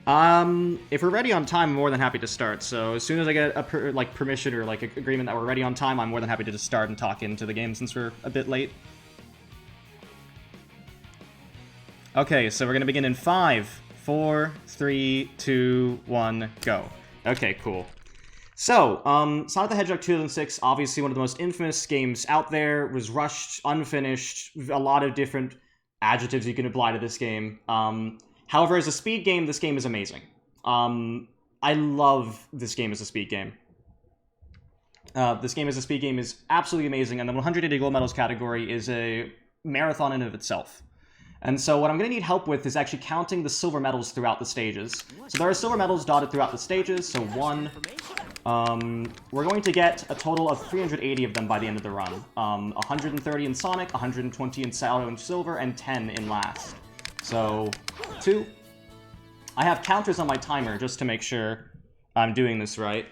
If we're ready on time, I'm more than happy to start. So as soon as I get a permission or like agreement that we're ready on time, I'm more than happy to just start and talk into the game since we're a bit late. Okay, so we're gonna begin in 5, 4, 3, 2, 1, go. Okay, cool. So, Sonic the Hedgehog 2006, obviously one of the most infamous games out there, was rushed, unfinished, a lot of different adjectives you can apply to this game. However, as a speed game, this game is amazing. I love this game as a speed game. This game as a speed game is absolutely amazing, and the 180 gold medals category is a marathon in and of itself. And so what I'm going to need help with is actually counting the silver medals throughout the stages. So there are silver medals dotted throughout the stages, so 1. We're going to get a total of 380 of them by the end of the run. 130 in Sonic, 120 in Shadow and Silver, and 10 in Last. So, 2. I have counters on my timer just to make sure I'm doing this right.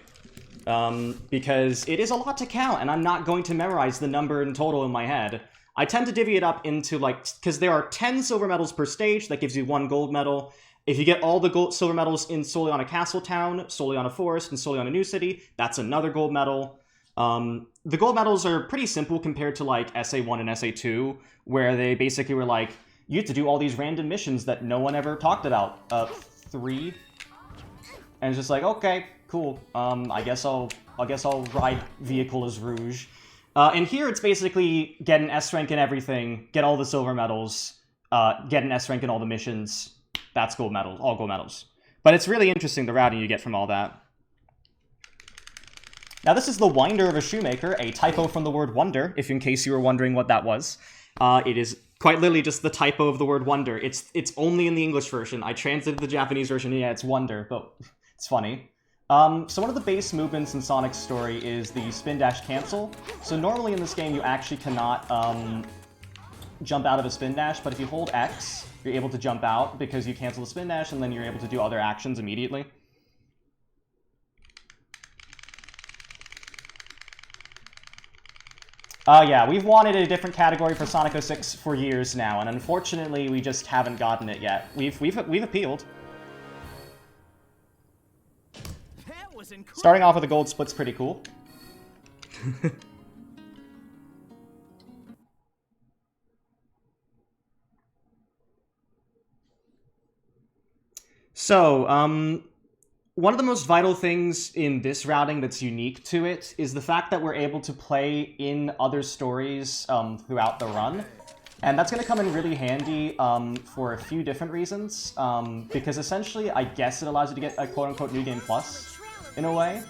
Because it is a lot to count, and I'm not going to memorize the number in total in my head. I tend to divvy it up into, because there are 10 silver medals per stage, that gives you 1 gold medal. If you get all the silver medals in solely on a castle town, solely on a forest, and solely on a new city, that's another gold medal. The gold medals are pretty simple compared to, SA1 and SA2, where they basically were like, you have to do all these random missions that no one ever talked about. 3. And it's just like, okay, cool. I guess I'll ride vehicle as Rouge. And here it's basically get an S rank in everything, get all the silver medals, get an S rank in all the missions. That's gold medals, all gold medals. But it's really interesting the routing you get from all that. Now this is the winder of a shoemaker, a typo from the word wonder, if in case you were wondering what that was. It is quite literally just the typo of the word wonder. It's only in the English version. I translated the Japanese version, yeah, it's wonder, but it's funny. So one of the base movements in Sonic's story is the spin dash cancel. So normally in this game you actually cannot jump out of a spin dash, but if you hold X, you're able to jump out because you cancel the spin dash and then you're able to do other actions immediately. Yeah, we've wanted a different category for Sonic 06 for years now, and unfortunately we just haven't gotten it yet. We've appealed. Starting off with a gold split's pretty cool. So, one of the most vital things in this routing that's unique to it is the fact that we're able to play in other stories throughout the run. And that's going to come in really handy for a few different reasons. Because essentially, I guess it allows you to get a quote-unquote New Game Plus, in a way.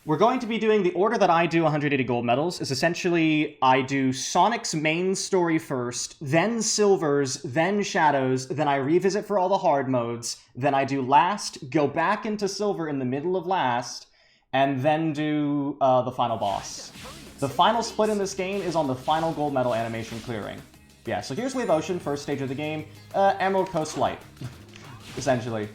We're going to be doing the order that I do 180 gold medals is essentially I do Sonic's main story first, then Silver's, then Shadow's, then I revisit for all the hard modes, then I do Last, go back into Silver in the middle of Last, and then do the final boss. The final split in this game is on the final gold medal animation clearing. Yeah, so here's Wave Ocean, first stage of the game, Emerald Coast Light, essentially.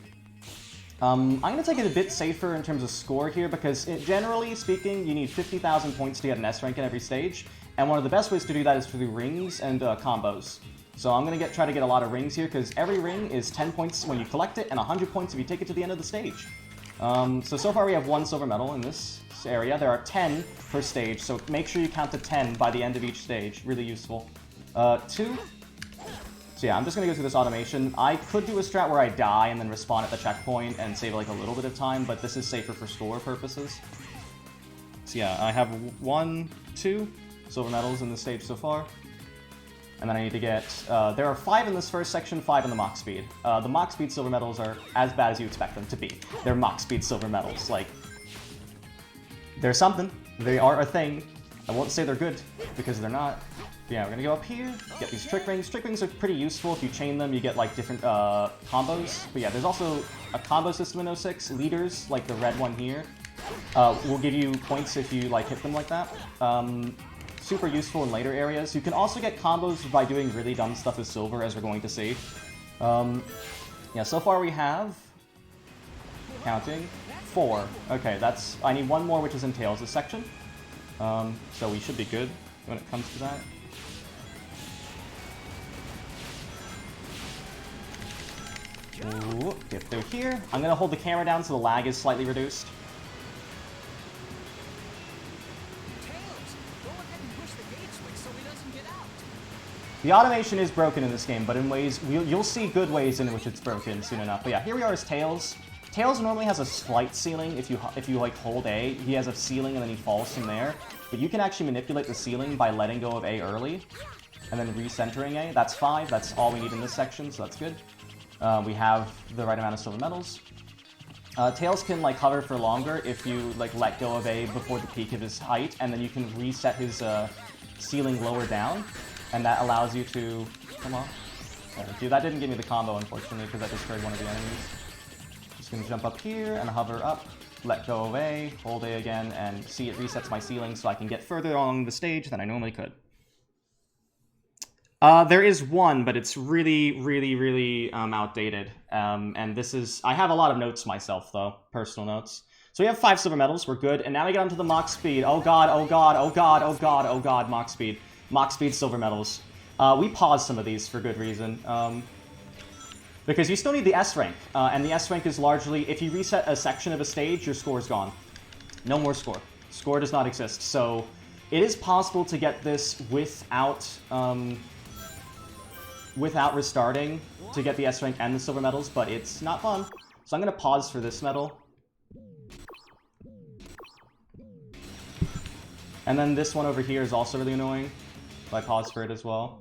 I'm going to take it a bit safer in terms of score here because, generally speaking, you need 50,000 points to get an S rank in every stage, and one of the best ways to do that is through rings and combos. So I'm going to try to get a lot of rings here because every ring is 10 points when you collect it and 100 points if you take it to the end of the stage. So far we have 1 silver medal in this area. There are 10 per stage, so make sure you count to 10 by the end of each stage. Really useful. 2. So yeah, I'm just going to go through this automation. I could do a strat where I die and then respawn at the checkpoint and save like a little bit of time, but this is safer for score purposes. So yeah, I have 1, 2 silver medals in this stage so far. And then I need to get... there are 5 in this first section, 5 in the Mach Speed. The Mach Speed silver medals are as bad as you expect them to be. They're Mach Speed silver medals. Like, they're something. They are a thing. I won't say they're good, because they're not. But yeah, we're gonna go up here, get these trick rings. Trick rings are pretty useful. If you chain them, you get, like, different combos. But yeah, there's also a combo system in 06. Leaders, like the red one here, will give you points if you, like, hit them like that. Super useful in later areas. You can also get combos by doing really dumb stuff with silver, as we're going to see. Yeah, so far we have... counting... 4. Okay, that's... I need 1 more, which is in Tails' section. So we should be good when it comes to that. Ooh, get through here. I'm gonna hold the camera down so the lag is slightly reduced. The automation is broken in this game, but in ways, you'll see good ways in which it's broken soon enough. But yeah, here we are as Tails. Tails normally has a slight ceiling if you like hold A. He has a ceiling and then he falls from there. But you can actually manipulate the ceiling by letting go of A early and then recentering A. That's 5. That's all we need in this section, so that's good. We have the right amount of silver medals. Tails can like hover for longer if you like let go of A before the peak of his height, and then you can reset his ceiling lower down. And that allows you to... Come on. Dude, that didn't give me the combo, unfortunately, because I destroyed one of the enemies. Just gonna jump up here and hover up, let go of A, hold A again, and see it resets my ceiling so I can get further along the stage than I normally could. There is one, but it's really, really, really outdated. And this is... I have a lot of notes myself, though. Personal notes. So we have 5 silver medals, we're good. And now we get onto the Mach Speed. Oh god, oh god, oh god, oh god, oh god, Mach Speed. Mach Speed silver medals. We paused some of these for good reason. Because you still need the S rank. And the S rank is largely, if you reset a section of a stage, your score is gone. No more score. Score does not exist. So it is possible to get this without restarting to get the S rank and the silver medals, but it's not fun. So I'm going to pause for this medal. And then this one over here is also really annoying. So I pause for it as well.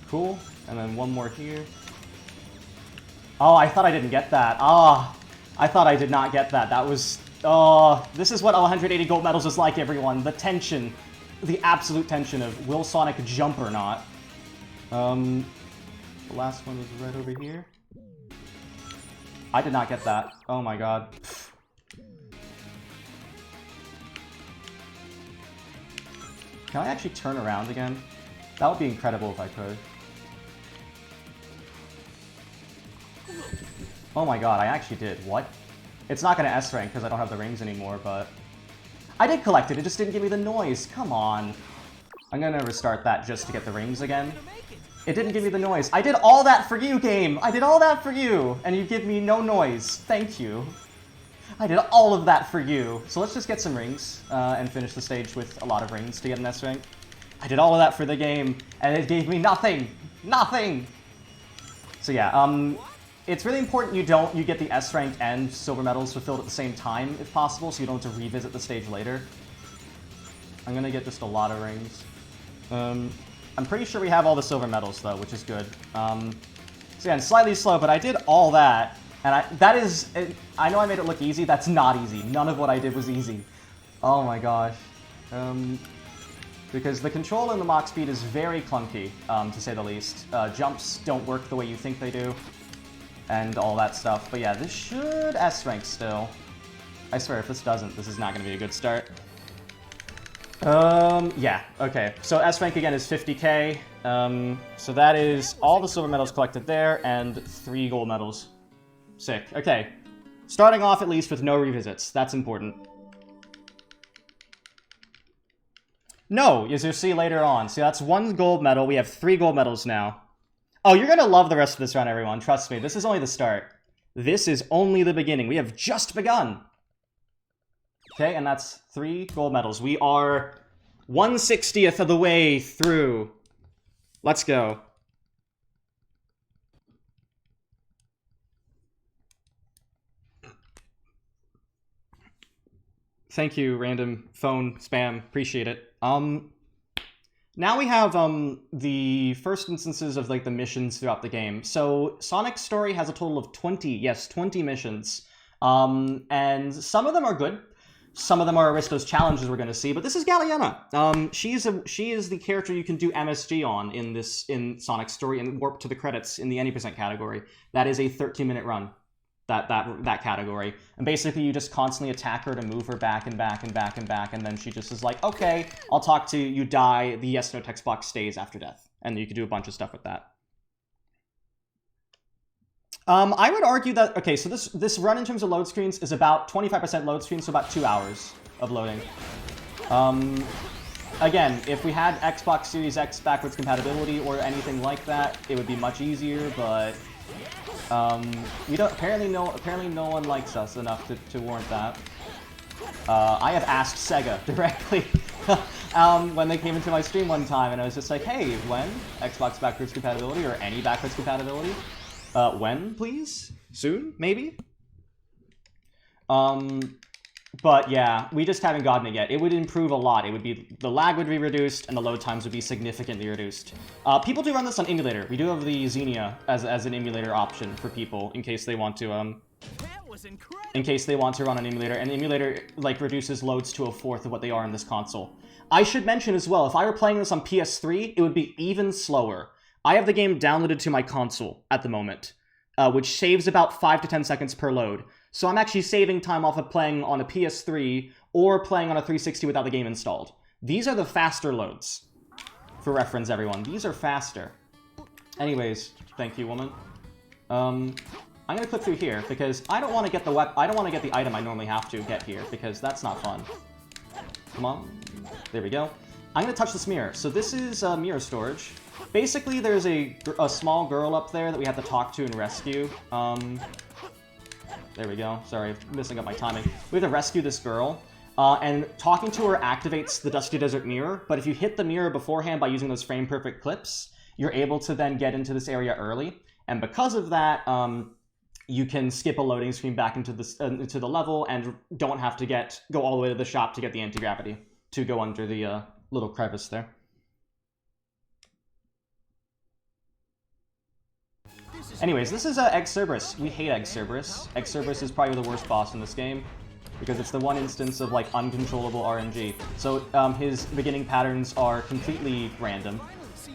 Cool. And then one more here. Oh, I thought I didn't get that. Ah, I thought I did not get that. That was... Oh, this is what 180 gold medals is like, everyone. The tension. The absolute tension of will Sonic jump or not. The last one was right over here. I did not get that. Oh my god. Can I actually turn around again? That would be incredible if I could. Oh my god, I actually did. What? It's not going to S rank because I don't have the rings anymore, but... I did collect it, it just didn't give me the noise. Come on. I'm going to restart that just to get the rings again. It didn't give me the noise. I did all that for you, game! I did all that for you! And you give me no noise. Thank you. I did all of that for you. So let's just get some rings and finish the stage with a lot of rings to get an S rank. I did all of that for the game, and it gave me nothing! Nothing! So yeah, it's really important you get the S rank and silver medals fulfilled at the same time, if possible, so you don't have to revisit the stage later. I'm gonna get just a lot of rings. I'm pretty sure we have all the silver medals, though, which is good. So yeah, it's slightly slow, but I did all that. And I know I made it look easy. That's not easy. None of what I did was easy. Oh my gosh. Because the control in the Mach Speed is very clunky, to say the least. Jumps don't work the way you think they do. And all that stuff. But yeah, this should S rank still. I swear, if this doesn't, this is not going to be a good start. Yeah, okay. So S rank again is 50k. So that is all the silver medals collected there, and 3 gold medals. Sick. Okay. Starting off at least with no revisits. That's important. No, as you'll see later on. See, that's 1 gold medal. We have 3 gold medals now. Oh, you're gonna love the rest of this run, everyone. Trust me. This is only the start. This is only the beginning. We have just begun. Okay, and that's 3 gold medals. We are 1/60th of the way through. Let's go. Thank you, random phone spam. Appreciate it. Now we have the first instances of like the missions throughout the game. So Sonic's story has a total of 20 missions. And some of them are good. Some of them are Aristo's challenges we're going to see, but this is Galliana. She is the character you can do MSG on in Sonic's story and warp to the credits in the any % category. That is a 13-minute run. That category. And basically you just constantly attack her to move her back and back and back and back, and then she just is like, okay, I'll talk to you, die, the yes no text box stays after death. And you can do a bunch of stuff with that. I would argue that, okay, so this run in terms of load screens is about 25% load screen, so about 2 hours of loading. Again, if we had Xbox Series X backwards compatibility or anything like that, it would be much easier, but we don't. Apparently no one likes us enough to warrant that. I have asked Sega directly when they came into my stream one time, and I was just like, hey, when? Xbox backwards compatibility or any backwards compatibility? When, please? Soon? Maybe? But yeah, we just haven't gotten it yet. It would improve a lot. It would be, the lag would be reduced, and the load times would be significantly reduced. People do run this on emulator. We do have the Xenia as an emulator option for people in case they want to, run an emulator, and the emulator, like, reduces loads to a fourth of what they are in this console. I should mention as well, if I were playing this on PS3, it would be even slower. I have the game downloaded to my console at the moment, which saves about 5 to 10 seconds per load. So I'm actually saving time off of playing on a PS3 or playing on a 360 without the game installed. These are the faster loads. For reference, everyone. These are faster. Anyways, thank you, woman. I'm gonna click through here because I don't want to get the item I normally have to get here because that's not fun. Come on. There we go. I'm gonna touch this mirror. So this is mirror storage. Basically, there's a small girl up there that we have to talk to and rescue. There we go. Sorry, I'm messing up my timing. We have to rescue this girl, and talking to her activates the Dusty Desert mirror, but if you hit the mirror beforehand by using those frame-perfect clips, you're able to then get into this area early, and because of that, you can skip a loading screen back into the level and don't have to go all the way to the shop to get the anti-gravity to go under the little crevice there. Anyways, this is X Cerberus. We hate X Cerberus. X Cerberus is probably the worst boss in this game because it's the one instance of like uncontrollable RNG. So his beginning patterns are completely random.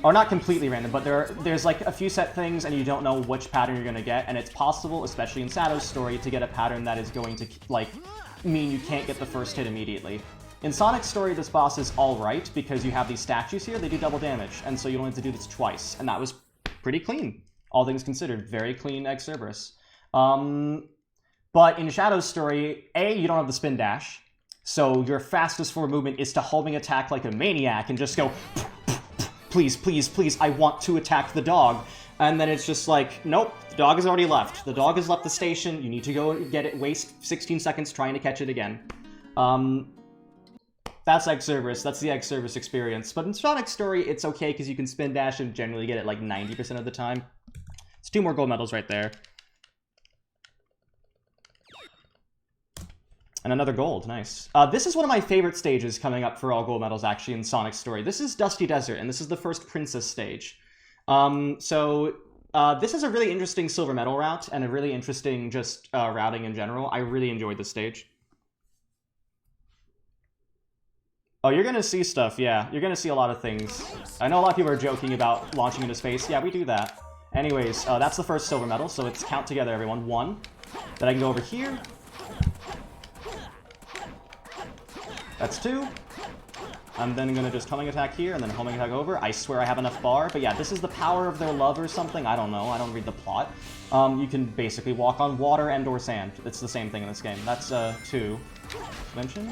Or not completely random, but there's like a few set things and you don't know which pattern you're going to get, and it's possible, especially in Sadow's story, to get a pattern that is going to like mean you can't get the first hit immediately. In Sonic's story, this boss is alright because you have these statues here, they do double damage, and so you only have to do this twice, and that was pretty clean. All things considered, very clean X Cerberus. But in Shadow's story, A, you don't have the spin dash, so your fastest forward movement is to homing attack like a maniac and just go, please, please, please, I want to attack the dog. And then it's just like, nope, the dog has already left. The dog has left the station, you need to go get it, waste 16 seconds trying to catch it again. That's X Cerberus, that's the X Cerberus experience. But in Sonic's story, it's okay because you can spin dash and generally get it like 90% of the time. It's 2 more gold medals right there. And another gold, nice. This is one of my favorite stages coming up for all gold medals, actually, in Sonic's story. This is Dusty Desert, and this is the first Princess stage. This is a really interesting silver medal route, and a really interesting just routing in general. I really enjoyed this stage. Oh, you're gonna see stuff, yeah. You're gonna see a lot of things. I know a lot of people are joking about launching into space. Yeah, we do that. Anyways, that's the first silver medal, so let's count together, everyone. 1. Then I can go over here. That's 2. I'm then gonna just homing attack here, and then homing attack over. I swear I have enough bar, but yeah, this is the power of their love or something. I don't know. I don't read the plot. You can basically walk on water and or sand. It's the same thing in this game. That's 2. Mention.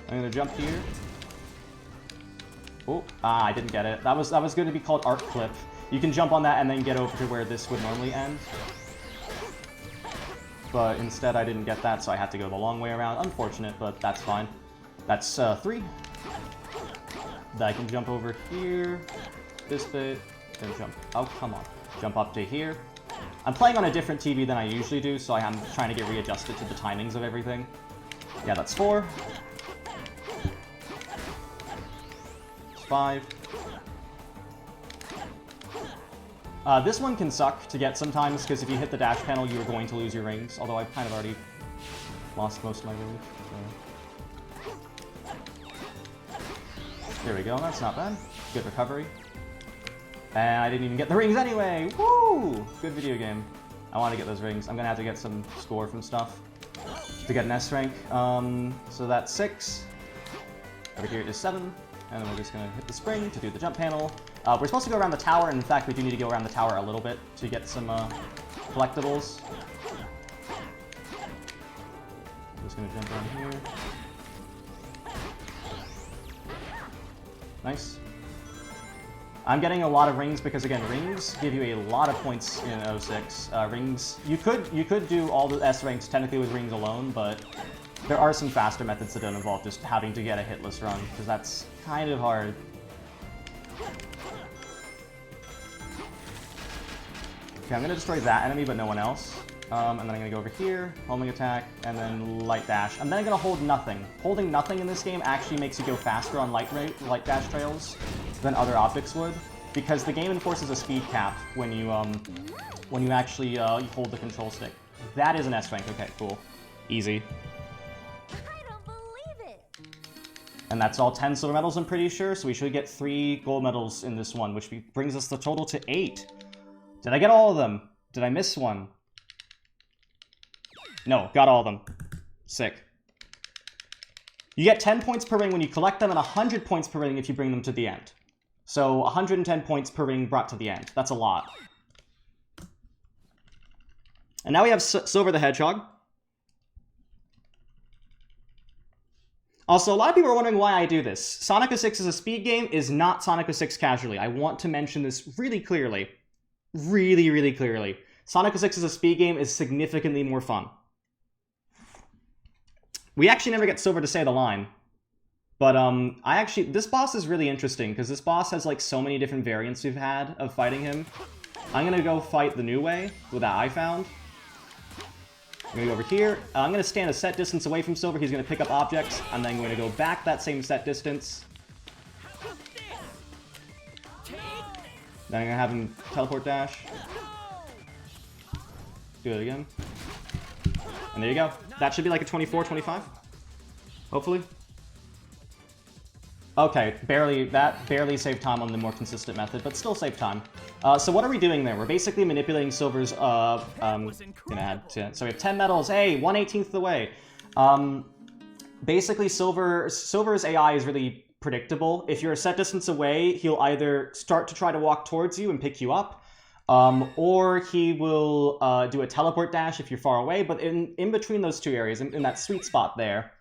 I'm gonna jump here. Oh, I didn't get it. That was going to be called Art Clip. You can jump on that and then get over to where this would normally end. But instead I didn't get that, so I had to go the long way around. Unfortunate, but that's fine. That's 3. Then I can jump over here, this bit, then jump. Oh, come on. Jump up to here. I'm playing on a different TV than I usually do, so I'm trying to get readjusted to the timings of everything. Yeah, that's 4. 5. This one can suck to get sometimes, because if you hit the dash panel, you're going to lose your rings, although I've kind of already lost most of my rings. So. There we go, that's not bad. Good recovery. And I didn't even get the rings anyway! Woo! Good video game. I want to get those rings. I'm going to have to get some score from stuff to get an S rank. So that's 6. Over here is 7. And then we're just going to hit the spring to do the jump panel. We're supposed to go around the tower, and in fact, we do need to go around the tower a little bit to get some collectibles. Just going to jump down here. Nice. I'm getting a lot of rings because, again, rings give you a lot of points in 06. Rings, you could do all the S ranks technically with rings alone, but there are some faster methods that don't involve just having to get a hitless run, because that's kind of hard. Okay, I'm going to destroy that enemy, but no one else. And then I'm going to go over here, homing attack, and then light dash. I'm then going to hold nothing. Holding nothing in this game actually makes you go faster on light dash trails than other objects would, because the game enforces a speed cap when you actually you hold the control stick. That is an S rank. Okay, cool. Easy. I don't believe it. And that's all 10 silver medals, I'm pretty sure, so we should get 3 gold medals in this one, which brings us the total to 8. Did I get all of them? Did I miss one? No, got all of them. Sick. You get 10 points per ring when you collect them, and 100 points per ring if you bring them to the end. So 110 points per ring brought to the end. That's a lot. And now we have Silver the Hedgehog. Also, a lot of people are wondering why I do this. Sonic 06 is a speed game, is not Sonic 06 casually. I want to mention this really clearly. Really, really clearly. Sonic 06 is a speed game, is significantly more fun. We actually never get Silver to say the line. But, this boss is really interesting, because this boss has, like, so many different variants we've had of fighting him. I'm gonna go fight the new way, that I found. I'm gonna go over here. I'm gonna stand a set distance away from Silver. He's gonna pick up objects, and then I'm gonna go back that same set distance. Then I'm gonna have him teleport dash. Do it again. And there you go. That should be like a 24, 25. Hopefully. Okay, that barely saved time on the more consistent method, but still saved time. So what are we doing there? We're basically manipulating Silver's, gonna add to, so we have 10 medals, hey, 1/18th of the way. Basically Silver's AI is really predictable. If you're a set distance away, he'll either start to try to walk towards you and pick you up, or he will do a teleport dash if you're far away, but in between those two areas, in that sweet spot there,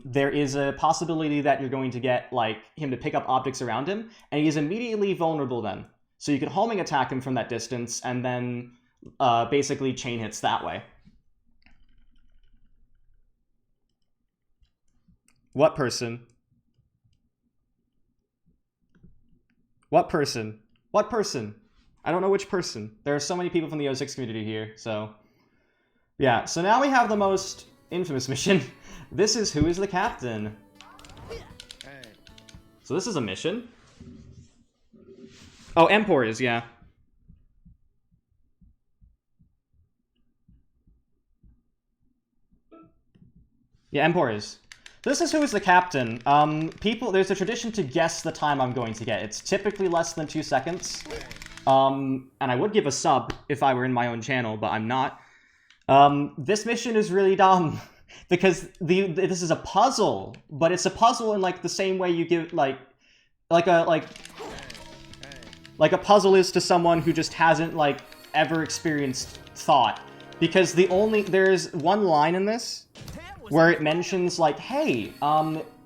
there is a possibility that you're going to get like him to pick up objects around him, and he's immediately vulnerable then. So you can homing attack him from that distance, and then basically chain hits that way. What person? What person? What person? I don't know which person. There are so many people from the 06 community here, so... Yeah, so now we have the most infamous mission. This is Who is the Captain? So this is a mission. Oh, Empor is, yeah. Yeah, Empor is. This is Who is the Captain. There's a tradition to guess the time I'm going to get. It's typically less than 2 seconds. And I would give a sub if I were in my own channel, but I'm not. This mission is really dumb. Because this is a puzzle, but it's a puzzle in like the same way you give like a puzzle is to someone who just hasn't like ever experienced thought. Because there's one line in this where it mentions like, hey,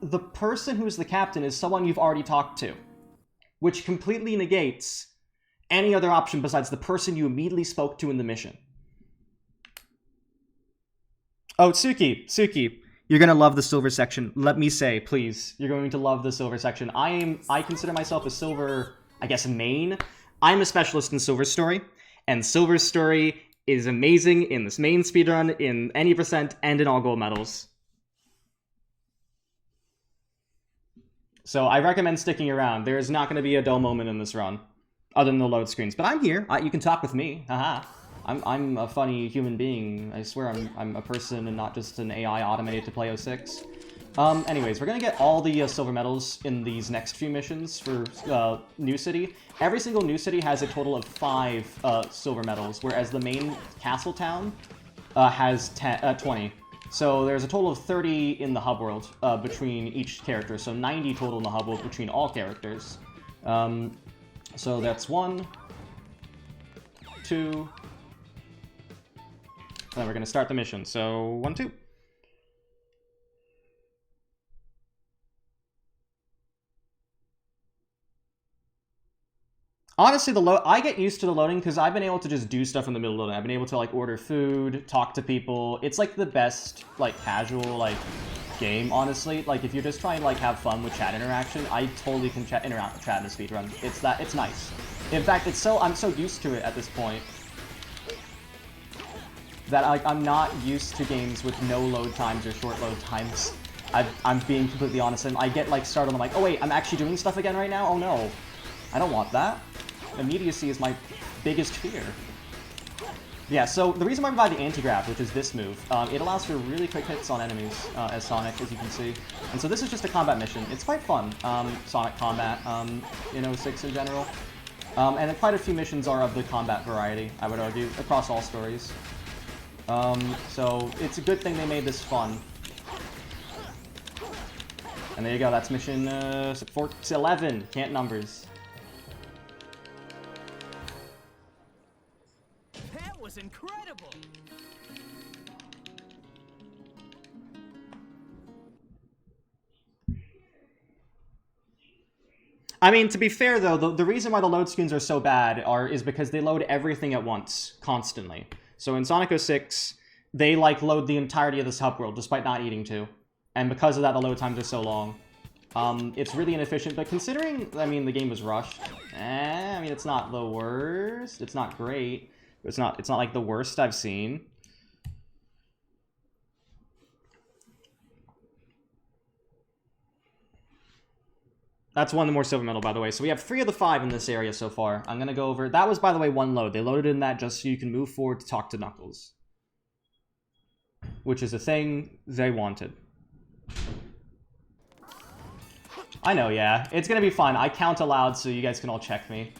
the person who's the captain is someone you've already talked to, which completely negates any other option besides the person you immediately spoke to in the mission. Oh, Suki, you're gonna love the silver section. Let me say, please, you're going to love the silver section. I consider myself a silver, I guess, main. I'm a specialist in Silver's story, and Silver's story is amazing in this main speedrun, in any percent, and in all gold medals. So I recommend sticking around. There is not going to be a dull moment in this run, other than the load screens. But I'm here. You can talk with me. Haha. I'm a funny human being. I swear I'm a person and not just an AI automated to play 06. Anyways, we're gonna get all the silver medals in these next few missions for New City. Every single New City has a total of 5 silver medals, whereas the main castle town has 20. So there's a total of 30 in the hub world between each character, so 90 total in the hub world between all characters. So that's 1, 2, and then we're going to start the mission. So 1, 2. Honestly, I get used to the loading because I've been able to just do stuff in the middle of loading. I've been able to like order food, talk to people. It's like the best like casual like game, honestly. Like if you're just trying to like have fun with chat interaction, I totally can interact with chat in a speedrun. It's nice. In fact, I'm so used to it at this point that I'm not used to games with no load times or short load times. I'm being completely honest, and I get like startled. I'm like, oh wait, I'm actually doing stuff again right now? Oh no, I don't want that. Immediacy is my biggest fear. Yeah, so the reason why I provide the anti-grab, which is this move, it allows for really quick hits on enemies as Sonic, as you can see. And so this is just a combat mission. It's quite fun, Sonic combat in 06 in general. And quite a few missions are of the combat variety, I would argue, across all stories. So it's a good thing they made this fun. And there you go, that's mission 11, can't numbers. That was incredible! I mean, to be fair though, the reason why the load screens are so bad is because they load everything at once, constantly. So in Sonic 06, they like load the entirety of this hub world despite not needing to. And because of that, the load times are so long. It's really inefficient, but considering, I mean, the game was rushed, I mean, it's not the worst. It's not great. It's not like the worst I've seen. That's one more silver medal, by the way. So we have 3 of the 5 in this area so far. I'm gonna go over... That was, by the way, one load. They loaded in that just so you can move forward to talk to Knuckles. Which is a thing they wanted. I know, yeah. It's gonna be fun. I count aloud so you guys can all check me.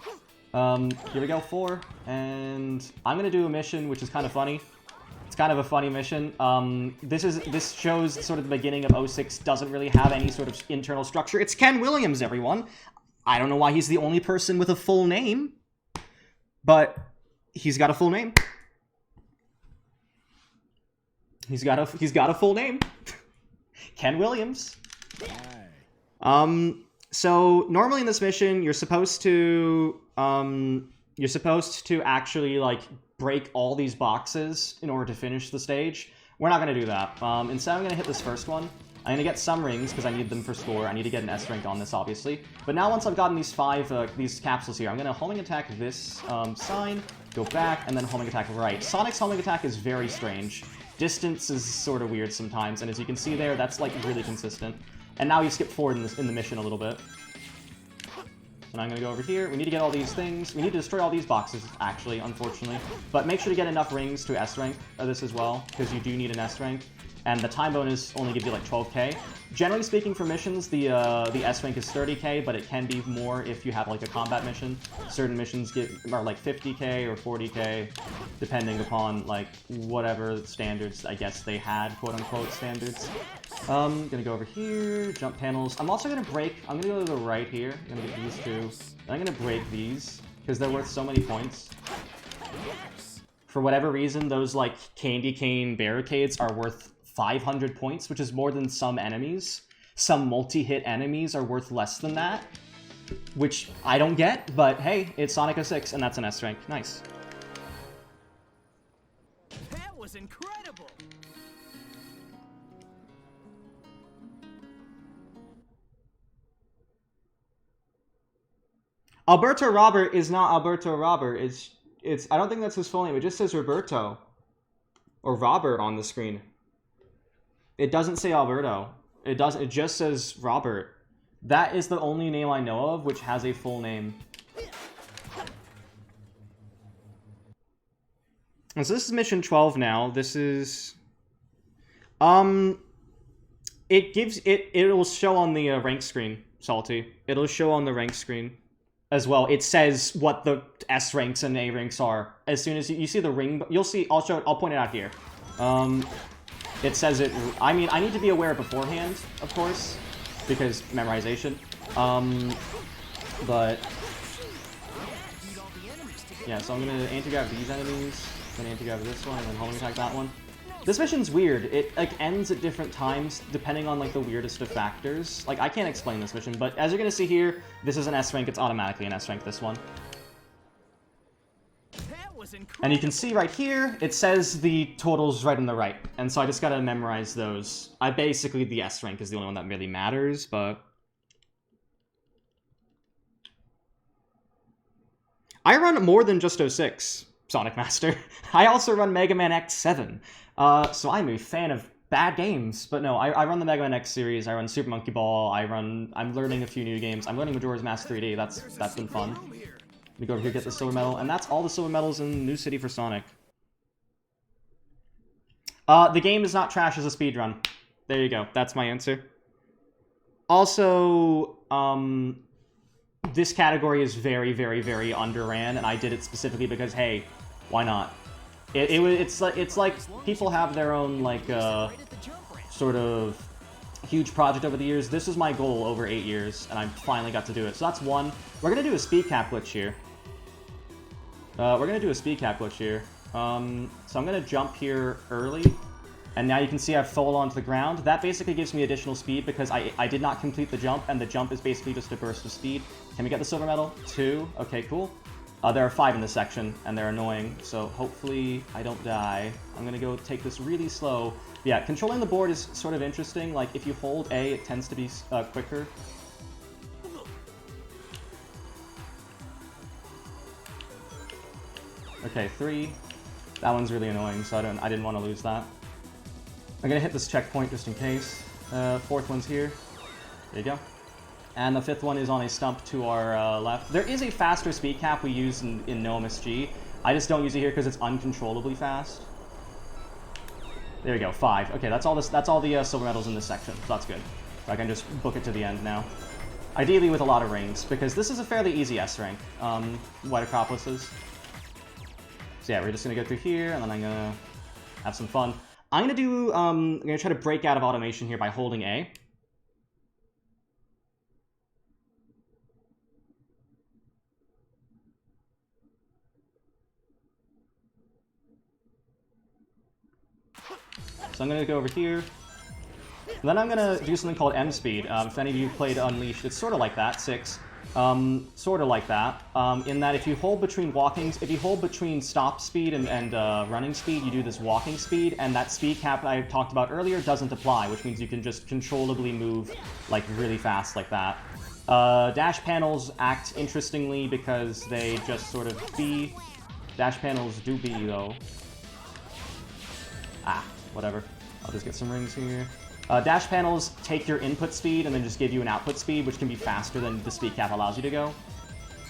Here we go, 4. And I'm gonna do a mission which is kind of funny. It's kind of a funny mission. This shows sort of the beginning of 06 doesn't really have any sort of internal structure. It's Ken Williams, everyone. I don't know why he's the only person with a full name, but he's got a full name. He's got a full name. Ken Williams. So normally in this mission, you're supposed to actually like break all these boxes in order to finish the stage. We're not going to do that. Instead, I'm going to hit this first one. I'm going to get some rings because I need them for score. I need to get an S rank on this, obviously. But now once I've gotten these 5 these capsules here, I'm going to homing attack this sign, go back, and then homing attack right. Sonic's homing attack is very strange. Distance is sort of weird sometimes, and as you can see there, that's like really consistent. And now you skip forward in the mission a little bit. And I'm going to go over here. We need to get all these things. We need to destroy all these boxes, actually, unfortunately. But make sure to get enough rings to S rank this as well, because you do need an S rank. And the time bonus only gives you like 12k. Generally speaking, for missions, the S rank is 30k, but it can be more if you have like a combat mission. Certain missions are like 50k or 40k, depending upon like whatever standards I guess they had, quote unquote standards. Gonna go over here, jump panels. I'm also gonna break. I'm gonna go to the right here. I'm gonna get these 2. And I'm gonna break these because they're worth so many points. For whatever reason, those like candy cane barricades are worth 500 points, which is more than some enemies. Some multi-hit enemies are worth less than that, which I don't get, but hey, it's Sonic 06, and that's an S rank. Nice. That was incredible! Alberto Robert is not Alberto Robert. It's I don't think that's his full name. It just says Roberto or Robert on the screen. It doesn't say Alberto. It just says Robert. That is the only name I know of which has a full name. And so this is mission 12 now. This is it'll show on the rank screen, Salty. It'll show on the rank screen as well. It says what the S ranks and A ranks are. As soon as you see the ring, you'll see. I'll point it out here. It says it. I mean, I need to be aware beforehand, of course, because memorization. But yeah, so I'm gonna anti-grab these enemies, then anti-grab this one, and then homing attack that one. This mission's weird. It like ends at different times depending on like the weirdest of factors. Like I can't explain this mission, but as you're gonna see here, this is an S rank. It's automatically an S rank. This one. was incredible. And you can see right here, it says the totals right on the right. And so I just gotta memorize those. Basically, the S rank is the only one that really matters, but... I run more than just 06, Sonic Master. I also run Mega Man X7. So I'm a fan of bad games. But no, I run the Mega Man X series, I run Super Monkey Ball, I'm learning a few new games. I'm learning Majora's Mask 3D, that's been fun. Let me go over here, get the silver medal, and that's all the silver medals in New City for Sonic. The game is not trash as a speedrun. There you go, that's my answer. Also, this category is very, very, very underran, and I did it specifically because, hey, why not? It's like people have their own, like, sort of huge project over the years. This was my goal over 8 years, and I finally got to do it. So that's one. We're gonna do a speed cap glitch here. So I'm gonna jump here early, and now you can see I've fallen onto the ground. That basically gives me additional speed because I did not complete the jump, and the jump is basically just a burst of speed. Can we get the silver medal? 2. Okay, cool. There are 5 in this section, and they're annoying, so hopefully I don't die. I'm gonna go take this really slow. Yeah, controlling the board is sort of interesting. Like, if you hold A, it tends to be quicker. Okay, 3. That one's really annoying, so I didn't want to lose that. I'm gonna hit this checkpoint just in case. 4th one's here. There you go. And the 5th one is on a stump to our left. There is a faster speed cap we use in No MSG. I just don't use it here because it's uncontrollably fast. There we go, 5. Okay, that's all the silver medals in this section, so that's good. So I can just book it to the end now. Ideally with a lot of rings, because this is a fairly easy S rank. White Acropolis is. So yeah, we're just gonna go through here, and then I'm gonna have some fun. I'm gonna try to break out of automation here by holding A. So I'm going to go over here. And then I'm going to do something called M speed. If any of you played Unleashed, it's sort of like that, 6. Sort of like that. In that if you hold between stop speed and running speed, you do this walking speed, and that speed cap I talked about earlier doesn't apply, which means you can just controllably move like really fast like that. Dash panels act interestingly because they just sort of be. Dash panels do be though. Whatever. I'll just get some rings here. Dash panels take your input speed and then just give you an output speed, which can be faster than the speed cap allows you to go.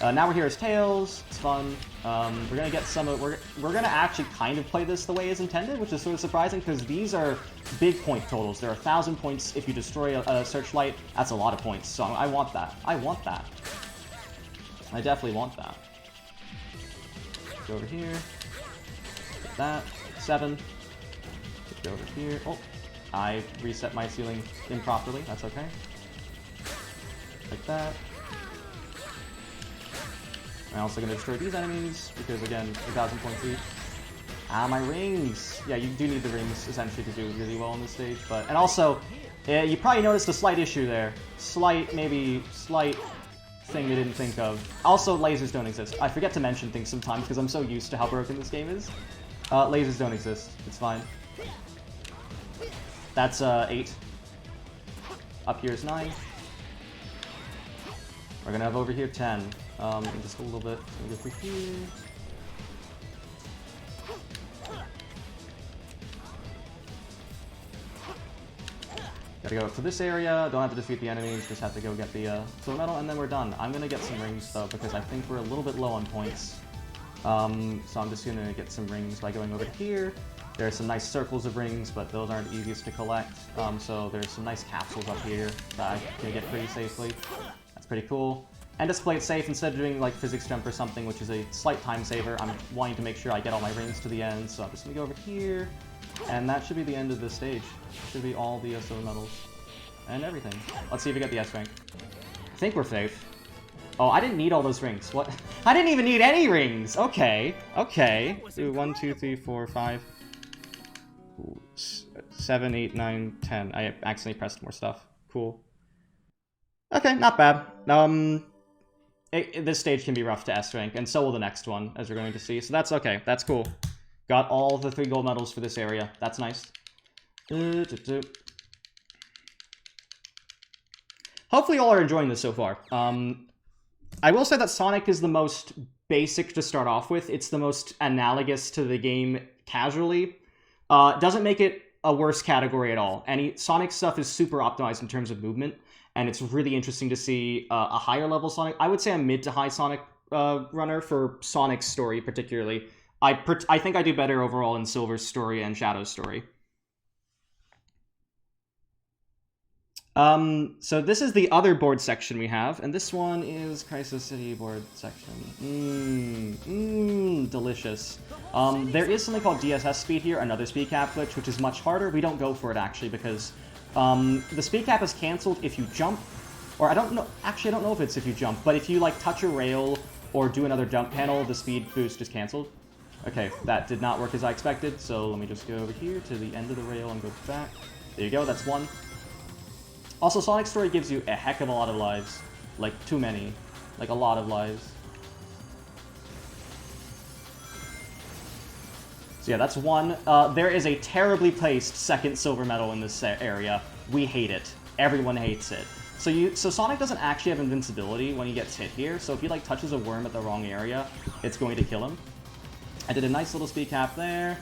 Now we're here as Tails. It's fun. We're gonna get some of. We're gonna actually kind of play this the way it's intended, which is sort of surprising because these are big point totals. There are 1,000 points if you destroy a searchlight. That's a lot of points. So I want that. I want that. I definitely want that. Go over here. Get that. 7. Go over here. Oh, I reset my ceiling improperly. That's okay. Like that. I'm also going to destroy these enemies because, again, 1,000 points each. My rings! Yeah, you do need the rings, essentially, to do really well on this stage. And also, you probably noticed a slight issue there. Maybe slight thing we didn't think of. Also, lasers don't exist. I forget to mention things sometimes because I'm so used to how broken this game is. Lasers don't exist. It's fine. That's 8. Up here is 9. We're gonna have over here 10. Just a little bit. Go through here. Gotta go up to this area. Don't have to defeat the enemies. Just have to go get the silver medal, and then we're done. I'm gonna get some rings though because I think we're a little bit low on points. So I'm just gonna get some rings by going over here. There are some nice circles of rings, but those aren't easiest to collect. So there's some nice capsules up here that I can get pretty safely. That's pretty cool. And just play it safe instead of doing like physics jump or something, which is a slight time saver. I'm wanting to make sure I get all my rings to the end, so I'm just gonna go over here. And that should be the end of this stage. Should be all the silver medals and everything. Let's see if we get the S rank. I think we're safe. Oh, I didn't need all those rings. What? I didn't even need any rings. Okay, okay. Do 1, 2, 3, 4, 5. 7, 8, 9, 10. I accidentally pressed more stuff. Cool. Okay, not bad. this stage can be rough to S rank, and so will the next one, as we're going to see. So that's okay. That's cool. Got all the 3 gold medals for this area. That's nice. Hopefully you all are enjoying this so far. I will say that Sonic is the most basic to start off with. It's the most analogous to the game casually. Doesn't make it a worse category at all. Sonic stuff is super optimized in terms of movement, and it's really interesting to see a higher level Sonic. I would say a mid to high Sonic runner for Sonic's story particularly. I think I do better overall in Silver's story and Shadow's story. So this is the other board section we have, and this one is Crisis City board section. Delicious. There is something called DSS speed here, another speed cap glitch, which is much harder. We don't go for it, actually, because the speed cap is cancelled if you jump, or I don't know, actually I don't know if it's if you jump, but if you, like, touch a rail or do another jump panel, the speed boost is cancelled. Okay, that did not work as I expected, so let me just go over here to the end of the rail and go back. There you go, that's one. Also, Sonic's story gives you a heck of a lot of lives. Like, too many. Like, a lot of lives. So yeah, that's one. There is a terribly placed second silver medal in this area. We hate it. Everyone hates it. So Sonic doesn't actually have invincibility when he gets hit here, so if he, like, touches a worm at the wrong area, it's going to kill him. I did a nice little speed cap there.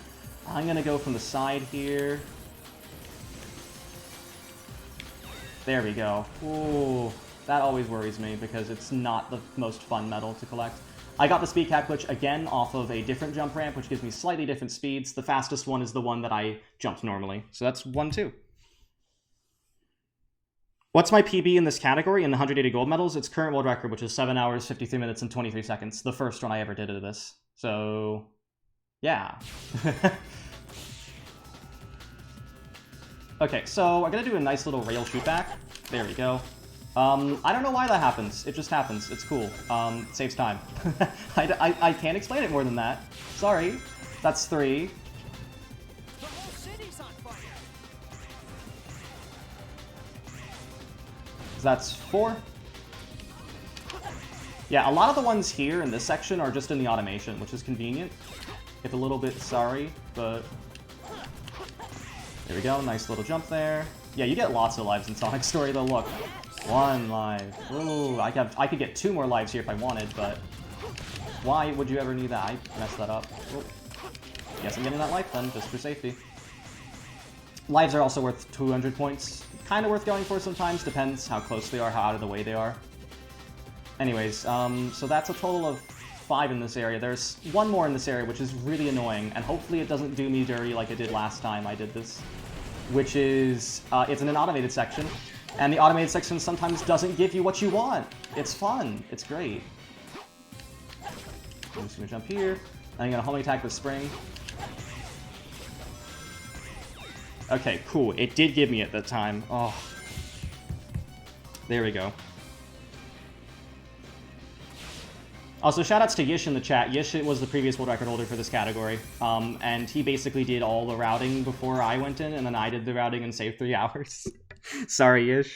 I'm gonna go from the side here. There we go. Ooh, that always worries me because it's not the most fun medal to collect. I got the speed cap glitch again off of a different jump ramp, which gives me slightly different speeds. The fastest one is the one that I jumped normally. So that's 1, 2. What's my PB in this category in the 180 gold medals? It's current world record, which is 7 hours, 53 minutes, and 23 seconds. The first one I ever did of this. So, yeah. Okay, so I'm gonna do a nice little rail shoot back. There we go. I don't know why that happens. It just happens. It's cool. Saves time. I can't explain it more than that. Sorry. That's 3. The whole city's on fire. That's 4. Yeah, a lot of the ones here in this section are just in the automation, which is convenient. It's a little bit sorry, but... There we go, nice little jump there. Yeah, you get lots of lives in Sonic's story, though. Look, 1 life. Ooh, I could get 2 more lives here if I wanted, but why would you ever need that? I messed that up. Ooh. Guess I'm getting that life then, just for safety. Lives are also worth 200 points. Kind of worth going for sometimes, depends how close they are, how out of the way they are. Anyways, so that's a total of 5 in this area. There's 1 more in this area, which is really annoying, and hopefully it doesn't do me dirty like it did last time I did this. Which is, it's in an automated section, and the automated section sometimes doesn't give you what you want. It's fun. It's great. I'm just gonna jump here. I'm gonna homing attack with spring. Okay, cool. It did give me it that time. Oh. There we go. Also, shoutouts to Yish in the chat. Yish was the previous world record holder for this category, and he basically did all the routing before I went in, and then I did the routing and saved 3 hours. Sorry, Yish.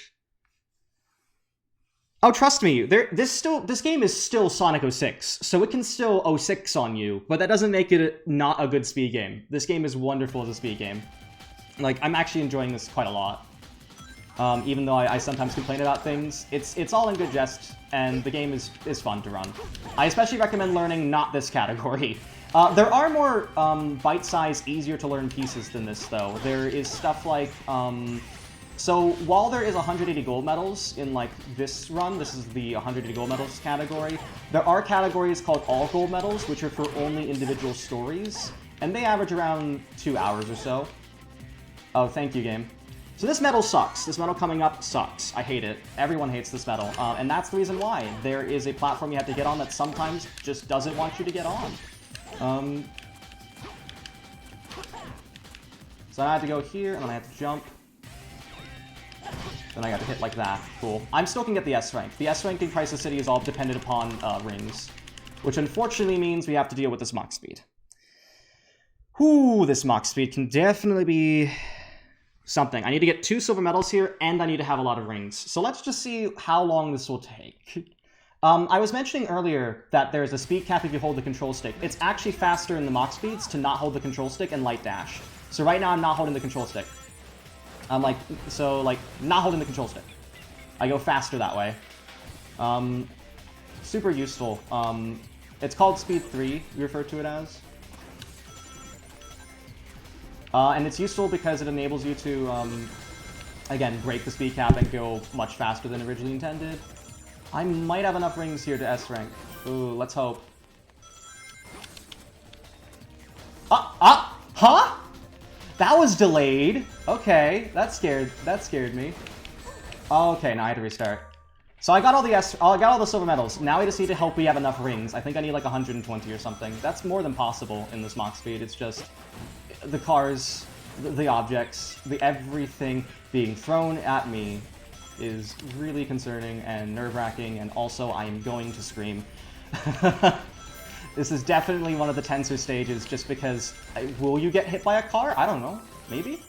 Oh, trust me, this game is still Sonic 06, so it can still 06 on you, but that doesn't make it not a good speed game. This game is wonderful as a speed game. Like, I'm actually enjoying this quite a lot. Even though I sometimes complain about things, it's all in good jest, and the game is fun to run. I especially recommend learning not this category. There are more bite-sized, easier-to-learn pieces than this, though. There is stuff like... So, while there is 180 gold medals in, like, this run, this is the 180 gold medals category, there are categories called all gold medals, which are for only individual stories, and they average around 2 hours or so. Oh, thank you, game. So this medal sucks. This medal coming up sucks. I hate it. Everyone hates this medal. And that's the reason why. There is a platform you have to get on that sometimes just doesn't want you to get on. So I have to go here, and then I have to jump. Then I got to hit like that. Cool. I'm still can get the S rank. The S rank in Crisis City is all dependent upon rings, which unfortunately means we have to deal with this Mach speed. Whew, this Mach speed can definitely be... something. I need to get 2 silver medals here, and I need to have a lot of rings. So let's just see how long this will take. I was mentioning earlier that there's a speed cap if you hold the control stick. It's actually faster in the Mach speeds to not hold the control stick and light dash. So right now I'm not holding the control stick. I'm like, not holding the control stick. I go faster that way. Super useful. It's called Speed 3, we refer to it as. And it's useful because it enables you to, again, break the speed cap and go much faster than originally intended. I might have enough rings here to S rank. Ooh, let's hope. Huh? That was delayed. Okay, that scared me. Okay, now I had to restart. So I got all the silver medals. Now I just need to hope we have enough rings. I think I need like 120 or something. That's more than possible in this Mach speed. It's just the cars, the objects, the everything being thrown at me is really concerning and nerve-wracking, and also I am going to scream. This is definitely one of the tenser stages just because... will you get hit by a car? I don't know. Maybe?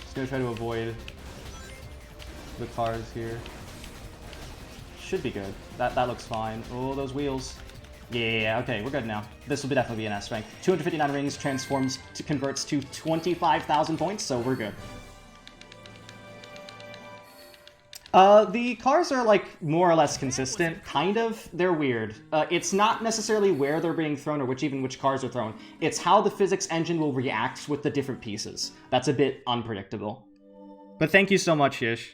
Just gonna try to avoid the cars here. Should be good. That looks fine. Oh, those wheels. Yeah, okay, we're good now. This will definitely be an S rank. 259 rings converts to 25,000 points, so we're good. The cars are, like, more or less consistent. Kind of. They're weird. It's not necessarily where they're being thrown or which cars are thrown. It's how the physics engine will react with the different pieces. That's a bit unpredictable. But thank you so much, Yish.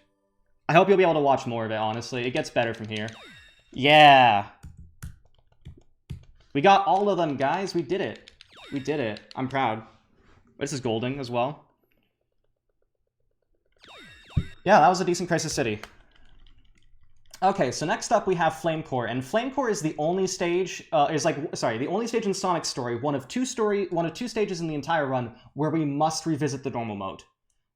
I hope you'll be able to watch more of it, honestly. It gets better from here. Yeah! We got all of them, guys. We did it. We did it. I'm proud. This is Golding as well. Yeah, that was a decent Crisis City. Okay, so next up we have Flame Core, and Flame Core is the only stage, the only stage in Sonic's story, one of two stages in the entire run where we must revisit the normal mode.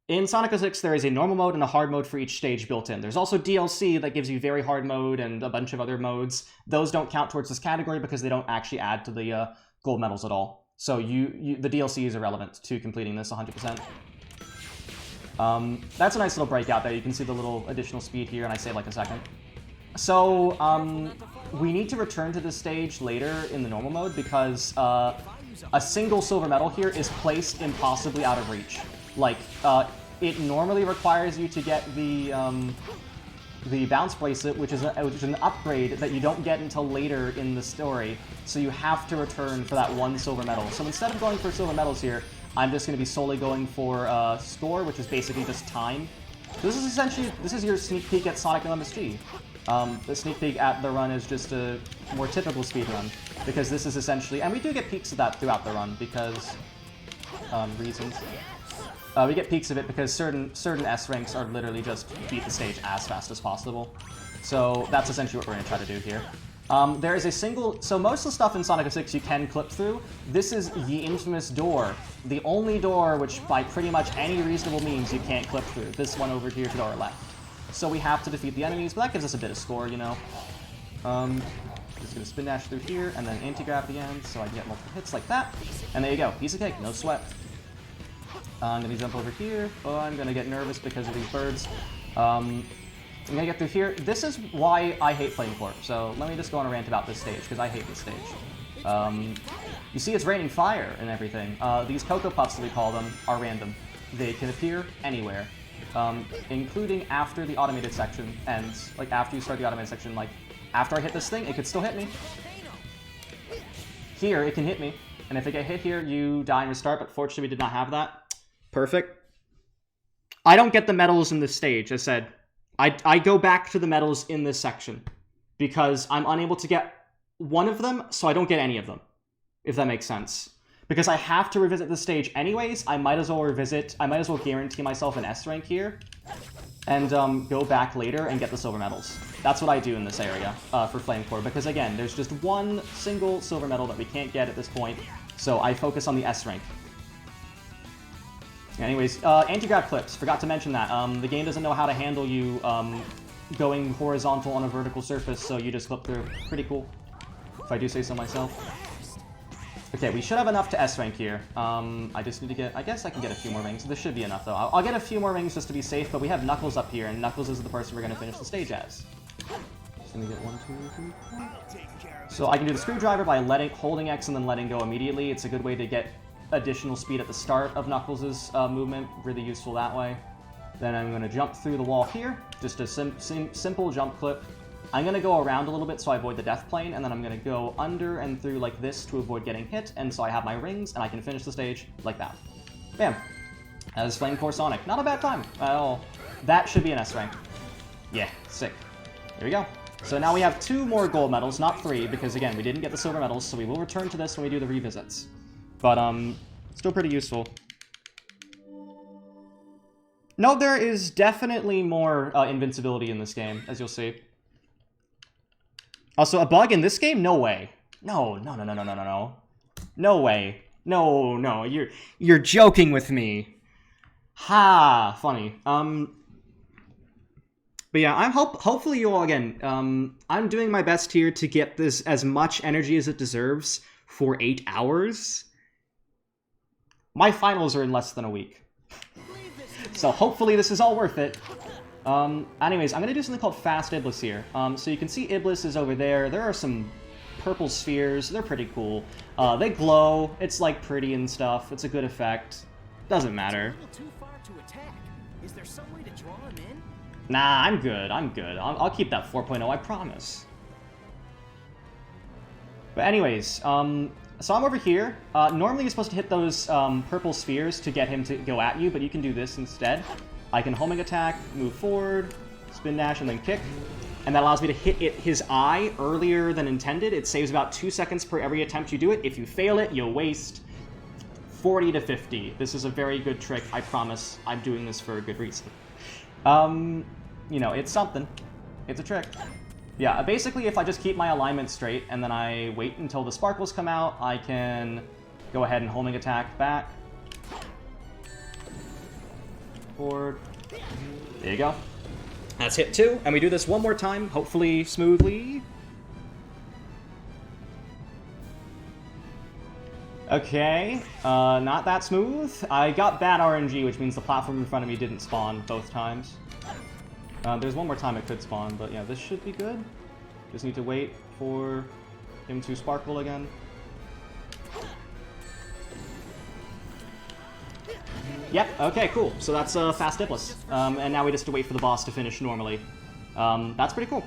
In Sonic 06, there is a normal mode and a hard mode for each stage built in. There's also DLC that gives you very hard mode and a bunch of other modes. Those don't count towards this category because they don't actually add to the gold medals at all. So the DLC is irrelevant to completing this 100%. That's a nice little breakout there. You can see the little additional speed here, and I save like a second. So, we need to return to this stage later in the normal mode because a single silver medal here is placed impossibly out of reach. Like, it normally requires you to get the bounce bracelet, which is an upgrade that you don't get until later in the story. So you have to return for that one silver medal. So instead of going for silver medals here, I'm just going to be solely going for score, which is basically just time. So this is your sneak peek at Sonic and MSG. The sneak peek at the run is just a more typical speed run, because this is essentially, and we do get peaks of that throughout the run because reasons. We get peaks of it because certain S ranks are literally just beat the stage as fast as possible. So that's essentially what we're going to try to do here. There is a single... So most of the stuff in Sonic 06 you can clip through. This is the infamous door. The only door which, by pretty much any reasonable means, you can't clip through. This one over here to our left. So we have to defeat the enemies, but that gives us a bit of score, you know. Just going to spin dash through here, and then anti-grab at the end, so I can get multiple hits like that. And there you go. Piece of cake. No sweat. I'm going to jump over here. Oh, I'm going to get nervous because of these birds. I'm going to get through here. This is why I hate Flame Core. So let me just go on a rant about this stage, because I hate this stage. You see it's raining fire and everything. These Cocoa Puffs, that we call them, are random. They can appear anywhere, including after the automated section ends. Like, after you start the automated section, like, after I hit this thing, it could still hit me. Here, it can hit me. And if I get hit here, you die and restart, but fortunately we did not have that. Perfect. I don't get the medals in this stage, as said. I go back to the medals in this section because I'm unable to get one of them, so I don't get any of them, if that makes sense. Because I have to revisit this stage anyways, I might as well guarantee myself an S rank here and go back later and get the silver medals. That's what I do in this area for Flame Core, because again, there's just one single silver medal that we can't get at this point, so I focus on the S rank. Anyways, anti-grab clips. Forgot to mention that. The game doesn't know how to handle you going horizontal on a vertical surface, so you just clip through. Pretty cool, if I do say so myself. Okay, we should have enough to S-rank here. I just need to get... I guess I can get a few more rings. This should be enough, though. I'll get a few more rings just to be safe, but we have Knuckles up here, and Knuckles is the person we're going to finish the stage as. Just gonna get 1, 2, 3, 4. So I can do the screwdriver by holding X and then letting go immediately. It's a good way to get additional speed at the start of Knuckles' movement. Really useful that way. Then I'm going to jump through the wall here. Just a simple jump clip. I'm going to go around a little bit so I avoid the death plane, and then I'm going to go under and through like this to avoid getting hit, and so I have my rings, and I can finish the stage like that. Bam. That is Flame Core Sonic. Not a bad time at all. That should be an S rank. Yeah, sick. Here we go. So now we have 2 more gold medals, not 3, because again, we didn't get the silver medals, so we will return to this when we do the revisits. But, still pretty useful. No, there is definitely more invincibility in this game, as you'll see. Also, a bug in this game? No way. No. No way. No, you're joking with me. Ha, funny. But yeah, hopefully you all, again, I'm doing my best here to get this as much energy as it deserves for 8 hours. My finals are in less than a week. So hopefully this is all worth it. Anyways, I'm going to do something called Fast Iblis here. So you can see Iblis is over there. There are some purple spheres. They're pretty cool. They glow. It's, like, pretty and stuff. It's a good effect. Doesn't matter. Too far to attack. Is there some way to draw him in? Nah, I'm good. I'll keep that 4.0, I promise. But anyways, so I'm over here. Normally you're supposed to hit those purple spheres to get him to go at you, but you can do this instead. I can homing attack, move forward, spin dash, and then kick. And that allows me to hit his eye earlier than intended. It saves about 2 seconds per every attempt you do it. If you fail it, you'll waste 40 to 50. This is a very good trick, I promise. I'm doing this for a good reason. You know, it's something. It's a trick. Yeah, basically if I just keep my alignment straight and then I wait until the sparkles come out, I can go ahead and homing attack back. Forward. There you go. That's hit 2, and we do this one more time, hopefully smoothly. Okay, not that smooth. I got bad RNG, which means the platform in front of me didn't spawn both times. There's one more time it could spawn, but yeah, this should be good. Just need to wait for him to sparkle again. Yep, okay, cool. So that's Fast Iblis. And now we just have to wait for the boss to finish normally. That's pretty cool.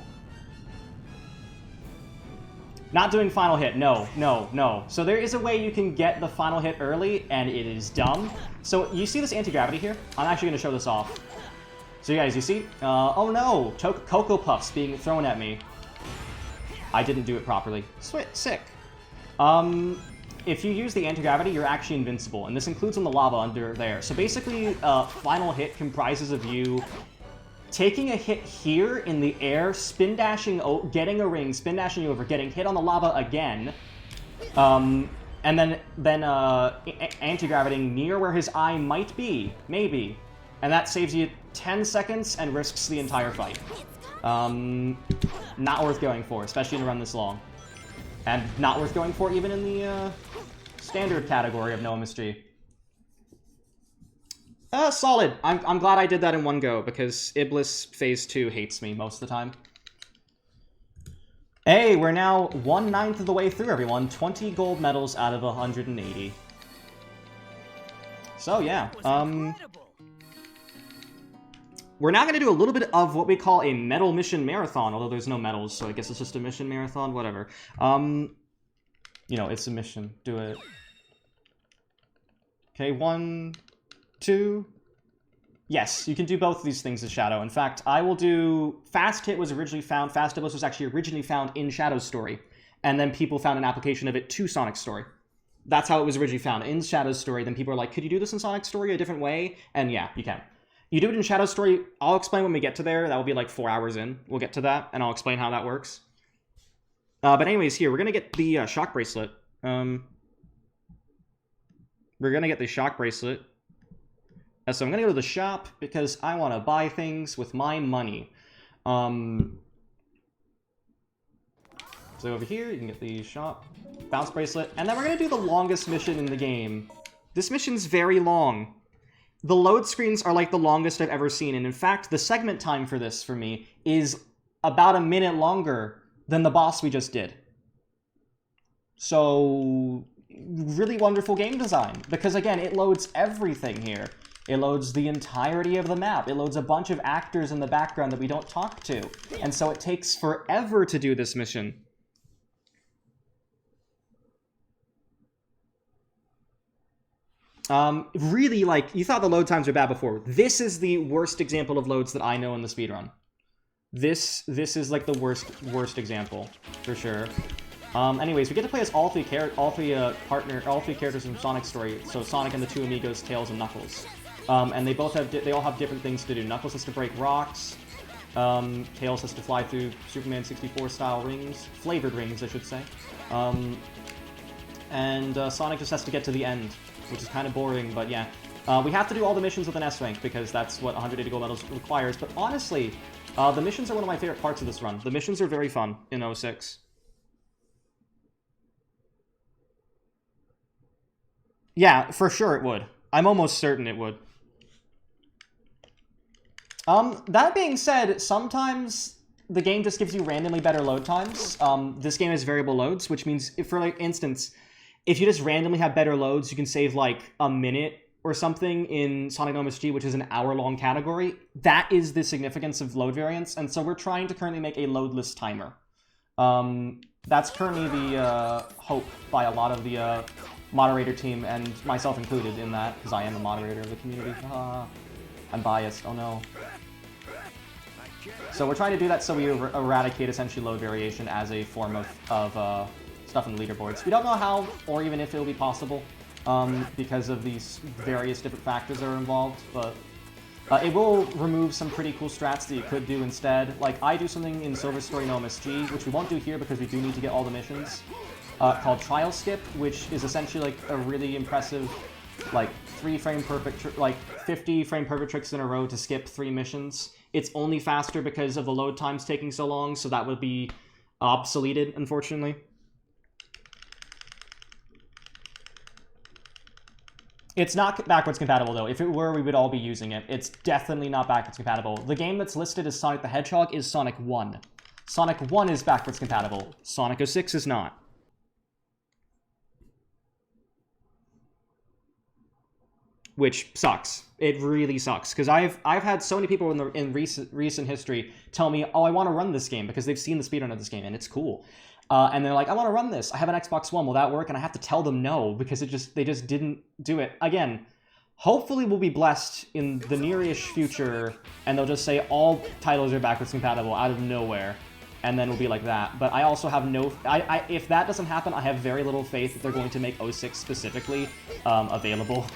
Not doing final hit, no. So there is a way you can get the final hit early, and it is dumb. So you see this anti-gravity here? I'm actually going to show this off. So you guys, you see? Oh no, Cocoa Puffs being thrown at me. I didn't do it properly. Sick. If you use the anti-gravity, you're actually invincible, and this includes on the lava under there. So basically, final hit comprises of you taking a hit here in the air, spin dashing, getting a ring, spin dashing over, getting hit on the lava again, and then anti-gravitying near where his eye might be, maybe, and that saves you 10 seconds and risks the entire fight. Not worth going for, especially in a run this long. And not worth going for even in the standard category of Noah Mystery. Solid. I'm glad I did that in one go, because Iblis Phase 2 hates me most of the time. Hey, we're now 1/9 of the way through, everyone. 20 gold medals out of 180. So, yeah. We're now going to do a little bit of what we call a medal mission marathon, although there's no medals, so I guess it's just a mission marathon, whatever. You know, it's a mission. Do it. Okay, 1, 2... Yes, you can do both of these things as Shadow. In fact, I will do... Fast Hit was originally found... Fast Iblis was actually originally found in Shadow's story. And then people found an application of it to Sonic's story. That's how it was originally found, in Shadow's story. Then people are like, could you do this in Sonic's story a different way? And yeah, you can. You do it in Shadow's story. I'll explain when we get to there. That will be like 4 hours in. We'll get to that, and I'll explain how that works. But anyways, here, we're going to get the shock bracelet. We're going to get the shock bracelet. So I'm going to go to the shop, because I want to buy things with my money. So over here, you can get the shop. Bounce Bracelet. And then we're going to do the longest mission in the game. This mission's very long. The load screens are like the longest I've ever seen. And in fact, the segment time for this, for me, is about a minute longer than the boss we just did. So, really wonderful game design. Because again, it loads everything here. It loads the entirety of the map. It loads a bunch of actors in the background that we don't talk to. And so it takes forever to do this mission. Really, like, you thought the load times were bad before. This is the worst example of loads that I know in the speedrun. This is like the worst example, for sure. Anyways, we get to play as all three characters from Sonic's story. So Sonic and the two amigos, Tails and Knuckles. And they all have different things to do. Knuckles has to break rocks. Tails has to fly through Superman 64 style rings, flavored rings, I should say. And Sonic just has to get to the end, which is kind of boring, but yeah. We have to do all the missions with an S rank because that's what 180 gold medals requires. But honestly, the missions are one of my favorite parts of this run. The missions are very fun in 06. Yeah, for sure it would. I'm almost certain it would. That being said, sometimes the game just gives you randomly better load times. This game has variable loads, which means, if for like instance, if you just randomly have better loads, you can save like a minute or something in Sonic No MSG, which is an hour-long category. That is the significance of load variance, and so we're trying to currently make a loadless timer. That's currently the hope by a lot of the moderator team, and myself included in that, because I am a moderator of the community. I'm biased, oh no. So we're trying to do that so we eradicate essentially load variation as a form of stuff in the leaderboards. We don't know how, or even if it'll be possible, because of these various different factors that are involved, but it will remove some pretty cool strats that you could do instead. Like, I do something in Silver Story No MSG, which we won't do here because we do need to get all the missions, called Trial Skip, which is essentially like a really impressive, like, 3-frame perfect, like 50-frame perfect tricks in a row to skip 3 missions. It's only faster because of the load times taking so long, so that would be obsoleted, unfortunately. It's not backwards compatible, though. If it were, we would all be using it. It's definitely not backwards compatible. The game that's listed as Sonic the Hedgehog is Sonic 1. Sonic 1 is backwards compatible. Sonic 06 is not. Which sucks. It really sucks, because I've had so many people in recent history tell me, oh, I want to run this game, because they've seen the speedrun of this game, and it's cool. And they're like, I want to run this. I have an Xbox One. Will that work? And I have to tell them no, because they just didn't do it. Again, hopefully we'll be blessed in the near-ish future, and they'll just say all titles are backwards compatible out of nowhere, and then we'll be like that. But I also have no... if that doesn't happen, I have very little faith that they're going to make 06 specifically available,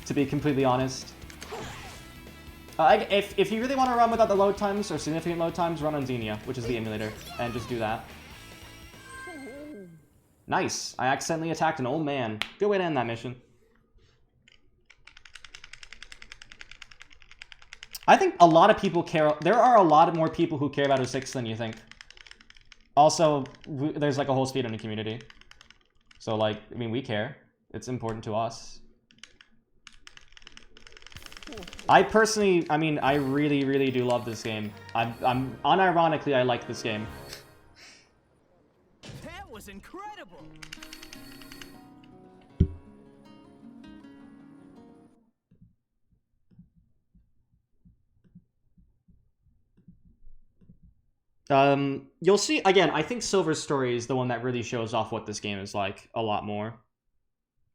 to be completely honest. If you really want to run without the load times, or significant load times, run on Xenia, which is the emulator, and just do that. Nice. I accidentally attacked an old man. Good way to end that mission. I think a lot of people care... There are a lot more people who care about 06 than you think. Also, there's like a whole speedrunning community. So, like, I mean, we care. It's important to us. I personally... I mean, I really, really do love this game. I'm unironically, I like this game. That was incredible. You'll see, again, I think Silver Story is the one that really shows off what this game is like a lot more.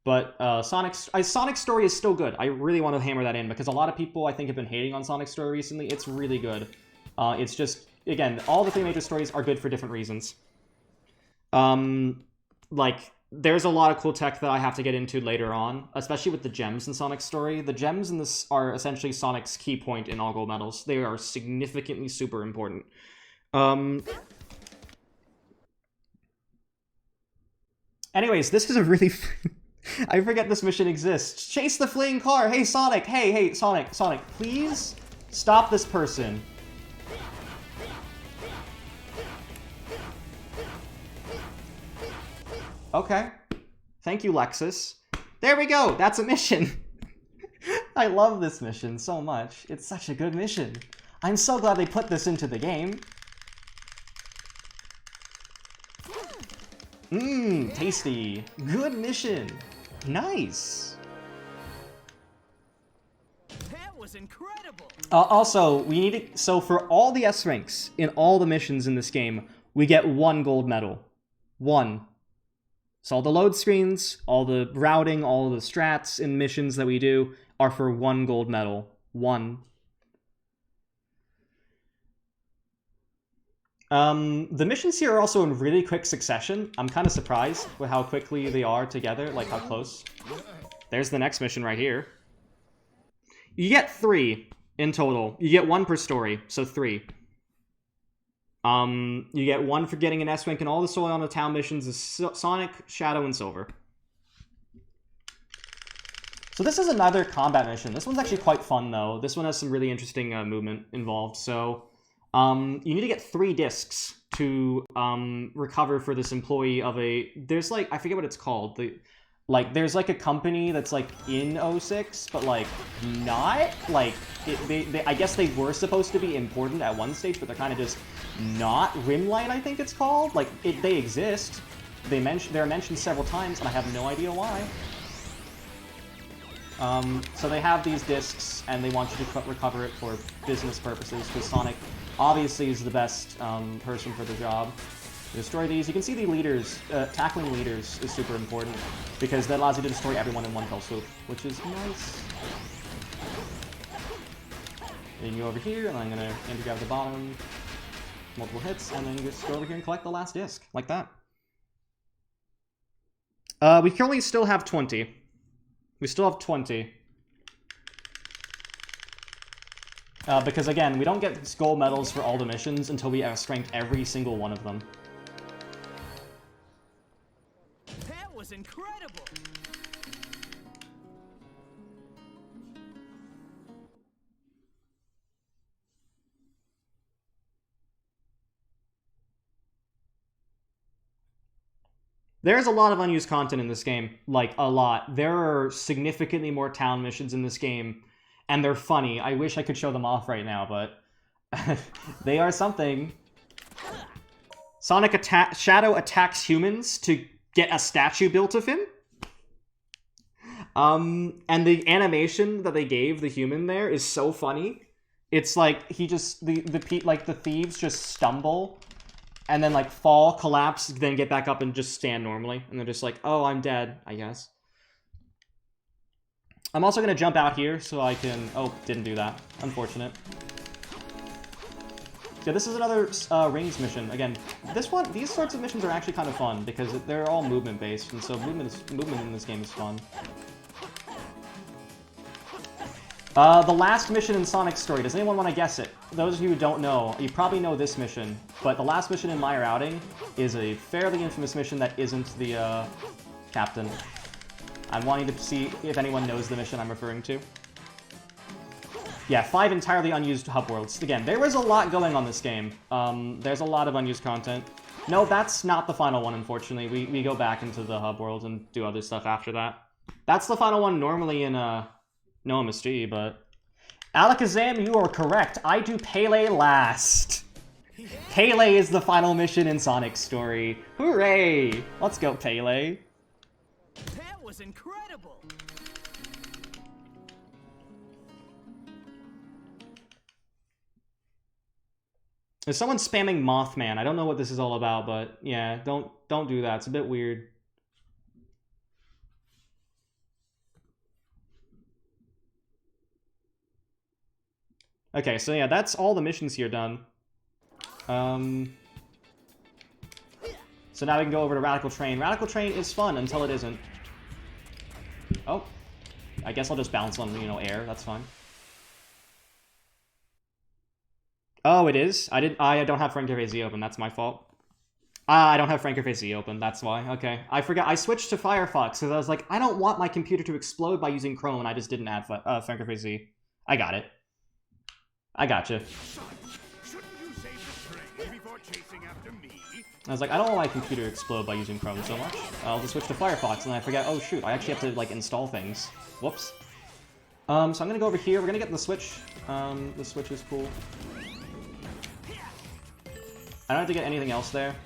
But Sonic's Story is still good. I really want to hammer that in, because a lot of people, I think, have been hating on Sonic's Story recently. It's really good. It's just, again, all the 3 major stories are good for different reasons. Like, there's a lot of cool tech that I have to get into later on, especially with the gems in Sonic's story. The gems in this are essentially Sonic's key point in all gold medals. They are significantly super important. Anyways, this is a really... I forget this mission exists. Chase the fleeing car! Hey, Sonic! Hey, Sonic, please stop this person. Okay. Thank you, Lexus. There we go! That's a mission! I love this mission so much. It's such a good mission. I'm so glad they put this into the game. Mmm, tasty. Good mission. Nice. That was incredible. Also, we need to, so for all the S ranks in all the missions in this game, we get 1 gold medal. 1. So all the load screens, all the routing, all the strats in missions that we do are for 1 gold medal. 1. The missions here are also in really quick succession. I'm kind of surprised with how quickly they are together, like how close. There's the next mission right here. You get 3 in total. You get 1 per story, so 3. You get 1 for getting an S-Rank, and all the soil on the town missions is Sonic, Shadow, and Silver. So this is another combat mission. This one's actually quite fun, though. This one has some really interesting movement involved, so... you need to get 3 discs to recover for this employee of a... There's like... I forget what it's called. There's like a company that's like in 06, but like not. Like, I guess they were supposed to be important at one stage, but they're kind of just not. Rimlight, I think it's called. Like, they exist. They're mentioned several times, and I have no idea why. So they have these discs, and they want you to recover it for business purposes, because Sonic obviously is the best person for the job. Destroy these. You can see the leaders, tackling leaders is super important, because that allows you to destroy everyone in one fell swoop, which is nice. Then you can go over here, and I'm going to anti-grab the bottom, multiple hits, and then you just go over here and collect the last disc, like that. We currently still have 20. We still have 20. Because again, we don't get gold medals for all the missions until we S-rank every single one of them. That was incredible. There's a lot of unused content in this game. Like, a lot. There are significantly more town missions in this game, and they're funny. I wish I could show them off right now, but they are something. Sonic Shadow attacks humans to get a statue built of him. And the animation that they gave the human there is so funny. It's like he just the thieves just stumble and then like fall, collapse, then get back up and just stand normally, and they're just like, "Oh, I'm dead, I guess." I'm also gonna jump out here so I can... Oh, didn't do that. Unfortunate. Yeah, this is another rings mission. Again, these sorts of missions are actually kind of fun because they're all movement based, and so movement in this game is fun. The last mission in Sonic's story. Does anyone want to guess it? Those of you who don't know, you probably know this mission, but the last mission in my routing is a fairly infamous mission that isn't the captain. I'm wanting to see if anyone knows the mission I'm referring to. Yeah, 5 entirely unused hub worlds. Again, there was a lot going on this game. There's a lot of unused content. No, that's not the final one, unfortunately. We go back into the hub world and do other stuff after that. That's the final one normally in No MSG, but... Alakazam, you are correct. I do Pele last. Pele is the final mission in Sonic's story. Hooray! Let's go, Pele. That was incredible. There's someone spamming Mothman. I don't know what this is all about, but yeah, don't do that. It's a bit weird. Okay, so yeah, that's all the missions here done. So now we can go over to Radical Train. Radical Train is fun until it isn't. Oh. I guess I'll just bounce on, you know, air. That's fine. Oh, it is? I don't have Frankerface Z open. That's my fault. I don't have Frankerface Z open. That's why. Okay. I forgot. I switched to Firefox because I was like, I don't want my computer to explode by using Chrome, and I just didn't add Frankerface Z. I got it. I gotcha. Shouldn't you save the train before chasing after me? I was like, I don't want my computer to explode by using Chrome so much. I'll just switch to Firefox, and then I forget, oh shoot, I actually have to, like, install things. Whoops. So I'm gonna go over here. We're gonna get the Switch. The Switch is cool. I don't have to get anything else there.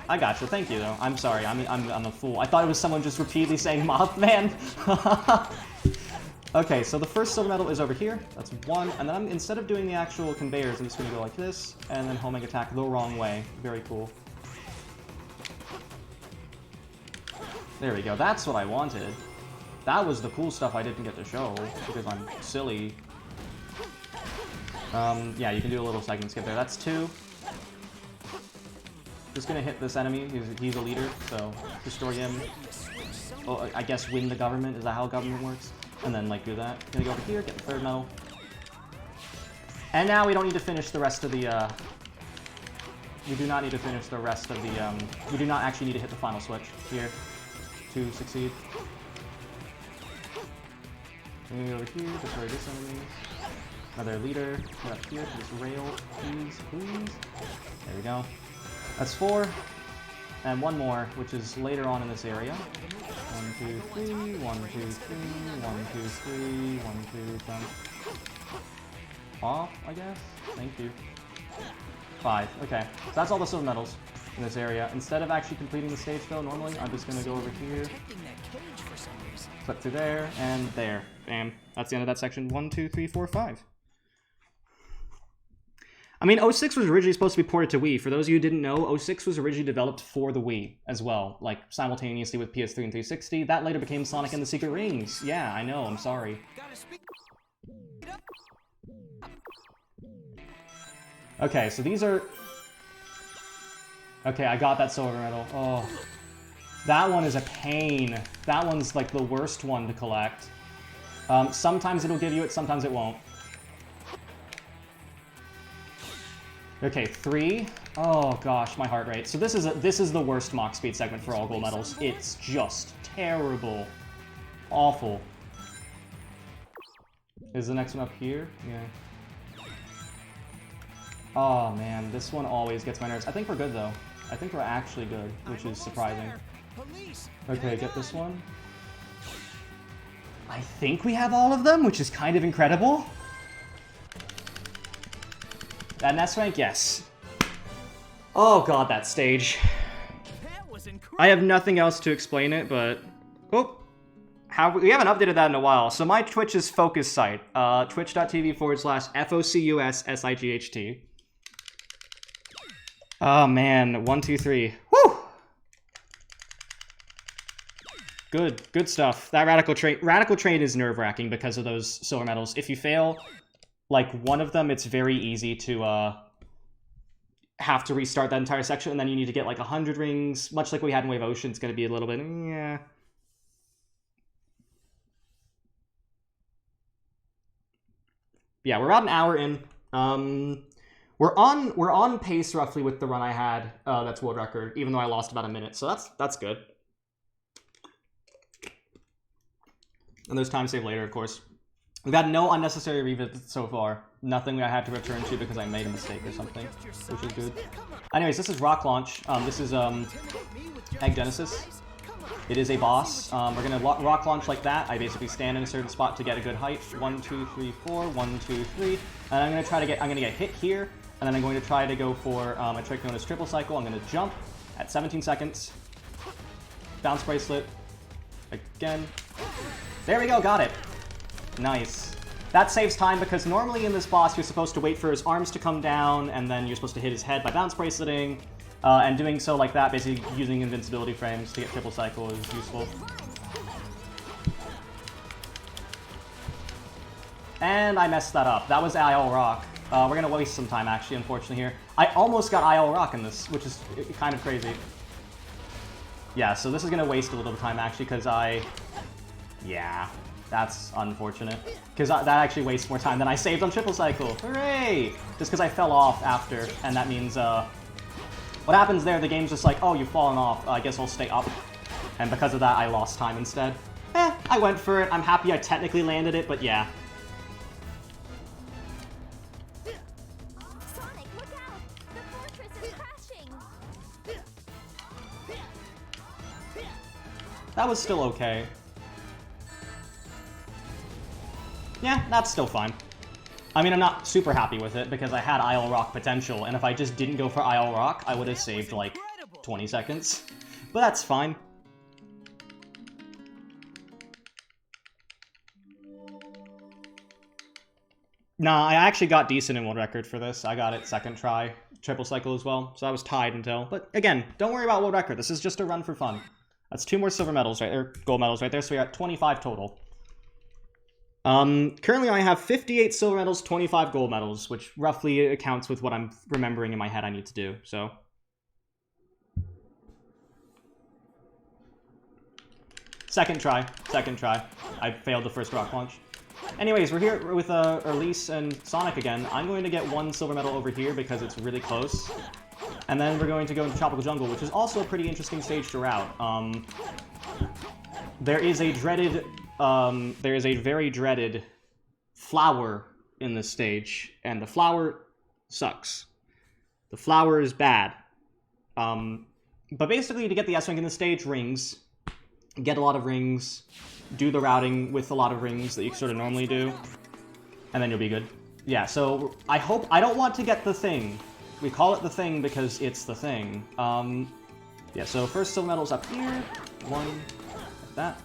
I gotcha. Thank you, though. I'm sorry. I'm a fool. I thought it was someone just repeatedly saying Mothman. Okay, so the first silver medal is over here. That's one. And then instead of doing the actual conveyors, I'm just going to go like this, and then homing attack the wrong way. Very cool. There we go. That's what I wanted. That was the cool stuff I didn't get to show, because I'm silly. Yeah, you can do a little segment skip there. That's two. Just gonna hit this enemy. He's a leader, so destroy him. Oh, I guess win the government. Is that how government works? And then, like, do that. Gonna go over here, get the third medal. And now we don't need to finish the rest of the, we do not need to finish the rest of the, we do not actually need to hit the final switch here to succeed. I'm gonna go over here, destroy this enemy. Another leader. Get up here to this rail, please, please. There we go. That's four. And one more, which is later on in this area. 1, 2, 3, 1, 2, 3, 1, 2, 3, 1, 2, jump. Off, I guess? Thank you. 5, okay. So that's all the silver medals in this area. Instead of actually completing the stage though, normally, I'm just gonna go over here. Flip through there, and there. Bam. That's the end of that section. 1, 2, 3, 4, 5. I mean, 06 was originally supposed to be ported to Wii. For those of you who didn't know, 06 was originally developed for the Wii as well, like simultaneously with PS3 and 360. That later became Sonic and the Secret Rings. Yeah, I know, I'm sorry. Okay, so these are... Okay, I got that silver medal. Oh. That one is a pain. That one's like the worst one to collect. Sometimes it'll give you it, sometimes it won't. Okay, 3. Oh gosh, my heart rate. So this is the worst Mach speed segment for all gold medals. It's just terrible. Awful. Is the next one up here? Yeah. Oh man, this one always gets my nerves. I think we're good though. I think we're actually good, which is surprising. Okay, get this one. I think we have all of them, which is kind of incredible. That S rank, yes. Oh god, that stage. I have nothing else to explain it, but... Oh! We haven't updated that in a while. So my Twitch's focus site, twitch.tv/FOCUSSIGHT. Oh man, 1, 2, 3. Woo! Good stuff. That Radical Train is nerve-wracking because of those silver medals. If you fail... like, one of them, it's very easy to, have to restart that entire section, and then you need to get, like, 100 rings. Much like we had in Wave Ocean, it's gonna be a little bit, yeah. Yeah, we're about an hour in. We're on pace, roughly, with the run I had, that's world record, even though I lost about a minute, so that's good. And there's time save later, of course. We've had no unnecessary revisits so far. Nothing I had to return to because I made a mistake or something, which is good. Anyways, this is Rock Launch. This is Egg Genesis. It is a boss. We're gonna rock launch like that. I basically stand in a certain spot to get a good height. 1, 2, 3, 4. 1, 2, 3. And I'm gonna get hit here, and then I'm going to try to go for a trick known as triple cycle. I'm gonna jump at 17 seconds. Bounce bracelet. Again. There we go. Got it. Nice. That saves time because normally in this boss you're supposed to wait for his arms to come down and then you're supposed to hit his head by bounce braceleting. And doing so like that, basically using invincibility frames to get triple cycle is useful. And I messed that up. That was IL Rock. We're gonna waste some time actually, unfortunately here. I almost got IL Rock in this, which is kind of crazy. Yeah, so this is gonna waste a little bit of time actually because yeah. That's unfortunate, because that actually wastes more time than I saved on triple cycle. Hooray! Just because I fell off after, and that means, what happens there, the game's just like, oh, you've fallen off, I guess I'll stay up. And because of that, I lost time instead. I went for it. I'm happy I technically landed it, but yeah. That was still okay. Yeah, that's still fine. I mean, I'm not super happy with it because I had Isle Rock potential, and if I just didn't go for Isle Rock, I would have saved like 20 seconds. But that's fine. Nah, I actually got decent in world record for this. I got it second try, triple cycle as well, so I was tied until. But again, don't worry about world record. This is just a run for fun. That's 2 more silver medals right there, gold medals right there, so we're at 25 total. Currently I have 58 silver medals, 25 gold medals, which roughly accounts with what I'm remembering in my head I need to do, so. Second try. I failed the first rock launch. Anyways, we're here with Elise and Sonic again. I'm going to get 1 silver medal over here because it's really close. And then we're going to go into Tropical Jungle, which is also a pretty interesting stage to route. There is a very dreaded flower in this stage, and the flower sucks. The flower is bad. But basically, to get the S-Rank in the stage, rings. Get a lot of rings. Do the routing with a lot of rings that you sort of normally do. And then you'll be good. Yeah, so I don't want to get the thing. We call it the thing because it's the thing. Yeah, so first silver medal's up here. 1, like that.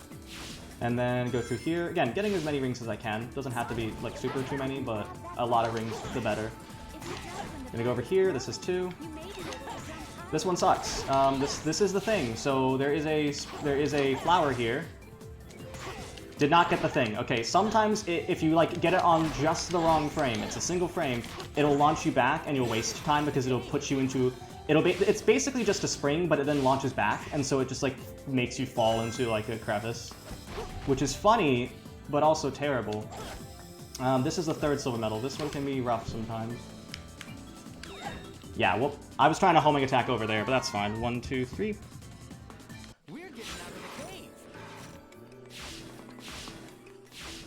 And then go through here. Again, getting as many rings as I can. Doesn't have to be, like, super too many, but a lot of rings, the better. Gonna go over here. This is 2. This one sucks. This is the thing. So there is a flower here. Did not get the thing. Okay, sometimes if you like get it on just the wrong frame, it's a single frame, it'll launch you back and you'll waste time because it'll put you into it's basically just a spring, but it then launches back, and so it just like makes you fall into like a crevice, which is funny but also terrible. This is the 3rd silver medal. This one can be rough sometimes. Yeah, well, I was trying to homing attack over there, but that's fine. 1, 2, 3. We're getting out of the cave.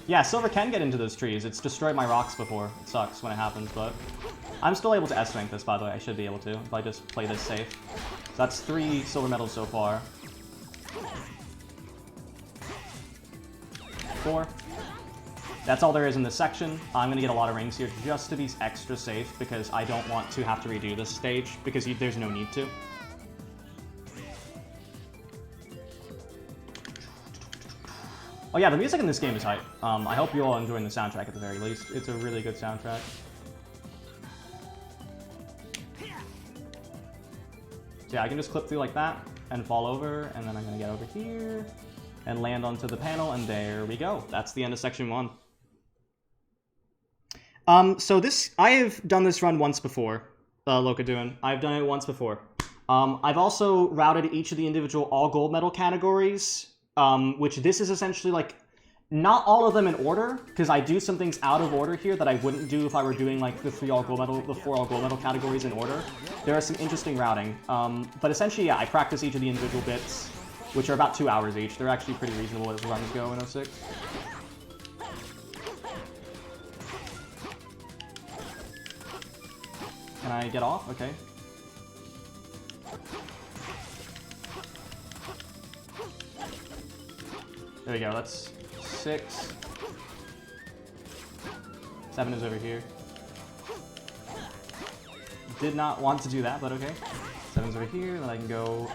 Yeah, silver can get into those trees. It's destroyed my rocks before. It sucks when it happens, but I'm still able to S-rank this, by the way. I should be able to if I just play this safe. So that's 3 silver medals so far. 4. That's all there is in this section. I'm going to get a lot of rings here just to be extra safe because I don't want to have to redo this stage because there's no need to. Oh yeah, the music in this game is hype. I hope you all are enjoying the soundtrack at the very least. It's a really good soundtrack. So yeah, I can just clip through like that and fall over, and then I'm going to get over here and land onto the panel, and there we go. That's the end of section 1. So I have done this run once before, Loca-Doon. I've done it once before. I've also routed each of the individual all gold medal categories, which this is essentially like, not all of them in order, because I do some things out of order here that I wouldn't do if I were doing like the 4 all gold medal categories in order. There are some interesting routing, but essentially, yeah, I practice each of the individual bits, which are about 2 hours each. They're actually pretty reasonable as runs go in 06. Can I get off? Okay. There we go, that's 6. 7 is over here. Did not want to do that, but okay. 7's over here, then I can go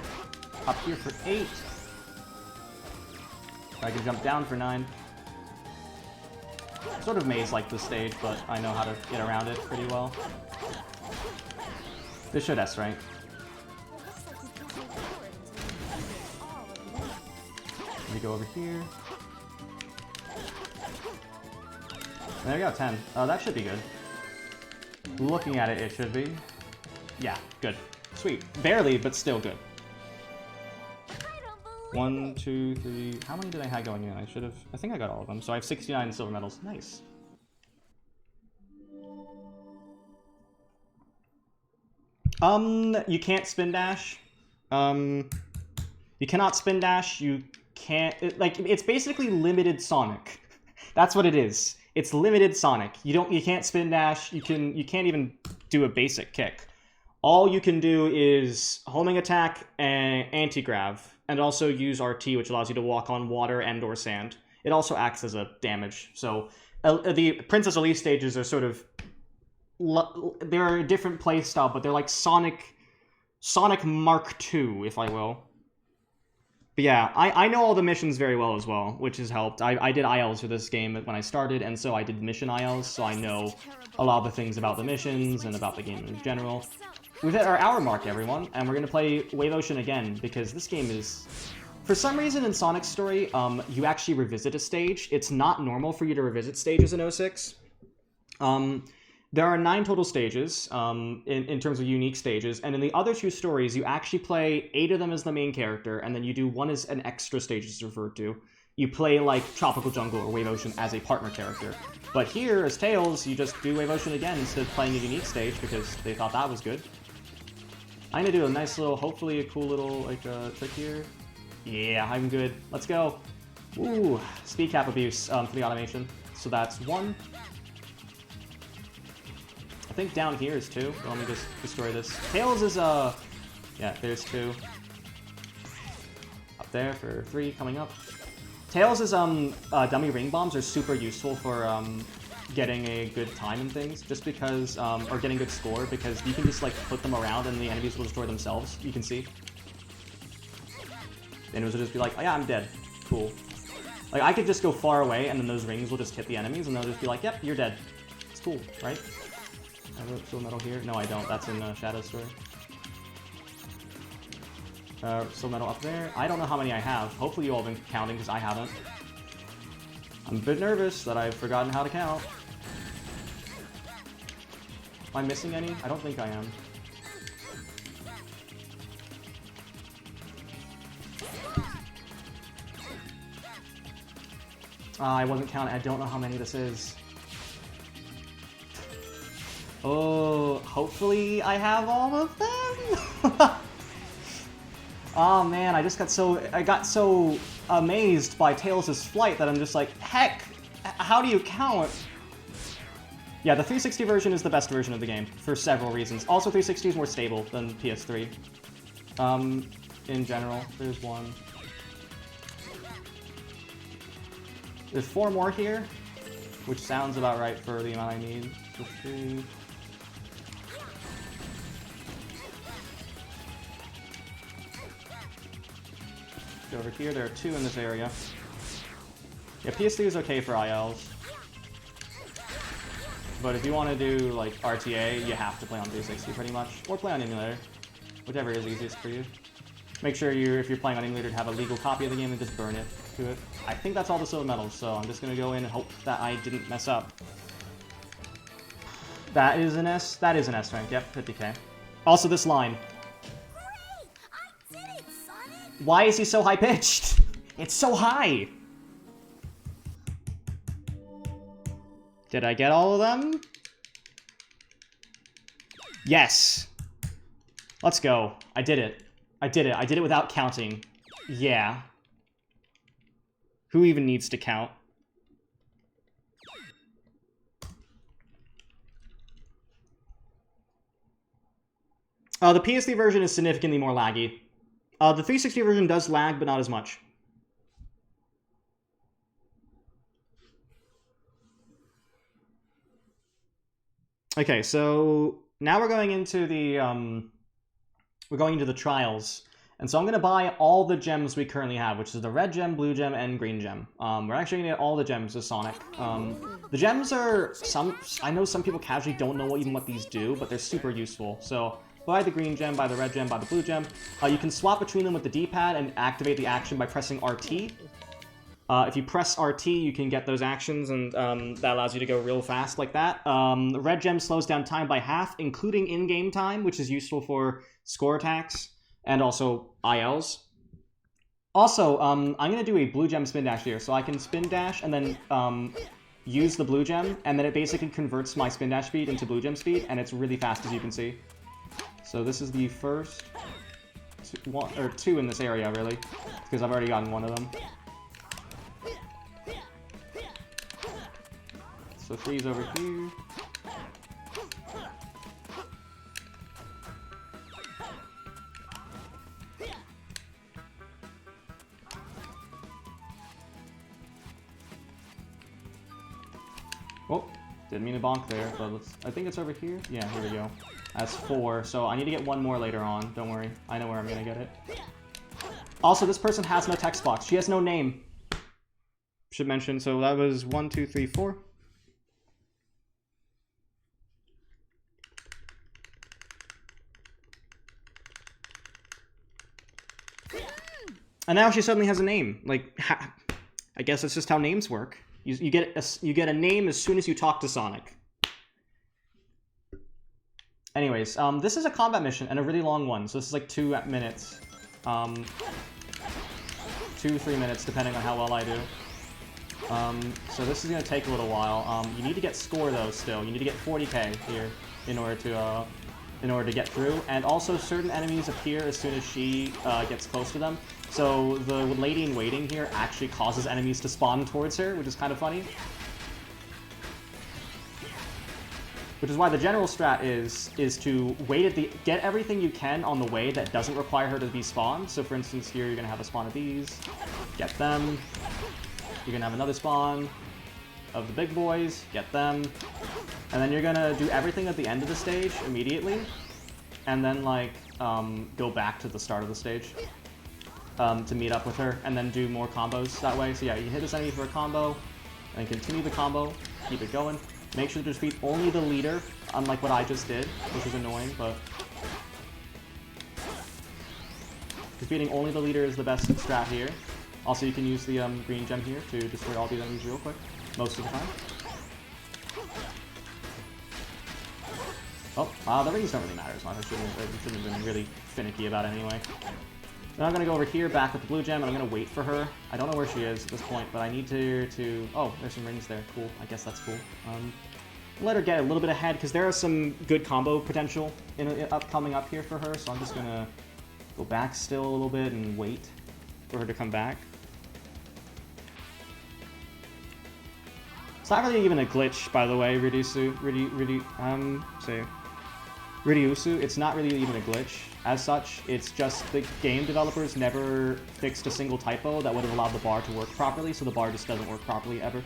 up here for 8. I can jump down for 9. Sort of maze-like this stage, but I know how to get around it pretty well. This should S-rank. Let me go over here. There we go, 10. That should be good. Looking at it, it should be. Yeah, good. Sweet. Barely, but still good. 1, 2, 3. How many did I have going in? I think I got all of them. So I have 69 silver medals. Nice. You can't spin dash. You cannot spin dash. You can't. It's basically limited Sonic. That's what it is. It's limited Sonic. You can't spin dash. You can't even do a basic kick. all you can do is homing attack and anti-grav, and also use RT, which allows you to walk on water and or sand. It also acts as a damage. So the Princess Elise stages are sort of... They're a different playstyle, but they're like Sonic Mark II, if I will. But yeah, I know all the missions very well as well, which has helped. I did ILs for this game when I started, and so I did mission ILs, so I know a lot of the things about the missions and about the game in general. We've hit our hour mark, everyone, and we're going to play Wave Ocean again, because this game is... For some reason in Sonic's story, you actually revisit a stage. It's not normal for you to revisit stages in 06. There are 9 total stages, in terms of unique stages, and in the other 2 stories, you actually play 8 of them as the main character, and then you do 1 as an extra stage it's referred to. You play, like, Tropical Jungle or Wave Ocean as a partner character. But here, as Tails, you just do Wave Ocean again instead of playing a unique stage, because they thought that was good. I'm gonna do a nice little, hopefully a cool little, like, trick here. Yeah, I'm good. Let's go. Ooh, speed cap abuse for the automation. So that's 1. I think down here is 2. Let me just destroy this. Tails is, yeah, there's 2. Up there for 3, coming up. Tails' dummy ring bombs are super useful for, getting a good time and things, just because, or getting good score, because you can just, like, put them around and the enemies will destroy themselves, you can see. The enemies will just be like, oh yeah, I'm dead. Cool. Like, I could just go far away, and then those rings will just hit the enemies, and they'll just be like, yep, you're dead. It's cool, right? I wrote Soul Metal here. No, I don't. That's in Shadow's story. Soul Metal up there. I don't know how many I have. Hopefully you all have been counting, because I haven't. I'm a bit nervous that I've forgotten how to count. Am I missing any? I don't think I am. I wasn't counting. I don't know how many this is. Oh, hopefully I have all of them? Oh man, I got so amazed by Tails' flight that I'm just like, heck, how do you count? Yeah, the 360 version is the best version of the game, for several reasons. Also, 360 is more stable than PS3. In general, there's 1. There's 4 more here, which sounds about right for the amount I need. So 3. Over here, there are 2 in this area. Yeah, PS3 is okay for ILs. But if you want to do, like, RTA, you have to play on 360 pretty much. Or play on emulator. Whichever is easiest for you. Make sure if you're playing on emulator to have a legal copy of the game and just burn it to it. I think that's all the silver medals, so I'm just going to go in and hope that I didn't mess up. That is an S? That is an S rank, yep, 50k. Also, this line. Why is he so high-pitched? It's so high! Did I get all of them? Yes! Let's go. I did it. I did it. I did it without counting. Yeah. Who even needs to count? The PS3 version is significantly more laggy. The 360 version does lag, but not as much. Okay, so now we're going into the trials, and so I'm going to buy all the gems we currently have, which is the red gem, blue gem, and green gem. We're actually going to get all the gems as Sonic. The gems are I know some people casually don't know what these do, but they're super useful. So buy the green gem, buy the red gem, buy the blue gem. You can swap between them with the D-pad and activate the action by pressing RT. If you press RT, you can get those actions, and that allows you to go real fast like that. The red gem slows down time by half, including in-game time, which is useful for score attacks and also ILs. Also, I'm going to do a blue gem spin dash here, so I can spin dash and then use the blue gem, and then it basically converts my spin dash speed into blue gem speed, and it's really fast, as you can see. So this is the first 2 in this area, really, because I've already gotten one of them. So 3's over here. Didn't mean to bonk there, but I think it's over here. Yeah, here we go. That's 4, so I need to get 1 more later on. Don't worry, I know where I'm gonna get it. Also, this person has no text box. She has no name. Should mention, so that was 1, 2, 3, 4. And now she suddenly has a name. Like, I guess that's just how names work. You get a name as soon as you talk to Sonic. Anyways, this is a combat mission and a really long one. So this is like 2 minutes. 2, 3 minutes, depending on how well I do. So this is gonna take a little while. You need to get score though. Still, you need to get 40k here in order to get through. And also, certain enemies appear as soon as she gets close to them. So the lady in waiting here actually causes enemies to spawn towards her, which is kind of funny. Which is why the general strat is to wait at get everything you can on the way that doesn't require her to be spawned. So for instance, here you're gonna have a spawn of these, get them. You're gonna have another spawn of the big boys, get them. And then you're gonna do everything at the end of the stage immediately, and then like go back to the start of the stage to meet up with her, and then do more combos that way. So yeah, you hit this enemy for a combo, and then continue the combo, keep it going. Make sure to defeat only the leader, unlike what I just did, which is annoying, but defeating only the leader is the best strat here. Also, you can use the green gem here to destroy all these enemies real quick, most of the time. Oh, the rings don't really matter as much. I shouldn't have been really finicky about it anyway. Then I'm going to go over here, back with the blue gem, and I'm going to wait for her. I don't know where she is at this point, but I need her to... Oh, there's some rings there. Cool. I guess that's cool. Let her get a little bit ahead, because there is some good combo potential coming up here for her, so I'm just going to go back still a little bit and wait for her to come back. It's not really even a glitch, by the way, Ryusu. It's not really even a glitch as such. It's just the game developers never fixed a single typo that would have allowed the bar to work properly, so the bar just doesn't work properly ever.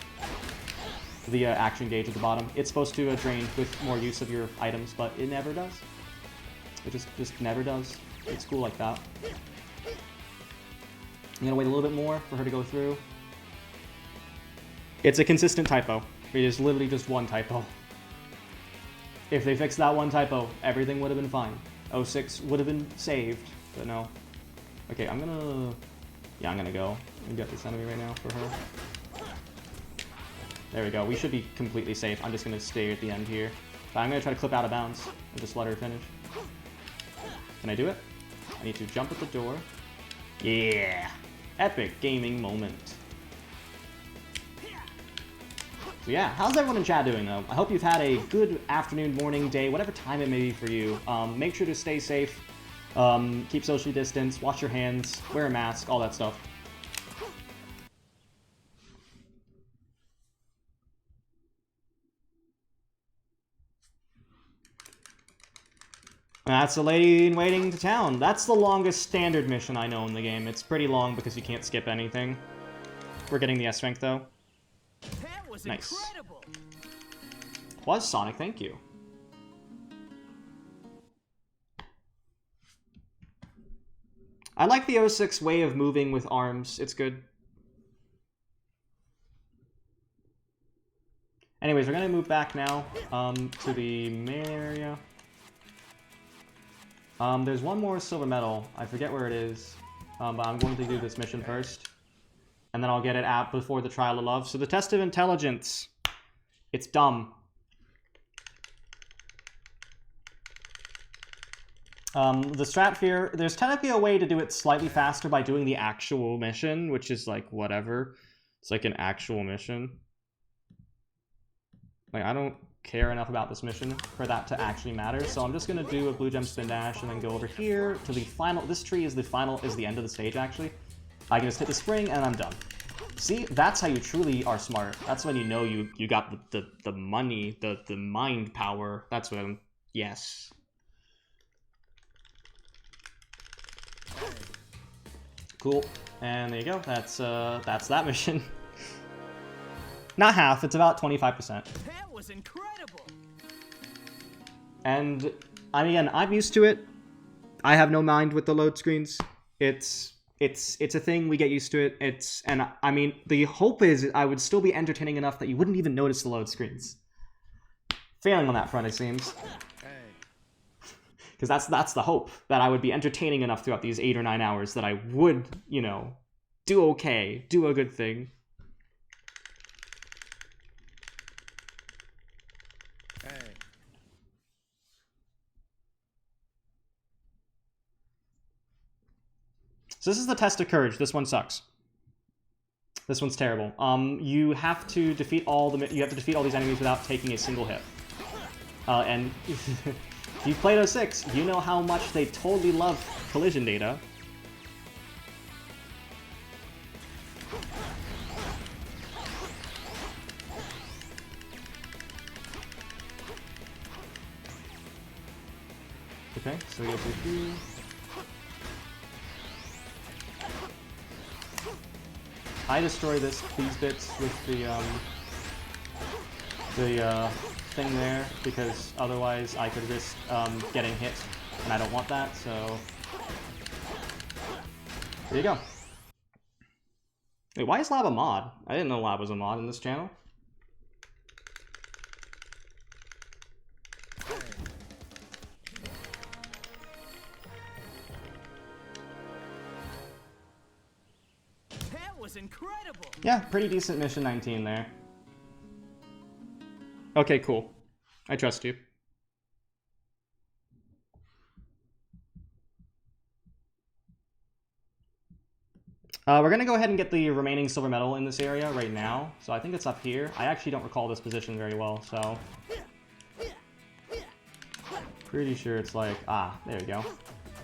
The action gauge at the bottom. It's supposed to drain with more use of your items, but it never does. It just never does. It's cool like that. I'm gonna wait a little bit more for her to go through. It's a consistent typo. It is literally just one typo. If they fixed that one typo, everything would have been fine. 06 would have been saved, but no. Okay, I'm gonna go and get this enemy right now for her. There we go. We should be completely safe. I'm just gonna stay at the end here. But I'm gonna try to clip out of bounds and just let her finish. Can I do it? I need to jump at the door. Yeah! Epic gaming moment. So yeah, how's everyone in chat doing though? I hope you've had a good afternoon, morning, day, whatever time it may be for you. Make sure to stay safe, keep socially distanced, wash your hands, wear a mask, all that stuff. That's the lady in waiting to town. That's the longest standard mission I know in the game. It's pretty long because you can't skip anything. We're getting the S rank though. That was Nice. incredible. Was Sonic, thank you. I like the 06 way of moving with arms. It's good. Anyways, we're gonna move back now to the main area. There's one more silver medal. I forget where it is, but I'm going to do this mission first. And then I'll get it out before the Trial of Love. So the Test of Intelligence. It's dumb. The strat here, there's technically a way to do it slightly faster by doing the actual mission, which is like whatever. It's like an actual mission. Like, I don't care enough about this mission for that to actually matter, so I'm just gonna do a blue gem spin dash and then go over here to the final. This tree is the end of the stage actually. I can just hit the spring and I'm done. See, that's how you truly are smart. That's when you know you got the money, the mind power. That's what I'm. Yes. Cool. And there you go. That's that mission. Not half, it's about 25%. That was incredible. And again, I'm used to it. I have no mind with the load screens. It's a thing, we get used to it. And I mean, the hope is I would still be entertaining enough that you wouldn't even notice the load screens. Failing on that front, it seems. Because that's the hope, that I would be entertaining enough throughout these 8 or 9 hours that I would, you know, do okay, do a good thing. So this is the test of courage. This one sucks. This one's terrible. You have to defeat all these enemies without taking a single hit. And if you've played 06, you know how much they totally love collision data. Okay, so we go through here. I destroy these bits with the thing there, because otherwise I could risk getting hit, and I don't want that, so there you go. Wait, why is Lab a mod? I didn't know Lab was a mod in this channel. Incredible. Yeah, pretty decent mission 19 there. Okay, cool. I trust you. We're gonna go ahead and get the remaining silver medal in this area right now. So I think it's up here. I actually don't recall this position very well, so pretty sure it's like, there we go.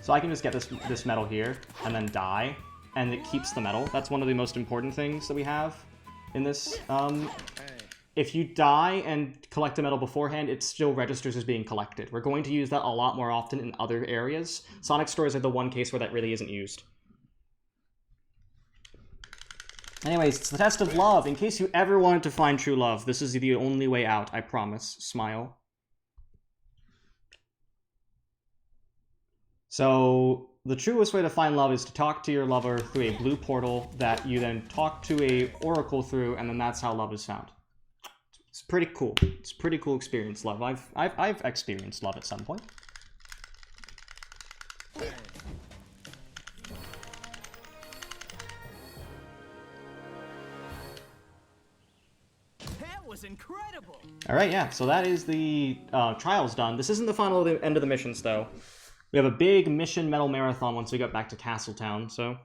So I can just get this medal here and then die. And it keeps the medal. That's one of the most important things that we have in this. If you die and collect a medal beforehand, it still registers as being collected. We're going to use that a lot more often in other areas. Sonic stores are the one case where that really isn't used. Anyways, it's the test of love. In case you ever wanted to find true love, this is the only way out, I promise. Smile. So the truest way to find love is to talk to your lover through a blue portal that you then talk to a oracle through, and then that's how love is found. It's pretty cool. It's a pretty cool experience, love. I've experienced love at some point. That was incredible. All right, yeah. So that is the trials done. This isn't the final end of the missions, though. We have a big mission medal marathon once we get back to Castletown, so.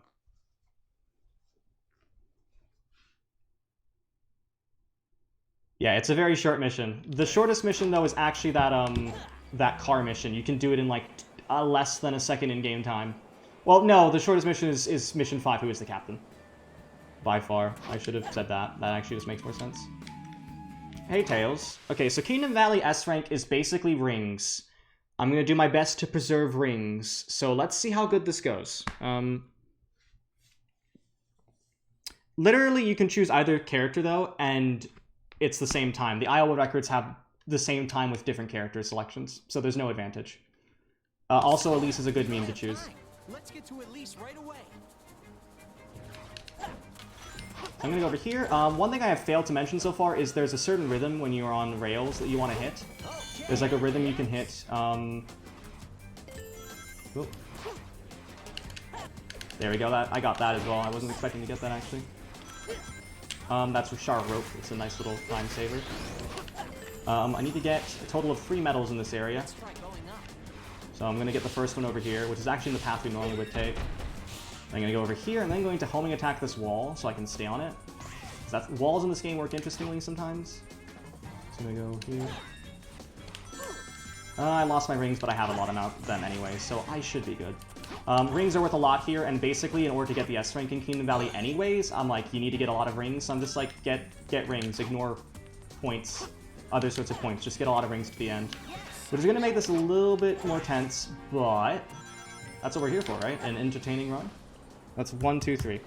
Yeah, it's a very short mission. The shortest mission, though, is actually that car mission. You can do it in, like, less than a second in-game time. Well, no, the shortest mission is Mission 5, Who is the Captain? By far. I should have said that. That actually just makes more sense. Hey, Tails. Okay, so Kingdom Valley S-Rank is basically rings. I'm going to do my best to preserve rings, so let's see how good this goes. Literally, you can choose either character, though, and it's the same time. The Iowa records have the same time with different character selections, so there's no advantage. Also, Elise is a good meme to choose. Let's get to Elise right away. I'm going to go over here. One thing I have failed to mention so far is there's a certain rhythm when you're on rails that you want to hit. There's like a rhythm you can hit. There we go. I got that as well. I wasn't expecting to get that, actually. That's with Sharp Rope. It's a nice little time saver. I need to get a total of 3 medals in this area. So I'm going to get the first one over here, which is actually the path we normally would take. I'm going to go over here, and then going to homing attack this wall so I can stay on it. Walls in this game work interestingly sometimes. So I'm going to go here. I lost my rings, but I have a lot of them anyway, so I should be good. Rings are worth a lot here, and basically, in order to get the S rank in Kingdom Valley anyways, I'm like, you need to get a lot of rings, so I'm just like, get rings, ignore points, other sorts of points, just get a lot of rings to the end. Which is going to make this a little bit more tense, but that's what we're here for, right? An entertaining run? That's 1, 2, 3.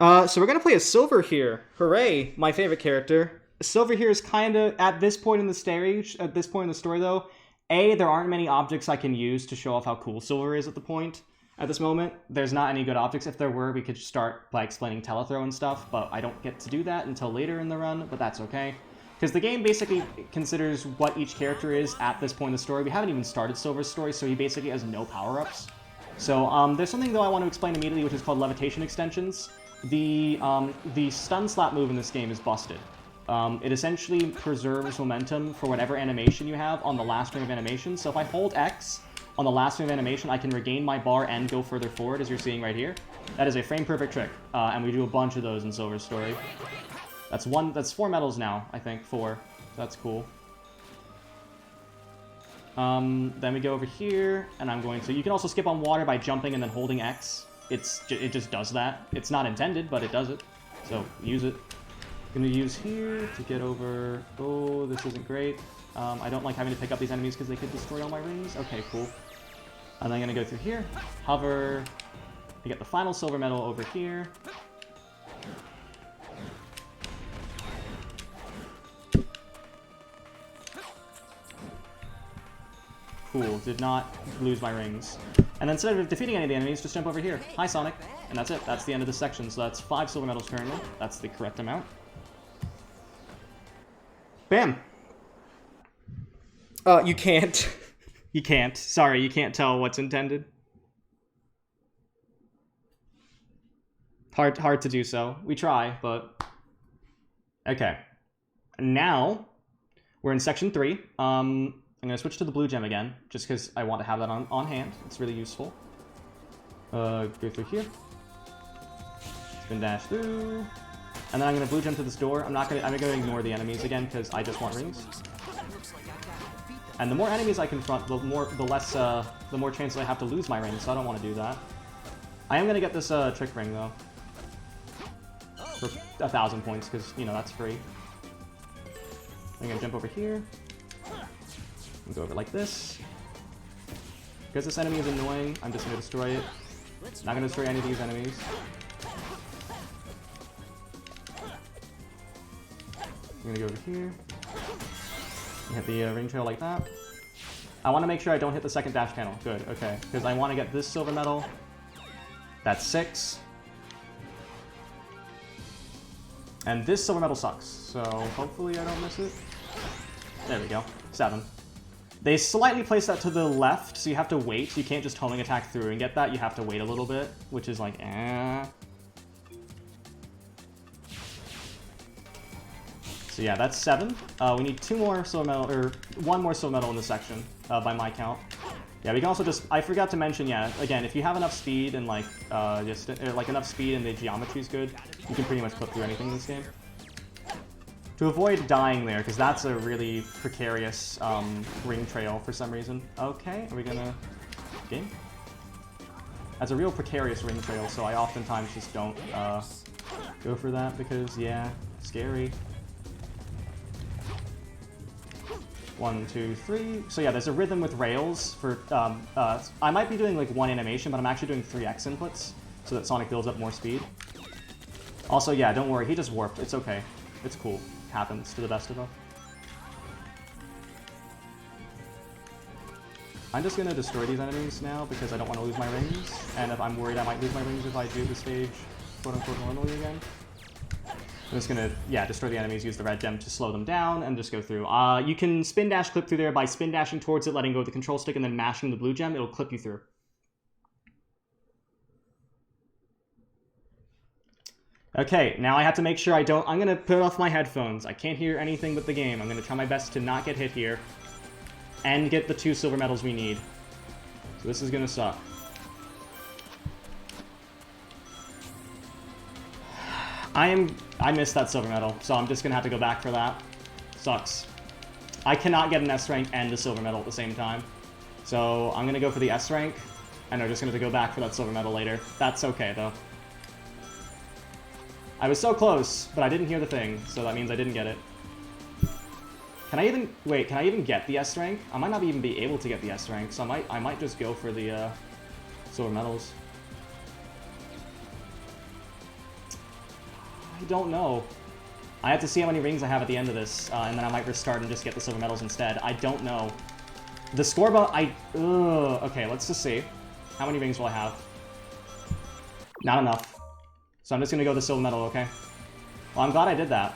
So we're gonna play a Silver here. Hooray! My favorite character. Silver here is kind of at this point in the stage. At this point in the story, though, there aren't many objects I can use to show off how cool Silver is at the point. At this moment, there's not any good objects. If there were, we could start by explaining telethrow and stuff, but I don't get to do that until later in the run, but that's okay. Because the game basically considers what each character is at this point in the story. We haven't even started Silver's story, so he basically has no power-ups. So there's something, though, I want to explain immediately, which is called levitation extensions. The stun slap move in this game is busted. It essentially preserves momentum for whatever animation you have on the last ring of animation. So if I hold X on the last ring of animation, I can regain my bar and go further forward, as you're seeing right here. That is a frame-perfect trick, and we do a bunch of those in Silver's story. That's 4 medals now, I think, 4. That's cool. Then we go over here, and I'm going to... You can also skip on water by jumping and then holding X. It just does that. It's not intended, but it does it. So, use it. Gonna use here to get over... Oh, this isn't great. I don't like having to pick up these enemies because they could destroy all my rings. Okay, cool. And then I'm gonna go through here, hover, to get the final silver medal over here. Cool, did not lose my rings. And then instead of defeating any of the enemies, just jump over here. Hi, Sonic. And that's it. That's the end of the section. So that's 5 silver medals currently. That's the correct amount. Bam! You can't. You can't. Sorry, you can't tell what's intended. Hard to do so. We try, but... Okay. Now, we're in section 3. I'm going to switch to the blue gem again, just because I want to have that on hand. It's really useful. Go through here. Spin dash through. And then I'm going to blue gem to this door. I'm going to ignore the enemies again, because I just want rings. And the more enemies I confront, the more chances I have to lose my rings, so I don't want to do that. I am going to get this trick ring, though. For 1,000 points, because, you know, that's free. I'm going to jump over here. And go over like this. Because this enemy is annoying, I'm just going to destroy it. Not going to destroy any of these enemies. I'm going to go over here. And hit the ring trail like that. I want to make sure I don't hit the second dash panel. Good, okay. Because I want to get this silver medal. That's 6. And this silver medal sucks, so hopefully I don't miss it. There we go. 7. They slightly place that to the left, so you have to wait. You can't just homing attack through and get that. You have to wait a little bit, which is like, eh. So yeah, that's 7. We need 2 more silver medal, or 1 more silver medal in this section, by my count. Yeah, we can also just, I forgot to mention, yeah, again, if you have enough speed and like, enough speed and the geometry's good, you can pretty much put through anything in this game. To avoid dying there, because that's a really precarious ring trail for some reason. Okay, are we gonna... Game? That's a real precarious ring trail, so I oftentimes just don't go for that because, yeah, scary. 1, 2, 3. So yeah, there's a rhythm with rails for... I might be doing like 1 animation, but I'm actually doing 3 X inputs so that Sonic builds up more speed. Also, yeah, don't worry, he just warped. It's okay. It's cool. Happens to the best of us. I'm just gonna destroy these enemies now because I don't want to lose my rings, and if I'm worried I might lose my rings if I do the stage quote-unquote normally again. I'm just gonna, yeah, destroy the enemies, use the red gem to slow them down, and just go through. You can spin dash clip through there by spin dashing towards it, letting go of the control stick, and then mashing the blue gem. It'll clip you through. Okay, now I have to make sure I don't... I'm going to put off my headphones. I can't hear anything but the game. I'm going to try my best to not get hit here. And get the 2 silver medals we need. So this is going to suck. I missed that silver medal, so I'm just going to have to go back for that. Sucks. I cannot get an S rank and a silver medal at the same time. So I'm going to go for the S rank, and I'm just going to have to go back for that silver medal later. That's okay, though. I was so close, but I didn't hear the thing, so that means I didn't get it. Can I even... Wait, can I even get the S rank? I might not even be able to get the S rank, so I might just go for the silver medals. don't know. I have to see how many rings I have at the end of this, and then I might restart and just get the silver medals instead. I don't know. The scoreboard, okay, let's just see. How many rings will I have? Not enough. So I'm just gonna go the silver medal, okay? Well, I'm glad I did that.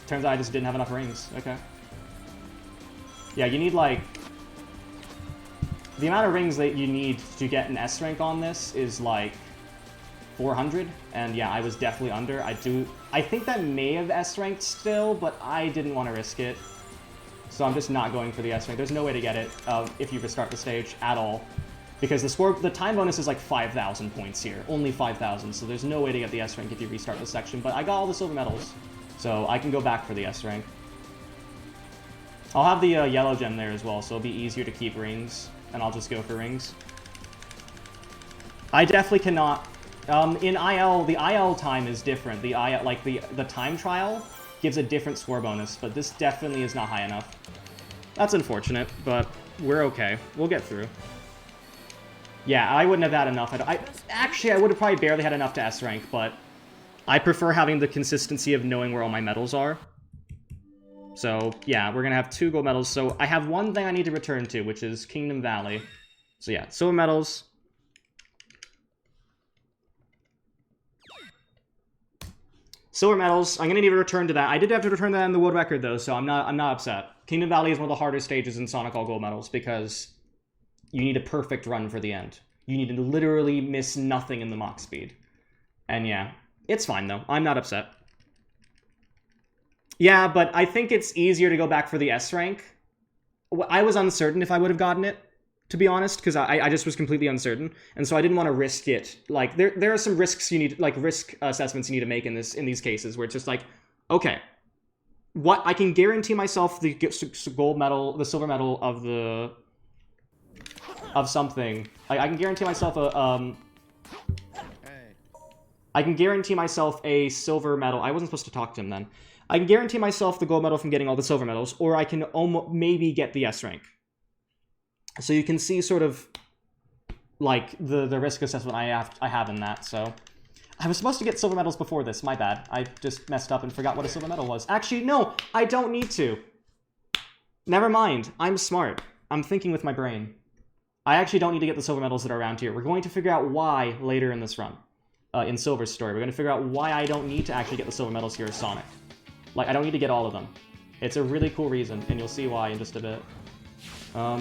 Turns out I just didn't have enough rings. Okay. Yeah, you need, like... The amount of rings that you need to get an S rank on this is, like, 400. And yeah, I was definitely under. I think that may have S ranked still, but I didn't want to risk it. So I'm just not going for the S rank. There's no way to get it if you restart the stage at all. Because the time bonus is like 5,000 points here. Only 5,000, so there's no way to get the S rank if you restart the section. But I got all the silver medals, so I can go back for the S rank. I'll have the yellow gem there as well, so it'll be easier to keep rings. And I'll just go for rings. I definitely cannot... in IL, the IL time is different. The IL, like the time trial gives a different score bonus, but this definitely is not high enough. That's unfortunate, but we're okay. We'll get through. Yeah, I wouldn't have had enough. Actually, I would have probably barely had enough to S rank, but I prefer having the consistency of knowing where all my medals are. So, yeah, we're gonna have 2 gold medals. So, I have one thing I need to return to, which is Kingdom Valley. So, yeah, silver medals. Silver medals. I'm gonna need to return to that. I did have to return that in the world record, though, so I'm not upset. Kingdom Valley is one of the hardest stages in Sonic All Gold medals, because you need a perfect run for the end. You need to literally miss nothing in the Mach speed. And yeah, it's fine, though. I'm not upset. Yeah, but I think it's easier to go back for the S rank. I was uncertain if I would have gotten it, to be honest, because I just was completely uncertain, and so I didn't want to risk it. Like, there are some risks you need, like, risk assessments you need to make in these cases, where it's just like, okay, what I can guarantee myself the gold medal, the silver medal of something. I can guarantee myself I can guarantee myself a silver medal. I wasn't supposed to talk to him then. I can guarantee myself the gold medal from getting all the silver medals, or I can maybe get the S rank. So you can see sort of, like, the risk assessment I have in that, so... I was supposed to get silver medals before this, my bad. I just messed up and forgot what a silver medal was. Actually, no, I don't need to. Never mind, I'm smart. I'm thinking with my brain. I actually don't need to get the silver medals that are around here. We're going to figure out why later in this run. In Silver's story. We're going to figure out why I don't need to actually get the silver medals here as Sonic. Like, I don't need to get all of them. It's a really cool reason, and you'll see why in just a bit. So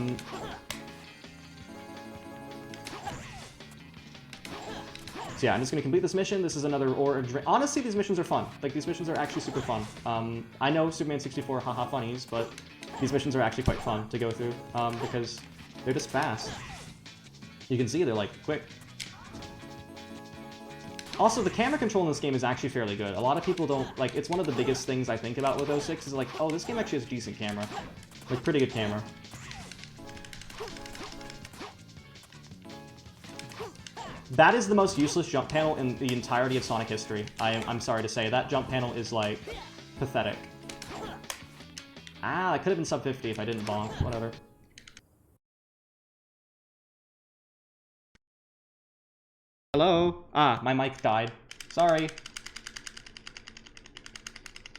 yeah, I'm just going to complete this mission. This is another honestly, these missions are fun. Like, these missions are actually super fun. I know Superman 64, haha funnies, but these missions are actually quite fun to go through, because they're just fast. You can see they're, like, quick. Also, the camera control in this game is actually fairly good. A lot of people don't, like, it's one of the biggest things I think about with 06 is like, oh, this game actually has a decent camera. Like, pretty good camera. That is the most useless jump panel in the entirety of Sonic history. I'm sorry to say. That jump panel is, like, pathetic. Ah, I could have been sub 50 if I didn't bonk. Whatever. Hello? Ah, my mic died. Sorry.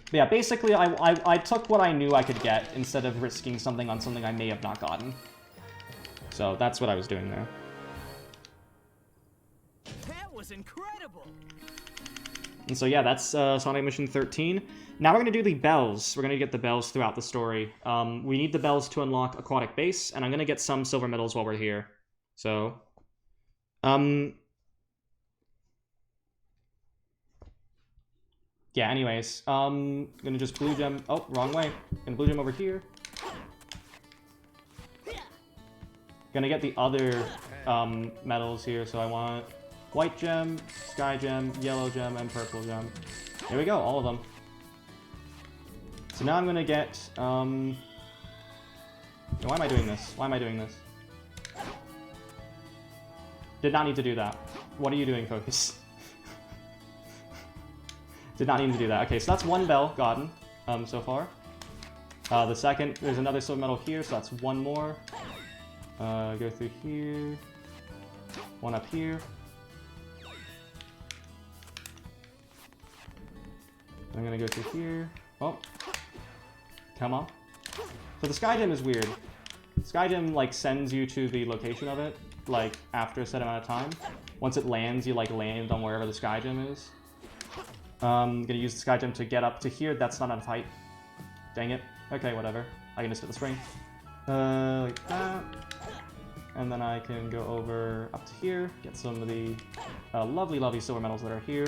But yeah, basically, I took what I knew I could get instead of risking something on something I may have not gotten. So that's what I was doing there. That was incredible. And so yeah, that's Sonic Mission 13. Now we're going to do the bells. We're going to get the bells throughout the story. We need the bells to unlock Aquatic Base, and I'm going to get some silver medals while we're here. So, yeah, anyways, gonna just blue gem, oh, wrong way. Gonna blue gem over here. Gonna get the other, medals here, so I want white gem, sky gem, yellow gem, and purple gem. There we go, all of them. So now I'm gonna get, why am I doing this? Why am I doing this? Did not need to do that. What are you doing, Focus? Did not need to do that. Okay, so that's one bell gotten, so far. The second, there's another silver medal here, so that's one more. Go through here. One up here. I'm gonna go through here. Oh. Come on. So the Sky Gym is weird. Sky Gym, like, sends you to the location of it, like, after a set amount of time. Once it lands, you, like, land on wherever the Sky Gym is. I'm gonna use the Sky Gym to get up to here. That's not enough height. Dang it. Okay, whatever. I can just hit the spring. Like that. And then I can go over up to here, get some of the lovely, lovely silver medals that are here.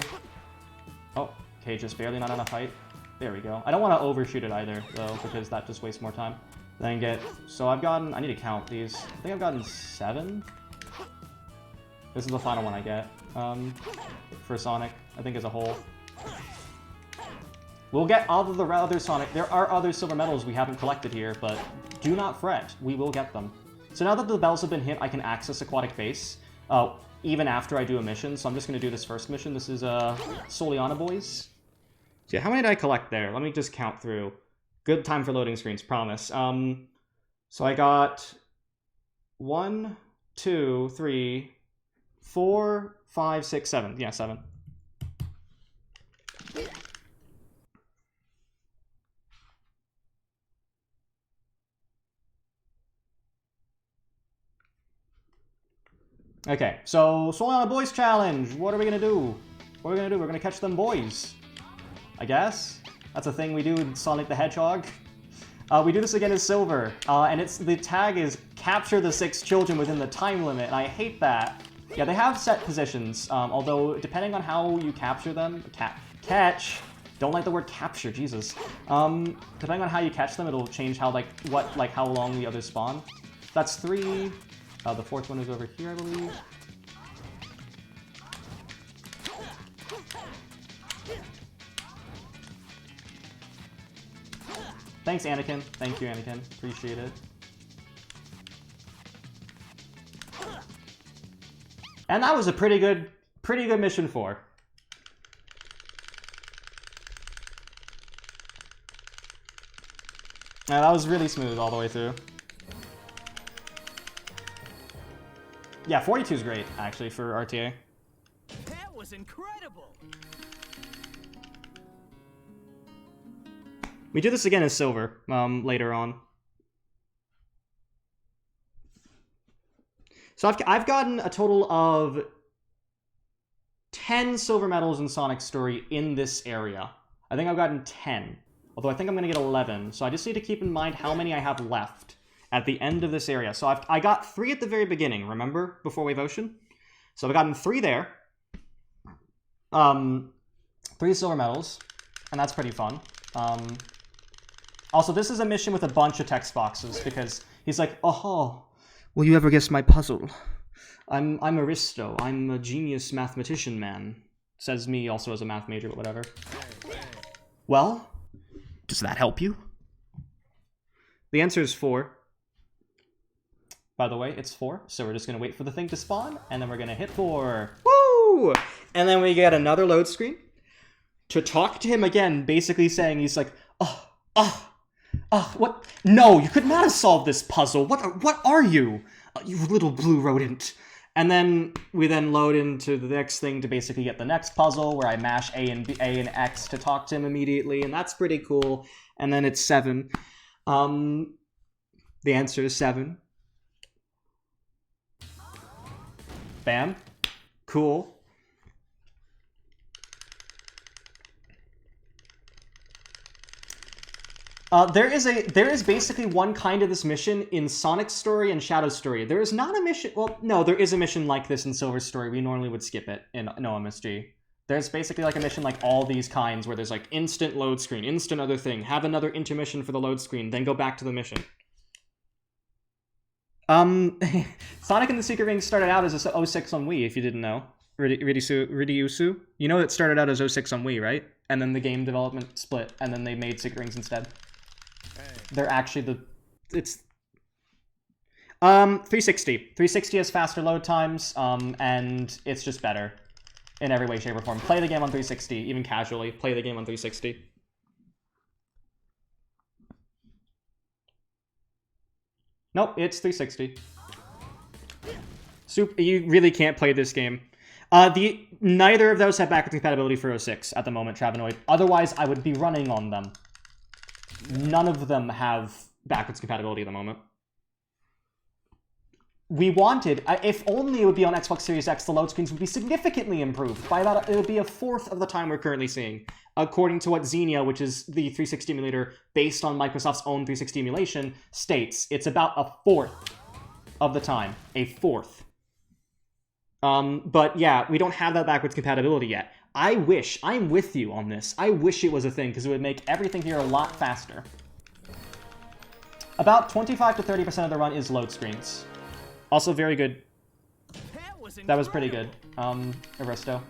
Oh, okay, just barely not enough height. There we go. I don't want to overshoot it either, though, because that just wastes more time. Then get... So I've gotten... I need to count these. I think I've gotten 7. This is the final one I get. For Sonic, I think as a whole. We'll get all of the other Sonic... There are other silver medals we haven't collected here, but do not fret. We will get them. So now that the bells have been hit, I can access Aquatic Base, even after I do a mission. So I'm just going to do this first mission. This is Soliana Boys. So yeah, how many did I collect there? Let me just count through. Good time for loading screens, promise. So I got 1, 2, 3, 4, 5, 6, 7. Yeah, 7. Okay, so Soliana Boys Challenge. What are we gonna do? What are we gonna do? We're gonna catch them boys, I guess. That's a thing we do in Sonic the Hedgehog. We do this again as Silver, and the tag is capture the 6 children within the time limit, and I hate that. Yeah, they have set positions, although depending on how you capture them, catch. Don't like the word capture, Jesus. Depending on how you catch them, it'll change how how long the others spawn. That's 3. The 4th one is over here, I believe. Thanks, Anakin. Thank you, Anakin. Appreciate it. And that was a pretty good mission 4. Yeah, that was really smooth all the way through. Yeah, 42 is great, actually, for RTA. That was incredible. We do this again as Silver, later on. So I've gotten a total of 10 silver medals in Sonic's story in this area. I think I've gotten 10, although I think I'm going to get 11. So I just need to keep in mind how many I have left at the end of this area. So I got 3 at the very beginning, remember? Before Wave Ocean? So I've gotten 3 there. 3 silver medals, and that's pretty fun. Also, this is a mission with a bunch of text boxes, because he's like, oh, will you ever guess my puzzle? I'm Aristo. I'm a genius mathematician man. Says me also as a math major, but whatever. Well, does that help you? The answer is 4. By the way, it's 4, so we're just going to wait for the thing to spawn, and then we're going to hit 4. Woo! And then we get another load screen to talk to him again, basically saying he's like, what? No, you could not have solved this puzzle. What are you? You little blue rodent. And then we load into the next thing to basically get the next puzzle, where I mash A and X to talk to him immediately, and that's pretty cool. And then it's 7. The answer is 7. Bam. Cool. There is basically one kind of this mission in Sonic's story and Shadow's story. There is not a mission... Well, no, there is a mission like this in Silver's story. We normally would skip it in no MSG. There's basically like a mission like all these kinds where there's like instant load screen, instant other thing, have another intermission for the load screen, then go back to the mission. Sonic and the Secret Rings started out as a 06 on Wii, if you didn't know. Ridiusu? You know it started out as 06 on Wii, right? And then the game development split, and then they made Secret Rings instead. They're actually it's 360. 360 has faster load times, and it's just better in every way, shape, or form. Play the game on 360, even casually. Play the game on 360. Nope, it's 360. You really can't play this game. Neither of those have backwards compatibility for 06 at the moment, Travenoid. Otherwise, I would be running on them. None of them have backwards compatibility at the moment. We wanted, if only it would be on Xbox Series X, the load screens would be significantly improved by about, it would be a fourth of the time we're currently seeing. According to what Xenia, which is the 360 emulator based on Microsoft's own 360 emulation, states. It's about a fourth of the time. A fourth. But yeah, we don't have that backwards compatibility yet. I'm with you on this. I wish it was a thing, because it would make everything here a lot faster. About 25 to 30% of the run is load screens. Also very good. That was pretty good, Aristo.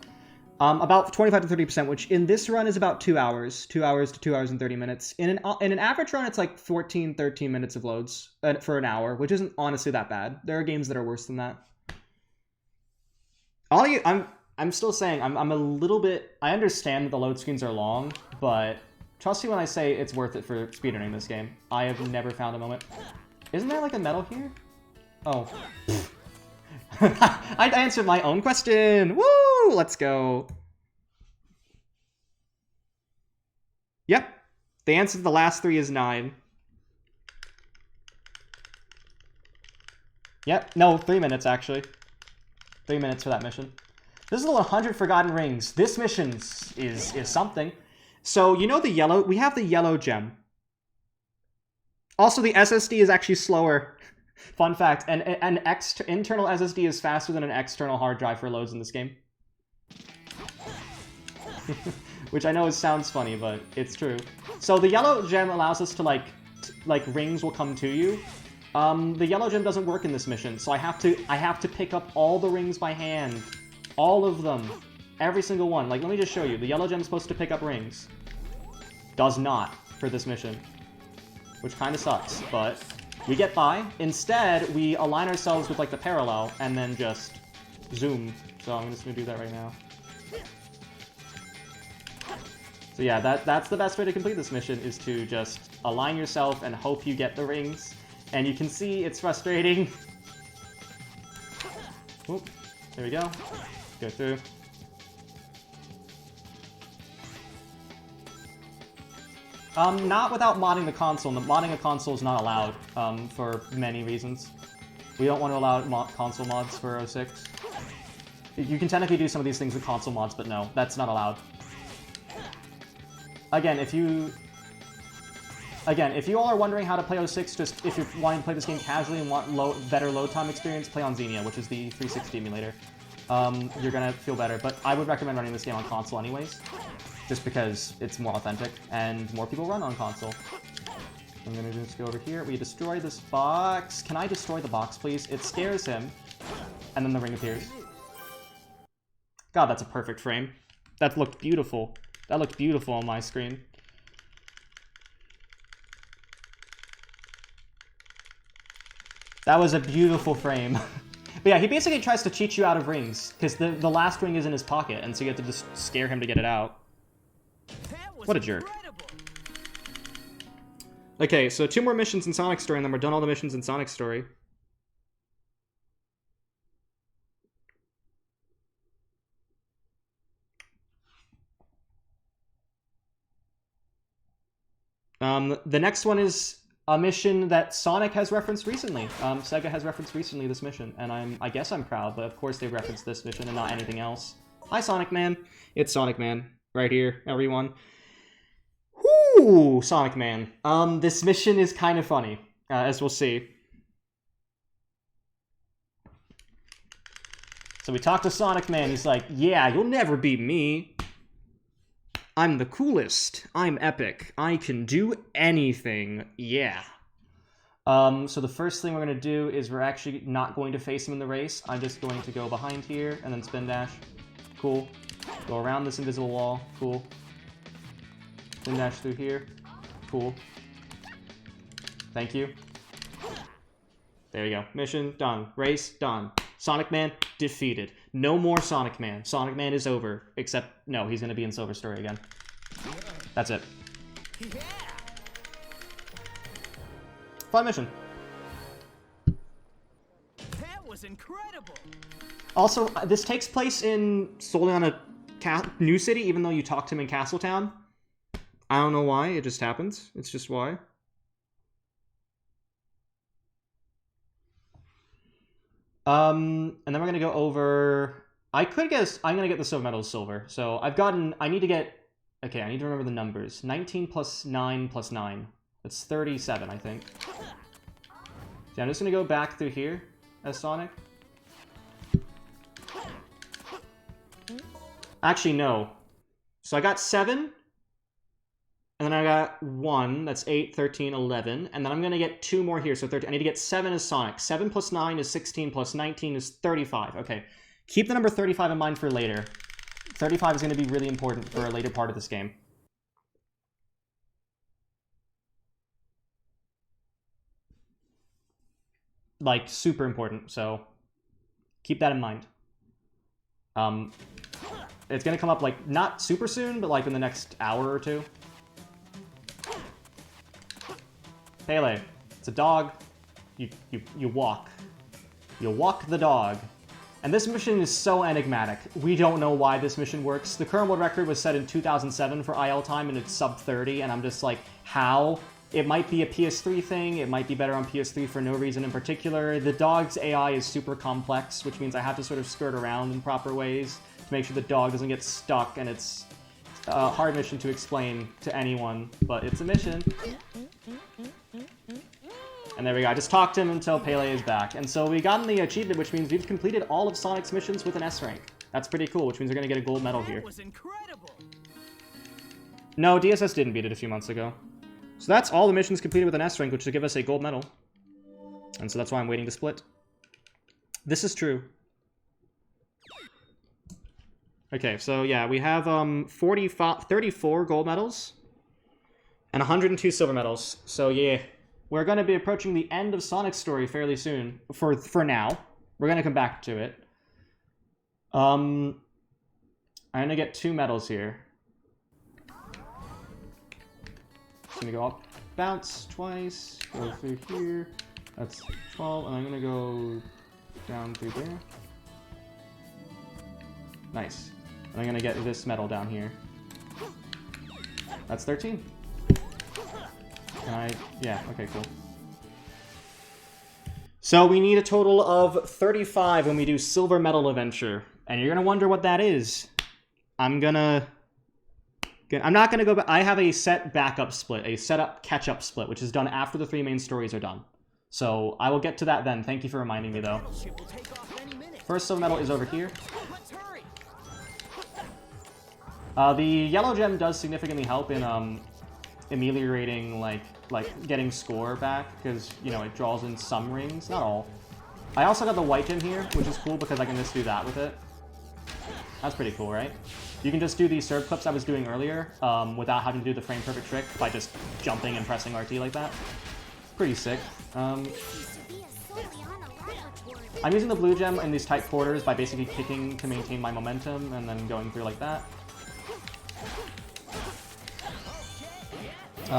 About 25 to 30%, which in this run is about 2 hours. 2 hours to 2 hours and 30 minutes. In an average run, it's like 14, 13 minutes of loads for an hour, which isn't honestly that bad. There are games that are worse than that. I'm still saying, I'm a little bit... I understand that the load screens are long, but trust me when I say it's worth it for speedrunning this game. I have never found a moment... Isn't there like a medal here? Oh. I answered my own question! Woo! Let's go. Yep. The answer to the last 3 is 9. Yep. No, 3 minutes, actually. 3 minutes for that mission. This is the 100 Forgotten Rings. This mission is something. So, you know the yellow... We have the yellow gem. Also, the SSD is actually slower. Fun fact, an internal SSD is faster than an external hard drive for loads in this game. Which I know sounds funny, but it's true. So the yellow gem allows us to, like rings will come to you. The yellow gem doesn't work in this mission, so I have to pick up all the rings by hand. All of them. Every single one. Like, let me just show you. The yellow gem is supposed to pick up rings. Does not for this mission. Which kind of sucks, but... We get by. Instead, we align ourselves with, like, the parallel, and then just zoom. So I'm just gonna do that right now. So yeah, that's the best way to complete this mission, is to just align yourself and hope you get the rings. And you can see it's frustrating. Oop, there we go. Go through. Not without modding the console. Modding a console is not allowed, for many reasons. We don't want to allow console mods for 06. You can technically do some of these things with console mods, but no, that's not allowed. Again, if you all are wondering how to play 06, just if you're wanting to play this game casually and want better load time experience, play on Xenia, which is the 360 emulator. You're gonna feel better, but I would recommend running this game on console anyways. Just because it's more authentic, and more people run on console. I'm gonna just go over here. We destroy this box. Can I destroy the box, please? It scares him. And then the ring appears. God, that's a perfect frame. That looked beautiful. That looked beautiful on my screen. That was a beautiful frame. But yeah, he basically tries to cheat you out of rings, because the last ring is in his pocket, and so you have to just scare him to get it out. What a jerk. Okay, so 2 more missions in Sonic Story, and then we're done all the missions in Sonic Story. The next one is a mission that Sonic has referenced recently. Sega has referenced recently this mission, and I guess I'm proud, but of course they referenced this mission and not anything else. Hi, Sonic Man. It's Sonic Man. Right here, everyone. Whoo! Sonic Man. This mission is kind of funny, as we'll see. So we talk to Sonic Man, he's like, yeah, you'll never beat me. I'm the coolest. I'm epic. I can do anything. Yeah. So the first thing we're going to do is we're actually not going to face him in the race. I'm just going to go behind here and then spin dash. Cool. Go around this invisible wall. Cool. Spin dash through here. Cool. Thank you. There you go. Mission done. Race done. Sonic Man defeated. No more Sonic Man. Sonic Man is over. Except, no, he's going to be in Silver Story again. That's it. Fun mission. That was incredible. Also, this takes place solely on a new city, even though you talk to him in Castletown. I don't know why, it just happens. It's just why. And then we're gonna go over... I'm gonna get the silver medal silver. So I need to get... Okay, I need to remember the numbers. 19 plus 9 plus 9. That's 37, I think. So I'm just gonna go back through here as Sonic. Actually, no. So I got 7. And then I got 1. That's 8, 13, 11. And then I'm going to get 2 more here. So 13. I need to get 7 as Sonic. 7 plus 9 is 16 plus 19 is 35. Okay. Keep the number 35 in mind for later. 35 is going to be really important for a later part of this game. Like, super important. So keep that in mind. It's going to come up, like, not super soon, but, like, in the next hour or 2. Pele, it's a dog. You walk. You walk the dog. And this mission is so enigmatic. We don't know why this mission works. The current world record was set in 2007 for IL time, and it's sub 30, and I'm just like, how? It might be a PS3 thing. It might be better on PS3 for no reason in particular. The dog's AI is super complex, which means I have to sort of skirt around in proper ways to make sure the dog doesn't get stuck, and it's a hard mission to explain to anyone, but it's a mission. And there we go. I just talked to him until Pele is back. And so we got the achievement, which means we've completed all of Sonic's missions with an S rank. That's pretty cool, which means we're going to get a gold medal here. That was incredible. No, DSS didn't beat it a few months ago. So that's all the missions completed with an S rank, which should give us a gold medal. And so that's why I'm waiting to split. This is true. Okay, so yeah, we have 34 gold medals and 102 silver medals. So yeah, we're going to be approaching the end of Sonic's story fairly soon. For now, we're going to come back to it. I'm going to get 2 medals here. Just going to go up, bounce twice, go through here. That's 12, and I'm going to go down through there. Nice. And I'm going to get this medal down here. That's 13. Yeah, okay, cool. So we need a total of 35 when we do Silver Medal Adventure. And you're going to wonder what that is. I'm not going to go back. I have a set backup split, a setup catch-up split, which is done after the 3 main stories are done. So I will get to that then. Thank you for reminding me, though. First Silver Medal is over here. The yellow gem does significantly help in ameliorating, like getting score back, because, you know, it draws in some rings, not all. I also got the white gem here, which is cool because I can just do that with it. That's pretty cool, right? You can just do these serve clips I was doing earlier without having to do the frame perfect trick by just jumping and pressing RT like that. Pretty sick. I'm using the blue gem in these tight quarters by basically kicking to maintain my momentum and then going through like that.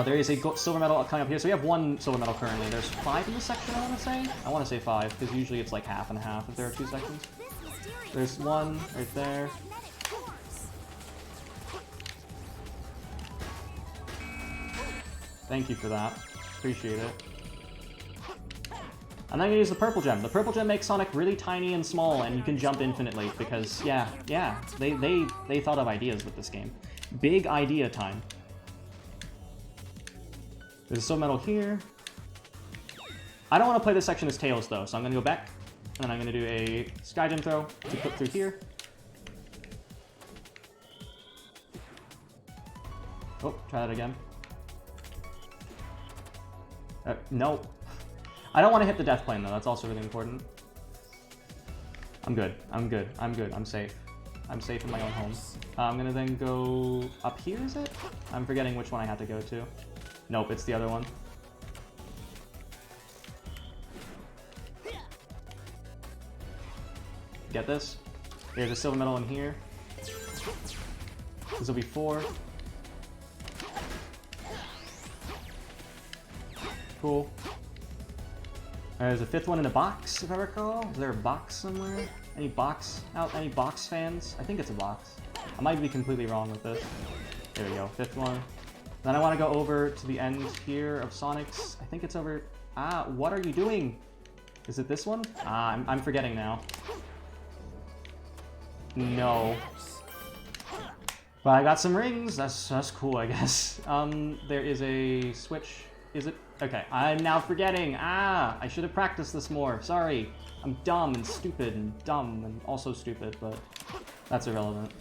There is a silver medal coming up here. So we have 1 silver medal currently. There's 5 in this section, I want to say. I want to say 5, because usually it's like half and half if there are 2 sections. There's 1 right there. Thank you for that. Appreciate it. And I'm going to use the purple gem. The purple gem makes Sonic really tiny and small, and you can jump infinitely, because, yeah, they thought of ideas with this game. Big idea time. There's a silver medal here. I don't want to play this section as Tails, though, so I'm going to go back, and I'm going to do a Sky Gem throw to clip through here. Oh, try that again. No. I don't want to hit the death plane, though. That's also really important. I'm good. I'm good. I'm good. I'm safe. I'm safe in my own home. I'm going to then go up here, is it? I'm forgetting which one I have to go to. Nope, it's the other one. Get this? There's a silver medal in here. This will be 4. Cool. There's a 5th one in a box, if I recall. Is there a box somewhere? Any box out? Any box fans? I think it's a box. I might be completely wrong with this. There we go, 5th one. Then I want to go over to the end here of Sonic's. I think it's over... Ah, what are you doing? Is it this one? Ah, I'm forgetting now. No. But I got some rings. That's cool, I guess. There is a switch. Is it? Okay, I'm now forgetting. Ah, I should have practiced this more. Sorry. I'm dumb and stupid and dumb and also stupid, but that's irrelevant.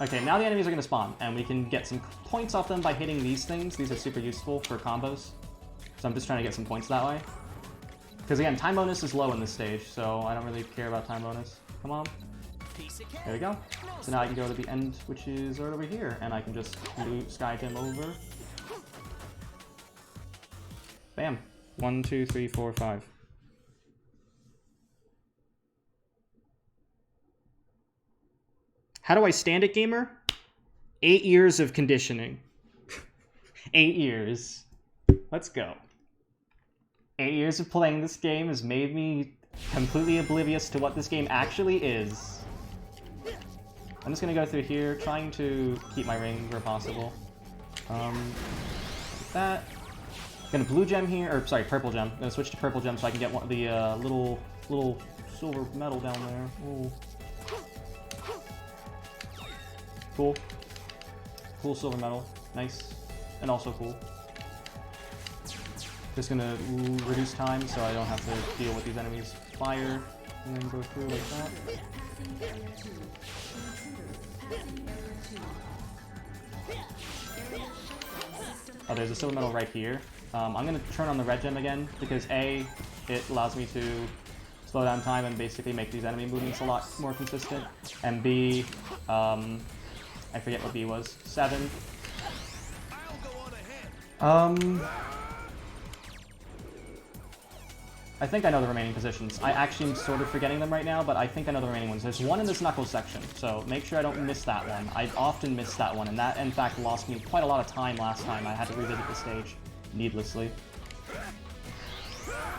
Okay, now the enemies are going to spawn, and we can get some points off them by hitting these things. These are super useful for combos. So I'm just trying to get some points that way. Because again, time bonus is low in this stage, so I don't really care about time bonus. Come on. There we go. So now I can go to the end, which is right over here, and I can just sky gem over. Bam. 1, 2, 3, 4, 5. How do I stand it, gamer? 8 years of conditioning. 8 years. Let's go. 8 years of playing this game has made me completely oblivious to what this game actually is. I'm just gonna go through here, trying to keep my rings where possible. Like that. Gonna blue gem here, or sorry, purple gem. Gonna switch to purple gem so I can get one of the little silver metal down there. Ooh. Cool. Cool silver metal. Nice. And also cool. Just gonna reduce time so I don't have to deal with these enemies' fire. And then go through like that. Oh, there's a silver metal right here. I'm gonna turn on the red gem again because A, it allows me to slow down time and basically make these enemy movements a lot more consistent. And B, I forget what B was. 7. I think I know the remaining positions. I actually am sort of forgetting them right now, but I think I know the remaining ones. There's one in this Knuckles section, so make sure I don't miss that one. I often miss that one, and that, in fact, lost me quite a lot of time last time. I had to revisit the stage needlessly.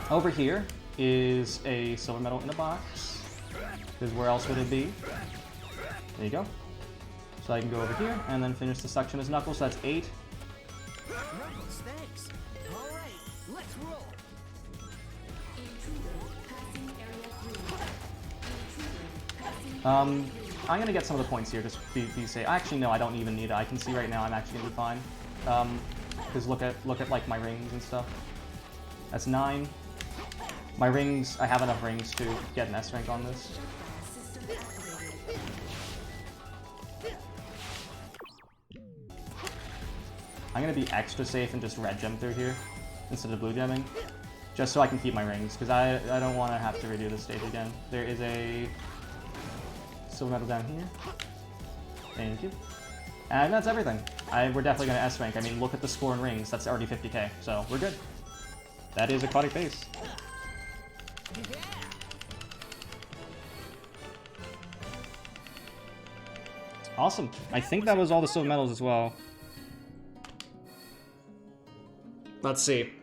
Over here is a silver medal in a box, because where else would it be? There you go. So I can go over here, and then finish the section as Knuckles, so that's 8. Knuckles, thanks. All right, let's roll. I'm gonna get some of the points here, just be safe. Actually, no, I don't even need it. I can see right now I'm actually gonna be fine. Because look at like my rings and stuff. That's 9. My rings, I have enough rings to get an S rank on this. I'm gonna be extra safe and just red gem through here instead of blue gemming, just so I can keep my rings, because I don't want to have to redo this stage again. There is a silver medal down here. Thank you. And that's everything. We're definitely going to S rank. I mean, look at the score in rings. That's already 50k, so we're good. That is Aquatic Base. Awesome. I think that was all the silver medals as well. Let's see.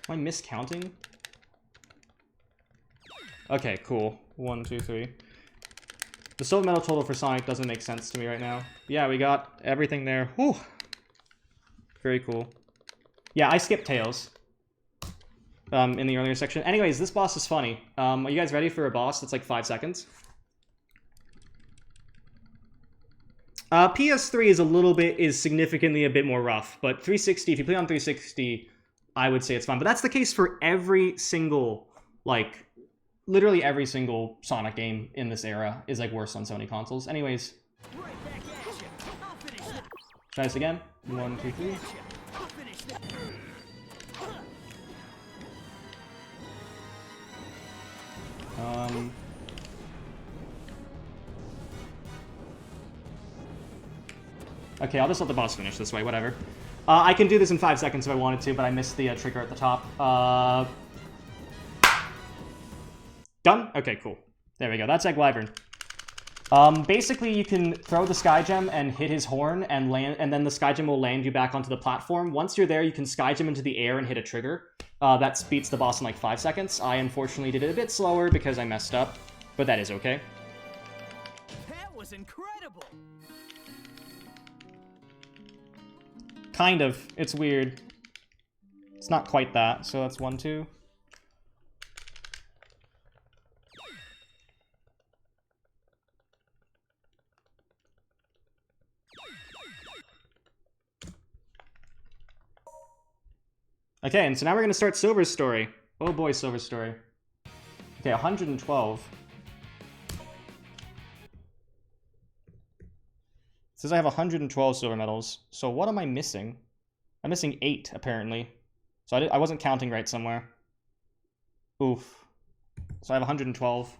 Am I miscounting? Okay, cool. 1, 2, 3. The silver medal total for Sonic doesn't make sense to me right now. Yeah, we got everything there. Whew. Very cool. Yeah, I skipped Tails in the earlier section. Anyways, this boss is funny. Are you guys ready for a boss that's like 5 seconds? PS3 is significantly a bit more rough, but 360, if you play on 360, I would say it's fun. But that's the case for every single, like, literally every single Sonic game in this era is, like, worse on Sony consoles. Anyways. Try this again. 1, 2, 3. Okay, I'll just let the boss finish this way, whatever. I can do this in 5 seconds if I wanted to, but I missed the trigger at the top. Done? Okay, cool. There we go. That's Egg Wyvern. Basically, you can throw the Sky Gem and hit his horn and land, and then the Sky Gem will land you back onto the platform. Once you're there, you can Sky Gem into the air and hit a trigger. That beats the boss in like 5 seconds. I unfortunately did it a bit slower because I messed up, but that is okay. That was incredible. Kind of. It's weird. It's not quite that, so that's 1, 2. Okay, and so now we're going to start Silver's story. Oh boy, Silver's story. Okay, 112. It says I have 112 silver medals. So what am I missing? I'm missing 8, apparently. So I wasn't counting right somewhere. Oof. So I have 112.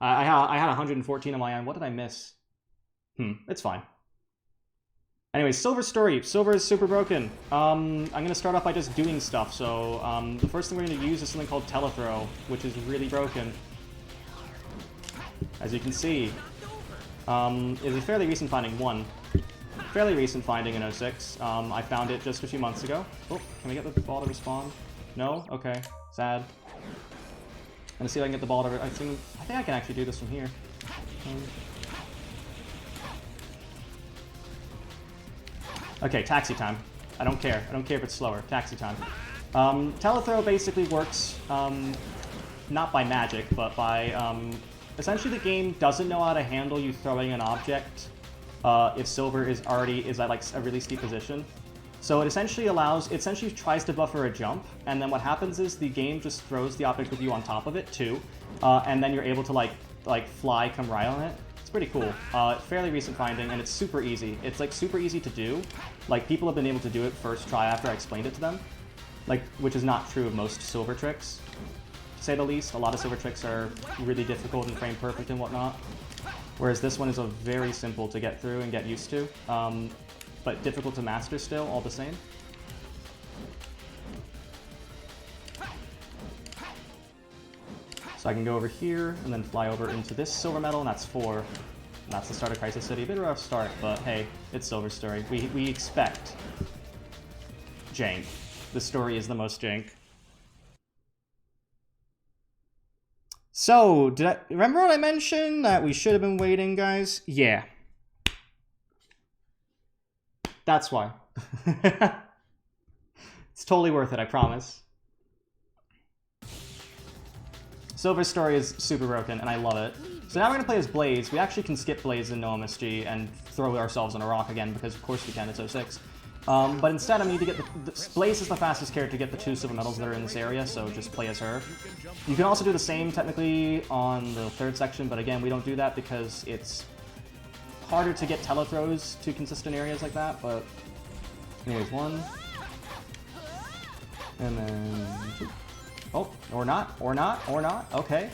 I had 114 on my end. What did I miss? It's fine. Anyways, Silver's story. Silver is super broken. I'm going to start off by just doing stuff. So the first thing we're going to use is something called Telethrow, which is really broken. As you can see, is a fairly recent finding. Fairly recent finding in 06. I found it just a few months ago. Oh, can we get the ball to respawn? No? Okay. Sad. I'm going to see if I can get the ball to... I think I can actually do this from here. Okay, taxi time. I don't care. I don't care if it's slower. Taxi time. Telethrow basically works not by magic, but by... essentially, the game doesn't know how to handle you throwing an object if Silver is at like a really steep position. So it essentially tries to buffer a jump, and then what happens is the game just throws the object with you on top of it too, and then you're able to like fly, come right on it. It's pretty cool. Fairly recent finding, and it's super easy. It's like super easy to do. Like people have been able to do it first try after I explained it to them, like which is not true of most Silver tricks, to say the least. A lot of Silver tricks are really difficult and frame perfect and whatnot, whereas this one is a very simple to get through and get used to, but difficult to master still, all the same. So I can go over here and then fly over into this silver medal, and that's 4. And that's the start of Crisis City. A bit of a rough start, but hey, it's Silver's story. We expect jank. The story is the most jank. So, remember what I mentioned? That we should have been waiting, guys? Yeah. That's why. It's totally worth it, I promise. Silver's story is super broken, and I love it. So now we're going to play as Blaze. We actually can skip Blaze in no MSG and throw ourselves on a rock again, because of course we can, it's 06. But instead I need to get Blaze is the fastest character to get the 2 silver medals that are in this area, so just play as her. You can also do the same, technically, on the 3rd section, but again, we don't do that because it's harder to get telethrows to consistent areas like that, but anyways, 1. And then 2. Oh, or not. Okay.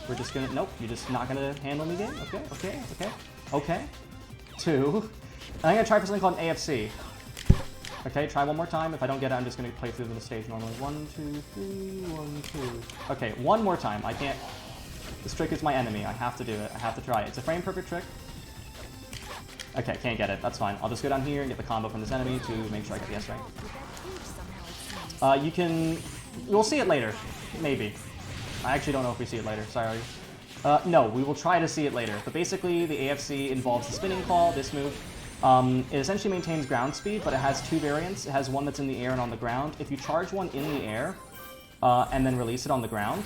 We're just gonna, nope, you're just not gonna handle me game. Okay. 2. I'm gonna try for something called an AFC. Okay, try one more time. If I don't get it, I'm just gonna play through the stage normally. 1, 2, 3, 1, 2. Okay, one more time. I can't, this trick is my enemy. I have to do it. I have to try it. It's a frame perfect trick. Okay, can't get it. That's fine. I'll just go down here and get the combo from this enemy to make sure I get the S rank. You can... We'll see it later. Maybe. I actually don't know if we see it later. Sorry. No, we will try to see it later. But basically, the AFC involves the spinning claw, this move. It essentially maintains ground speed, but it has 2 variants. It has one that's in the air and on the ground. If you charge one in the air, and then release it on the ground...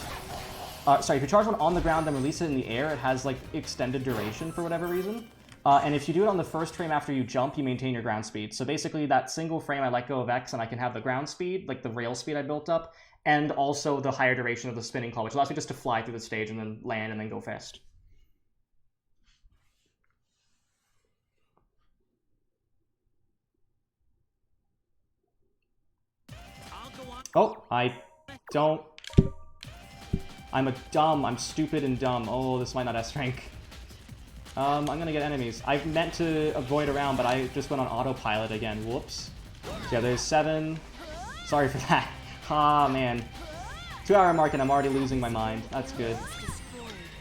sorry, if you charge one on the ground, then release it in the air, it has, like, extended duration for whatever reason. And if you do it on the first frame after you jump, you maintain your ground speed. So basically, that single frame, I let go of X, and I can have the ground speed, like the rail speed I built up, and also the higher duration of the spinning claw, which allows me just to fly through the stage and then land and then go fast. Oh, I don't... I'm stupid and dumb. Oh, this might not S-rank. I'm gonna get enemies. I meant to avoid around, but I just went on autopilot again. Whoops. So yeah, there's 7. Sorry for that. Ah, man. 2-hour mark and I'm already losing my mind. That's good.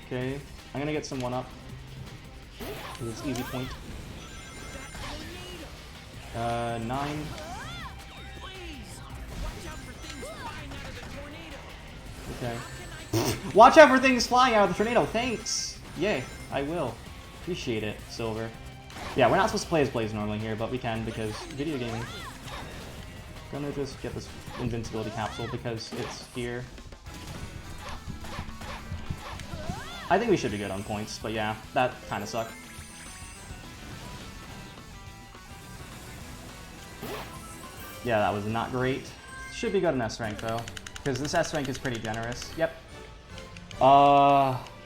Okay. I'm gonna get some 1-up. It's easy point. 9. Okay. Watch out for things flying out of the tornado. Thanks. Yay. I will. Appreciate it, Silver. Yeah, we're not supposed to play as Blaze normally here, but we can because video gaming. Gonna just get this invincibility capsule because it's here. I think we should be good on points, but yeah, that kind of sucked. Yeah, that was not great. Should be good in S rank though, because this S rank is pretty generous. Yep.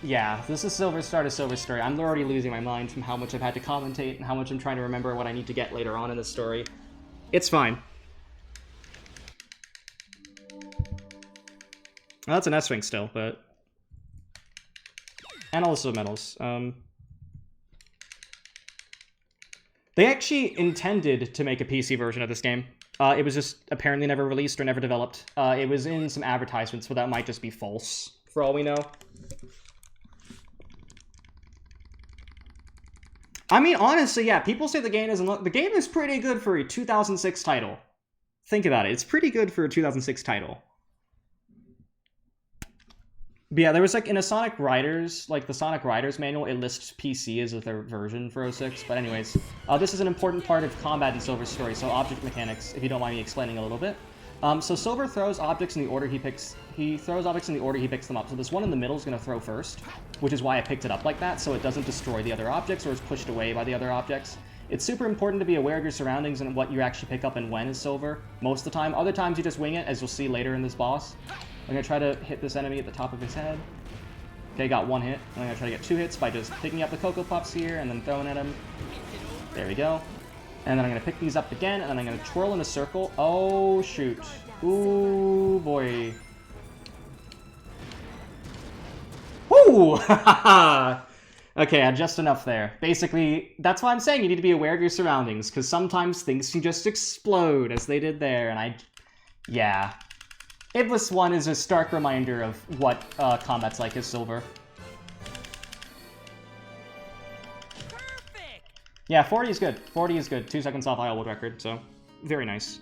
Yeah, this is Silver Star to Silver Story. I'm already losing my mind from how much I've had to commentate and how much I'm trying to remember what I need to get later on in the story. It's fine. Well, that's an S rank still, but... And also medals. They actually intended to make a PC version of this game. It was just apparently never released or never developed. It was in some advertisements, but that might just be false, for all we know. I mean, honestly, yeah, people say the game isn't... The game is pretty good for a 2006 title. Think about it. It's pretty good for a 2006 title. But yeah, there was like in a Sonic Riders, like the Sonic Riders manual, it lists PC as their version for 06. But anyways, this is an important part of combat in Silver's story, so object mechanics, if you don't mind me explaining a little bit. So Silver throws objects in the order he picks. He throws objects in the order he picks them up. So this one in the middle is going to throw first, which is why I picked it up like that, so it doesn't destroy the other objects or is pushed away by the other objects. It's super important to be aware of your surroundings and what you actually pick up and when is Silver, most of the time. Other times you just wing it, as you'll see later in this boss. I'm going to try to hit this enemy at the top of his head. Okay, got 1 hit. I'm going to try to get 2 hits by just picking up the Cocoa Puffs here and then throwing at him. There we go. And then I'm going to pick these up again, and then I'm going to twirl in a circle. Oh, shoot. Ooh, boy. Woo! Okay, just enough there. Basically, that's why I'm saying you need to be aware of your surroundings, because sometimes things can just explode, as they did there, and yeah. Iblis 1 is a stark reminder of what combat's like as Silver. Perfect. Yeah, 40 is good. 40 is good. 2 seconds off Islewood record, so very nice.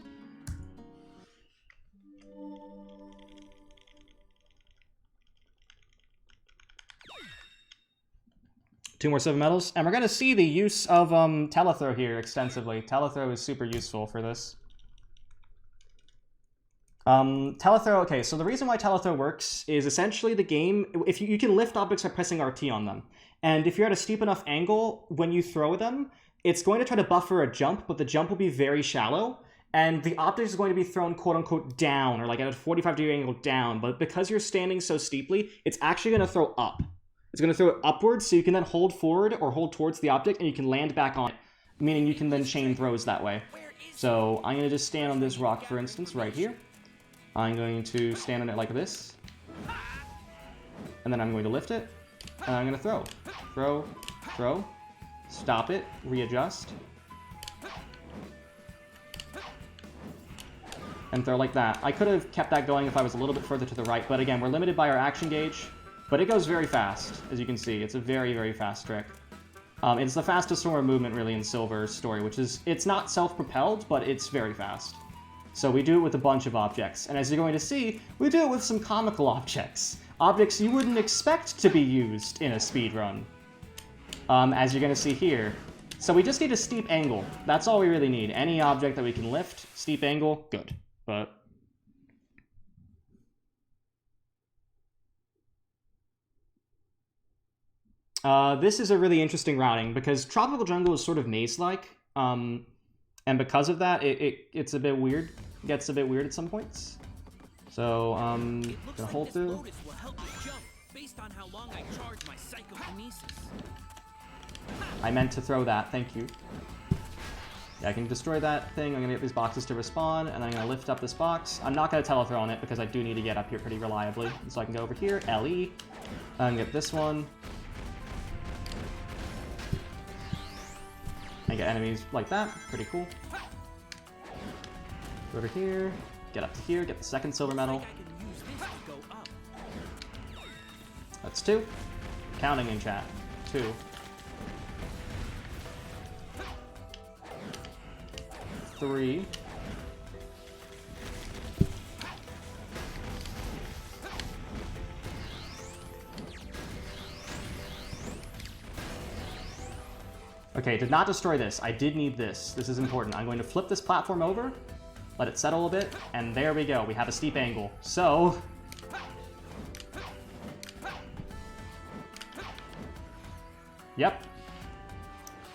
Two more silver medals, and we're going to see the use of Telethrow here extensively. Telethrow is super useful for this. Telethrow, okay, so the reason why Telethrow works is essentially the game, if you can lift objects by pressing RT on them. And if you're at a steep enough angle, when you throw them, it's going to try to buffer a jump, but the jump will be very shallow. And the object is going to be thrown quote-unquote down, or like at a 45-degree angle down. But because you're standing so steeply, it's actually going to throw up. It's going to throw it upwards, so you can then hold forward or hold towards the object, and you can land back on it, meaning you can then chain throws that way. So I'm going to just stand on this rock, for instance, right here. I'm going to stand on it like this. And then I'm going to lift it. And I'm going to throw. Throw. Throw. Stop it. Readjust. And throw like that. I could have kept that going if I was a little bit further to the right. But again, we're limited by our action gauge. But it goes very fast, as you can see. It's a very, very fast trick. It's the fastest form of movement, really, in Silver's story, which is... It's not self-propelled, but it's very fast. So we do it with a bunch of objects, and as you're going to see, we do it with some comical objects. Objects you wouldn't expect to be used in a speedrun, as you're going to see here. So we just need a steep angle. That's all we really need. Any object that we can lift, steep angle, good. But... this is a really interesting routing, because Tropical Jungle is sort of maze-like, and because of that, it's a bit weird. It gets a bit weird at some points. So, gonna hold through. I meant to throw that, thank you. Yeah, I can destroy that thing. I'm gonna get these boxes to respawn, and then I'm gonna lift up this box. I'm not gonna telethrow on it because I do need to get up here pretty reliably. So I can go over here, LE, and get this one. I get enemies like that. Pretty cool. Go over here. Get up to here. Get the second silver medal. That's 2. Counting in chat. 2. 3. Okay, did not destroy this. I did need this. This is important. I'm going to flip this platform over, let it settle a bit, and there we go. We have a steep angle. So... Yep.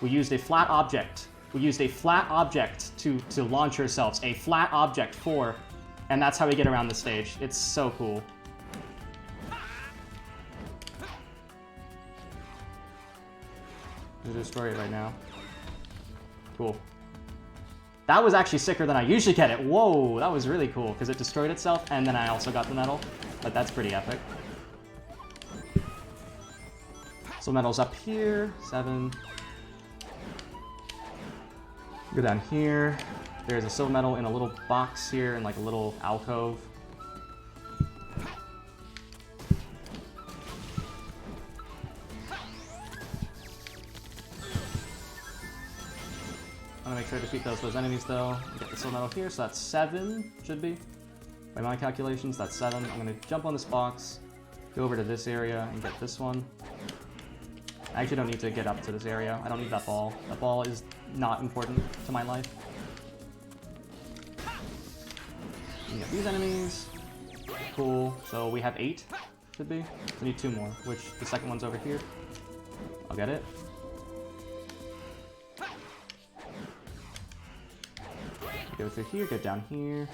We used a flat object. We used a flat object to launch ourselves. A flat object 4. And that's how we get around the stage. It's so cool. I'm gonna destroy it right now. Cool. That was actually sicker than I usually get it. Whoa, that was really cool, because it destroyed itself, and then I also got the medal. But that's pretty epic. So medals up here, 7. Go down here. There's a silver medal in a little box here, in like a little alcove. I'm gonna make sure I defeat those enemies though. Get the silver medal here, so that's 7, should be. By my calculations, that's 7. I'm gonna jump on this box, go over to this area, and get this one. I actually don't need to get up to this area. I don't need that ball. That ball is not important to my life. We get these enemies. Cool. So we have 8, should be. We need 2 more, which the second one's over here. I'll get it. Go through here, go down here.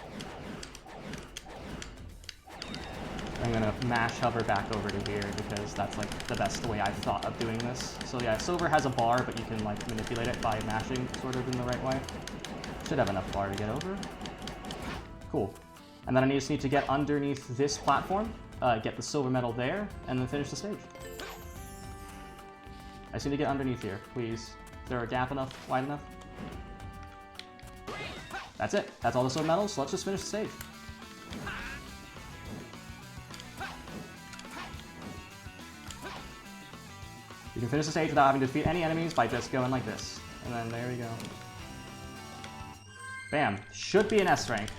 I'm gonna mash hover back over to here because that's like the best way I've thought of doing this. So yeah, silver has a bar, but you can like manipulate it by mashing sort of in the right way. Should have enough bar to get over. Cool. And then I just need to get underneath this platform, get the silver medal there, and then finish the stage. I just need to get underneath here, please. Is there a gap enough, wide enough? That's it. That's all the silver medals, so let's just finish the stage. You can finish the stage without having to defeat any enemies by just going like this. And then there we go. Bam. Should be an S rank.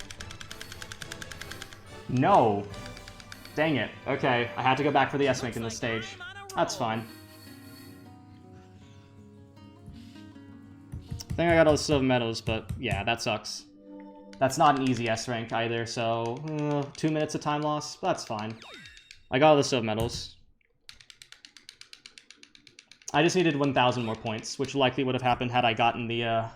No. Dang it. Okay, I had to go back for the S rank in this stage. That's fine. I think I got all the silver medals, but yeah, that sucks. That's not an easy S rank either, so 2 minutes of time loss, but that's fine. I got all the silver medals. I just needed 1,000 more points, which likely would have happened had I gotten the, Had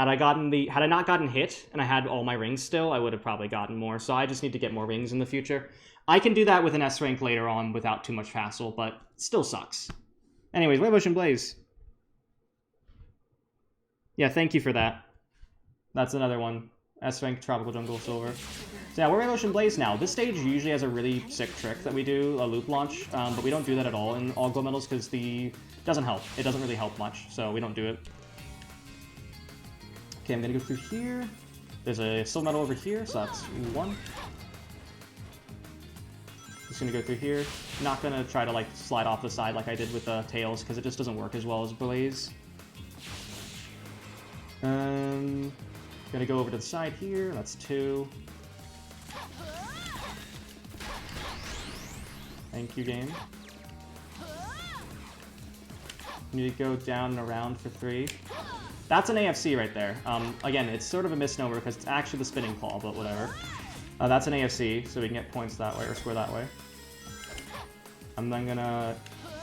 I not gotten hit, and I had all my rings still, I would have probably gotten more, so I just need to get more rings in the future. I can do that with an S rank later on without too much hassle, but still sucks. Anyways, Wave Ocean Blaze. Yeah, thank you for that. That's another one. S rank, Tropical Jungle, Silver. So yeah, we're in Ocean Blaze now. This stage usually has a really sick trick that we do, a loop launch, but we don't do that at all in all gold medals because it doesn't help. It doesn't really help much, so we don't do it. Okay, I'm gonna go through here. There's a silver medal over here, so that's 1. Just gonna go through here. Not gonna try to like slide off the side like I did with Tails because it just doesn't work as well as Blaze. Gonna go over to the side here. That's 2. Thank you, game. Need to go down and around for 3. That's an AFC right there. Again, it's sort of a misnomer because it's actually the spinning claw, but whatever. That's an AFC, so we can get points that way, or score that way. I'm then gonna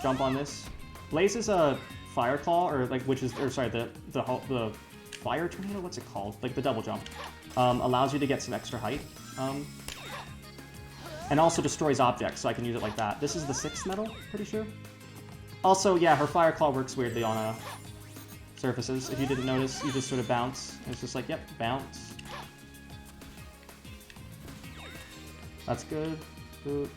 jump on this. Blaze is a fire claw, or like, the fire tornado, what's it called? Like the double jump. Allows you to get some extra height. And also destroys objects, so I can use it like that. This is the 6th medal, pretty sure. Also, yeah, her fire claw works weirdly on surfaces. If you didn't notice, you just sort of bounce. And it's just like, yep, bounce. That's good. Good.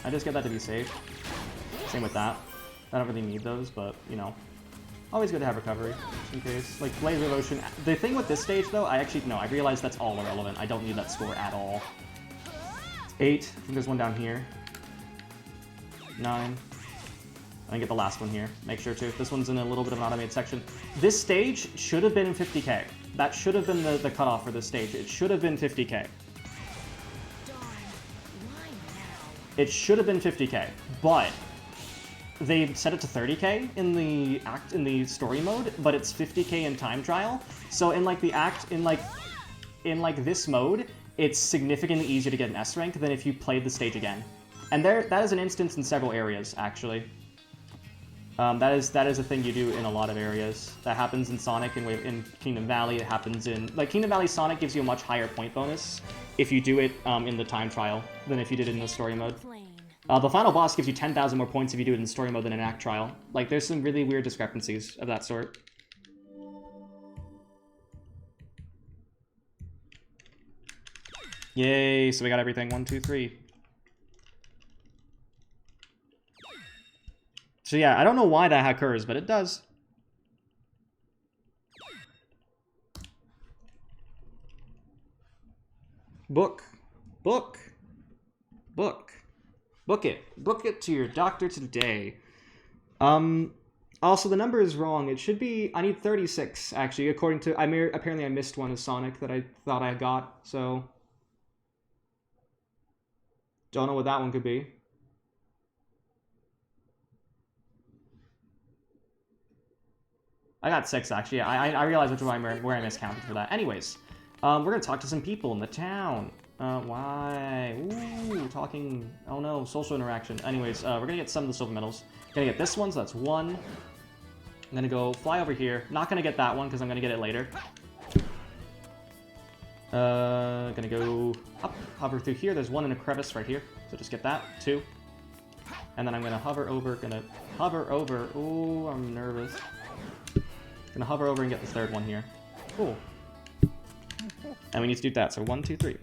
I just get that to be safe. Same with that. I don't really need those, but, you know. Always good to have recovery, just in case. Like, Blaze Wave Ocean. The thing with this stage, though, I realize that's all irrelevant. I don't need that score at all. 8. I think there's one down here. 9. And get the last one here. Make sure to. This one's in a little bit of an automated section. This stage should have been in 50k. That should have been the cutoff for this stage. It should have been 50k. It should have been 50k, but they set it to 30k in the story mode, but it's 50k in time trial. So in like in this mode, it's significantly easier to get an S rank than if you played the stage again. And that is an instance in several areas actually. That is a thing you do in a lot of areas. That happens in Sonic and in Kingdom Valley. It happens in like Kingdom Valley Sonic gives you a much higher point bonus if you do it in the time trial than if you did it in the story mode. The final boss gives you 10,000 more points if you do it in the story mode than in act trial. Like there's some really weird discrepancies of that sort. Yay! So we got everything. 1, 2, 3. So yeah, I don't know why that occurs, but it does. Book. Book. Book. Book it. Book it to your doctor today. Also, the number is wrong. It should be... I need 36, actually, according to... apparently I missed one of Sonic that I thought I got, so... Don't know what that one could be. I got 6, actually. I realized which one where I miscounted for that. Anyways, we're going to talk to some people in the town. Why? Ooh, talking... Oh no, social interaction. Anyways, we're going to get some of the silver medals. Going to get this one, so that's 1. I'm going to go fly over here. Not going to get that one, because I'm going to get it later. Going to go up, hover through here. There's one in a crevice right here. So just get that. 2. And then I'm going to hover over. Ooh, I'm nervous. Gonna hover over and get the third one here. Cool. And we need to do that, so 1, 2, 3.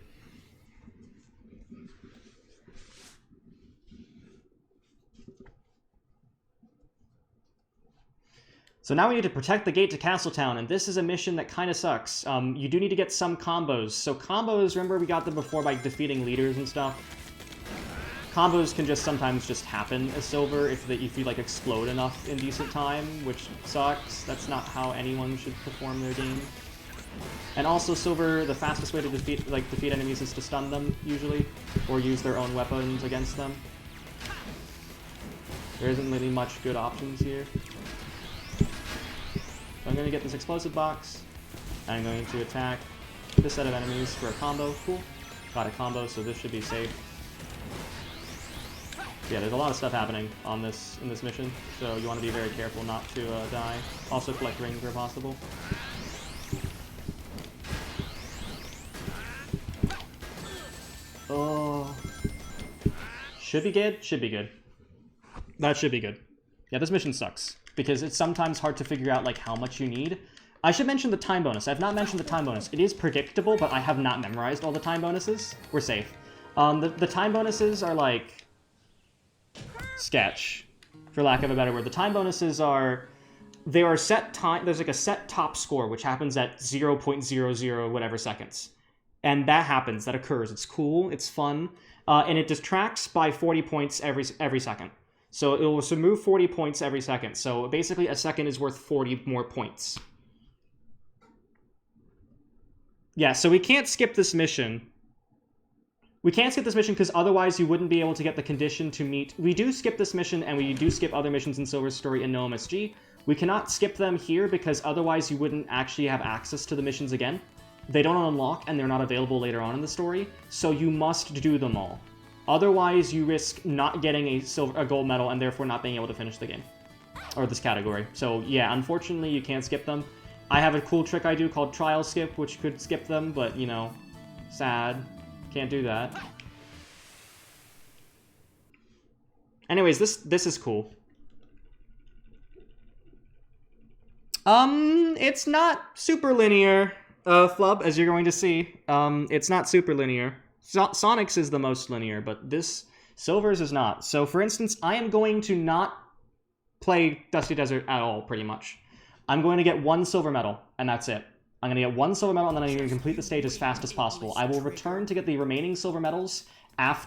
So now we need to protect the gate to Castletown, and this is a mission that kind of sucks. You do need to get some combos. So combos, remember we got them before by defeating leaders and stuff? Combos can just sometimes just happen as silver if you like explode enough in decent time, which sucks. That's not how anyone should perform their game. And also silver, the fastest way to defeat enemies is to stun them usually, or use their own weapons against them. There isn't really much good options here. So I'm going to get this explosive box. I'm going to attack this set of enemies for a combo. Cool. Got a combo, so this should be safe. Yeah, there's a lot of stuff happening in this mission, so you want to be very careful not to die. Also collect rings where possible. Oh, should be good. Should be good. That should be good. Yeah, this mission sucks because it's sometimes hard to figure out like how much you need. I should mention the time bonus. I've not mentioned the time bonus. It is predictable, but I have not memorized all the time bonuses. We're safe. The time bonuses are like sketch, for lack of a better word. The time bonuses are, they are set time, there's like a set top score, which happens at 0.00 whatever seconds. And that happens, that occurs. It's cool, it's fun, and it detracts by 40 points every second. So it will remove 40 points every second. So basically a second is worth 40 more points. Yeah, so we can't skip this mission. We can't skip this mission because otherwise you wouldn't be able to get the condition to meet... We do skip this mission, and we do skip other missions in Silver Story and No MSG. We cannot skip them here because otherwise you wouldn't actually have access to the missions again. They don't unlock, and they're not available later on in the story, so you must do them all. Otherwise, you risk not getting a gold medal and therefore not being able to finish the game. Or this category. So yeah, unfortunately you can't skip them. I have a cool trick I do called Trial Skip, which could skip them, but, you know, sad. Can't do that. Anyways, this is cool. It's not super linear, Flub, as you're going to see. It's not super linear. Sonic's is the most linear, but this Silver's is not. So, for instance, I am going to not play Dusty Desert at all, pretty much. I'm going to get 1 silver medal, and that's it. I'm going to get 1 silver medal, and then I'm going to complete the stage as fast as possible. I will return to get the remaining silver medals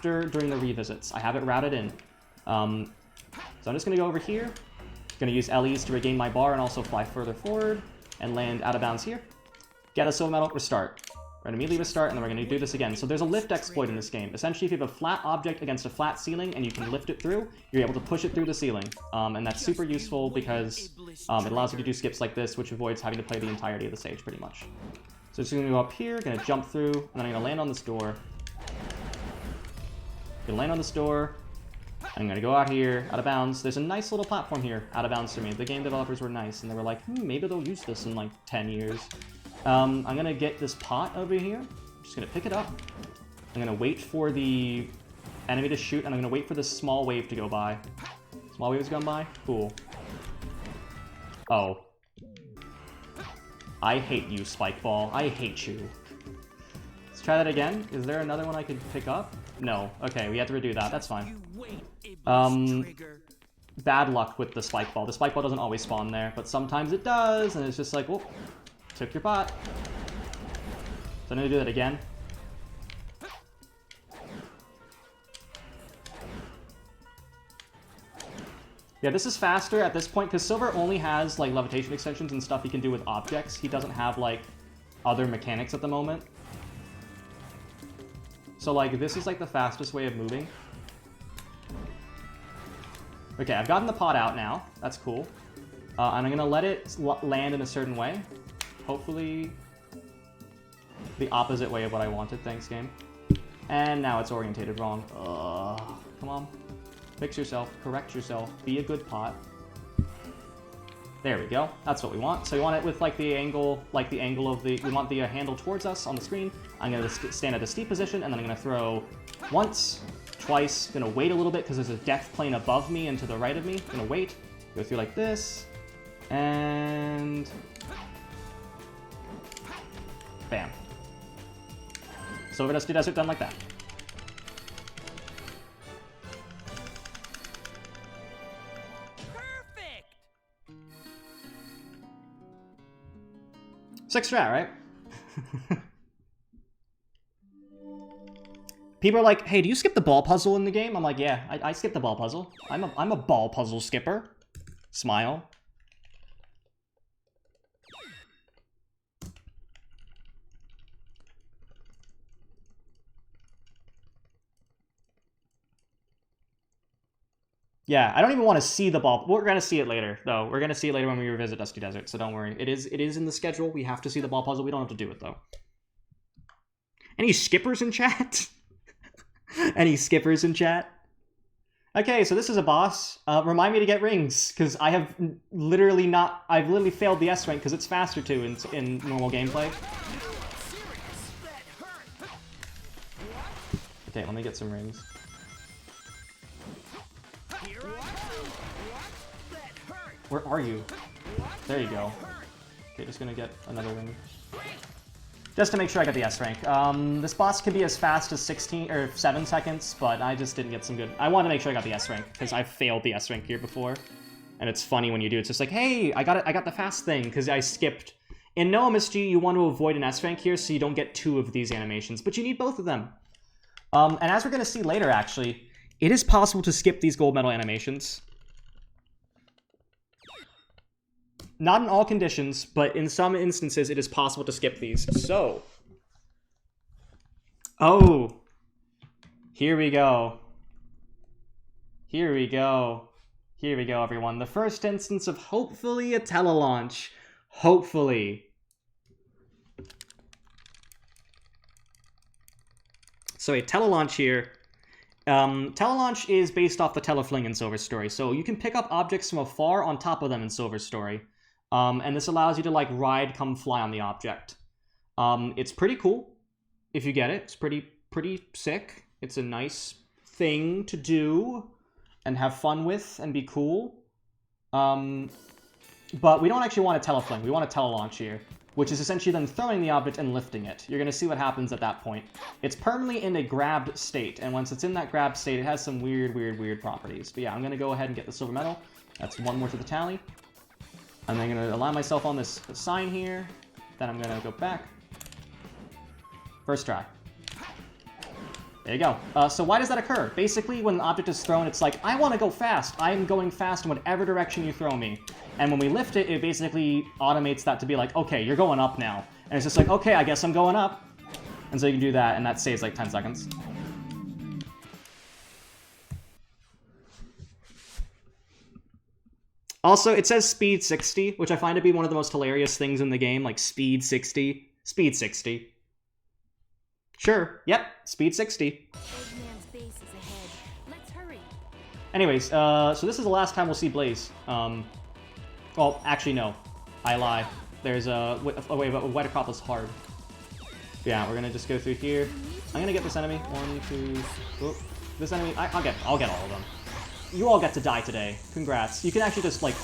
during the revisits. I have it routed in. So I'm just going to go over here. Going to use LEs to regain my bar and also fly further forward and land out of bounds here. Get a silver medal, restart. We're going to immediately restart, and then we're going to do this again. So there's a lift exploit in this game. Essentially, if you have a flat object against a flat ceiling and you can lift it through, you're able to push it through the ceiling. And that's super useful because it allows you to do skips like this, which avoids having to play the entirety of the stage, pretty much. So just going to go up here, going to jump through, and then I'm going to land on this door. Going to land on this door. I'm going to go out here, out of bounds. There's a nice little platform here, out of bounds for me. The game developers were nice, and they were like, maybe they'll use this in like 10 years. I'm going to get this pot over here. I'm just going to pick it up. I'm going to wait for the enemy to shoot, and I'm going to wait for this small wave to go by. Small wave is going by? Cool. Oh. I hate you, Spike Ball. I hate you. Let's try that again. Is there another one I could pick up? No. Okay, we have to redo that. That's fine. Bad luck with the Spike Ball. The Spike Ball doesn't always spawn there, but sometimes it does, and it's just like, whoop. Took your pot. So I'm going to do that again. Yeah, this is faster at this point, because Silver only has, like, levitation extensions and stuff he can do with objects. He doesn't have, like, other mechanics at the moment. So, like, this is, like, the fastest way of moving. Okay, I've gotten the pot out now. That's cool. And I'm going to let it land in a certain way. Hopefully the opposite way of what I wanted. Thanks, game. And now it's orientated wrong. Come on. Fix yourself. Correct yourself. Be a good pot. There we go. That's what we want. So we want it with like the angle of the... We want the handle towards us on the screen. I'm going to stand at a steep position, and then I'm going to throw once, twice. Going to wait a little bit because there's a depth plane above me and to the right of me. Going to wait. Go through like this. And... Bam. Silver Dusty Desert done like that. Perfect. 6 strat, right? People are like, hey, do you skip the ball puzzle in the game? I'm like, yeah, I skip the ball puzzle. I'm a ball puzzle skipper. Smile. Yeah, I don't even want to see the ball. We're going to see it later, though. We're going to see it later when we revisit Dusty Desert, so don't worry. It is in the schedule. We have to see the ball puzzle. We don't have to do it, though. Any skippers in chat? Any skippers in chat? Okay, so this is a boss. Remind me to get rings, because I have literally not... I've literally failed the S rank, because it's faster, too, in normal gameplay. Okay, let me get some rings. Where are you? There you go. Okay, just gonna get another ring. Just to make sure I got the S rank. This boss could be as fast as 16 or 7 seconds, but I just didn't get some good... I want to make sure I got the S rank, because I failed the S rank here before. And it's funny when you do. It's just like, hey, I got the fast thing, because I skipped. In no MSG, you want to avoid an S rank here, so you don't get 2 of these animations, but you need both of them. And as we're gonna see later, actually, it is possible to skip these gold medal animations. Not in all conditions, but in some instances, it is possible to skip these. So, oh, here we go. Here we go. Here we go, everyone. The first instance of hopefully a telelaunch. Hopefully. So a telelaunch here. Telelaunch is based off the telefling in Silver Story. So you can pick up objects from afar on top of them in Silver Story. And this allows you to like ride, come fly on the object. It's pretty cool if you get it. It's pretty sick. It's a nice thing to do and have fun with and be cool. But we don't actually want a telefling. We want a telelaunch here, which is essentially then throwing the object and lifting it. You're going to see what happens at that point. It's permanently in a grabbed state, and once it's in that grabbed state, it has some weird properties. But yeah, I'm going to go ahead and get the silver medal. That's 1 more to the tally. And I'm going to align myself on this sign here. Then I'm going to go back. First try. There you go. So why does that occur? Basically, when an object is thrown, it's like, I want to go fast. I am going fast in whatever direction you throw me. And when we lift it, it basically automates that to be like, okay, you're going up now. And it's just like, okay, I guess I'm going up. And so you can do that, and that saves like 10 seconds. Also, it says speed 60, which I find to be one of the most hilarious things in the game, like speed 60. Speed 60. Sure, yep, speed 60. Eggman's base is ahead. Let's hurry. Anyways, so this is the last time we'll see Blaze. Well, actually, no. I lie. There's a way, but Wet Acropolis hard. Yeah, we're gonna just go through here. I'm gonna get this enemy. 1, 2. Oh, this enemy. I'll get all of them. You all get to die today. Congrats. You can actually just like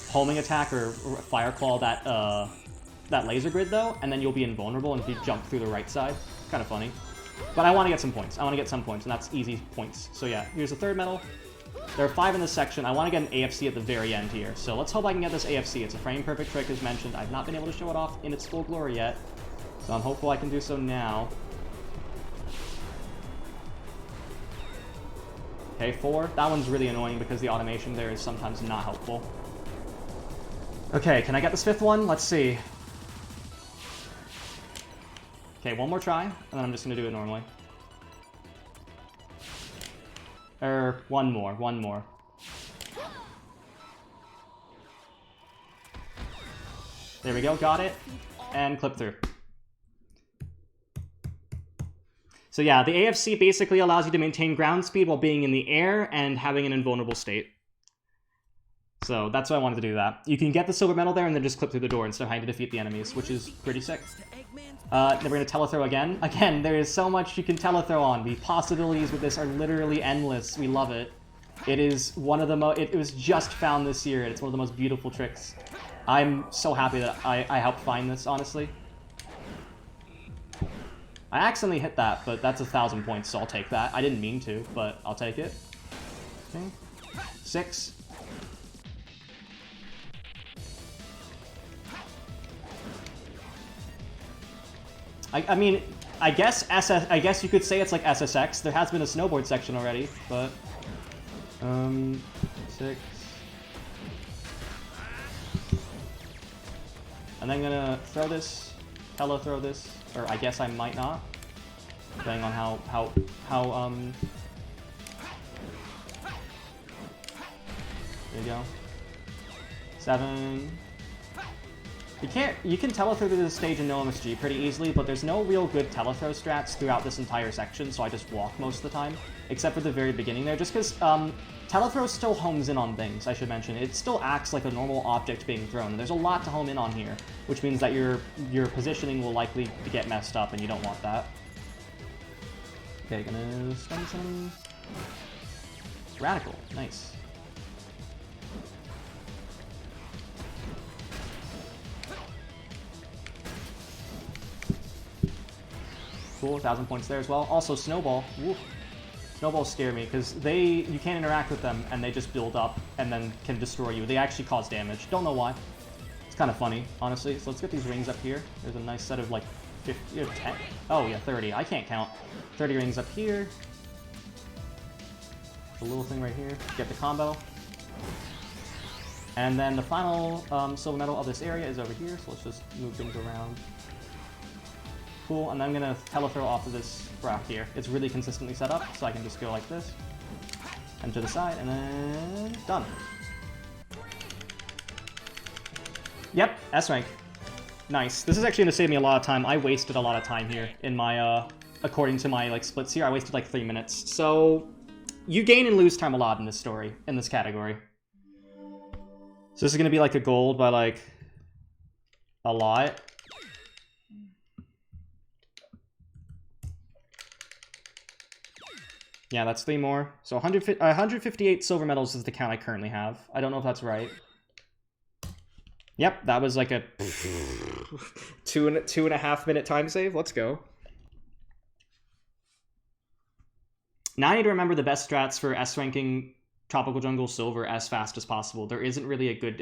homing attack or fire claw that laser grid though, and then you'll be invulnerable and if you jump through the right side. Kind of funny. But I want to get some points. And that's easy points. So yeah, here's the third medal. There are 5 in this section. I want to get an AFC at the very end here. So let's hope I can get this AFC. It's a frame-perfect trick, as mentioned. I've not been able to show it off in its full glory yet. So I'm hopeful I can do so now. Okay, 4. That one's really annoying because the automation there is sometimes not helpful. Okay, can I get this 5th one? Let's see. Okay, one more try, and then I'm just going to do it normally. One more. There we go, got it. And clip through. So yeah, the AFC basically allows you to maintain ground speed while being in the air and having an invulnerable state. So that's why I wanted to do that. You can get the silver medal there and then just clip through the door instead of having to defeat the enemies, which is pretty sick. Then we're going to telethrow again. Again, there is so much you can telethrow on. The possibilities with this are literally endless. We love it. It is one of the it was just found this year, and it's one of the most beautiful tricks. I'm so happy that I helped find this, honestly. I accidentally hit that, but that's 1,000 points, so I'll take that. I didn't mean to, but I'll take it. Okay. 6. I mean, I guess you could say it's like SSX. There has been a snowboard section already, but 6. And then I'm gonna throw this, throw this, or I guess I might not, depending on how there you go. 7. You can telethrow through this stage in no MSG pretty easily, but there's no real good telethrow strats throughout this entire section, so I just walk most of the time, except for the very beginning there, just because telethrow still homes in on things, I should mention. It still acts like a normal object being thrown. There's a lot to home in on here, which means that your positioning will likely get messed up, and you don't want that. Okay, gonna spend some... Radical, nice. Cool, 1,000 points there as well. Also, Snowball. Woo. Snowballs scare me, because you can't interact with them, and they just build up, and then can destroy you. They actually cause damage. Don't know why. It's kind of funny, honestly. So let's get these rings up here. There's a nice set of, like, 50 or 10. Oh, yeah, 30. I can't count. 30 rings up here. The little thing right here. Get the combo. And then the final silver medal of this area is over here, so let's just move things around. Cool, and I'm gonna telethrow off of this rock here. It's really consistently set up, so I can just go like this, and to the side, and then done. Yep, S rank. Nice. This is actually gonna save me a lot of time. I wasted a lot of time here in my, according to my like splits here, I wasted like 3 minutes. So you gain and lose time a lot in this story, in this category. So this is gonna be like a gold by like a lot. Yeah, that's 3 more. So 158 silver medals is the count I currently have. I don't know if that's right. Yep, that was like a 2.5 minute time save. Let's go. Now I need to remember the best strats for S ranking Tropical Jungle Silver as fast as possible. There isn't really a good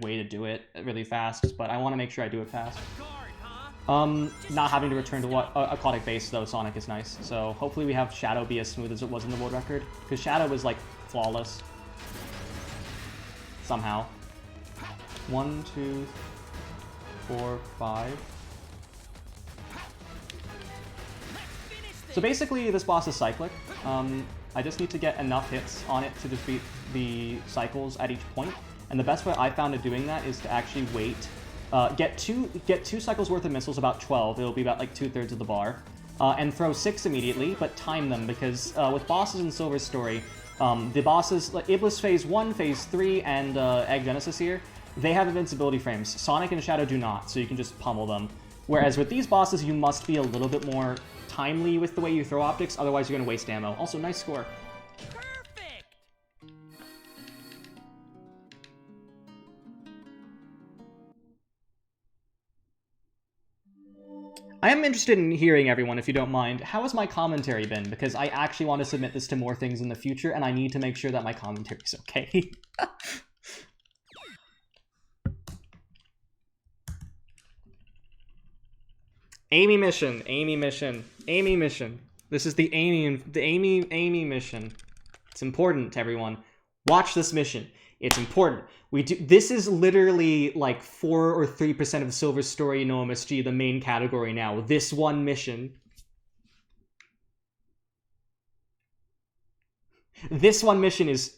way to do it really fast, but I want to make sure I do it fast. Not having to return to what aquatic base though, Sonic is nice. So hopefully we have Shadow be as smooth as it was in the world record, because Shadow was like flawless. Somehow. 1, 2, 4, 5. So basically this boss is cyclic. I just need to get enough hits on it to defeat the cycles at each point. And the best way I found of doing that is to actually wait. Get two cycles worth of missiles, about 12. It'll be about like 2/3 of the bar. And throw 6 immediately, but time them, because with bosses in Silver's story, the bosses, like Iblis Phase 1, Phase 3, and Egg Genesis here, they have invincibility frames. Sonic and Shadow do not, so you can just pummel them. Whereas with these bosses, you must be a little bit more timely with the way you throw optics, otherwise you're going to waste ammo. Also, nice score. Perfect. I am interested in hearing, everyone, if you don't mind, how has my commentary been? Because I actually want to submit this to more things in the future, and I need to make sure that my commentary is okay. Amy mission, Amy mission, Amy mission. This is the Amy mission. It's important, everyone. Watch this mission. It's important. This is literally like 4 or 3% of Silver's story in OMSG, the main category now. This one mission. This one mission is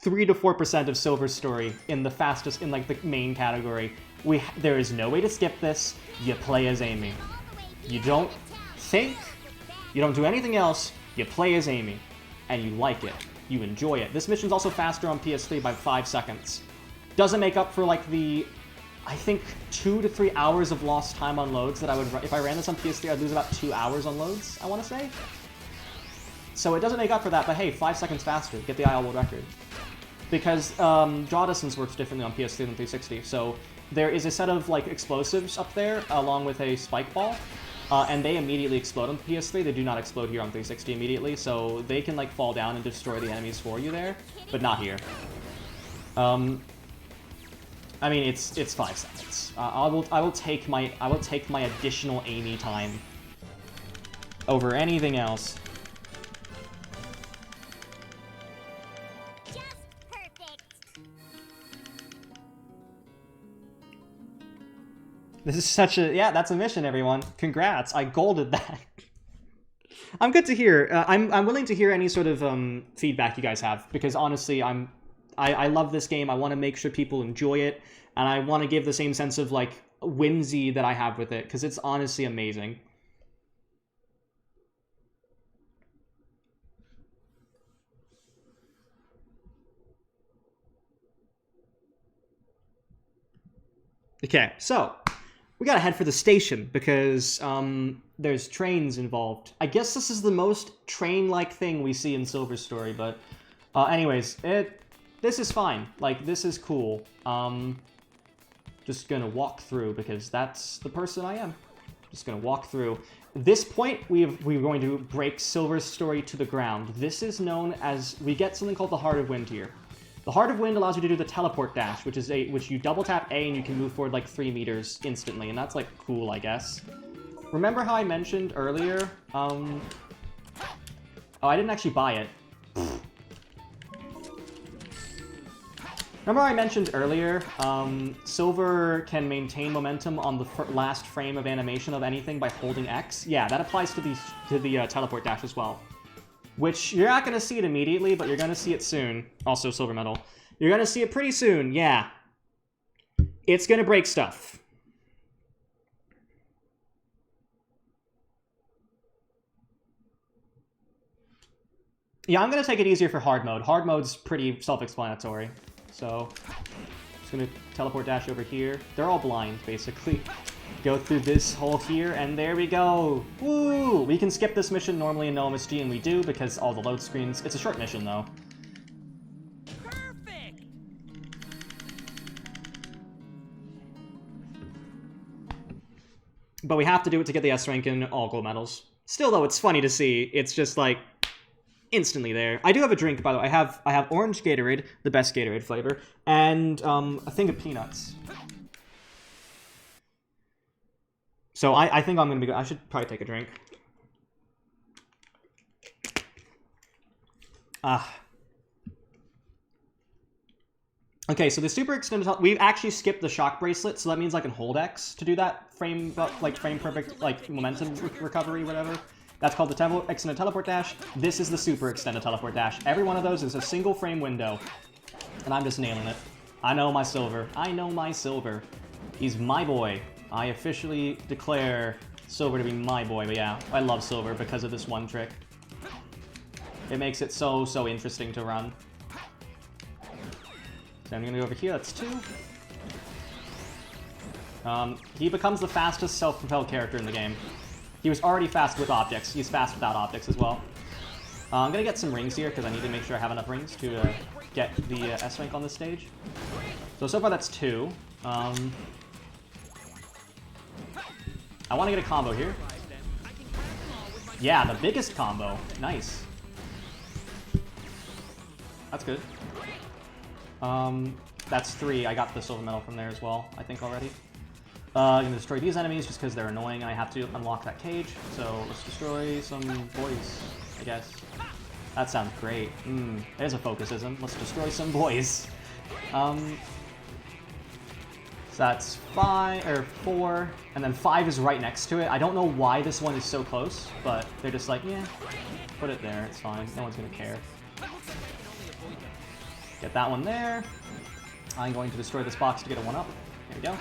3 to 4% of Silver's story in like the main category. There is no way to skip this. You play as Amy. You don't think, you don't do anything else, you play as Amy. And you like it. You enjoy it. This mission's also faster on PS3 by 5 seconds. Doesn't make up for like the, I think, 2 to 3 hours of lost time on loads that I would, if I ran this on PS3, I'd lose about 2 hours on loads, I want to say. So it doesn't make up for that, but hey, 5 seconds faster, get the IL world record. Because draw distance works differently on PS3 than 360, so there is a set of like explosives up there, along with a spike ball, and they immediately explode on PS3. They do not explode here on 360 immediately, so they can like fall down and destroy the enemies for you there, but not here. I mean, it's 5 seconds. I will take my additional Amy time over anything else. This is such a, yeah, that's a mission, everyone. Congrats, I golded that. I'm good to hear. I'm willing to hear any sort of feedback you guys have, because honestly, I love this game. I want to make sure people enjoy it, and I want to give the same sense of like whimsy that I have with it, because it's honestly amazing. Okay, so we gotta head for the station because there's trains involved. I guess this is the most train-like thing we see in Silver's story, but anyways, this is fine. Like, this is cool. Just gonna walk through because that's the person I am. Just gonna walk through. This point, we're going to break Silver's story to the ground. This is known as, we get something called the Heart of Wind here. The Heart of Wind allows you to do the teleport dash, which you double tap A and you can move forward like 3 meters instantly, and that's like cool, I guess. Remember how I mentioned earlier? Oh, I didn't actually buy it. Remember I mentioned earlier, Silver can maintain momentum on the last frame of animation of anything by holding X? Yeah, that applies to the teleport dash as well. Which, you're not going to see it immediately, but you're going to see it soon. Also, silver medal. You're going to see it pretty soon, yeah. It's going to break stuff. Yeah, I'm going to take it easier for hard mode. Hard mode's pretty self-explanatory. So, just going to teleport dash over here. They're all blind, basically. Go through this hole here, and there we go! Woo! We can skip this mission normally in OMSG, and we do, because all the load screens... It's a short mission, though. Perfect. But we have to do it to get the S rank and all gold medals. Still, though, it's funny to see. It's just, like, instantly there. I do have a drink, by the way. I have orange Gatorade, the best Gatorade flavor, and a thing of peanuts. So I think I'm gonna be. I should probably take a drink. Okay, so the super extended. We actually skipped the shock bracelet, so that means I can hold X to do that frame perfect momentum recovery, whatever. That's called the extended teleport dash. This is the super extended teleport dash. Every one of those is a single frame window, and I'm just nailing it. I know my Silver. I know my Silver. He's my boy. I officially declare Silver to be my boy. But yeah, I love Silver because of this one trick. It makes it so interesting to run. So I'm gonna go over here. That's 2. He becomes the fastest self-propelled character in the game. He was already fast with objects. He's fast without objects as well. I'm gonna get some rings here because I need to make sure I have enough rings to get the S rank on this stage. So far that's 2. I want to get a combo here. Yeah, the biggest combo. Nice. That's good. That's 3. I got the silver medal from there as well, I think already. I'm gonna destroy these enemies just because they're annoying and I have to unlock that cage. So let's destroy some boys, I guess. That sounds great. There's a focusism. Let's destroy some boys. So that's 4, and then 5 is right next to it. I don't know why this one is so close, but they're just like, yeah, put it there, it's fine. No one's gonna care. Get that one there. I'm going to destroy this box to get a 1-up. There we go.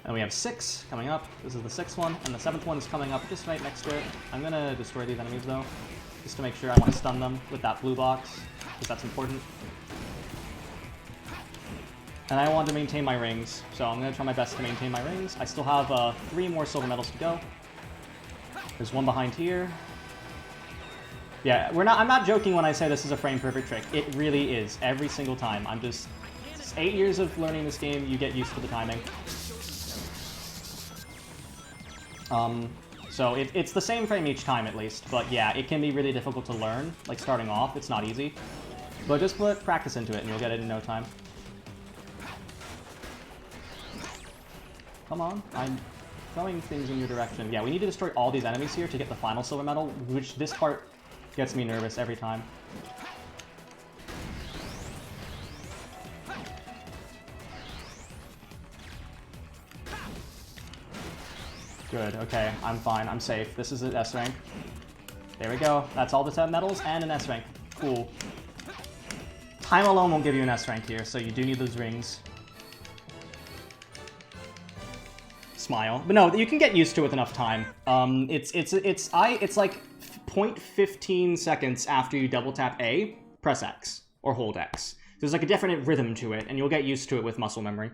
And we have 6 coming up. This is the 6th one, and the 7th one is coming up just right next to it. I'm gonna destroy these enemies though, just to make sure I want to stun them with that blue box, because that's important. And I want to maintain my rings, so I'm going to try my best to maintain my rings. I still have 3 more silver medals to go. There's one behind here. Yeah, I'm not joking when I say this is a frame perfect trick. It really is, every single time. It's 8 years of learning this game, you get used to the timing. So it's the same frame each time at least, but yeah, it can be really difficult to learn, like starting off, it's not easy. But just put practice into it and you'll get it in no time. Come on, I'm throwing things in your direction. Yeah, we need to destroy all these enemies here to get the final silver medal, which this part gets me nervous every time. Good, okay, I'm fine, I'm safe. This is an S rank. There we go, that's all the 10 medals and an S rank. Cool. Time alone won't give you an S rank here, so you do need those rings. Smile. But no, you can get used to it with enough time. It's like 0.15 seconds after you double tap A, press X, or hold X. There's like a definite rhythm to it, and you'll get used to it with muscle memory.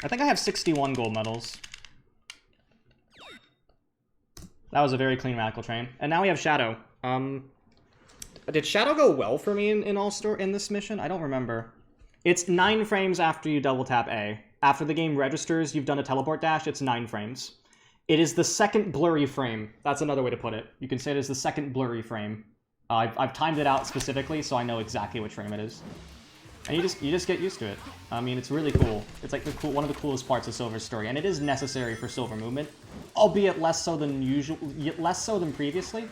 I think I have 61 gold medals. That was a very clean Radical Train. And now we have Shadow. Did Shadow go well for me in this mission? I don't remember. It's 9 frames after you double tap A. After the game registers you've done a teleport dash, it's 9 frames. It is the second blurry frame. That's another way to put it. You can say it is the second blurry frame. I've timed it out specifically, so I know exactly which frame it is. And you just get used to it. I mean, it's really cool. It's like one of the coolest parts of Silver's story, and it is necessary for Silver movement, albeit less so than previously,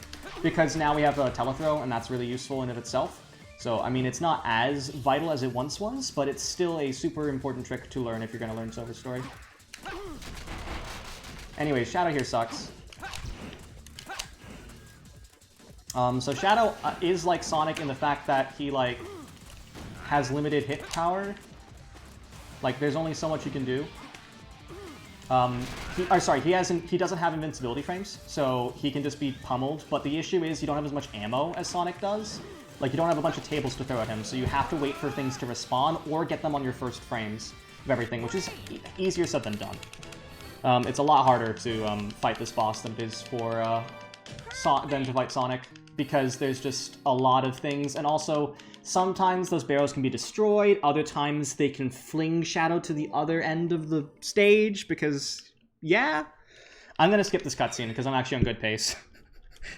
because now we have a telethrow, and that's really useful in of itself. So, I mean, it's not as vital as it once was, but it's still a super important trick to learn if you're going to learn Silver's story. Anyway, Shadow here sucks. So Shadow is like Sonic in the fact that he, like, has limited hit power. Like, there's only so much you can do. He doesn't have invincibility frames, so he can just be pummeled, but the issue is you don't have as much ammo as Sonic does. Like, you don't have a bunch of tables to throw at him, so you have to wait for things to respawn or get them on your first frames of everything, which is easier said than done. It's a lot harder to fight this boss than it is for than to fight Sonic, because there's just a lot of things, and also sometimes those barrels can be destroyed, other times they can fling Shadow to the other end of the stage, because, yeah. I'm gonna skip this cutscene, because I'm actually on good pace.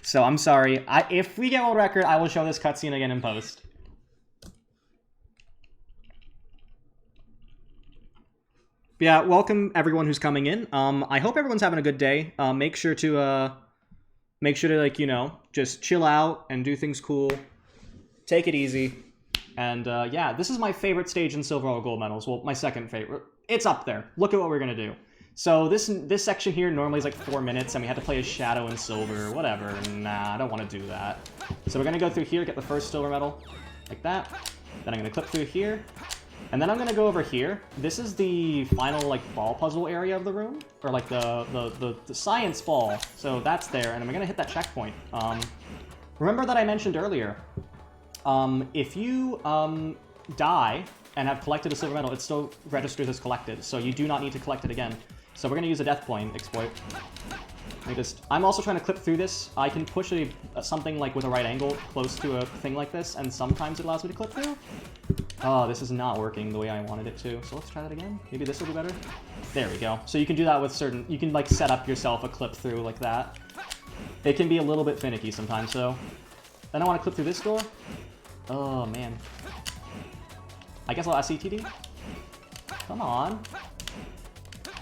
So I'm sorry. If we get world record, I will show this cutscene again in post. But yeah, welcome everyone who's coming in. I hope everyone's having a good day. Make sure to like, you know, just chill out and do things cool. Take it easy. And yeah, this is my favorite stage in silver or gold medals. Well, my second favorite. It's up there. Look at what we're gonna do. So this section here normally is like 4 minutes, and we had to play as Shadow and Silver, whatever. Nah, I don't want to do that. So we're gonna go through here, get the first silver medal, like that. Then I'm gonna clip through here, and then I'm gonna go over here. This is the final like ball puzzle area of the room, or like the science ball. So that's there, and I'm gonna hit that checkpoint. Remember that I mentioned earlier. If you die and have collected a silver medal, it still registers as collected, so you do not need to collect it again. So we're going to use a death point exploit. I'm also trying to clip through this. I can push something like with a right angle close to a thing like this, and sometimes it allows me to clip through. Oh, this is not working the way I wanted it to. So let's try that again. Maybe this will be better. There we go. So you can do that with certain... You can like set up yourself a clip through like that. It can be a little bit finicky sometimes, so... Then I want to clip through this door. Oh, man. I guess I'll SCTD. Come on.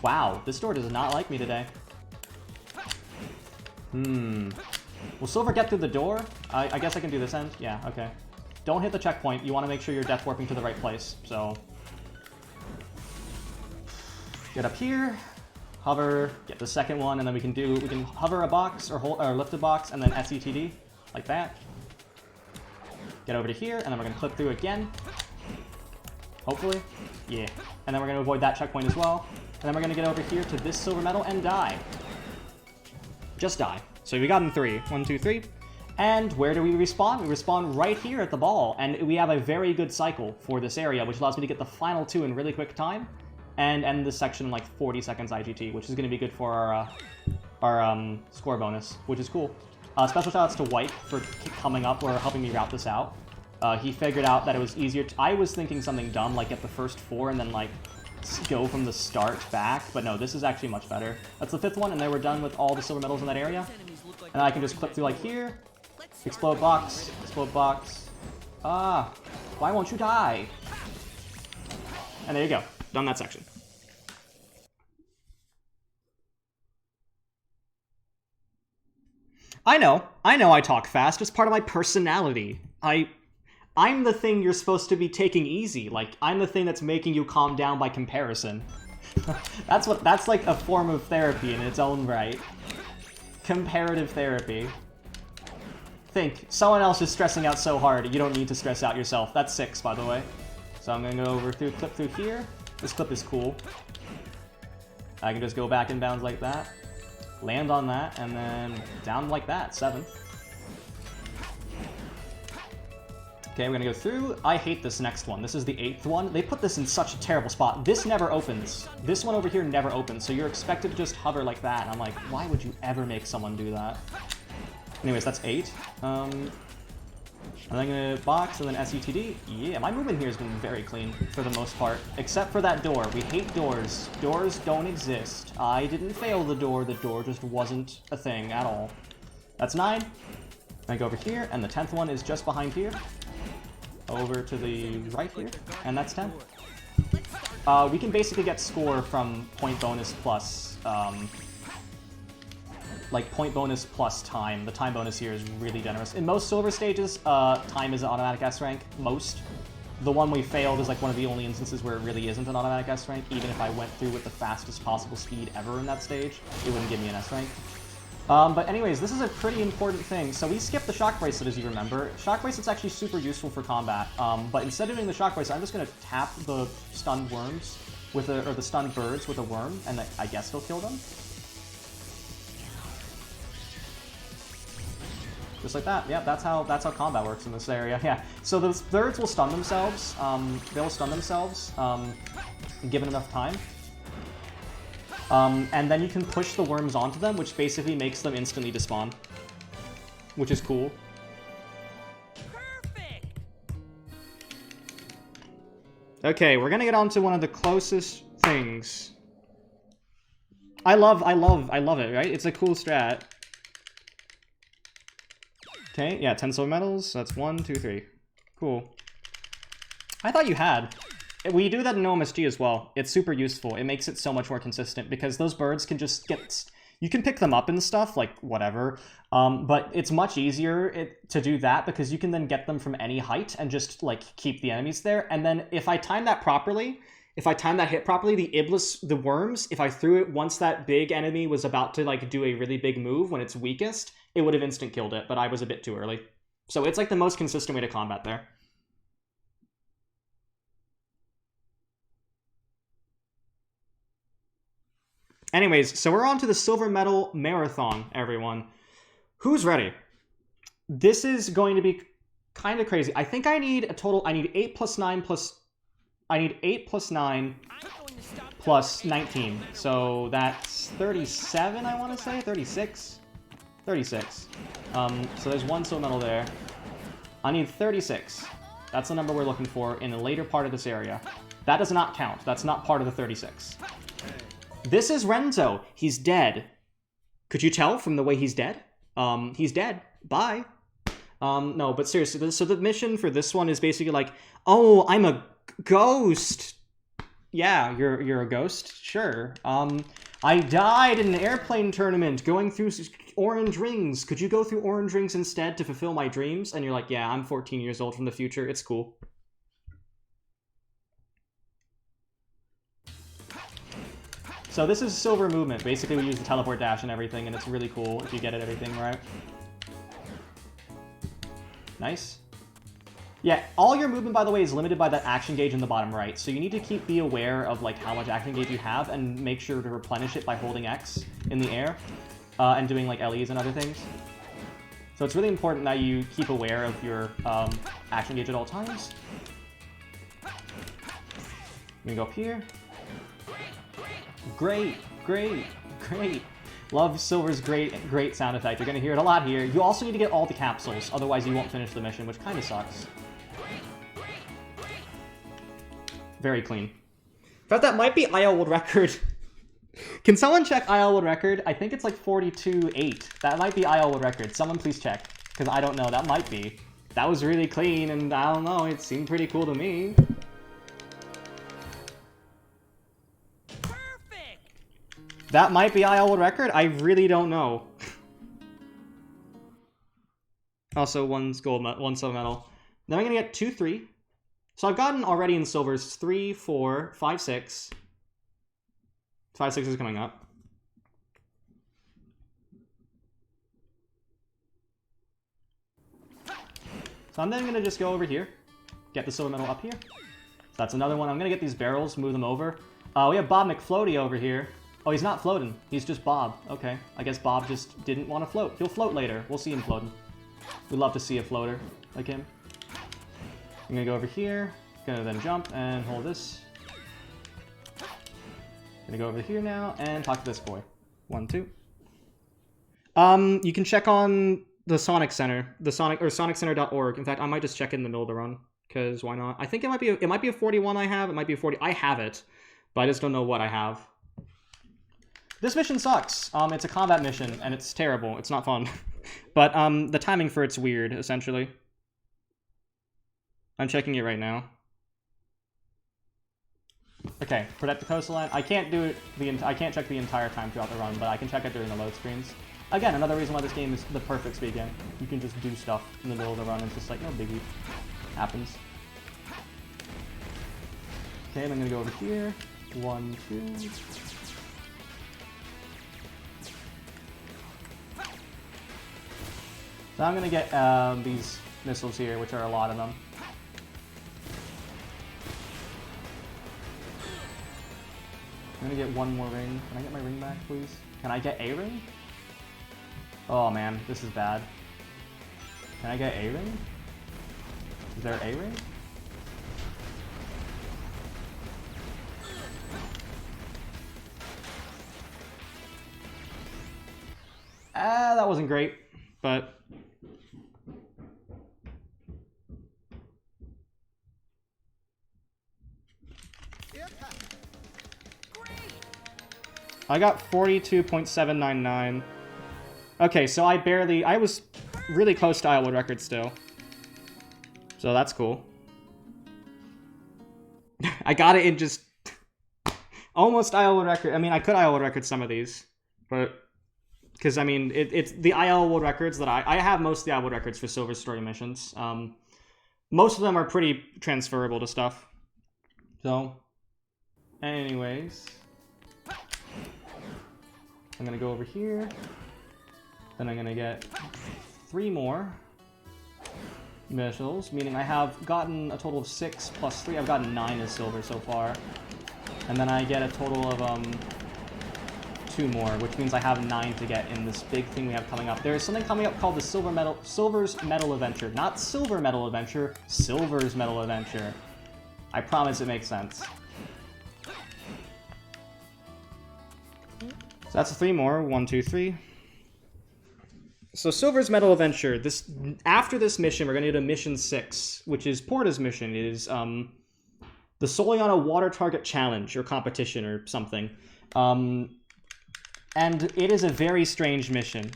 Wow, this door does not like me today. Will Silver get through the door? I guess I can do this end. Yeah, okay. Don't hit the checkpoint. You want to make sure you're death warping to the right place. So, get up here, hover, get the second one, and then we can hover a box or lift a box, and then SCTD like that. Get over to here, and then we're gonna clip through again. Hopefully, yeah. And then we're gonna avoid that checkpoint as well. And then we're gonna get over here to this silver medal and die. Just die. So we got in 3. 1, 2, 3. And where do we respawn? We respawn right here at the ball. And we have a very good cycle for this area, which allows me to get the final 2 in really quick time. And end this section in like 40 seconds IGT, which is gonna be good for our score bonus, which is cool. Special shoutouts to White for coming up or helping me route this out. He figured out that it was easier I was thinking something dumb, like get the first 4 and then like go from the start back, but no, this is actually much better. That's the 5th one, and then we're done with all the silver medals in that area. And I can just clip through like here, explode box, why won't you die? And there you go, done that section. I know I talk fast, it's part of my personality. I'm the thing you're supposed to be taking easy. Like, I'm the thing that's making you calm down by comparison. That's like a form of therapy in its own right. Comparative therapy. Think, someone else is stressing out so hard, you don't need to stress out yourself. That's 6, by the way. So I'm gonna go clip through here. This clip is cool. I can just go back in bounds like that. Land on that, and then down like that, 7. Okay, we're gonna go through. I hate this next one. This is the 8th one. They put this in such a terrible spot. This never opens. This one over here never opens, so you're expected to just hover like that. And I'm like, why would you ever make someone do that? Anyways, that's 8. And then I'm gonna box and then SUTD. Yeah, my movement here has been very clean for the most part, except for that door. We hate doors. Doors don't exist. I didn't fail the door just wasn't a thing at all. That's 9. Then I go over here, and the 10th one is just behind here. Over to the right here, and that's 10. We can basically get score from point bonus plus, like point bonus plus time. The time bonus here is really generous. In most silver stages, time is an automatic S rank. Most. The one we failed is like one of the only instances where it really isn't an automatic S rank. Even if I went through with the fastest possible speed ever in that stage, it wouldn't give me an S rank. But anyways, this is a pretty important thing. So we skipped the shock bracelet, as you remember. Shock bracelet's actually super useful for combat. But instead of doing the shock bracelet, I'm just gonna tap the stunned worms or the stunned birds with a worm, and I guess it'll kill them. Just like that. Yeah, that's how combat works in this area. Yeah. So the birds will stun themselves. They'll stun themselves, given enough time. And then you can push the worms onto them, which basically makes them instantly despawn. Which is cool. Perfect. Okay, we're gonna get on to one of the closest things. I love it, right? It's a cool strat. Okay, yeah, 10 silver medals. That's 1, 2, 3. Cool. I thought you had. We do that in OMSG as well. It's super useful. It makes it so much more consistent because those birds can just get... You can pick them up and stuff, like whatever, but it's much easier to do that because you can then get them from any height and just like keep the enemies there. And then if I time that properly, if I time that hit properly, the Iblis, the worms, if I threw it once that big enemy was about to like do a really big move when it's weakest, it would have instant killed it, but I was a bit too early. So it's like the most consistent way to combat there. Anyways, so we're on to the silver medal marathon, everyone. Who's ready? This is going to be kind of crazy. I think I need a total... I need 8 plus 9 plus... I need 8 plus 9 plus 19. So that's 37, I want to say? 36? 36. So there's one silver medal there. I need 36. That's the number we're looking for in the later part of this area. That does not count. That's not part of the 36. This is Renzo. He's dead. Could you tell from the way he's dead? He's dead. Bye. No, but seriously, so the mission for this one is basically like, oh, I'm a ghost. Yeah, you're a ghost? Sure. I died in an airplane tournament going through orange rings. Could you go through orange rings instead to fulfill my dreams? And you're like, yeah, I'm 14 years old from the future. It's cool. So this is silver movement. Basically, we use the teleport dash and everything, and it's really cool if you get it everything right. Nice. Yeah, all your movement, by the way, is limited by that action gauge in the bottom right. So you need to be aware of like how much action gauge you have and make sure to replenish it by holding X in the air and doing like LEs and other things. So it's really important that you keep aware of your action gauge at all times. I'm gonna go up here. Great, great, great. Love Silver's great sound effect. You're going to hear it a lot here. You also need to get all the capsules, otherwise you won't finish the mission, which kind of sucks. Very clean. In fact, that might be IL World Record. Can someone check IL World Record? I think it's like 42.8. That might be IL World Record. Someone please check, because I don't know. That might be. That was really clean, and I don't know. It seemed pretty cool to me. That might be IL World Record? I really don't know. Also, one silver medal. Then I'm going to get 2, 3. So I've gotten already in silvers 3, 4, 5, 6. 5, 6 is coming up. So I'm then going to just go over here. Get the silver medal up here. So that's another one. I'm going to get these barrels, move them over. We have Bob McFloaty over here. Oh, he's not floating. He's just Bob. Okay. I guess Bob just didn't want to float. He'll float later. We'll see him floating. We'd love to see a floater like him. I'm going to go over here. Going to then jump and hold this. Going to go over here now and talk to this boy. 1, 2. You can check on the Sonic Center. The SonicCenter.org. In fact, I might just check in the middle of the run. Because why not? I think it might be a 41 I have. It might be a 40. I have it. But I just don't know what I have. This mission sucks. It's a combat mission, and it's terrible. It's not fun. But the timing for it's weird, essentially. I'm checking it right now. Okay, protect the coastline. I can't do it. I can't check the entire time throughout the run, but I can check it during the load screens. Again, another reason why this game is the perfect speed game. You can just do stuff in the middle of the run. It's just like no biggie. Happens. Okay, then I'm gonna go over here. 1, 2. So I'm going to get these missiles here, which are a lot of them. I'm going to get one more ring. Can I get my ring back, please? Can I get a ring? Oh man, this is bad. Can I get a ring? Is there a ring? That wasn't great, but... I got 42.799. Okay, so I was really close to Islewood record still. So that's cool. I got it in just almost Islewood record. I mean, I could Islewood record some of these, but because I mean, it's the Islewood records that I have most of the Islewood records for Silver Story missions. Most of them are pretty transferable to stuff. So, anyways, I'm gonna go over here. Then I'm gonna get 3 more missiles, meaning I have gotten a total of 6 plus 3. I've gotten 9 as silver so far. And then I get a total of 2 more, which means I have 9 to get in this big thing we have coming up. There is something coming up called the Silver's Metal Adventure. Not Silver Metal Adventure, Silver's Metal Adventure. I promise it makes sense. So that's 3 more. 1, 2, 3. So Silver's Metal Adventure. After this mission, we're going to do mission 6, which is Porta's mission. It is the Soliana Water Target Challenge, or competition, or something. And it is a very strange mission.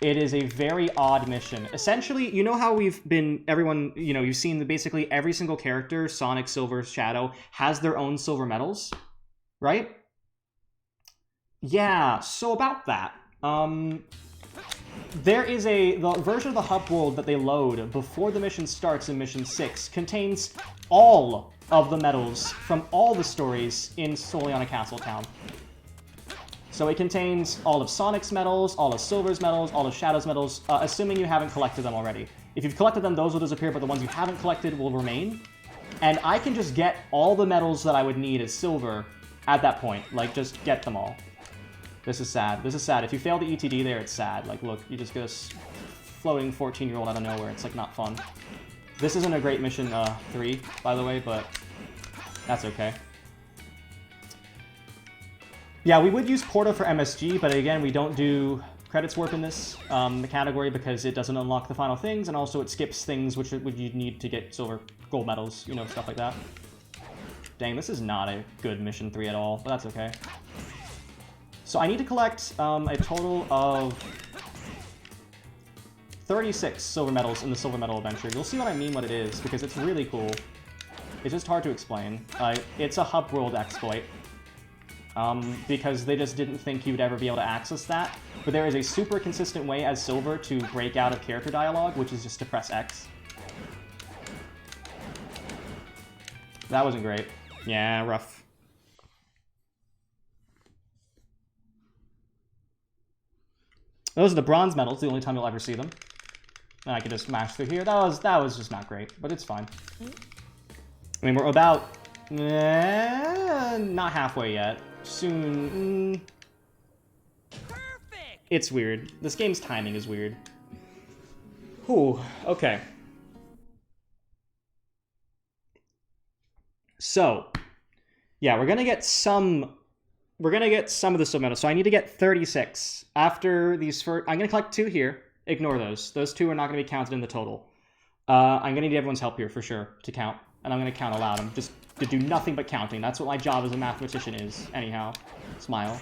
It is a very odd mission. Essentially, you know how we've been, everyone, you know, you've seen basically every single character, Sonic, Silver, Shadow, has their own silver medals, right? Yeah, so about that. There is the version of the hub world that they load before the mission starts in mission 6 contains all of the medals from all the stories in Soliana Castle Town. So it contains all of Sonic's medals, all of Silver's medals, all of Shadow's medals, assuming you haven't collected them already. If you've collected them, those will disappear, but the ones you haven't collected will remain. And I can just get all the medals that I would need as Silver at that point. Like, just get them all. This is sad. This is sad. If you fail the ETD there, it's sad. Like, look, you just get a floating 14-year-old out of nowhere. It's, like, not fun. This isn't a great mission 3, by the way, but that's okay. Yeah, we would use Porta for MSG, but again, we don't do credits warp in this category because it doesn't unlock the final things, and also it skips things which you'd need to get silver, gold medals, you know, stuff like that. Dang, this is not a good mission 3 at all, but that's okay. So I need to collect a total of 36 silver medals in the Silver Medal Adventure. You'll see what I mean what it is, because it's really cool. It's just hard to explain. It's a hub world exploit. Because they just didn't think you'd ever be able to access that. But there is a super consistent way as Silver to break out of character dialogue, which is just to press X. That wasn't great. Yeah, rough. Those are the bronze medals, the only time you'll ever see them. And I could just smash through here. That was just not great, but it's fine. I mean, we're about... not halfway yet. Soon. Perfect. It's weird. This game's timing is weird. Whew, okay. So, yeah, we're gonna get some of the silver medals. So I need to get 36. After these first, I'm gonna collect 2 here. Ignore those. Those 2 are not gonna be counted in the total. I'm gonna need everyone's help here for sure to count. And I'm gonna count aloud. I'm just to do nothing but counting. That's what my job as a mathematician is. Anyhow, smile.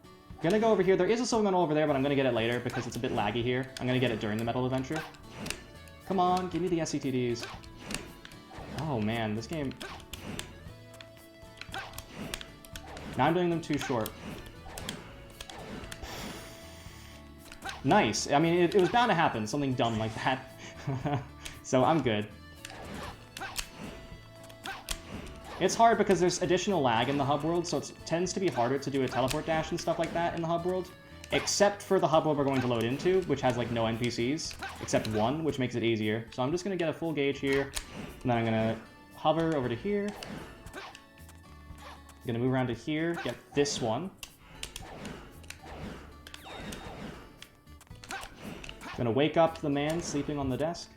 I'm gonna go over here. There is a silver medal over there, but I'm gonna get it later because it's a bit laggy here. I'm gonna get it during the medal adventure. Come on, give me the SCTDs. Oh man, this game... Now I'm doing them too short. Nice. I mean, it was bound to happen. Something dumb like that. So I'm good. It's hard because there's additional lag in the hub world, so it tends to be harder to do a teleport dash and stuff like that in the hub world. Except for the hub world we're going to load into, which has like no NPCs, except 1, which makes it easier. So I'm just going to get a full gauge here, and then I'm going to hover over to here. I'm going to move around to here, get this one. I'm going to wake up the man sleeping on the desk.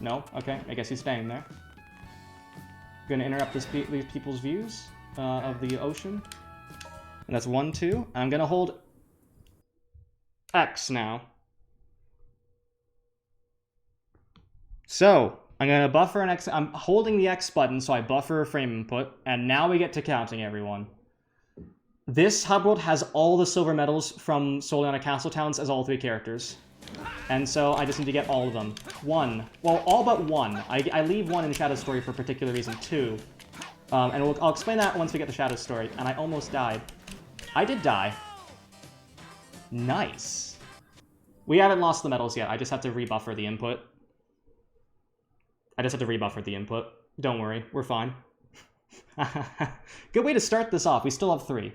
No? Okay, I guess he's staying there. Going to interrupt these people's views of the ocean. And that's 1, 2. I'm going to hold X now. So, I'm going to buffer an X. I'm holding the X button so I buffer a frame input. And now we get to counting, everyone. This hub world has all the silver medals from Soliana Castle Towns as all 3 characters. And so I just need to get all of them. One. Well, all but one. I leave one in Shadow's story for a particular reason. Two. And I'll explain that once we get to Shadow's story. And I almost died. I did die. Nice. We haven't lost the medals yet. I just have to rebuffer the input. Don't worry. We're fine. Good way to start this off. We still have 3.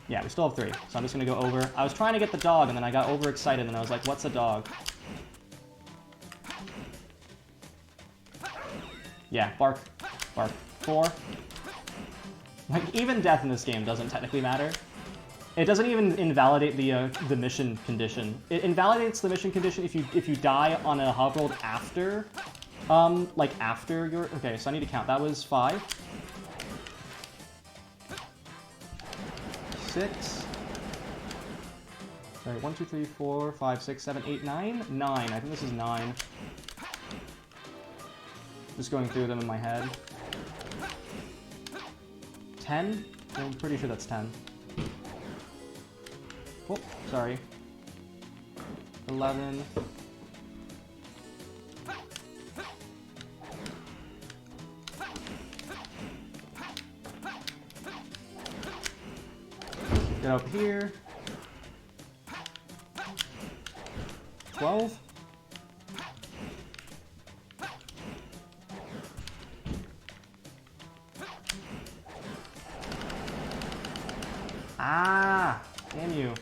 Yeah, we still have 3. So I'm just going to go over. I was trying to get the dog, and then I got overexcited, and I was like, what's a dog? Yeah, bark. Bark. 4. Like, even death in this game doesn't technically matter. It doesn't even invalidate the mission condition. It invalidates the mission condition if you die on a hub world after, like after your... Okay, so I need to count. That was 5. 6. Sorry, 1, 2, 3, 4, 5, 6, 7, 8, 9? 9. I think this is 9. Just going through them in my head. 10? I'm pretty sure that's 10. Oh, sorry. 11. Get up here. 12. Ah! Damn you.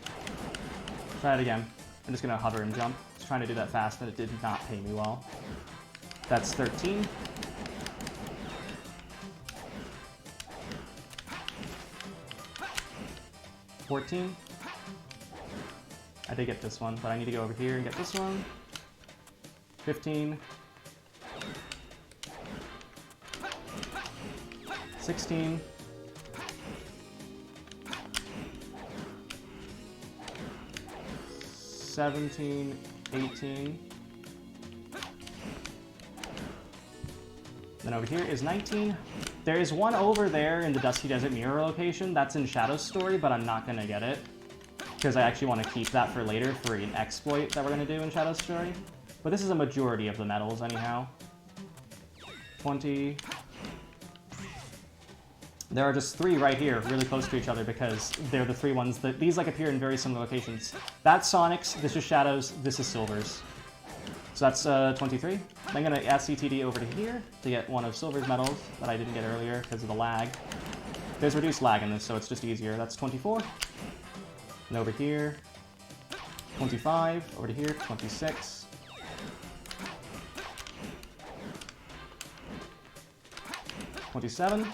Try it again. I'm just gonna hover and jump. I was trying to do that fast, but it did not pay me well. That's 13. 14. I did get this one, but I need to go over here and get this one. 15. 16. 17, 18. Then over here is 19. There is one over there in the Dusty Desert Mirror location. That's in Shadow's story, but I'm not going to get it. Because I actually want to keep that for later for an exploit that we're going to do in Shadow's story. But this is a majority of the medals anyhow. 20. There are just 3 right here, really close to each other, because they're the 3 ones that... These, like, appear in very similar locations. That's Sonic's, this is Shadow's, this is Silver's. So that's 23. I'm going to add CTD over to here to get one of Silver's medals that I didn't get earlier because of the lag. There's reduced lag in this, so it's just easier. That's 24. And over here, 25. Over to here, 26. 27.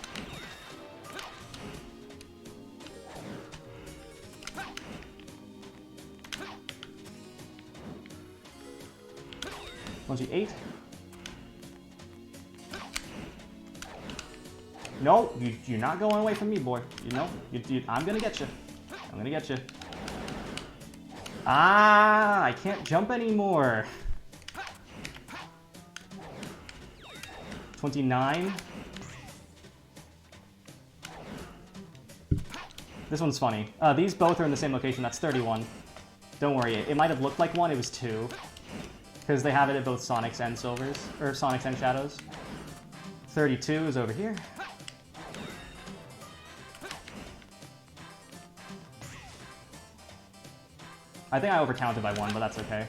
28. No, you're not going away from me, boy. You know, I'm gonna get you. I'm gonna get you. Ah, I can't jump anymore. 29. This one's funny. These both are in the same location. That's 31. Don't worry, it might have looked like 1. It was 2. Because they have it at both Sonic's and Silver's, or Sonic's and Shadow's. 32 is over here. I think I overcounted by 1, but that's okay.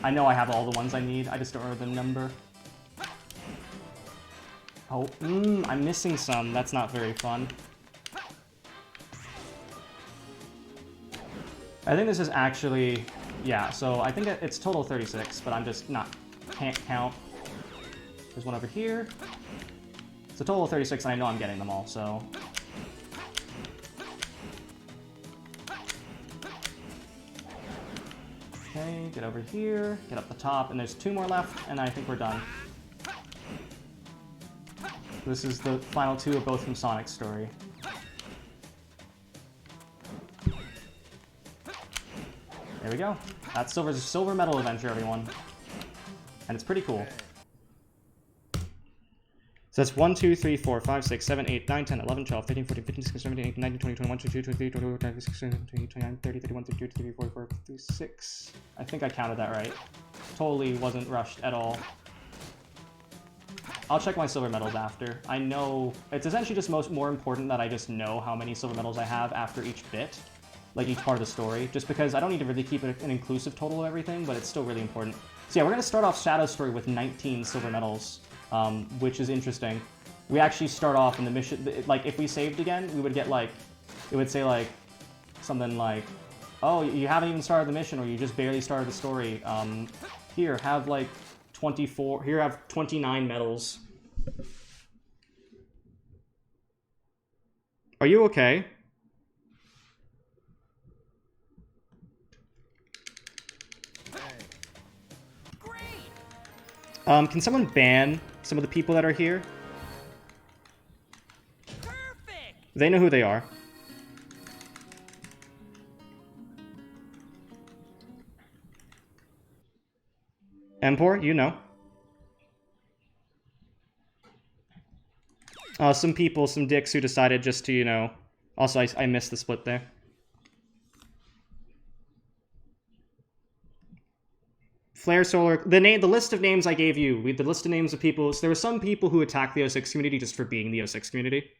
I know I have all the ones I need, I just don't remember the number. Oh, I'm missing some. That's not very fun. I think this is actually... Yeah, so I think it's total 36, but I'm just can't count. There's one over here. It's a total of 36, and I know I'm getting them all, so... Okay, get over here, get up the top, and there's 2 more left, and I think we're done. This is the final 2 of both from Sonic's story. There we go. That's Silver's Silver Medal Adventure, everyone. And it's pretty cool. So that's 1, 2, 3, 4, 5, 6, 7, 8, 9, 10, 11, 12, 13, 14, 15, 16, 17, 18, 19, 20, 21, 22, 23, 24, 25, 26, 27, 28, 29, 30, 31, 32, 33, 34, 36. I think I counted that right. Totally wasn't rushed at all. I'll check my silver medals after. I know it's essentially just more important that I just know how many silver medals I have after each bit, like each part of the story, just because I don't need to really keep an inclusive total of everything, but it's still really important. So yeah, we're going to start off Shadow's story with 19 silver medals, which is interesting. We actually start off in the mission, like if we saved again, we would get like, it would say like, something like, oh, you haven't even started the mission, or you just barely started the story. Here, have like 24, here have 29 medals. Are you okay? Great. Can someone ban some of the people that are here? Perfect. They know who they are. Empor, you know. Some people, some dicks who decided just to, you know... Also, I missed the split there. Flare Solar... The list of names I gave you, the list of names of people... So there were some people who attacked the 06 community just for being the 06 community.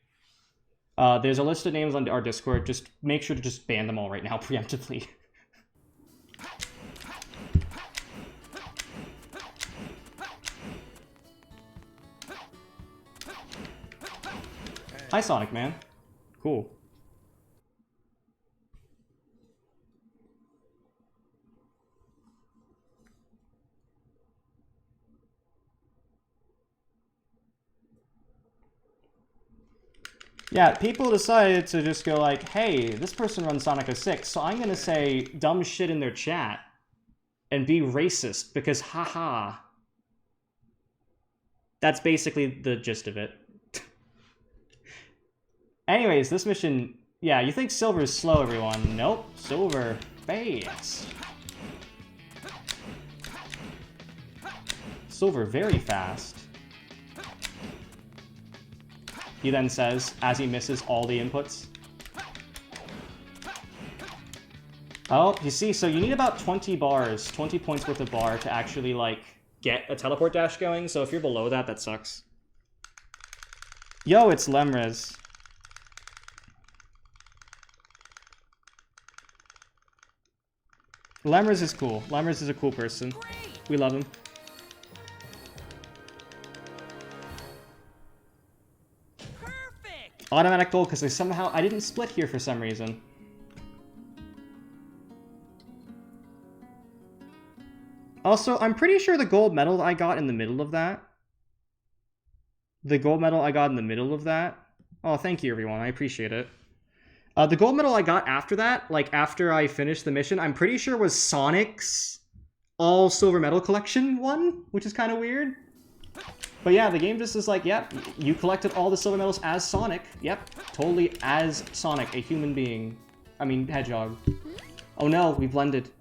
There's a list of names on our Discord. Just make sure to just ban them all right now, preemptively. Hi, Sonic Man. Cool. Yeah, people decided to just go like, hey, this person runs Sonic 06, so I'm gonna say dumb shit in their chat and be racist because haha. That's basically the gist of it. Anyways, this mission... Yeah, you think Silver is slow, everyone. Nope. Silver fast. Silver very fast. He then says, as he misses all the inputs. Oh, you see, so you need about 20 bars, 20 points worth of bar to actually, like, get a teleport dash going. So if you're below that, that sucks. Yo, it's Lemrez. Lemrez is cool. Lemrez is a cool person. We love him. Perfect. Automatic gold because I didn't split here for some reason. Also, I'm pretty sure the gold medal I got in the middle of that. The gold medal I got in the middle of that. Oh, thank you, everyone. I appreciate it. The gold medal I got after that, like after I finished the mission, I'm pretty sure was Sonic's all silver medal collection one, which is kind of weird. But yeah, the game just is like, yep, you collected all the silver medals as Sonic. Yep, totally as Sonic, a human being. I mean, Hedgehog. Oh no, we blended.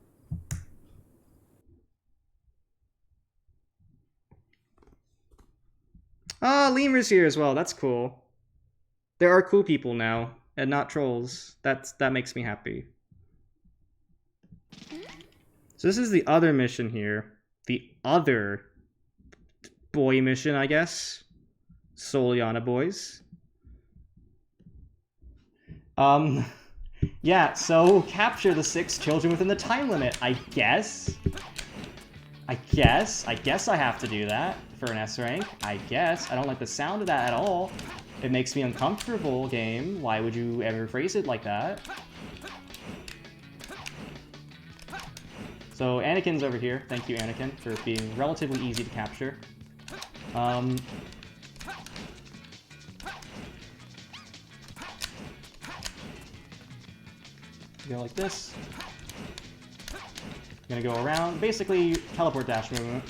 Ah, Lemur's here as well. That's cool. There are cool people now, and not trolls. That makes me happy. So this is the other mission here. The other boy mission, I guess. Soliana boys. Yeah, so capture the 6 children within the time limit, I guess. I guess I have to do that for an S rank. I guess. I don't like the sound of that at all. It makes me uncomfortable, game. Why would you ever phrase it like that? So Anakin's over here. Thank you, Anakin, for being relatively easy to capture. Go like this. Gonna go around. Basically, teleport dash movement.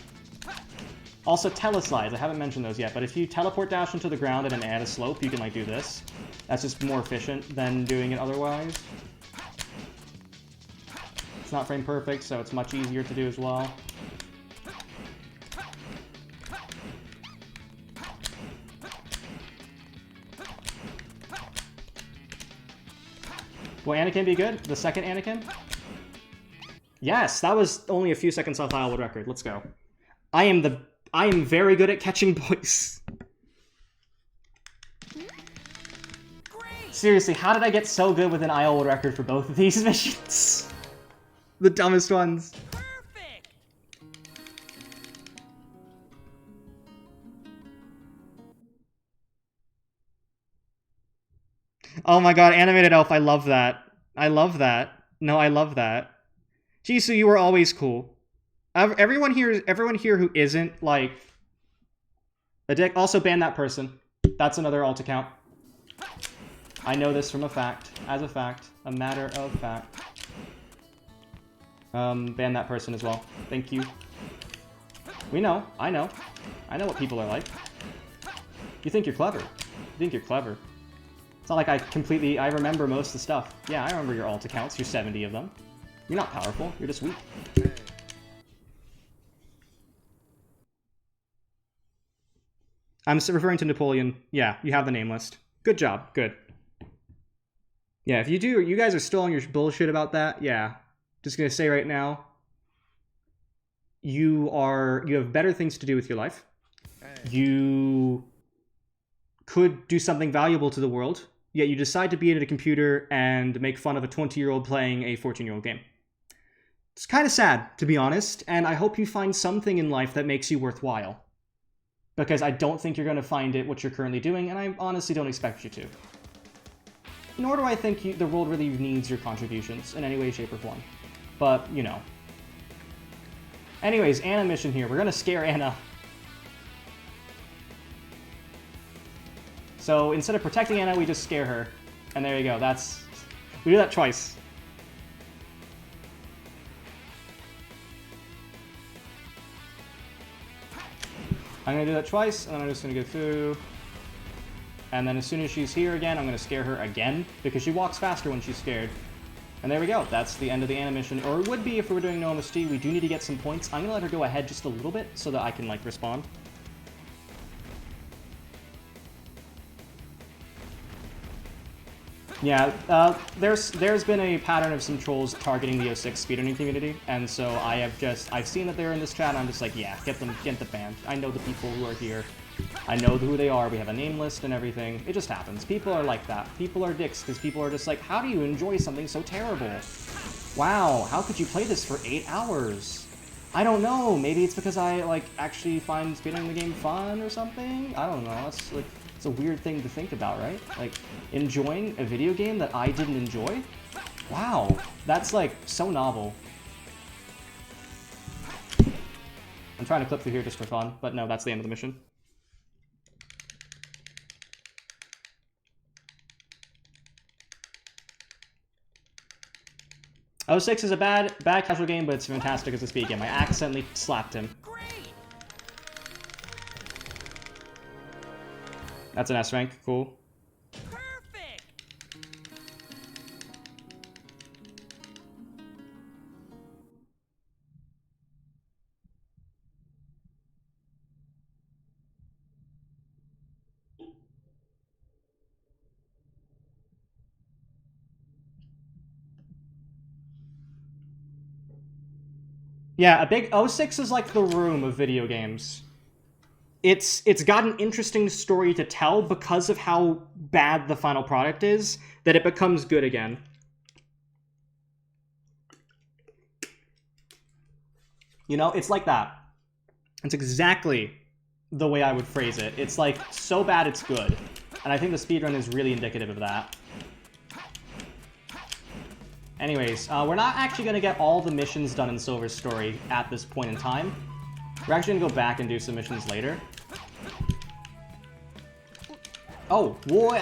Also, teleslides. I haven't mentioned those yet, but if you teleport dash into the ground and then add a slope, you can like do this. That's just more efficient than doing it otherwise. It's not frame perfect, so it's much easier to do as well. Will Anakin be good? The second Anakin? Yes, that was only a few seconds off Iowa record. Let's go. I am very good at catching boys. Seriously, how did I get so good with an Iowa record for both of these missions? The dumbest ones. Perfect. Oh my god, animated elf, I love that. I love that. No, I love that. Jisoo, you were always cool. Everyone here who isn't, like, a dick, also ban that person. That's another alt account. I know this from a fact. As a fact. A matter of fact. Ban that person as well. Thank you. We know. I know. I know what people are like. You think you're clever. You think you're clever. It's not like I remember most of the stuff. Yeah, I remember your alt accounts. You're 70 of them. You're not powerful. You're just weak. I'm referring to Napoleon. Yeah, you have the name list. Good job. Good. Yeah, if you guys are still on your bullshit about that, yeah. Just gonna say right now, you have better things to do with your life. You could do something valuable to the world, yet you decide to be at a computer and make fun of a 20-year-old playing a 14-year-old game. It's kind of sad, to be honest, and I hope you find something in life that makes you worthwhile. Because I don't think you're going to find it what you're currently doing, and I honestly don't expect you to. Nor do I think the world really needs your contributions in any way, shape, or form. But, you know. Anyways, Anna mission here. We're going to scare Anna. So instead of protecting Anna, we just scare her. And there you go. We do that twice. I'm going to do that twice, and then I'm just going to go through. And then as soon as she's here again, I'm going to scare her again, because she walks faster when she's scared. And there we go. That's the end of the Anna mission. Or it would be if we were doing no MST. We do need to get some points. I'm going to let her go ahead just a little bit so that I can, like, respond. Yeah, there's been a pattern of some trolls targeting the 06 speedrunning community, and so I've seen that they're in this chat, and I'm just like, yeah, get them banned. I know the people who are here. I know who they are. We have a name list and everything. It just happens. People are like that. People are dicks, because people are just like, how do you enjoy something so terrible? Wow, how could you play this for 8 hours? I don't know. Maybe it's because I, like, actually find speedrunning the game fun or something? I don't know. It's like... It's a weird thing to think about, right? Like, enjoying a video game that I didn't enjoy? Wow, that's, like, so novel. I'm trying to clip through here just for fun, but no, that's the end of the mission. '06 is a bad casual game, but it's fantastic as a speed game. I accidentally slapped him. That's an S rank, cool. Perfect. Yeah, a big '06 is like the room of video games. It's got an interesting story to tell because of how bad the final product is, that it becomes good again. You know, it's like that. It's exactly the way I would phrase it. It's like, so bad it's good. And I think the speedrun is really indicative of that. Anyways, we're not actually going to get all the missions done in Silver's story at this point in time. We're actually going to go back and do some missions later. Oh, boy,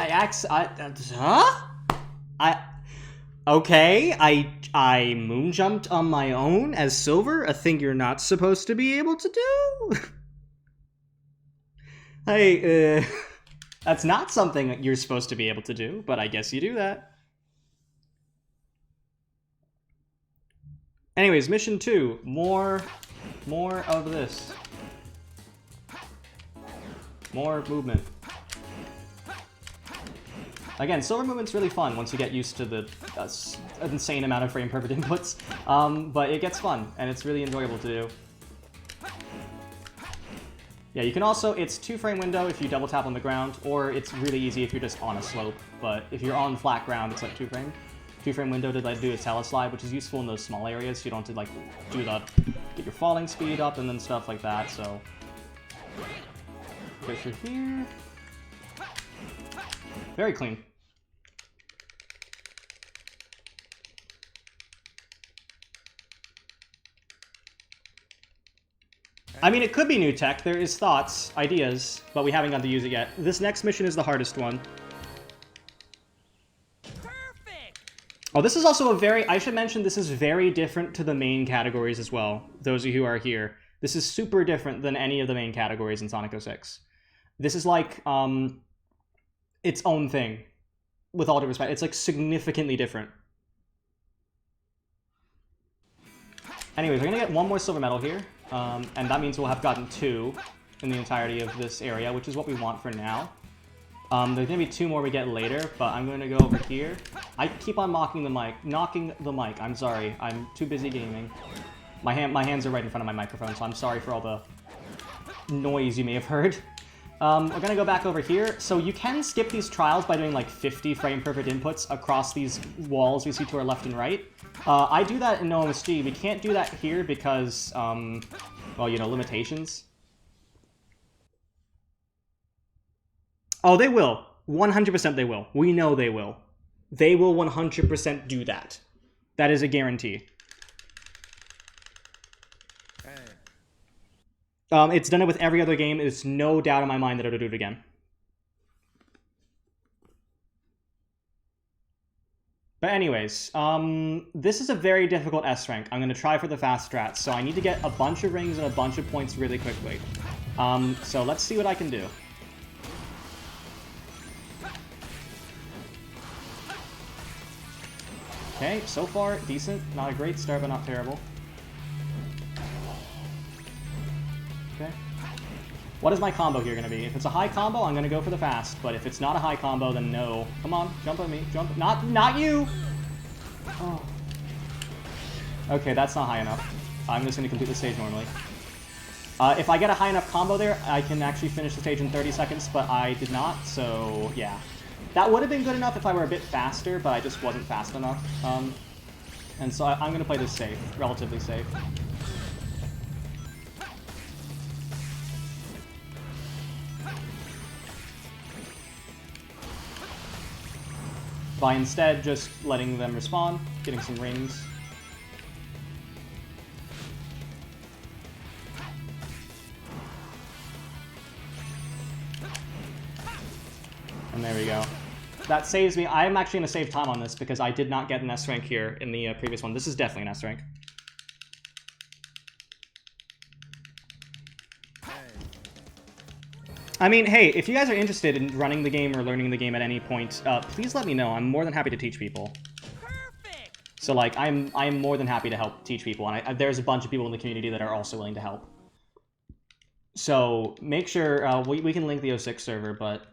okay, I moon jumped on my own as Silver, a thing you're not supposed to be able to do. Hey, that's not something that you're supposed to be able to do, but I guess you do that. Anyways, mission 2, more of this. More movement. Again, silver movement's really fun once you get used to the insane amount of frame perfect inputs, but it gets fun, and it's really enjoyable to do. Yeah, you can also, it's 2-frame window if you double tap on the ground, or it's really easy if you're just on a slope, but if you're on flat ground, it's like 2-frame. 2-frame window to like do a teleslide, which is useful in those small areas, so you don't have to like do the, get your falling speed up and then stuff like that, so. Go through here. Very clean. I mean, it could be new tech. There is thoughts, ideas, but we haven't got to use it yet. This next mission is the hardest one. Perfect. Oh, this is also a very... I should mention this is very different to the main categories as well, those of you who are here. This is super different than any of the main categories in Sonic 06. This is like, its own thing. With all due respect, it's like significantly different. Anyways, we're gonna get one more silver medal here, and that means we'll have gotten 2 in the entirety of this area, which is what we want for now. There's gonna be 2 more we get later, but I'm gonna go over here. I keep on knocking the mic. I'm sorry. I'm too busy gaming. My hands are right in front of my microphone, so I'm sorry for all the noise you may have heard. We're gonna go back over here. So you can skip these trials by doing like 50 frame perfect inputs across these walls we see to our left and right. I do that in OMSG. We can't do that here because, well, you know, limitations. Oh, they will. 100% they will. We know they will. They will 100% do that. That is a guarantee. It's done it with every other game. There's no doubt in my mind that it'll do it again. But anyways, this is a very difficult S rank. I'm going to try for the fast strats, so I need to get a bunch of rings and a bunch of points really quickly. So let's see what I can do. Okay, so far, decent. Not a great start, but not terrible. Okay. What is my combo here going to be? If it's a high combo, I'm going to go for the fast. But if it's not a high combo, then no. Come on, jump on me. Jump. Not you! Oh. Okay, that's not high enough. I'm just going to complete the stage normally. If I get a high enough combo there, I can actually finish the stage in 30 seconds, but I did not, so yeah. That would have been good enough if I were a bit faster, but I just wasn't fast enough. And so I'm going to play this safe, relatively safe. By instead just letting them respawn, getting some rings. And there we go. That saves me. I'm actually going to save time on this because I did not get an S rank here in the previous one. This is definitely an S rank. I mean, hey, if you guys are interested in running the game or learning the game at any point, please let me know. I'm more than happy to teach people. Perfect. So, like, I'm more than happy to help teach people, and there's a bunch of people in the community that are also willing to help. So, make sure, we can link the 06 server, but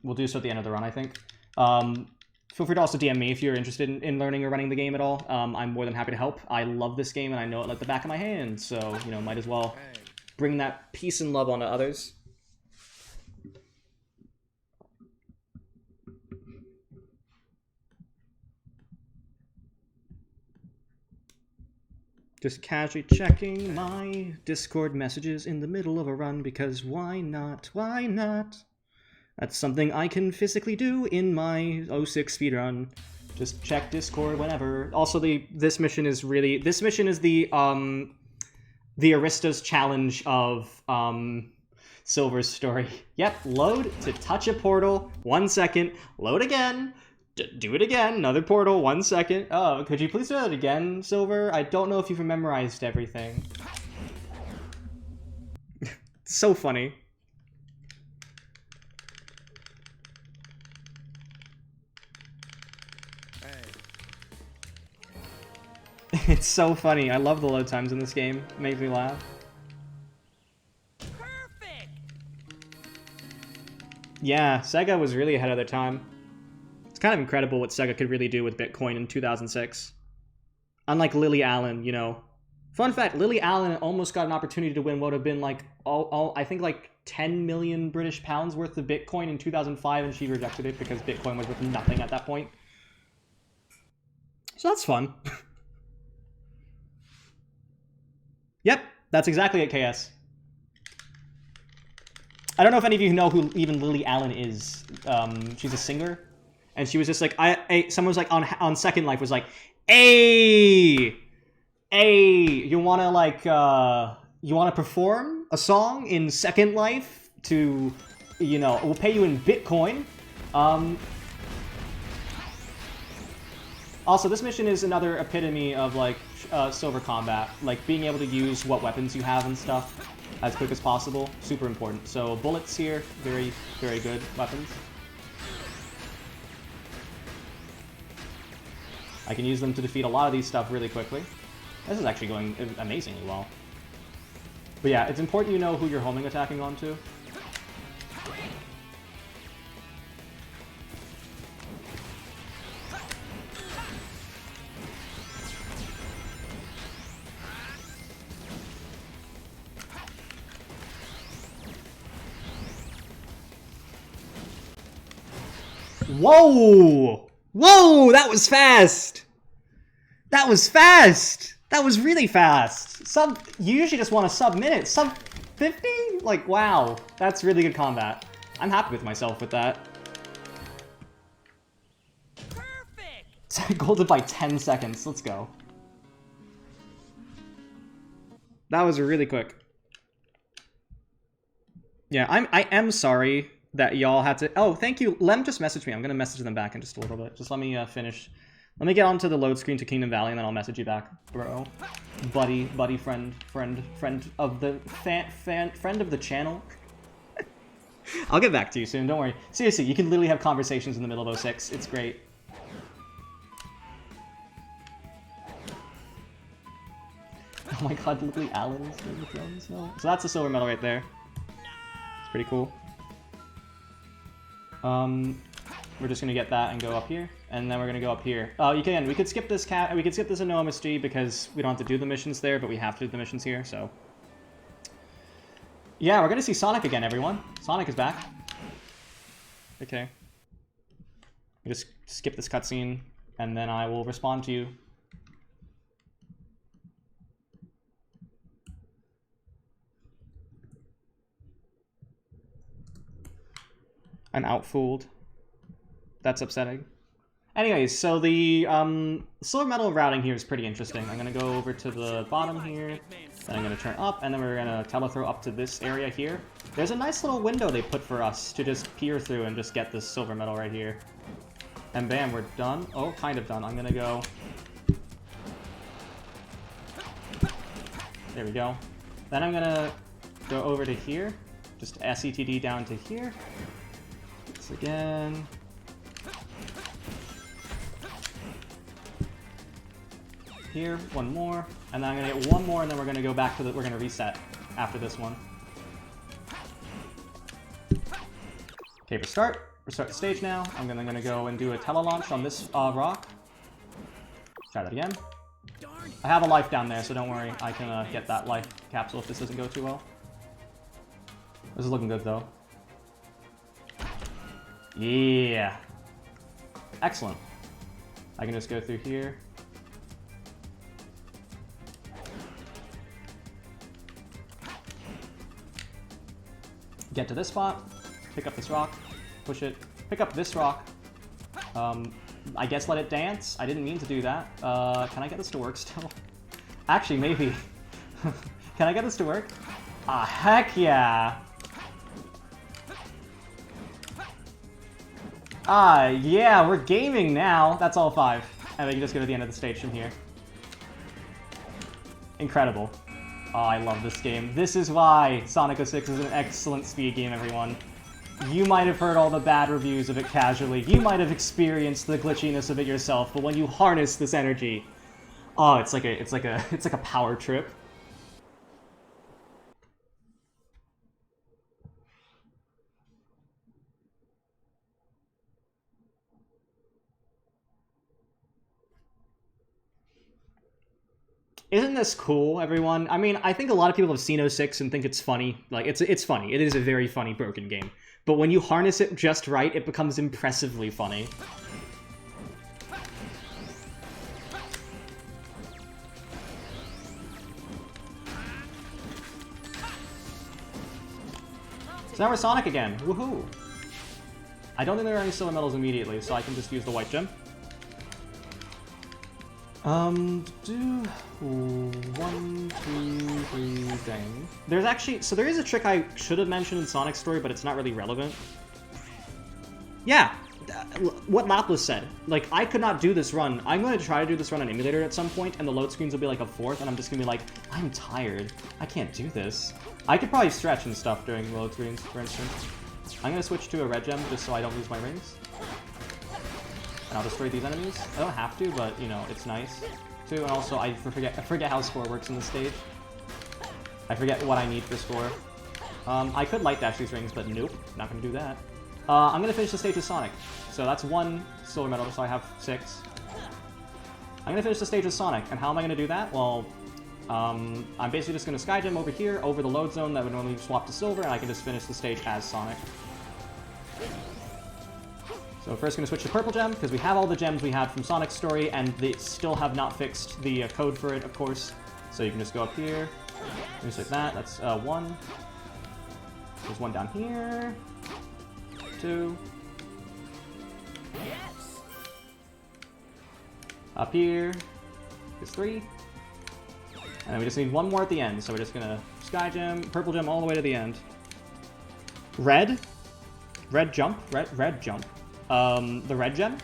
we'll do so at the end of the run, I think. Feel free to also DM me if you're interested in learning or running the game at all. I'm more than happy to help. I love this game, and I know it like the back of my hand, so, you know, might as well bring that peace and love onto others. Just casually checking my Discord messages in the middle of a run because why not? Why not? That's something I can physically do in my 06 speedrun. Just check Discord whenever. Also, this mission is the Arista's challenge of Silver's story. Yep, load to touch a portal, 1 second, load again. Do it again, another portal, 1 second. Oh, could you please do that again, Silver? I don't know if you've memorized everything. So funny. It's so funny. I love the load times in this game. It makes me laugh. Perfect. Yeah, Sega was really ahead of their time. kind of incredible what Sega could really do with Bitcoin in 2006. Unlike Lily Allen, you know. Fun fact, Lily Allen almost got an opportunity to win what would have been like, I think like 10 million British pounds worth of Bitcoin in 2005, and she rejected it because Bitcoin was worth nothing at that point. So that's fun. Yep, that's exactly it, KS. I don't know if any of you know who even Lily Allen is. She's a singer. And she was just like, someone was like on Second Life was like, hey, you wanna like, you wanna perform a song in Second Life to, you know, we'll pay you in Bitcoin. Also, this mission is another epitome of like silver combat, like being able to use what weapons you have and stuff as quick as possible, super important. So bullets here, very, very good weapons. I can use them to defeat a lot of these stuff really quickly. This is actually going amazingly well. But yeah, it's important you know who you're homing attacking onto. Whoa! Whoa! That was fast! That was fast! That was really fast! You usually just want a sub-minute. Sub 50? Like, wow. That's really good combat. I'm happy with myself with that. Perfect! Golden by 10 seconds. Let's go. That was really quick. Yeah, I am sorry that y'all had to... Oh, thank you. Lem just messaged me. I'm going to message them back in just a little bit. Just let me finish. Let me get onto the load screen to Kingdom Valley, and then I'll message you back, bro. Buddy, friend of the... friend of the channel. I'll get back to you soon. Don't worry. Seriously, you can literally have conversations in the middle of 06. It's great. Oh my god, Lily Allen is Game of Thrones. No. So that's a silver medal right there. It's pretty cool. We're just gonna get that and go up here, and then we're gonna go up here. We could skip this we could skip this enormous G because we don't have to do the missions there, but we have to do the missions here. So yeah, we're gonna see Sonic again, everyone. Sonic is back. Okay. We just skip this cutscene, and then I will respond to you. I'm outfooled. That's upsetting. Anyways, so the silver medal routing here is pretty interesting. I'm going to go over to the bottom here, then I'm going to turn up, and then we're going to telethrow up to this area here. There's a nice little window they put for us to just peer through and just get this silver medal right here. And bam, we're done. Oh, kind of done. I'm going to go... There we go. Then I'm going to go over to here, just SETD down to here. This again. Here, one more, and then I'm gonna get one more, and then we're gonna go back to we're gonna reset after this one. Okay, restart the stage now. I'm gonna go and do a tele-launch on this rock. Try that again. I have a life down there, so don't worry. I can get that life capsule if this doesn't go too well. This is looking good, though. Yeah. Excellent. I can just go through here. Get to this spot, pick up this rock, push it, pick up this rock. I guess let it dance. I didn't mean to do that. Can I get this to work still? Actually, maybe. Can I get this to work? Ah, heck yeah! Ah, yeah, we're gaming now. That's all 5. And we can just go to the end of the stage from here. Incredible. Oh, I love this game. This is why Sonic 06 is an excellent speed game, everyone. You might have heard all the bad reviews of it casually. You might have experienced the glitchiness of it yourself, but when you harness this energy, oh, it's like a power trip. Isn't this cool, everyone? I mean, I think a lot of people have seen 06 and think it's funny. Like, it's funny. It is a very funny broken game. But when you harness it just right, it becomes impressively funny. So now we're Sonic again. Woohoo! I don't think there are any silver medals immediately, so I can just use the white gem. Do 1, 2, 3 thing. There's actually, so there is a trick I should have mentioned in Sonic's story, but it's not really relevant. Yeah, what Lapis said. Like, I could not do this run. I'm going to try to do this run on emulator at some point, and the load screens will be like a fourth, and I'm just going to be like, I'm tired. I can't do this. I could probably stretch and stuff during load screens, for instance. I'm going to switch to a red gem just so I don't lose my rings. And I'll destroy these enemies. I don't have to, but, you know, it's nice too. And also, I forget how score works in this stage. I forget what I need for score. I could light dash these rings, but nope, not going to do that. I'm going to finish the stage with Sonic. So that's 1 silver medal, so I have 6. I'm going to finish the stage with Sonic. And how am I going to do that? Well, I'm basically just going to Sky Gem over here, over the load zone that would normally swap to silver, and I can just finish the stage as Sonic. So first going to switch to purple gem, because we have all the gems we had from Sonic's story, and they still have not fixed the code for it, of course. So you can just go up here, just like that. That's 1. There's 1 down here. 2. Up here is 3. And then we just need 1 more at the end, so we're just gonna Sky Gem, Purple Gem all the way to the end. Red jump. The red gem?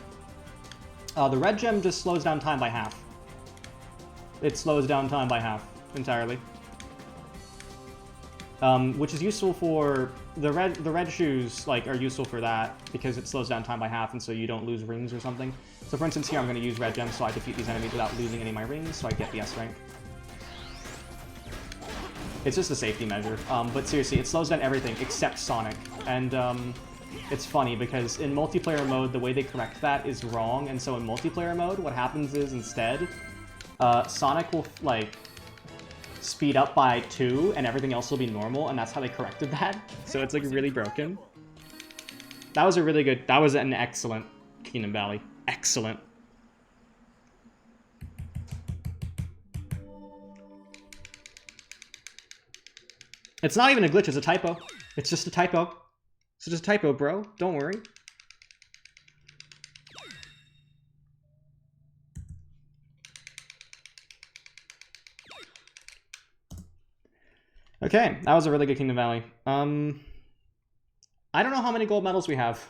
The red gem just slows down time by half. It slows down time by half, entirely. Which is useful for... The red shoes, like, are useful for that, because it slows down time by half, and so you don't lose rings or something. So for instance here, I'm going to use red gem so I defeat these enemies without losing any of my rings, so I get the S rank. It's just a safety measure, but seriously, it slows down everything except Sonic, and it's funny because in multiplayer mode, the way they correct that is wrong, and so in multiplayer mode, what happens is instead, Sonic will, like, speed up by 2, and everything else will be normal, and that's how they corrected that, so it's, like, really broken. That was a really good, that was an excellent Kingdom Valley. Excellent. It's not even a glitch, it's a typo. It's just a typo. It's just a typo, bro. Don't worry. Okay, that was a really good Kingdom Valley. I don't know how many gold medals we have.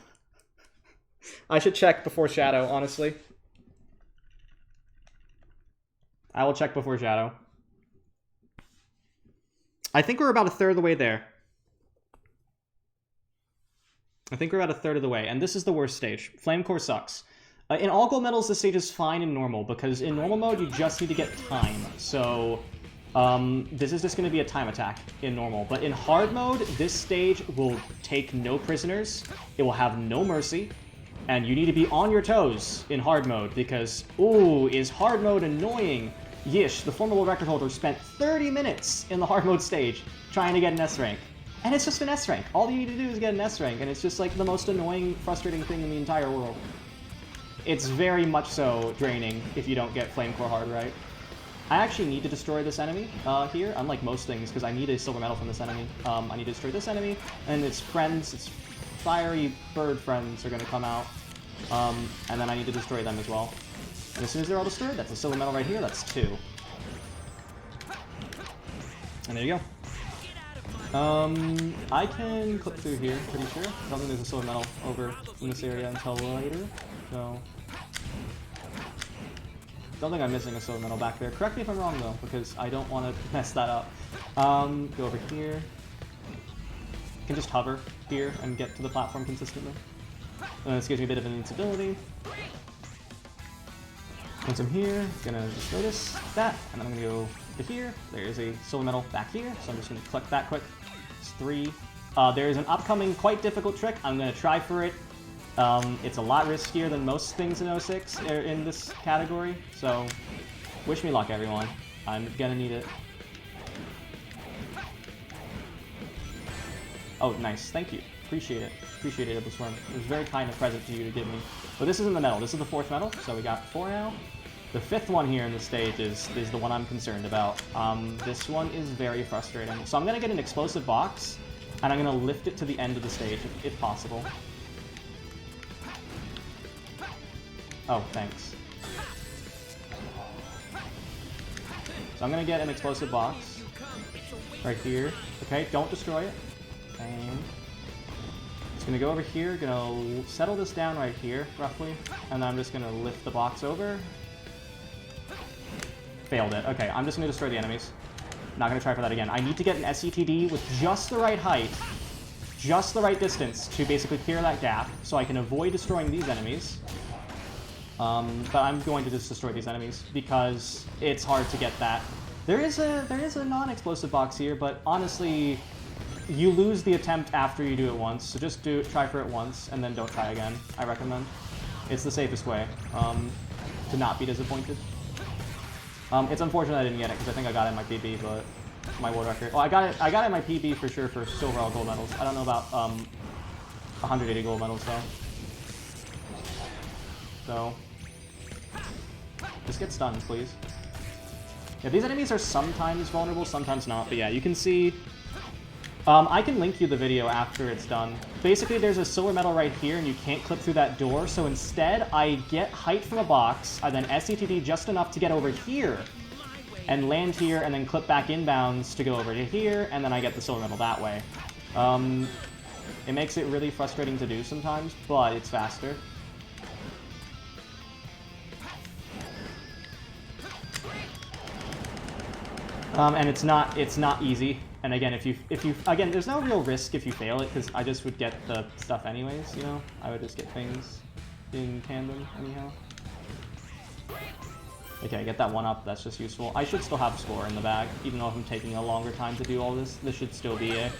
I should check before Shadow, honestly. I will check before Shadow. I think we're about a third of the way there. I think we're about a third of the way, and this is the worst stage. Flame Core sucks. In all gold medals, this stage is fine in normal, because in normal mode, you just need to get time. So, this is just going to be a time attack in normal. But in hard mode, this stage will take no prisoners. It will have no mercy. And you need to be on your toes in hard mode, because, ooh, is hard mode annoying? Yish, the former world record holder, spent 30 minutes in the hard mode stage trying to get an S rank. And it's just an S rank. All you need to do is get an S rank, and it's just like the most annoying, frustrating thing in the entire world. It's very much so draining if you don't get Flame Core hard right. I actually need to destroy this enemy here, unlike most things, because I need a silver medal from this enemy. I need to destroy this enemy, and its friends, its fiery bird friends are going to come out, and then I need to destroy them as well. And as soon as they're all destroyed, that's a silver medal right here, that's 2. And there you go. I can clip through here, pretty sure. I don't think there's a silver medal over in this area until later, so... Don't think I'm missing a silver medal back there. Correct me if I'm wrong, though, because I don't want to mess that up. Go over here. You can just hover here and get to the platform consistently. And this gives me a bit of invincibility. Once I'm here, gonna just notice that, and then I'm gonna go to here. There's a silver medal back here, so I'm just gonna collect that quick. It's 3. There's an upcoming quite difficult trick. I'm gonna try for it. It's a lot riskier than most things in 06 in this category, so wish me luck, everyone. I'm gonna need it. Oh, nice. Thank you. Appreciate it. Appreciate it, Iblisworm. It was very kind of present to you to give me. But this isn't the medal. This is the 4th medal, so we got 4 now. The 5th one here in the stage is the one I'm concerned about. This one is very frustrating. So I'm going to get an explosive box, and I'm going to lift it to the end of the stage, if possible. Oh, thanks. So I'm going to get an explosive box right here. Okay, don't destroy it. And it's going to go over here, going to settle this down right here, roughly, and then I'm just going to lift the box over. Failed it. Okay, I'm just going to destroy the enemies. Not going to try for that again. I need to get an SCTD with just the right height, just the right distance to basically clear that gap, so I can avoid destroying these enemies. But I'm going to just destroy these enemies, because it's hard to get that. There is a non-explosive box here, but honestly, you lose the attempt after you do it once, so just try for it once, and then don't try again, I recommend. It's the safest way to not be disappointed. It's unfortunate I didn't get it, because I think I got it in my PB, but my world record. Well, I got it in my PB for sure for silver or gold medals. I don't know about 180 gold medals, though. So, just get stunned, please. Yeah, these enemies are sometimes vulnerable, sometimes not, but yeah, you can see... I can link you the video after it's done. Basically, there's a silver medal right here, and you can't clip through that door, so instead, I get height from a box, I then SCTD just enough to get over here, and land here, and then clip back inbounds to go over to here, and then I get the silver medal that way. It makes it really frustrating to do sometimes, but it's faster. And it's not easy. And again, if you again, there's no real risk if you fail it, because I just would get the stuff anyways, you know? I would just get things in tandem anyhow. Okay, get that one up, that's just useful. I should still have score in the bag, even though if I'm taking a longer time to do all this. This should still be a...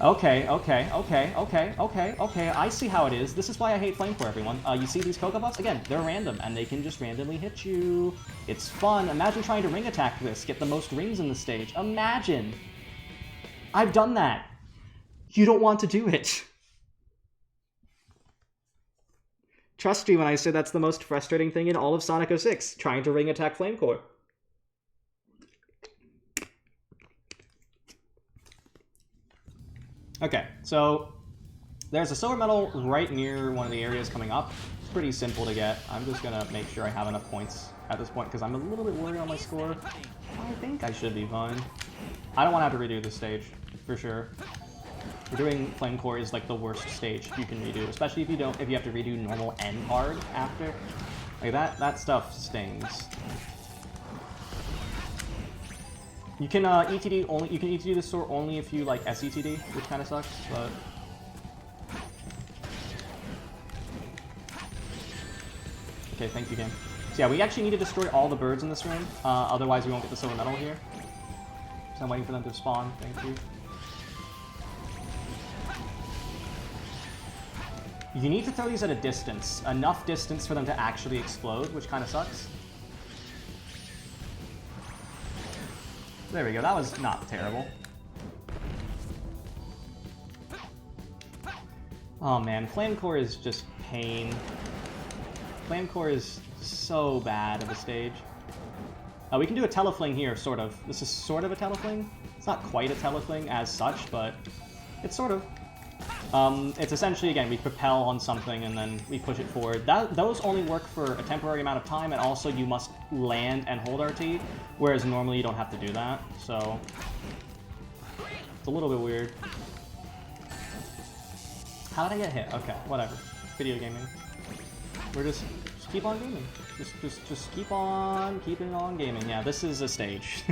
Okay, I see how it is. This is why I hate Flamecore, everyone. You see these Cocoa Buffs? Again, they're random, and they can just randomly hit you. It's fun. Imagine trying to ring attack this, get the most rings in the stage. Imagine! I've done that. You don't want to do it. Trust me when I say that's the most frustrating thing in all of Sonic 06, trying to ring attack Flamecore. Okay, so there's a silver medal right near one of the areas coming up. It's pretty simple to get. I'm just gonna make sure I have enough points at this point because I'm a little bit worried on my score. I think I should be fine. I don't want to have to redo this stage, for sure. Redoing Flamecore is like the worst stage you can redo, especially if you have to redo normal and hard after. Like that stuff stings. You can ETD this sort only if you like SETD, which kind of sucks, but okay, thank you, game. So yeah, we actually need to destroy all the birds in this room, otherwise we won't get the silver medal here. So I'm waiting for them to spawn. Thank you. You need to throw these at a distance, enough distance for them to actually explode, which kind of sucks. There we go, that was not terrible. Oh man, Flamecore is just pain. Flamecore is so bad of a stage. We can do a telefling here, sort of. This is sort of a telefling. It's not quite a telefling as such, but it's sort of. It's essentially, again, we propel on something and then we push it forward. Those only work for a temporary amount of time, and also you must land and hold RT, whereas normally you don't have to do that, so it's a little bit weird. How did I get hit? Okay, whatever. Video gaming. We're just keep on gaming. Just keep on keeping on gaming. Yeah, this is a stage.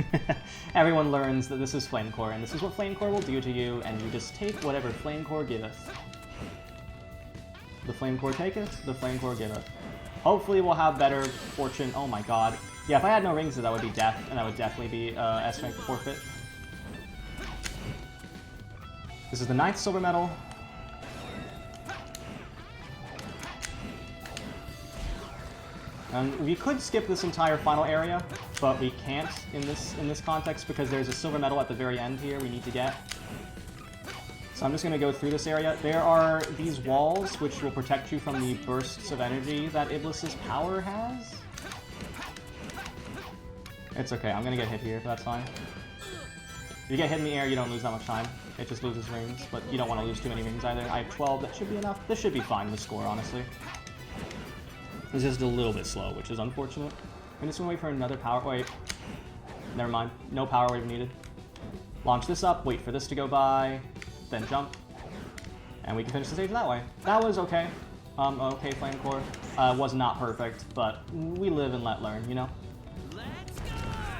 Everyone learns that this is Flamecore, and this is what Flamecore will do to you, and you just take whatever Flamecore giveth. The Flamecore taketh, the Flamecore giveth. Hopefully we'll have better fortune. Oh my god. Yeah, if I had no rings, that would be death, and that would definitely be S-rank forfeit. This is the 9th silver medal. And we could skip this entire final area, but we can't in this context because there's a silver medal at the very end here we need to get. So I'm just going to go through this area. There are these walls which will protect you from the bursts of energy that Iblis's power has. It's okay, I'm going to get hit here, but that's fine. If you get hit in the air, you don't lose that much time. It just loses rings, but you don't want to lose too many rings either. I have 12, that should be enough. This should be fine with score, honestly. It's just a little bit slow, which is unfortunate. I'm just going to wait for another power wave. Never mind, no power wave needed. Launch this up, wait for this to go by, then jump, and we can finish the stage that way. That was okay. Okay, Flame Core. Was not perfect, but we live and let learn, you know?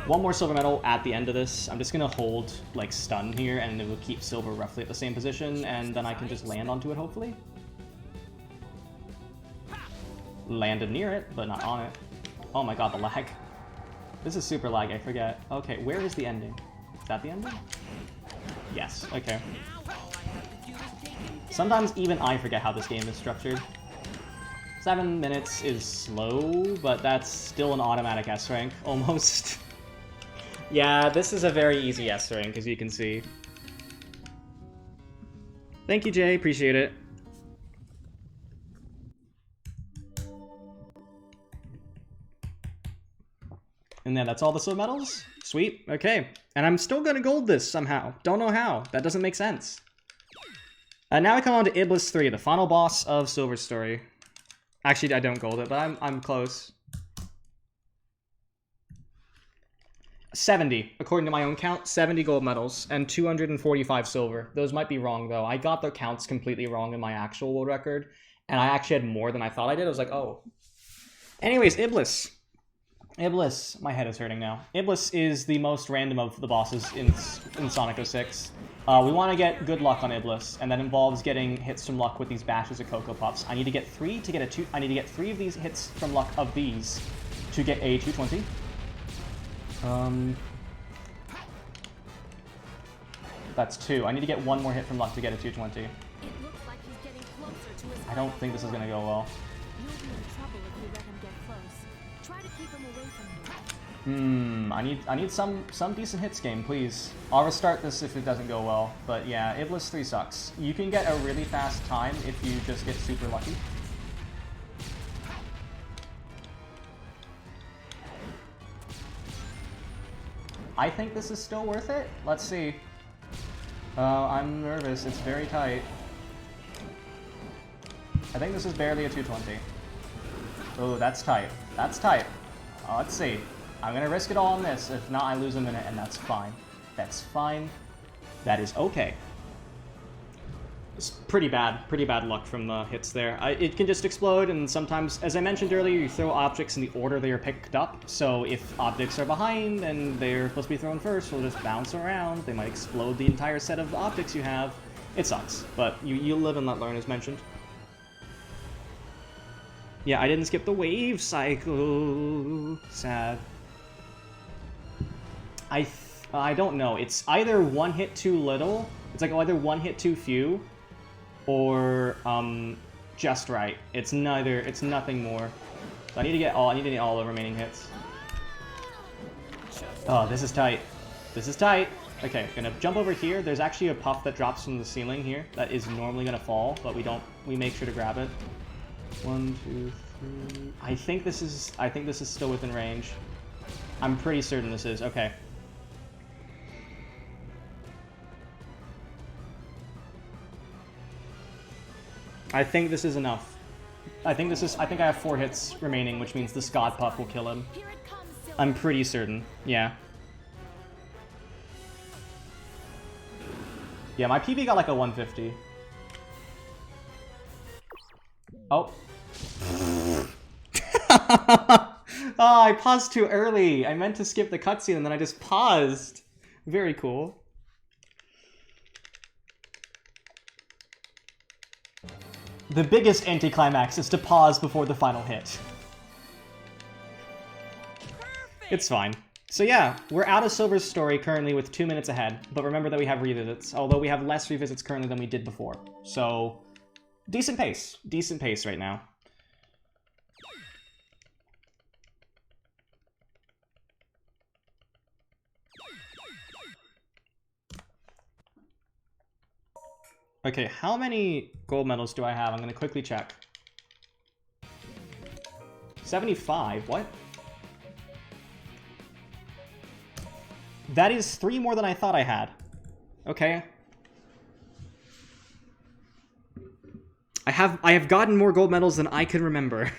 One more silver medal at the end of this. I'm just gonna hold, like, stun here, and it will keep silver roughly at the same position, and then I can just land onto it, hopefully. Landed near it, but not on it. Oh my god, the lag. This is super lag, I forget. Okay, where is the ending? Is that the ending? Yes, okay. Sometimes even I forget how this game is structured. 7 minutes is slow, but that's still an automatic S rank, almost. Yeah, this is a very easy S rank, as you can see. Thank you, Jay. Appreciate it. And then that's all the silver medals? Sweet. Okay. And I'm still gonna gold this somehow. Don't know how. That doesn't make sense. Now we come on to Iblis 3, the final boss of Silver Story. Actually, I don't gold it, but I'm close. 70, according to my own count, 70 gold medals and 245 silver. Those might be wrong, though. I got the counts completely wrong in my actual world record, and I actually had more than I thought I did. I was like, oh. Anyways, Iblis. Iblis, my head is hurting now. Iblis is the most random of the bosses in Sonic 06. We want to get good luck on Iblis, and that involves getting hits from luck with these bashes of Cocoa Puffs. I need to get 3 to get a 2. I need to get 3 of these hits from luck of these to get a 220. That's 2. I need to get 1 more hit from luck to get a 220. It looks like he's getting closer to his I don't think this is gonna go well. You'll be in trouble if you let him get close. Try to keep him away from you. I need some decent hits game, please. I'll restart this if it doesn't go well. But yeah, Iblis 3 sucks. You can get a really fast time if you just get super lucky. I think this is still worth it. Let's see. I'm nervous. It's very tight. I think this is barely a 220. Oh, that's tight. That's tight. Let's see. I'm gonna risk it all on this. If not, I lose a minute, and that's fine. That's fine. That is okay. It's pretty bad luck from the hits there. It can just explode, and sometimes, as I mentioned earlier, you throw objects in the order they are picked up. So if objects are behind and they're supposed to be thrown first, they'll just bounce around. They might explode the entire set of objects you have. It sucks, but you live and let learn, as mentioned. Yeah, I didn't skip the wave cycle. Sad. I don't know. It's either one hit too little. It's like either one hit too few, or just right. It's neither. It's nothing more. So I need to get all. I need to get all the remaining hits. Oh, this is tight. This is tight. Okay, gonna jump over here. There's actually a puff that drops from the ceiling here that is normally gonna fall, but we don't. We make sure to grab it. 1, 2, 3. I think this is still within range. I'm pretty certain this is. Okay. I think this is enough. I think I have 4 hits remaining, which means the Scott Puff will kill him. Here it comes, Silver. I'm pretty certain. Yeah. Yeah, my PB got like a 150. Oh. Oh, I paused too early. I meant to skip the cutscene and then I just paused. Very cool. The biggest anticlimax is to pause before the final hit. It's fine. So yeah, we're out of Silver's story currently with 2 minutes ahead, but remember that we have revisits, although we have less revisits currently than we did before. So, decent pace right now. Okay, how many gold medals do I have? I'm gonna quickly check. 75, what? That is 3 more than I thought I had. Okay. I have gotten more gold medals than I can remember.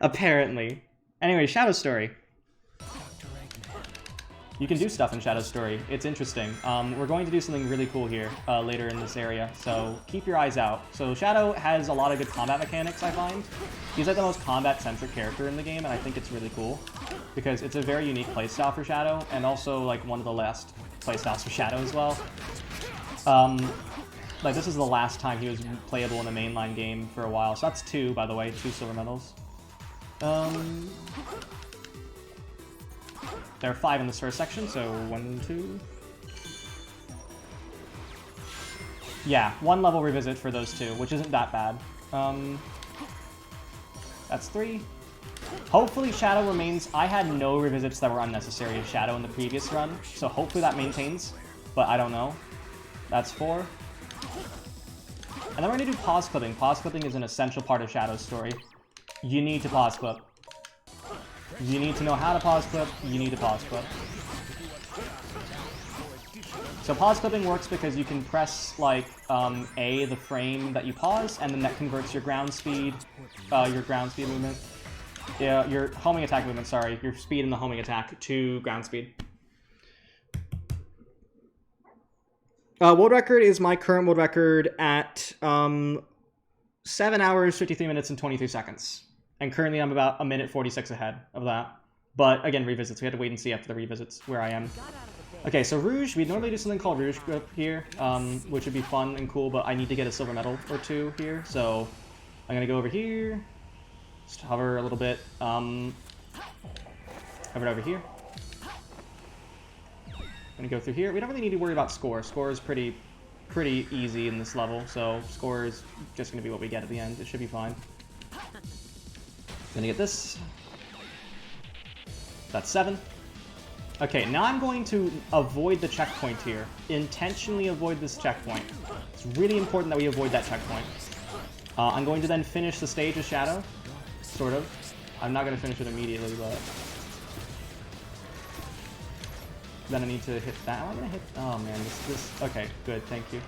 Apparently. Anyway, Shadow Story. You can do stuff in Shadow Story. It's interesting. We're going to do something really cool here later in this area, so keep your eyes out. So Shadow has a lot of good combat mechanics, I find. He's like the most combat-centric character in the game, and I think it's really cool because it's a very unique playstyle for Shadow, and also like one of the last playstyles for Shadow as well. Like this is the last time he was playable in a mainline game for a while. So that's 2, by the way, 2 silver medals. There are 5 in this first section, so 1, 2. Yeah, 1 level revisit for those 2, which isn't that bad. That's 3. Hopefully Shadow remains. I had no revisits that were unnecessary of Shadow in the previous run, so hopefully that maintains, but I don't know. That's 4. And then we're going to do pause clipping. Pause clipping is an essential part of Shadow's story. You need to pause clip. You need to know how to pause clip. You need to pause clip. So pause clipping works because you can press, like, A, the frame that you pause, and then that converts your ground speed movement. Yeah, your homing attack movement, sorry. Your speed and the homing attack to ground speed. World record is my current world record at 7 hours, 53 minutes, and 23 seconds. And currently I'm about 1:46 ahead of that. But again, revisits. We had to wait and see after the revisits where I am. Okay, so Rouge, we normally do something called Rouge Grip here, which would be fun and cool, but I need to get a silver medal or 2 here. So I'm going to go over here, just hover a little bit, hover over here. I'm going to go through here. We don't really need to worry about score. Score is pretty easy in this level, so score is just going to be what we get at the end. It should be fine. Gonna get this. That's 7. Okay, now I'm going to avoid the checkpoint here. Intentionally avoid this checkpoint. It's really important that we avoid that checkpoint. I'm going to then finish the stage as Shadow. Sort of. I'm not going to finish it immediately, but... Then I need to hit that. I'm going to hit... Oh, man. This... Okay, good. Thank you.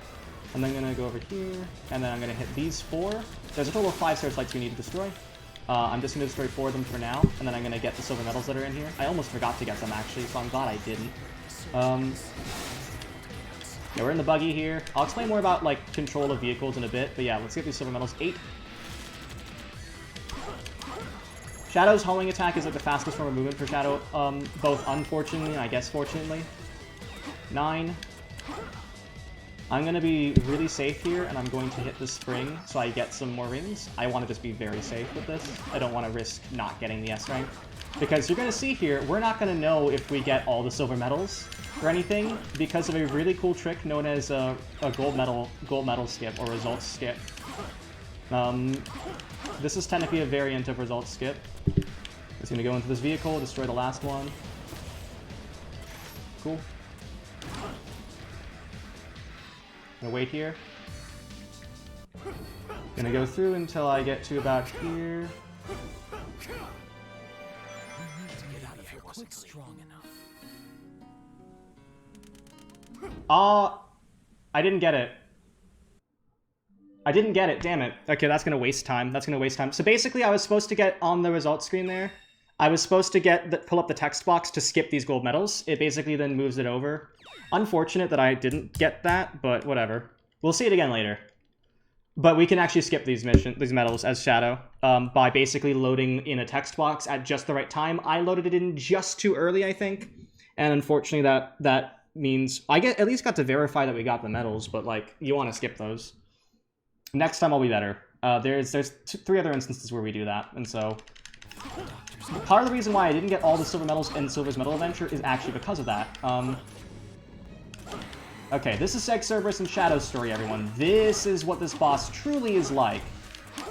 And then I'm going to go over here. And then I'm going to hit these 4. There's a total of 5 searchlights we need to destroy. I'm just going to destroy 4 of them for now, and then I'm going to get the silver medals that are in here. I almost forgot to get them, actually, so I'm glad I didn't. Yeah, we're in the buggy here. I'll explain more about, like, control of vehicles in a bit, but yeah, let's get these silver medals. 8. Shadow's homing attack is, like, the fastest form of movement for Shadow, both unfortunately and I guess fortunately. 9. I'm going to be really safe here, and I'm going to hit the spring so I get some more rings. I want to just be very safe with this. I don't want to risk not getting the S rank. Because you're going to see here, we're not going to know if we get all the silver medals or anything because of a really cool trick known as a gold medal skip or results skip. This is technically a variant of results skip. It's going to go into this vehicle, destroy the last one. Cool. Gonna wait here. Gonna go through until I get to about here. I didn't get it. I didn't get it, damn it. Okay, that's gonna waste time. That's gonna waste time. So basically, I was supposed to get on the results screen there. I was supposed to pull up the text box to skip these gold medals. It basically then moves it over. Unfortunate that I didn't get that, but whatever. We'll see it again later. But we can actually skip these medals as Shadow by basically loading in a text box at just the right time. I loaded it in just too early, I think. And unfortunately, that means I at least got to verify that we got the medals, but like you want to skip those. Next time I'll be better. There's 3 other instances where we do that, and so part of the reason why I didn't get all the silver medals in Silver's Medal Adventure is actually because of that. Okay, this is Seg Cerberus and Shadow's story, everyone. This is what this boss truly is like.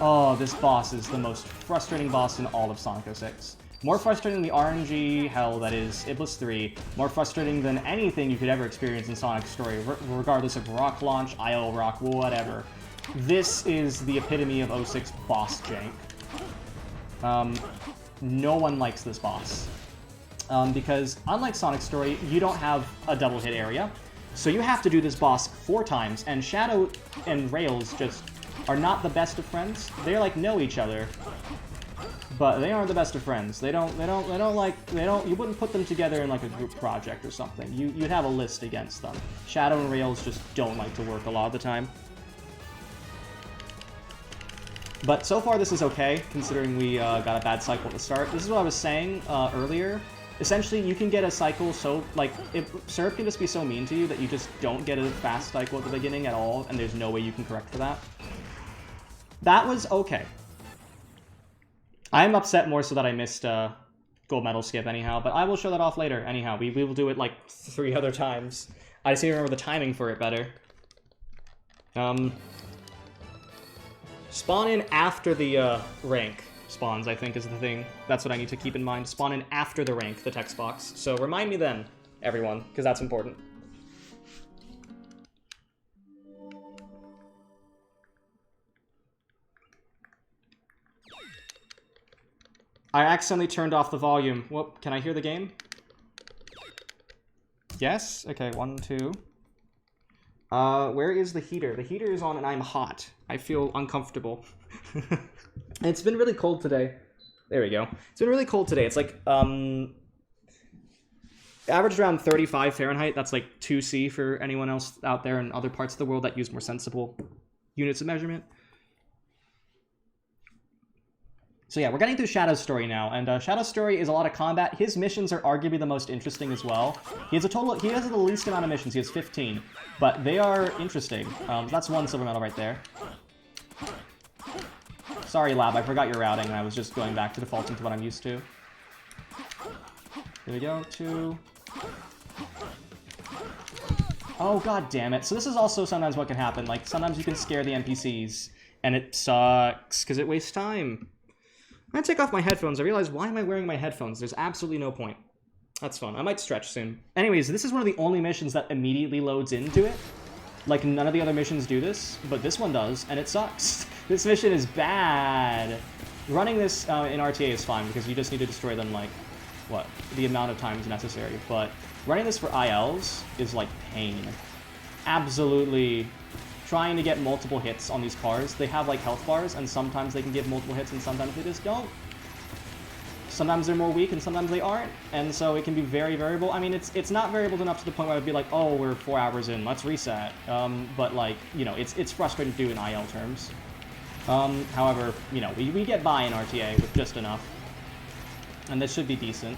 Oh, this boss is the most frustrating boss in all of Sonic 06. More frustrating than the RNG hell that is Iblis 3. More frustrating than anything you could ever experience in Sonic's story, regardless of rock launch, IO rock, whatever. This is the epitome of 06 boss jank. No one likes this boss. Because unlike Sonic's story, you don't have a double hit area. So you have to do this boss 4 times, and Shadow and Rails just are not the best of friends. They like know each other, but they aren't the best of friends. You wouldn't put them together in like a group project or something. You'd have a list against them. Shadow and Rails just don't like to work a lot of the time. But so far this is okay, considering we got a bad cycle at the start. This is what I was saying earlier. Essentially, you can get a cycle so, like, Syrup can just be so mean to you that you just don't get a fast cycle at the beginning at all, and there's no way you can correct for that. That was okay. I'm upset more so that I missed gold medal skip anyhow, but I will show that off later anyhow. We will do it like 3 other times. I just need to remember the timing for it better. Spawn in after the rank spawns, I think, is the thing. That's what I need to keep in mind. Spawn in after the rank, the text box. So remind me then, everyone, because that's important. I accidentally turned off the volume. Whoop, can I hear the game? Yes? Okay, 1, 2. Where is the heater? The heater is on and I'm hot. I feel uncomfortable. It's been really cold today. There we go. It's been really cold today. It's like, averaged around 35 Fahrenheit. That's like 2C for anyone else out there in other parts of the world that use more sensible units of measurement. So yeah, we're getting through Shadow's story now, and Shadow's story is a lot of combat. His missions are arguably the most interesting as well. He has the least amount of missions. He has 15, but they are interesting. That's 1 silver medal right there. Sorry, Lab, I forgot your routing, and I was just going back to defaulting to what I'm used to. Here we go, 2. Oh, god damn it. So this is also sometimes what can happen. Like, sometimes you can scare the NPCs, and it sucks, because it wastes time. I'm gonna take off my headphones. I realize, why am I wearing my headphones? There's absolutely no point. That's fun. I might stretch soon. Anyways, this is one of the only missions that immediately loads into it. Like, none of the other missions do this, but this one does, and it sucks. This mission is bad. Running this in RTA is fine, because you just need to destroy them, like, what? The amount of times necessary. But running this for ILs is, like, pain. Absolutely. Trying to get multiple hits on these cars. They have, like, health bars, and sometimes they can give multiple hits, and sometimes they just don't. Sometimes they're more weak, and sometimes they aren't, and so it can be very variable. I mean, it's not variable enough to the point where I'd be like, oh, we're 4 hours in, let's reset. But, like, you know, it's frustrating to do in IL terms. However, you know, we get by in RTA with just enough. And this should be decent.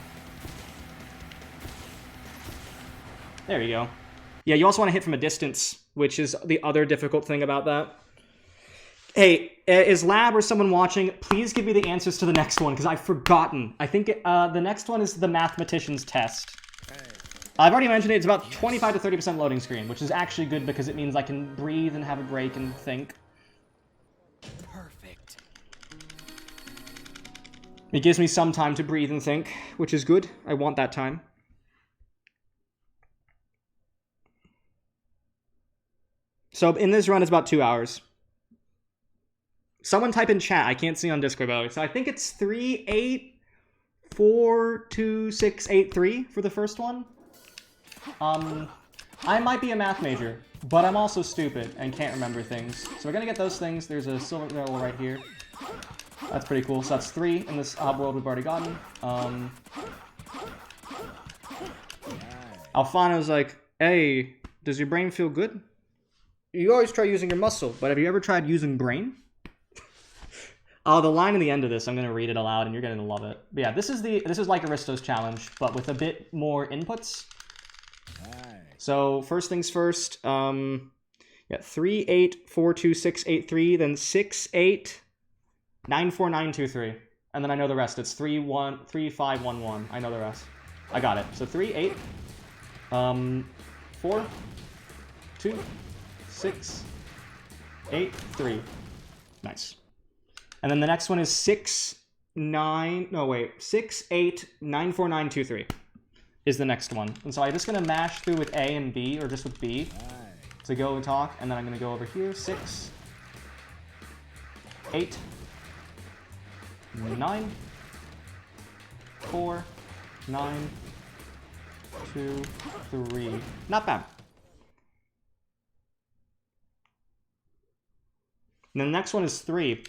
There you go. Yeah, you also want to hit from a distance, which is the other difficult thing about that. Hey, is Lab or someone watching, please give me the answers to the next one, because I've forgotten. I think the next one is the mathematician's test. I've already mentioned it. It's about 25 to 30% loading screen, which is actually good because it means I can breathe and have a break and think. Perfect. It gives me some time to breathe and think, which is good. I want that time. So in this run, it's about 2 hours. Someone type in chat. I can't see on Discord, by the way. So I think it's 3842683 for the first one. I might be a math major, but I'm also stupid and can't remember things. So we're gonna get those things. There's a silver medal right here. That's pretty cool. So that's 3 in this hub world we've already gotten. Alfano's like, hey, does your brain feel good? You always try using your muscle, but have you ever tried using brain? Oh, the line in the end of this, I'm gonna read it aloud, and you're gonna love it. But yeah, this is like Aristo's challenge, but with a bit more inputs. So first things first. Yeah, 3842683, then 6894923, and then I know the rest. It's 3511. I know the rest. I got it. So 38, 4, 2, 6, 8, 3. Nice. And then the next one is 6, 9, no wait, 6, 8, 9, 4, 9, 2, 3 is the next one. And so I'm just gonna mash through with A and B, or just with B, to go and talk, and then I'm gonna go over here, 6, 8, 9, 4, 9, 2, 3. Not bad. And then the next one is 3.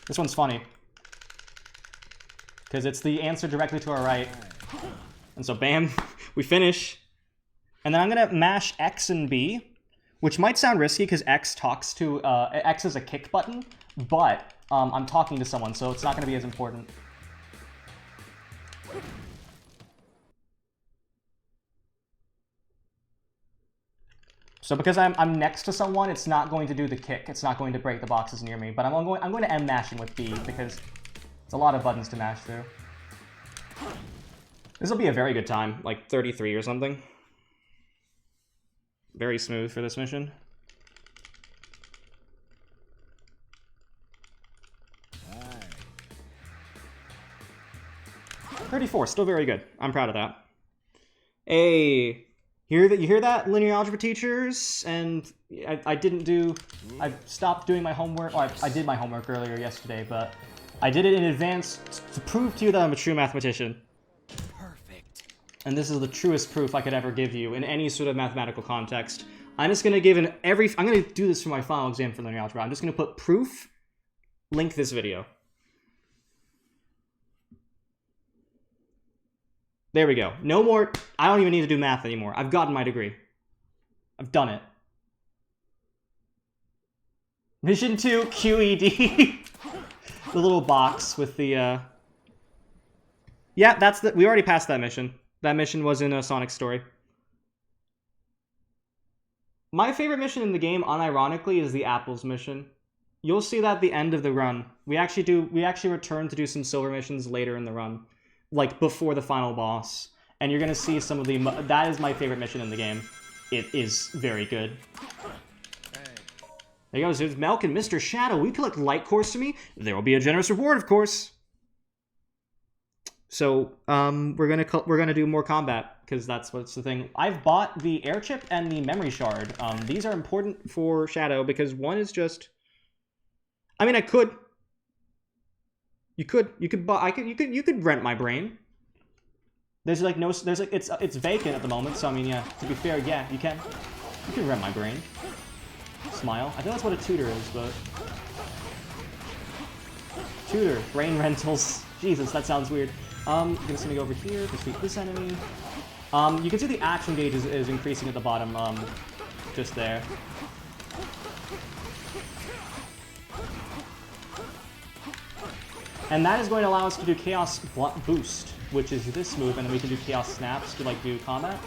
This one's funny, because it's the answer directly to our right. And so bam, we finish. And then I'm gonna mash X and B, which might sound risky because X talks to, X is a kick button, but I'm talking to someone, so it's not gonna be as important. So because I'm next to someone, it's not going to do the kick. It's not going to break the boxes near me. But I'm going to end mashing with B because it's a lot of buttons to mash through. This will be a very good time, like 33 or something. Very smooth for this mission. 34, still very good. I'm proud of that. Hey. You hear that, linear algebra teachers? And I stopped doing my homework. Well, I did my homework earlier yesterday, but I did it in advance to prove to you that I'm a true mathematician. Perfect. And this is the truest proof I could ever give you in any sort of mathematical context. I'm just gonna give I'm gonna do this for my final exam for linear algebra. I'm just gonna put proof, link this video. There we go. No more, I don't even need to do math anymore. I've gotten my degree. I've done it. Mission 2, QED. The little box with the, Yeah, we already passed that mission. That mission was in a Sonic story. My favorite mission in the game, unironically, is the Apples mission. You'll see that at the end of the run. We actually return to do some silver missions later in the run. Like, before the final boss. And you're gonna see some of the... That is my favorite mission in the game. It is very good. There you go, there's Melk and Mr. Shadow. We collect light cores to me. There will be a generous reward, of course. So, we're gonna do more combat, because that's what's the thing. I've bought the air chip and the memory shard. These are important for Shadow, because one is just... I mean, I could... You could rent my brain. There's like no, it's vacant at the moment, so I mean, yeah, to be fair, yeah, you can rent my brain. Smile. I think that's what a tutor is, but... Tutor, brain rentals. Jesus, that sounds weird. I'm just gonna go over here, defeat this enemy. You can see the action gauge is increasing at the bottom, just there. And that is going to allow us to do Chaos Boost, which is this move, and then we can do Chaos Snaps to, like, do combat.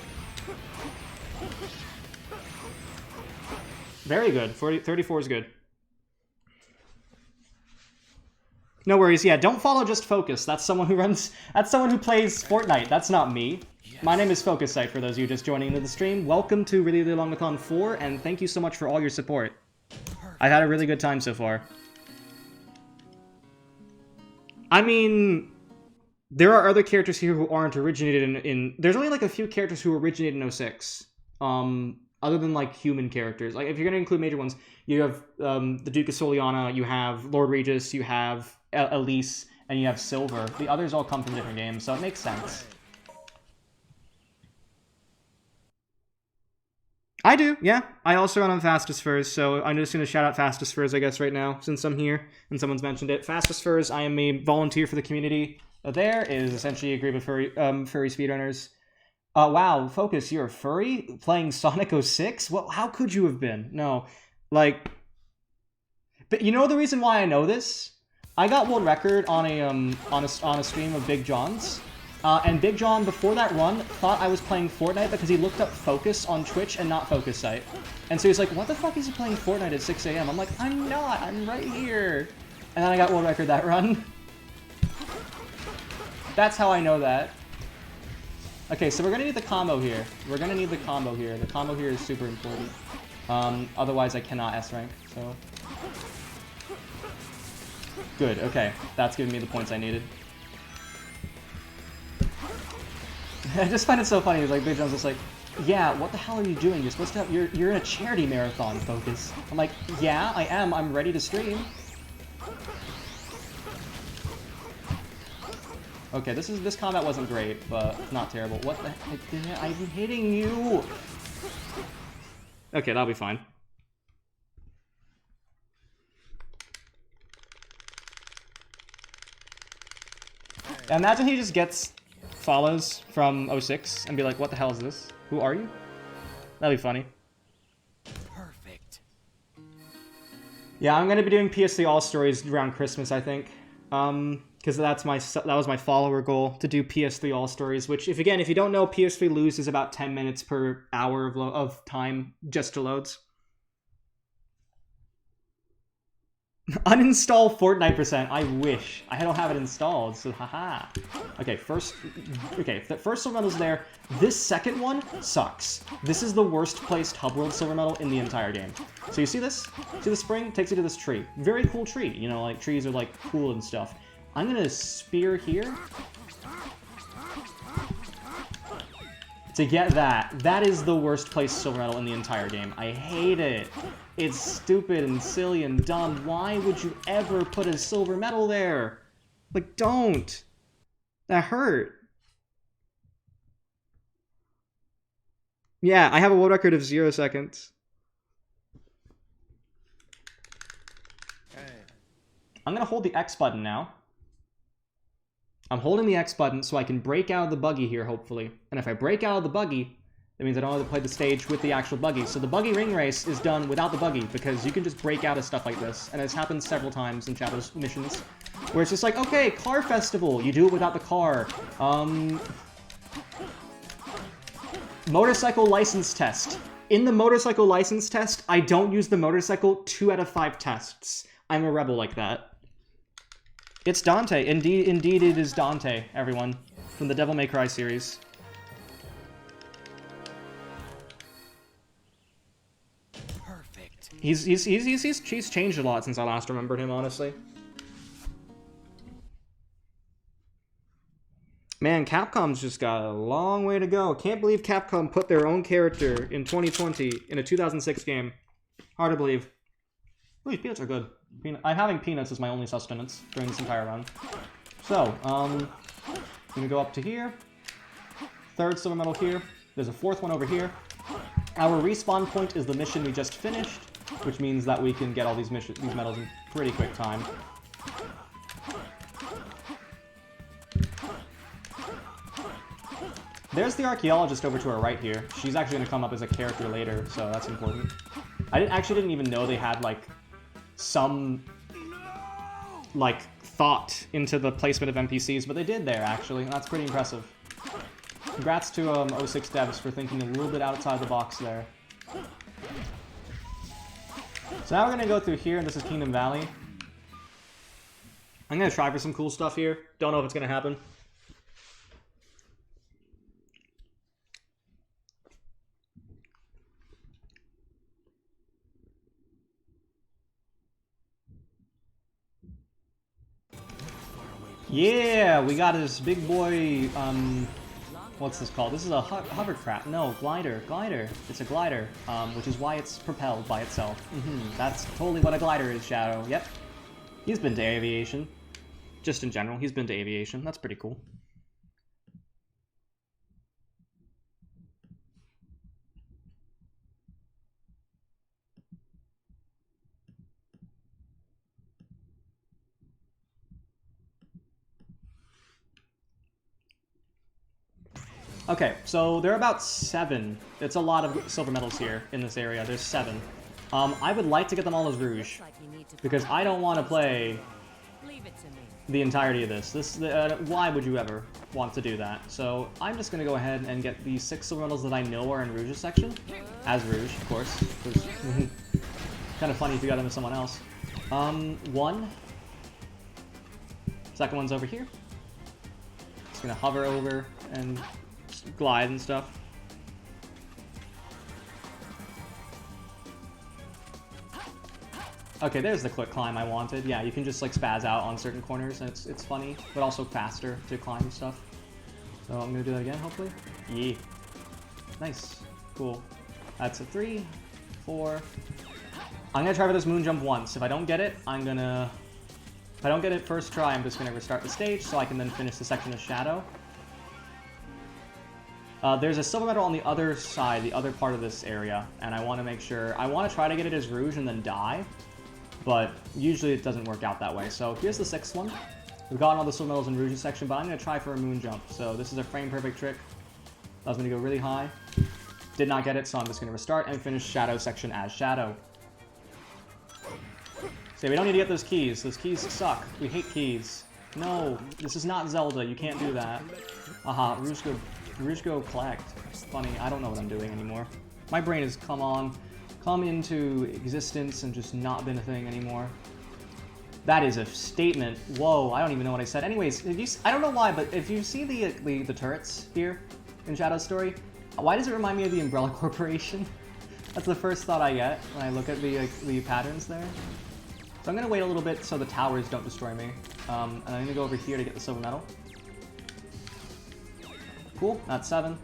Very good. 34 is good. No worries, yeah, don't follow Just Focus. That's someone who plays Fortnite. That's not me. Yes. My name is Focus Sight, for those of you just joining into the stream. Welcome to Really Really Long-A-Thon 4, and thank you so much for all your support. I've had a really good time so far. I mean, there are other characters here who aren't originated in... There's only, like, a few characters who originated in 06. Other than, like, human characters. Like, if you're going to include major ones, you have the Duke of Soliana, you have Lord Regis, you have Elise, and you have Silver. The others all come from different games, so it makes sense. I do, yeah. I also run on Fastest Furs, so I'm just going to shout out Fastest Furs, I guess, right now, since I'm here and someone's mentioned it. Fastest Furs, I am a volunteer for the community. There is essentially a group of furry speedrunners. Wow, Focus, you're a furry? Playing Sonic 06? What? How could you have been? No. Like... But you know the reason why I know this? I got world record on a stream of Big John's. And Big John, before that run, thought I was playing Fortnite because he looked up Focus on Twitch and not Focus Sight. And so he's like, what the fuck is he playing Fortnite at 6 a.m.? I'm like, I'm not, I'm right here. And then I got world record that run. That's how I know that. Okay, so we're gonna need the combo here. We're gonna need the combo here. The combo here is super important. Otherwise I cannot S rank, so. Good, okay. That's giving me the points I needed. I just find it so funny. He's like, Big John's just like, yeah, what the hell are you doing? You're supposed to have, you're in a charity marathon, Focus. I'm like, yeah, I am. I'm ready to stream. Okay, this combat wasn't great, but not terrible. What the heck? I'm hitting you! Okay, that'll be fine. Imagine he just gets follows from 06 and be like, what the hell is this? Who are you? That'd be funny. Perfect. Yeah, I'm gonna be doing PS3 All Stories around Christmas, I think. Because that was my follower goal, to do PS3 All Stories, which, if you don't know, PS3 loses about 10 minutes per hour of time just to loads. Uninstall Fortnite %. I wish. I don't have it installed, so haha. Okay, the first silver medal's there. This second one sucks. This is the worst placed hub world silver medal in the entire game. So you see this? See the spring? Takes you to this tree. Very cool tree. You know, like, trees are, like, cool and stuff. I'm gonna spear here to get that. That is the worst placed silver medal in the entire game. I hate it. It's stupid and silly and dumb. Why would you ever put a silver medal there? Like, don't. That hurt. Yeah, I have a world record of 0 seconds. Hey. I'm gonna hold the X button now. I'm holding the X button so I can break out of the buggy here, hopefully. And if I break out of the buggy, that means I don't have to play the stage with the actual buggy. So the buggy ring race is done without the buggy, because you can just break out of stuff like this. And it's happened several times in Shadow's missions, where it's just like, okay, car festival, you do it without the car. Motorcycle license test. In the motorcycle license test, I don't use the motorcycle 2 out of 5 tests. I'm a rebel like that. It's Dante. Indeed it is Dante, everyone, from the Devil May Cry series. Perfect. He's changed a lot since I last remembered him, honestly. Man, Capcom's just got a long way to go. Can't believe Capcom put their own character in 2020 in a 2006 game. Hard to believe. Ooh, these peanuts are good. I'm having peanuts as my only sustenance during this entire run. So, I'm gonna go up to here. Third silver medal here. There's a fourth one over here. Our respawn point is the mission we just finished, which means that we can get all these medals in pretty quick time. There's the archaeologist over to our right here. She's actually going to come up as a character later, so that's important. I actually didn't even know they had, like, some, like, thought into the placement of NPCs, but they did there, actually, and that's pretty impressive. Congrats to 06 devs for thinking a little bit outside the box there. So now we're going to go through here, and this is Kingdom Valley. I'm going to try for some cool stuff here. Don't know if it's going to happen. Yeah, we got this big boy, what's this called? This is a hovercraft. No, glider. It's a glider, which is why it's propelled by itself. That's totally what a glider is, Shadow. Yep. He's been to aviation. Just in general, he's been to aviation. That's pretty cool. Okay, so there are about 7. It's a lot of silver medals here in this area. There's 7. I would like to get them all as Rouge, because I don't want to play the entirety of this. Why would you ever want to do that? So I'm just going to go ahead and get the 6 silver medals that I know are in Rouge's section, as Rouge, of course. Kind of funny if you got them with someone else. 1. Second one's over here. Just going to hover over and glide and stuff. Okay, there's the quick climb I wanted. Yeah, you can just like spaz out on certain corners, and it's funny, but also faster to climb stuff. So I'm gonna do that again, hopefully. Yeah. Nice. Cool. That's a 3, 4. I'm gonna try for this moon jump once. If I don't get it, if I don't get it first try, I'm just gonna restart the stage so I can then finish the section of Shadow. There's a silver medal on the other side, the other part of this area, and I want to make sure... I want to try to get it as Rouge and then die, but usually it doesn't work out that way. So here's the 6th one. We've gotten all the silver medals in Rouge's section, but I'm going to try for a moon jump. So this is a frame-perfect trick. Allows me to go really high. Did not get it, so I'm just going to restart and finish Shadow section as Shadow. So we don't need to get those keys. Those keys suck. We hate keys. No, this is not Zelda. You can't do that. Aha, Rouge go collect. Funny, I don't know what I'm doing anymore. My brain has come into existence and just not been a thing anymore. That is a statement. Whoa, I don't even know what I said. Anyways, I don't know why, but if you see the turrets here in Shadow's story, why does it remind me of the Umbrella Corporation? That's the first thought I get when I look at the patterns there. So I'm gonna wait a little bit so the towers don't destroy me. And I'm gonna go over here to get the silver medal. Cool, that's 7.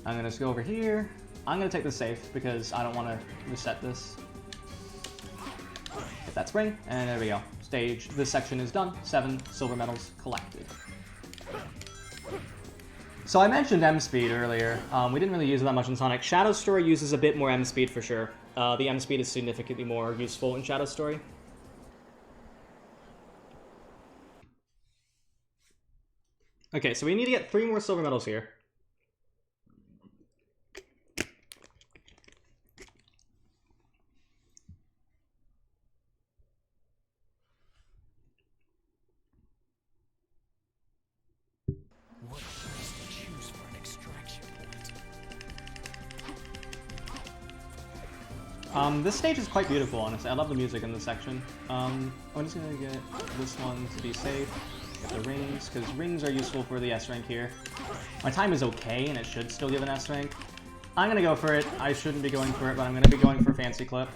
I'm gonna just go over here. I'm gonna take the safe because I don't want to reset this. Hit that spring, and there we go. This section is done. 7 silver medals collected. So I mentioned M speed earlier. We didn't really use it that much in Sonic. Shadow Story uses a bit more M speed for sure. The M speed is significantly more useful in Shadow Story. Okay, so we need to get 3 more silver medals here. What place to choose for an extraction point? This stage is quite beautiful, honestly. I love the music in this section. I'm just gonna get this one to be safe. Get the rings, because rings are useful for the S rank here. My time is okay, and it should still give an S rank. I'm gonna go for it. I shouldn't be going for it, but I'm gonna be going for Fancy Clip.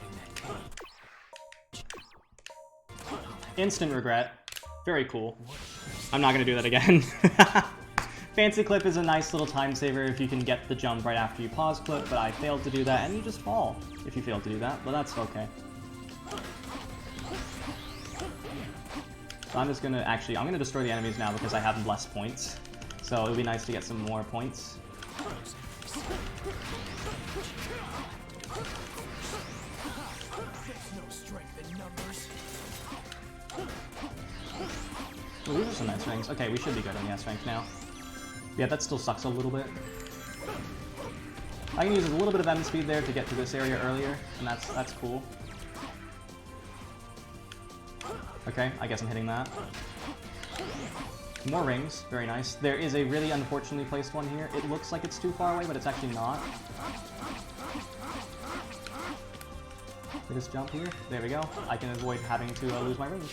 Instant regret. Very cool. I'm not gonna do that again. Fancy Clip is a nice little time saver if you can get the jump right after you pause clip, but I failed to do that, and you just fall if you fail to do that, but that's okay. So I'm just gonna I'm gonna destroy the enemies now because I have less points. So it would be nice to get some more points. Ooh, these are some S ranks. Okay, we should be good on the S rank now. Yeah, that still sucks a little bit. I can use a little bit of M speed there to get to this area earlier, and that's cool. Okay, I guess I'm hitting that. More rings, very nice. There is a really unfortunately placed one here. It looks like it's too far away, but it's actually not. Just jump here. There we go. I can avoid having to lose my rings.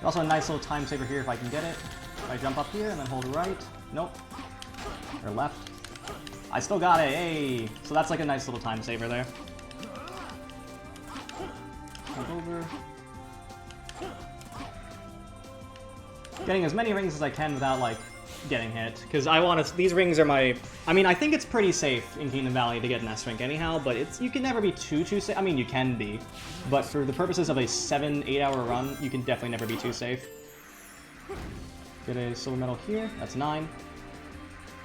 Also a nice little time saver here if I can get it. If I jump up here and then hold right. Nope. Or left. I still got it, hey! So that's like a nice little time saver there. Jump over. Getting as many rings as I can without, like, getting hit. Because I want to... These rings are my... I mean, I think it's pretty safe in Kingdom Valley to get an S rank anyhow, but you can never be too safe. I mean, you can be. But for the purposes of a 7-8 hour run, you can definitely never be too safe. Get a silver medal here. That's 9.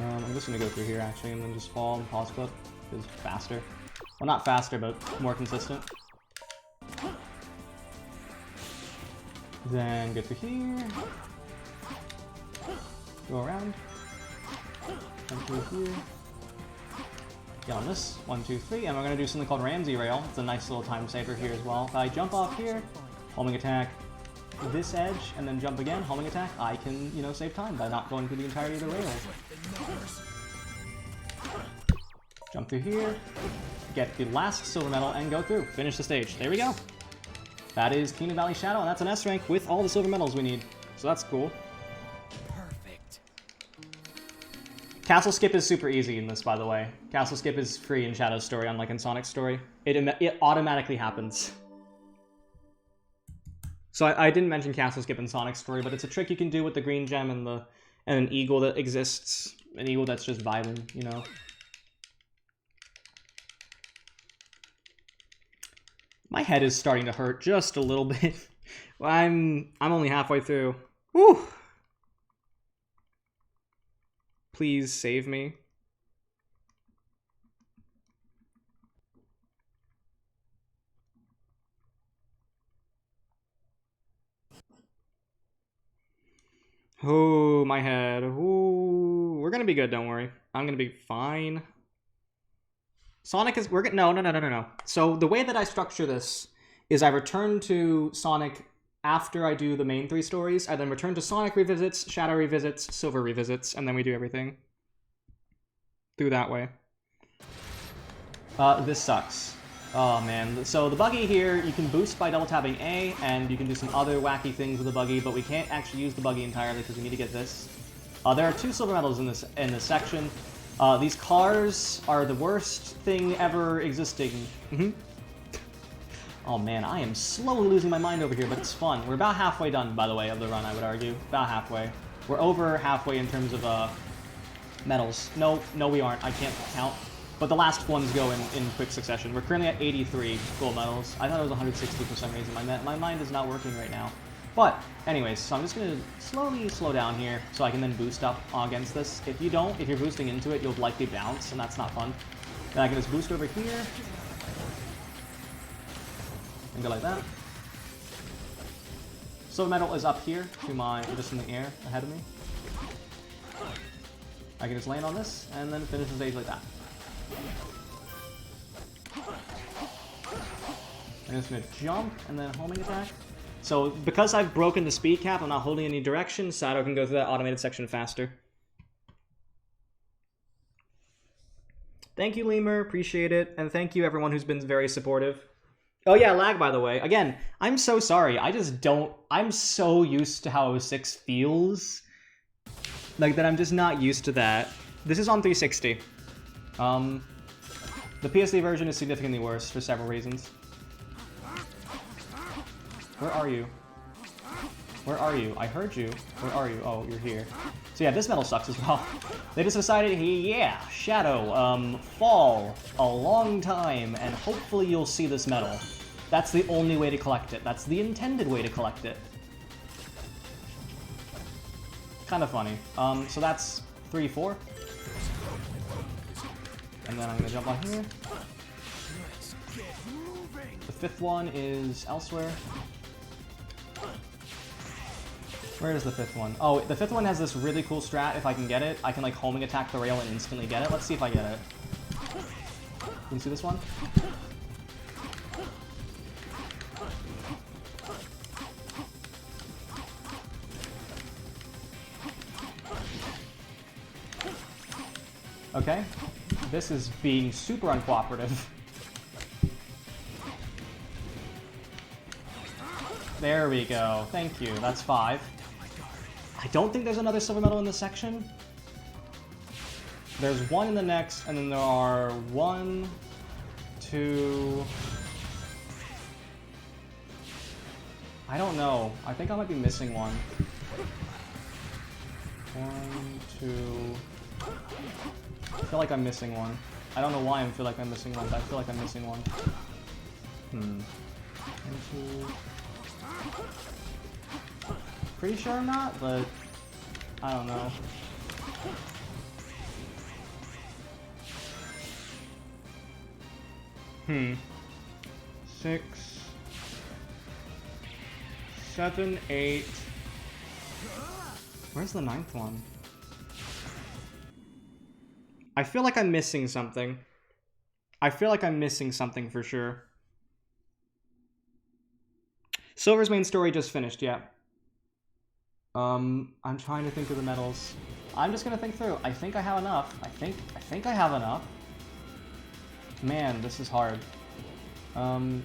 I'm just going to go through here, actually, and then just fall and pause clip. It's faster. Well, not faster, but more consistent. Then get through here. Go around. Come through here. Get on this. 1, 2, 3. And we're going to do something called Ramsey Rail. It's a nice little time saver here as well. If I jump off here, homing attack this edge, and then jump again, homing attack, I can, you know, save time by not going through the entirety of the rail. Jump through here, get the last silver medal, and go through. Finish the stage. There we go. That is Kingdom Valley Shadow, and that's an S rank with all the silver medals we need. So that's cool. Perfect. Castle skip is super easy in this, by the way. Castle skip is free in Shadow's story, unlike in Sonic's story. It automatically happens. So I didn't mention Castle skip in Sonic's story, but it's a trick you can do with the green gem and an eagle that exists. An eagle that's just vibing, you know? My head is starting to hurt just a little bit. I'm only halfway through. Woo! Please save me. Oh, my head. Ooh, we're gonna be good, don't worry. I'm gonna be fine. Sonic is... No. So the way that I structure this is I return to Sonic after I do the main 3 stories. I then return to Sonic revisits, Shadow revisits, Silver revisits, and then we do everything through that way. This sucks. Oh, man. So the buggy here, you can boost by double tapping A, and you can do some other wacky things with the buggy, but we can't actually use the buggy entirely because we need to get this. There are 2 silver medals in this section. These cars are the worst thing ever existing. Oh man, I am slowly losing my mind over here, but it's fun. We're about halfway done, by the way, of the run, I would argue. About halfway. We're over halfway in terms of medals. No, we aren't. I can't count. But the last ones go in quick succession. We're currently at 83 gold medals. I thought it was 160 for some reason. My mind is not working right now. But, anyways, so I'm just going to slowly slow down here so I can then boost up against this. If you're boosting into it, you'll likely bounce, and that's not fun. Then I can just boost over here. And go like that. Silver medal is up here just in the air ahead of me. I can just land on this, and then finish the stage like that. I'm just going to jump, and then homing attack. So, because I've broken the speed cap, I'm not holding any direction, Sato can go through that automated section faster. Thank you, Lemur. Appreciate it. And thank you, everyone who's been very supportive. Oh, yeah, lag, by the way. Again, I'm so sorry. I'm so used to how 06 feels. Like, that I'm just not used to that. This is on 360. The PSD version is significantly worse for several reasons. Where are you? Where are you? I heard you. Where are you? Oh, you're here. So yeah, this medal sucks as well. They just decided, yeah, Shadow, fall a long time, and hopefully you'll see this medal. That's the only way to collect it. That's the intended way to collect it. Kind of funny. So that's 3, 4. And then I'm gonna jump on here. The 5th one is elsewhere. Where is the 5th one? Oh, the 5th one has this really cool strat. If I can get it, I can like homing attack the rail and instantly get it. Let's see if I get it. Can you see this one? Okay. This is being super uncooperative. There we go. Thank you. That's 5. I don't think there's another silver medal in this section. There's 1 in the next, and then there are 1, 2... I don't know. I think I might be missing one. 1, 2... I feel like I'm missing one. I don't know why I feel like I'm missing one, but I feel like I'm missing one. 1, 2... Pretty sure I'm not, but I don't know. Hmm. 6, 7, 8. Where's the 9th one? I feel like I'm missing something. I feel like I'm missing something for sure. Silver's main story just finished, yeah. I'm trying to think of the medals. I'm just gonna think through. I think I have enough. I think I have enough. Man, this is hard. I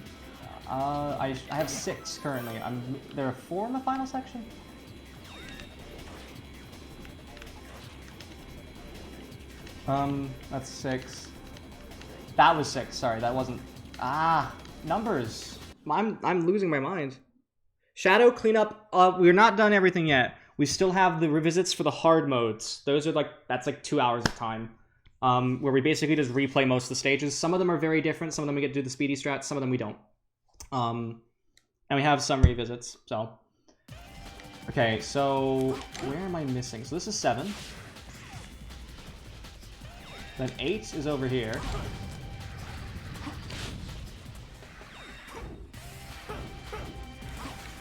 have 6 currently. There are 4 in the final section? That's 6. That was 6. Sorry, that wasn't. Ah, numbers. I'm losing my mind. Shadow cleanup. We're not done everything yet. We still have the revisits for the hard modes. Those are that's like 2 hours of time. Where we basically just replay most of the stages. Some of them are very different. Some of them we get to do the speedy strats. Some of them we don't. And we have some revisits. So, okay. So where am I missing? So this is 7. Then 8 is over here.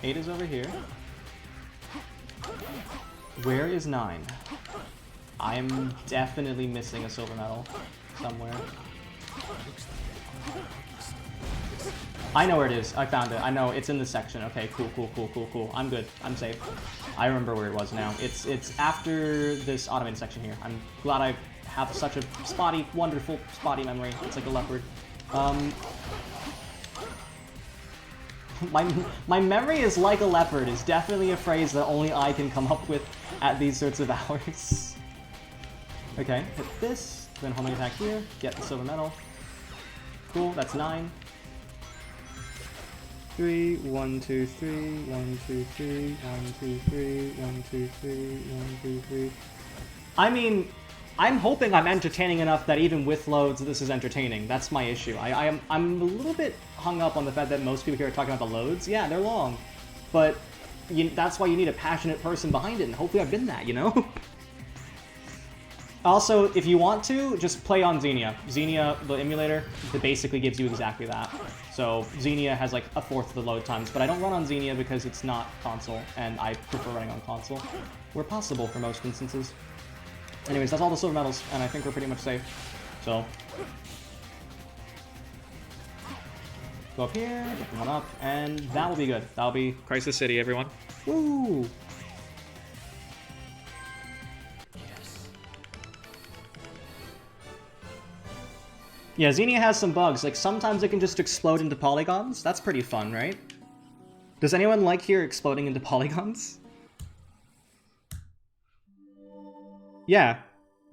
Eight is over here. Where is 9? I'm definitely missing a silver medal somewhere. I know where it is. I found it. I know it's in this section. Okay, cool. I'm good. I'm safe. I remember where it was now. It's after this automated section here. I'm glad I have such a spotty, wonderful spotty memory. It's like a leopard. My memory is like a leopard is definitely a phrase that only I can come up with at these sorts of hours. Okay, hit this, then homing attack here, get the silver medal. Cool, that's 9. 3, 1, 2, 3, 1, 2, 3, 1, 2, 3, 1, 2, 3, 1, 2, 3. I mean, I'm hoping I'm entertaining enough that even with loads, this is entertaining. That's my issue. I'm a little bit hung up on the fact that most people here are talking about the loads. Yeah, they're long. But that's why you need a passionate person behind it, and hopefully I've been that, you know? Also, if you want to, just play on Xenia. Xenia, the emulator, that basically gives you exactly that. So Xenia has like a fourth of the load times, but I don't run on Xenia because it's not console, and I prefer running on console, where possible for most instances. Anyways, that's all the silver medals, and I think we're pretty much safe. So, go up here, get one up, and that will be good. That'll be Crisis City, everyone. Woo! Yeah, Xenia has some bugs. Like, sometimes it can just explode into polygons. That's pretty fun, right? Does anyone like here exploding into polygons? Yeah,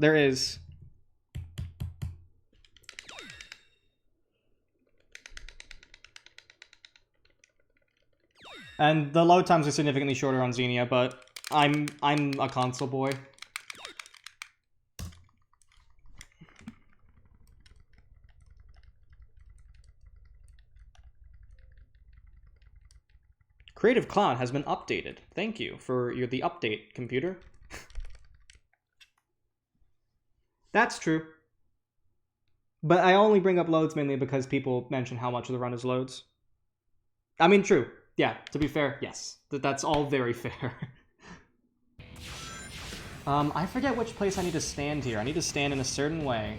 there is. And the load times are significantly shorter on Xenia, but I'm a console boy. Creative Cloud has been updated. Thank you for the update, computer. That's true. But I only bring up loads mainly because people mention how much of the run is loads. I mean, true. Yeah, to be fair, yes. That's all very fair. I forget which place I need to stand here. I need to stand in a certain way.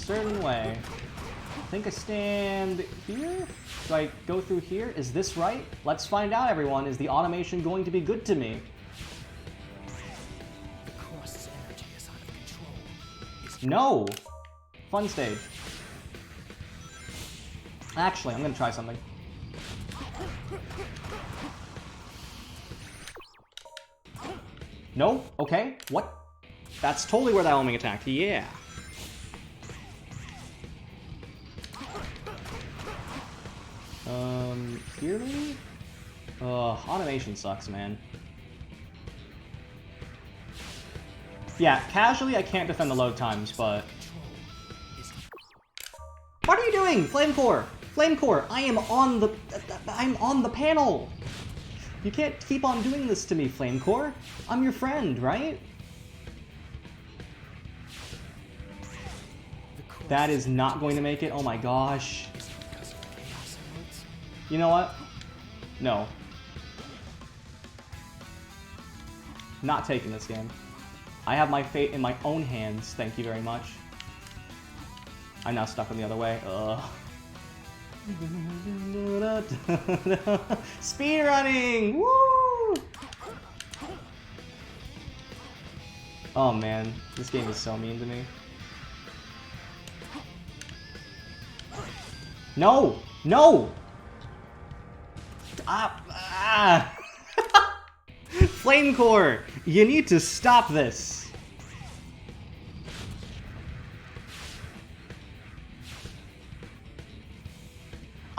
I think I stand here? Do I go through here? Is this right? Let's find out, everyone. Is the automation going to be good to me? The Cross's energy is out of control. No! Fun stage. Actually, I'm gonna try something. No? Okay. What? That's totally where that homing attacked. Yeah. Here maybe? Automation sucks, man. Yeah, casually I can't defend the load times, but... What are you doing, Flamecore? Flamecore, I'm on the panel! You can't keep on doing this to me, Flamecore. I'm your friend, right? That is not going to make it. Oh my gosh. You know what? No. Not taking this game. I have my fate in my own hands, thank you very much. I'm now stuck in the other way. Ugh. Speedrunning! Woo! Oh man, this game is so mean to me. No! No! Flamecore! You need to stop this!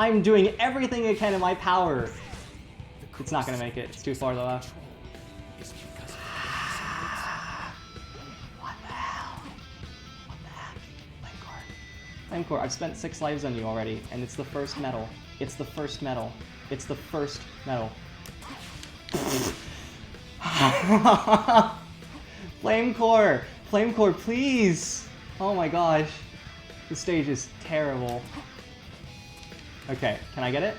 I'm doing everything I can in my power. It's not gonna make it. It's too far to the left. What the hell? What the heck? Flamecore, I've spent 6 lives on you already, and it's the first medal. It's the first medal. It's the first medal. Flamecore! Flamecore, please! Oh my gosh. This stage is terrible. Okay, can I get it?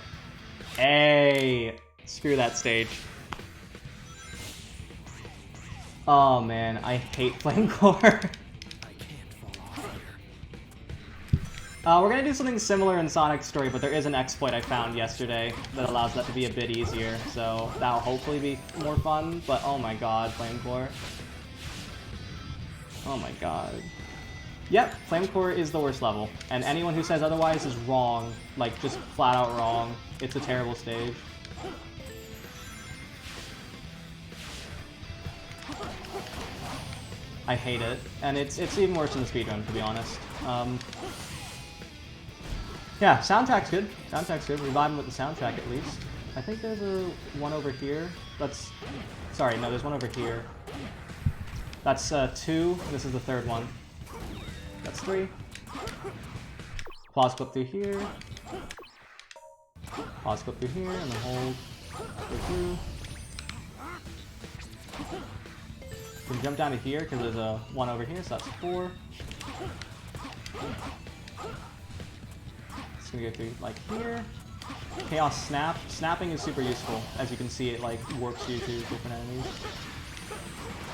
Hey! Screw that stage. Oh man, I hate Flamecore. We're gonna do something similar in Sonic's story, but there is an exploit I found yesterday that allows that to be a bit easier, so that'll hopefully be more fun, but oh my god, Flamecore. Oh my god. Yep, Flamecore is the worst level, and anyone who says otherwise is wrong, like just flat out wrong. It's a terrible stage. I hate it, and it's even worse in the speedrun, to be honest. Yeah, soundtrack's good. Soundtrack's good. We're vibing with the soundtrack at least. I think there's one over here. Sorry, no, there's one over here. That's 2. This is the 3rd one. That's 3. Pause clip through here. Pause clip through here, and then hold. Go through. You can jump down to here because there's a 1 over here, so that's 4. It's gonna go through like here. Chaos Snap. Snapping is super useful. As you can see, it like warps you to different enemies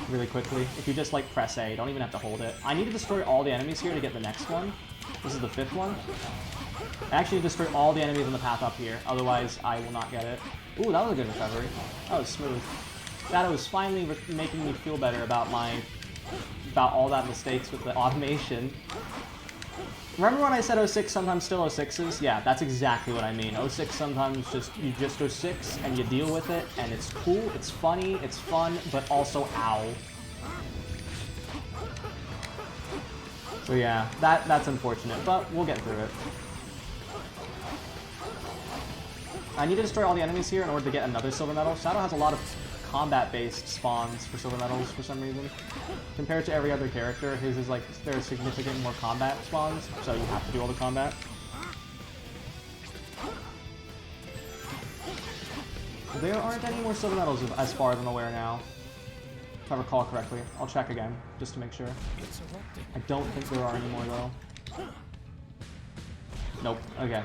really quickly. If you just like press A, you don't even have to hold it. I need to destroy all the enemies here to get the next one. This is the 5th one. I actually destroy all the enemies on the path up here, otherwise I will not get it. Ooh, that was a good recovery. That was smooth. That was finally making me feel better about all that mistakes with the automation. Remember when I said 06 sometimes still 06s? Yeah, that's exactly what I mean. 06 sometimes you just 06 and you deal with it, and it's cool, it's funny, it's fun, but also ow. So yeah, that's unfortunate, but we'll get through it. I need to destroy all the enemies here in order to get another silver medal. Shadow has a lot of combat-based spawns for silver medals for some reason. Compared to every other character, his is like, there's significant more combat spawns, so you have to do all the combat. There aren't any more silver medals as far as I'm aware now. If I recall correctly. I'll check again, just to make sure. I don't think there are any more though. Nope, okay.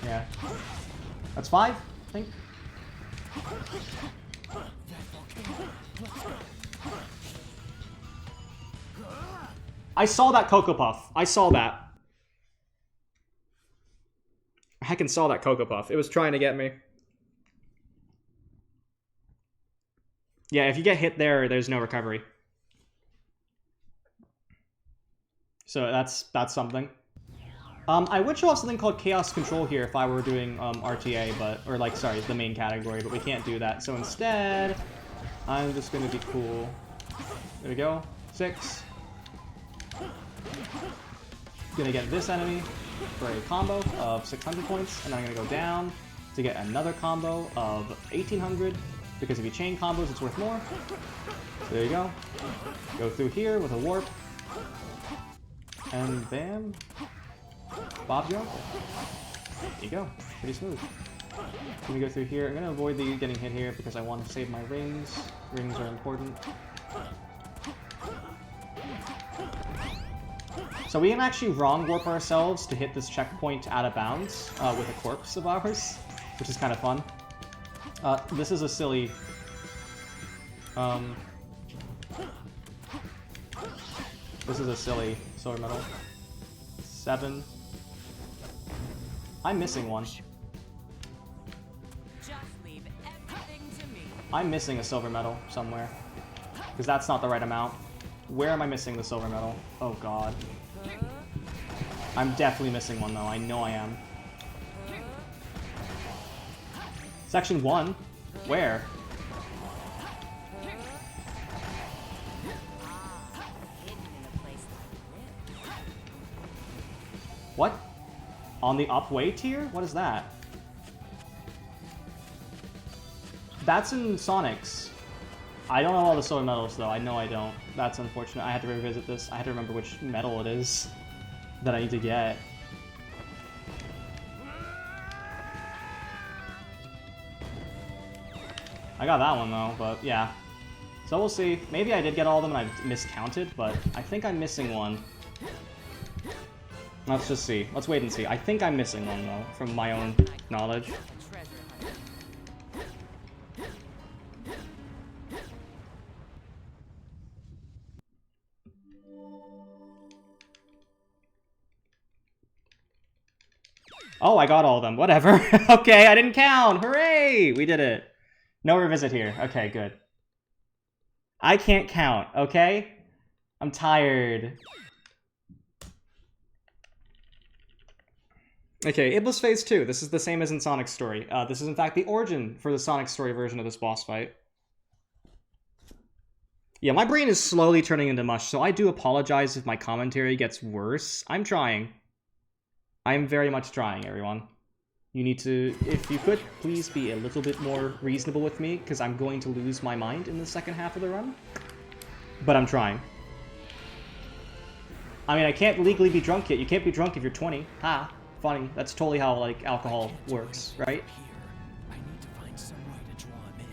Yeah. That's 5, I think. I saw that Cocoa Puff. I saw that. I heckin' saw that Cocoa Puff. It was trying to get me. Yeah, if you get hit there, there's no recovery. So that's something. I would show off something called Chaos Control here if I were doing RTA, or like, sorry, the main category, but we can't do that. So instead, I'm just gonna be cool. There we go. 6. Gonna get this enemy for a combo of 600 points, and then I'm gonna go down to get another combo of 1800, because if you chain combos, it's worth more. So there you go. Go through here with a warp, and bam. Bob's your uncle. There you go. Pretty smooth. I'm gonna go through here. I'm gonna avoid getting hit here because I want to save my rings. Rings are important. So we can actually wrong warp ourselves to hit this checkpoint out of bounds with a corpse of ours, which is kind of fun. This is a silly... this is a silly silver medal. 7. I'm missing one. Just leave everything to me. I'm missing a silver medal somewhere. Because that's not the right amount. Where am I missing the silver medal? Oh god. I'm definitely missing one though. I know I am. Section 1? Where? What? On the up-way tier? What is that? That's in Sonic's. I don't know all the solar medals, though. I know I don't. That's unfortunate. I had to revisit this. I had to remember which medal it is that I need to get. I got that one, though, but yeah. So we'll see. Maybe I did get all of them and I miscounted, but I think I'm missing one. Let's just see. Let's wait and see. I think I'm missing one, though, from my own knowledge. Oh, I got all of them. Whatever. Okay, I didn't count. Hooray! We did it. No revisit here. Okay, good. I can't count, okay? I'm tired. Okay, Iblis Phase 2. This is the same as in Sonic's story. This is, in fact, the origin for the Sonic story version of this boss fight. Yeah, my brain is slowly turning into mush, so I do apologize if my commentary gets worse. I'm trying. I'm very much trying, everyone. You need to, if you could, please be a little bit more reasonable with me, because I'm going to lose my mind in the second half of the run. But I'm trying. I mean, I can't legally be drunk yet. You can't be drunk if you're 20. Ha. Funny. That's totally how, like, alcohol works, right? I need to find some way to draw him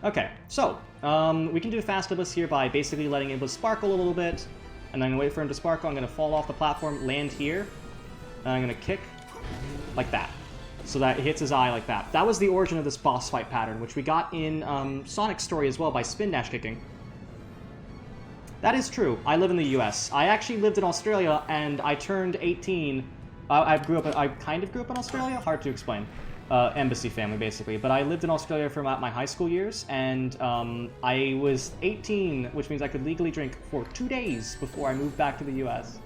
in. Okay, so, we can do Fast Iblis here by basically letting Iblis sparkle a little bit, and then I'm going to wait for him to sparkle. I'm going to fall off the platform, land here, and I'm going to kick like that, so that it hits his eye like that. That was the origin of this boss fight pattern, which we got in Sonic's story as well by spin dash kicking. That is true. I live in the US. I actually lived in Australia, and I turned 18. I kind of grew up in Australia? Hard to explain. Embassy family, basically. But I lived in Australia for my high school years, and I was 18, which means I could legally drink for 2 days before I moved back to the US.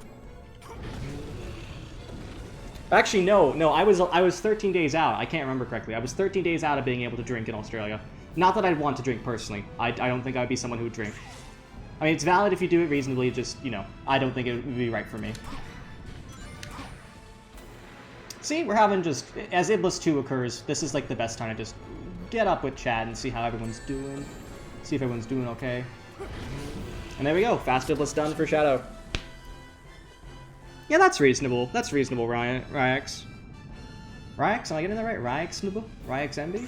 Actually, no, I was 13 days out. I can't remember correctly. I was 13 days out of being able to drink in Australia. Not that I'd want to drink personally. I don't think I'd be someone who would drink. I mean, it's valid if you do it reasonably, just, you know, I don't think it would be right for me. See, we're having just, as Iblis 2 occurs, this is like the best time to just get up with chat and see how everyone's doing. See if everyone's doing okay. And there we go, Fast Iblis done for Shadow. Yeah, that's reasonable. That's reasonable, Ryax. Ryax, am I getting that right? Ryax MB?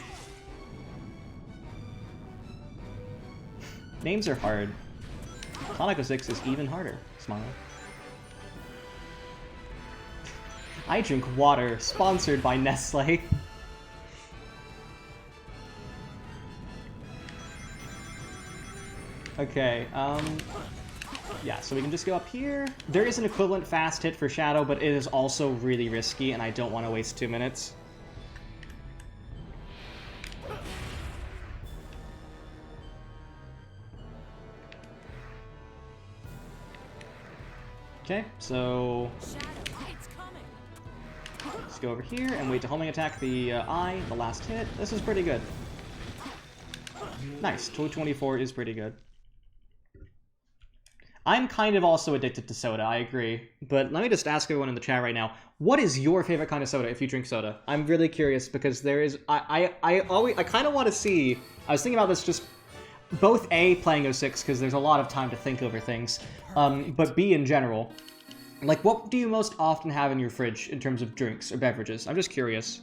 Names are hard. Sonic 06 is even harder. Smile. I drink water, sponsored by Nestle. Okay, yeah, so we can just go up here. There is an equivalent fast hit for Shadow, but it is also really risky, and I don't want to waste 2 minutes. Okay, so let's go over here and wait to homing attack the eye, the last hit. This is pretty good. Nice, 224 is pretty good. I'm kind of also addicted to soda, I agree. But let me just ask everyone in the chat right now, what is your favorite kind of soda if you drink soda? I'm really curious because there is, I kind of want to see, I was thinking about this just, both A, playing 06, because there's a lot of time to think over things, but B, in general. Like, what do you most often have in your fridge in terms of drinks or beverages? I'm just curious.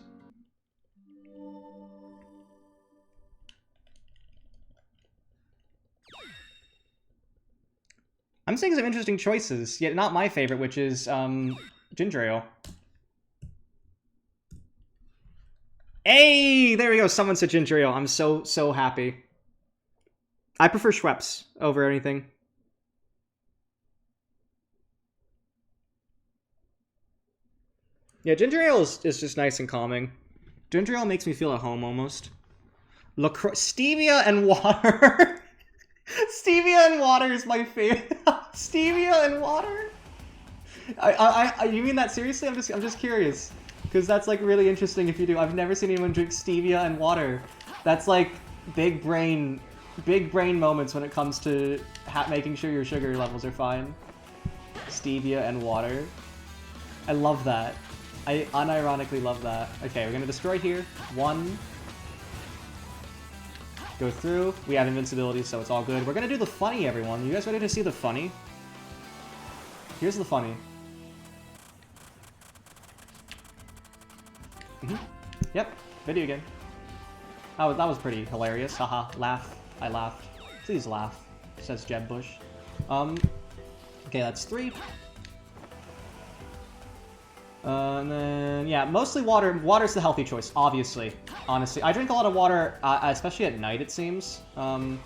I'm seeing some interesting choices, yet not my favorite, which is ginger ale. Hey, there we go. Someone said ginger ale. I'm so happy. I prefer Schweppes over anything. Yeah, ginger ale is just nice and calming. Ginger ale makes me feel at home almost. Stevia and water. Stevia and water is my favorite. Stevia and water? You mean that seriously? I'm just curious, because that's like really interesting if you do. I've never seen anyone drink stevia and water. That's like big brain big brain moments when it comes to making sure your sugar levels are fine. Stevia and water. I love that. I unironically love that. Okay, we're gonna destroy here. 1. Go through. We have invincibility, so it's all good. We're gonna do the funny, everyone. You guys ready to see the funny? Here's the funny. Yep, video game. Oh, that was pretty hilarious. Haha, laugh. I laughed. Please laugh, says Jeb Bush. Okay, that's 3. And then, yeah, mostly water. Water's the healthy choice, obviously. Honestly, I drink a lot of water, especially at night, it seems. I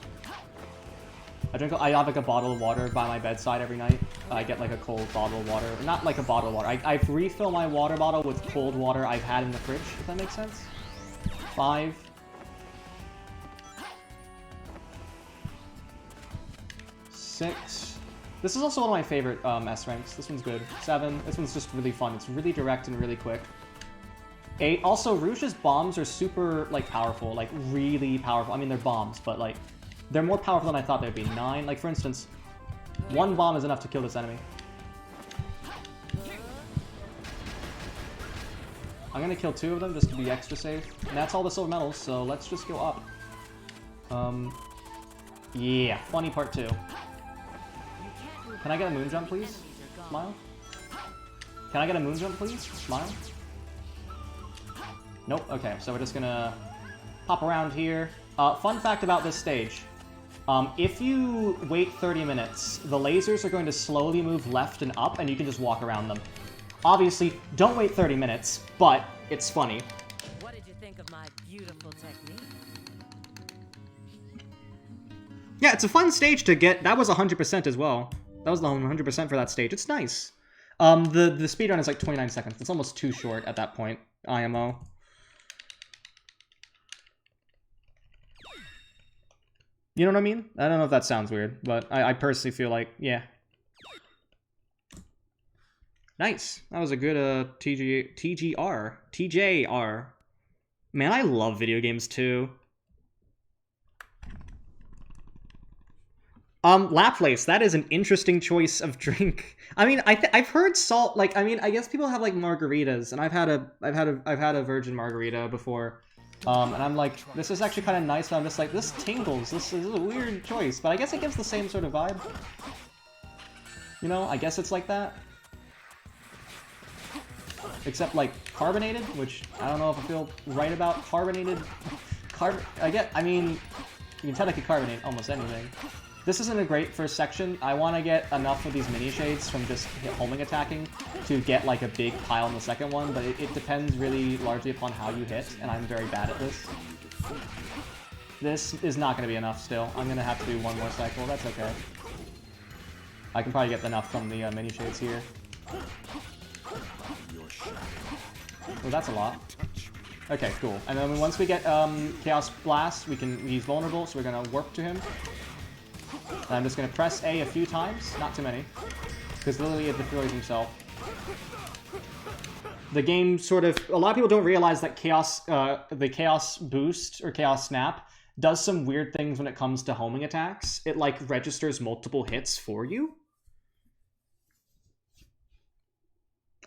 have like a bottle of water by my bedside every night. I get like a cold bottle of water. Not like a bottle of water. I refill my water bottle with cold water I've had in the fridge, if that makes sense. 5. 6. This is also one of my favorite S ranks. This one's good. 7. This one's just really fun. It's really direct and really quick. 8. Also, Rouge's bombs are super, like, powerful. Like, really powerful. I mean, they're bombs, but, like, they're more powerful than I thought they'd be. 9. Like, for instance, 1 bomb is enough to kill this enemy. I'm gonna kill 2 of them just to be extra safe. And that's all the silver medals, so let's just go up. Yeah, funny part 2. Can I get a moon jump, please? Smile. Can I get a moon jump, please? Smile. Nope. Okay, so we're just gonna hop around here. Fun fact about this stage. If you wait 30 minutes, the lasers are going to slowly move left and up, and you can just walk around them. Obviously, don't wait 30 minutes, but it's funny. What did you think of my beautiful technique? Yeah, it's a fun stage to get. That was 100% as well. That was the 100% for that stage. It's nice. The speedrun is like 29 seconds. It's almost too short at that point. IMO. You know what I mean? I don't know if that sounds weird, but I personally feel like, yeah. Nice. That was a good TJR. Man, I love video games too. Laplace, that is an interesting choice of drink. I mean, I've heard salt, like, I mean, I guess people have like margaritas, and I've had a virgin margarita before. And I'm like, this is actually kind of nice, but I'm just like, this tingles. This is a weird choice, but I guess it gives the same sort of vibe. You know, I guess it's like that. Except like carbonated, which I don't know if I feel right about. Carbonated, I mean, you can technically carbonate almost anything. This isn't a great first section. I want to get enough of these mini shades from just homing attacking to get like a big pile in the second one, but it depends really largely upon how you hit, and I'm very bad at this. This is not going to be enough still. I'm going to have to do one more cycle. That's okay. I can probably get enough from the mini shades here. Oh, that's a lot. Okay, cool. And then once we get Chaos Blast, he's vulnerable, so we're going to warp to him. And I'm just going to press A few times, not too many, because literally it destroys himself. The game sort of, a lot of people don't realize that the Chaos Boost, or Chaos Snap, does some weird things when it comes to homing attacks. It, like, registers multiple hits for you.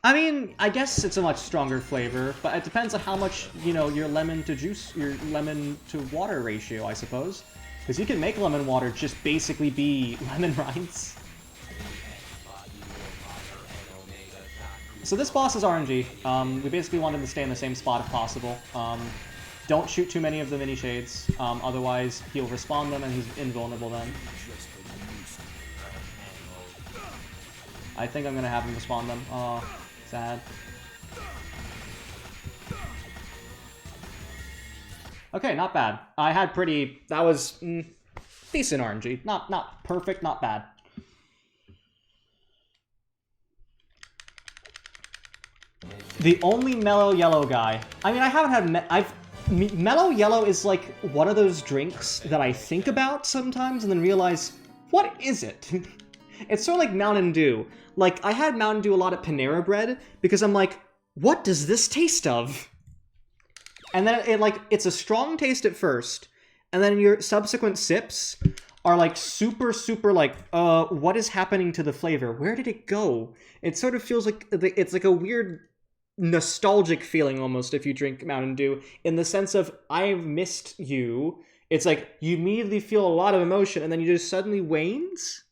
I mean, I guess it's a much stronger flavor, but it depends on how much, you know, your lemon to water ratio, I suppose. Because you can make lemon water just basically be lemon rinds. So this boss is RNG. We basically want him to stay in the same spot if possible. Don't shoot too many of the mini shades, otherwise he'll respawn them and he's invulnerable then. I think I'm gonna have him respawn them. Oh, sad. Okay, not bad. I had pretty... That was decent RNG. Not perfect, not bad. The only mellow yellow guy. I mean, I haven't had... Mellow yellow is like one of those drinks that I think about sometimes and then realize, what is it? It's sort of like Mountain Dew. Like, I had Mountain Dew a lot at Panera Bread because I'm like, what does this taste of? And then it's a strong taste at first, and then your subsequent sips are like super, super like, what is happening to the flavor? Where did it go? It sort of feels like it's like a weird nostalgic feeling almost if you drink Mountain Dew, in the sense of, I've missed you. It's like you immediately feel a lot of emotion and then you just suddenly wanes.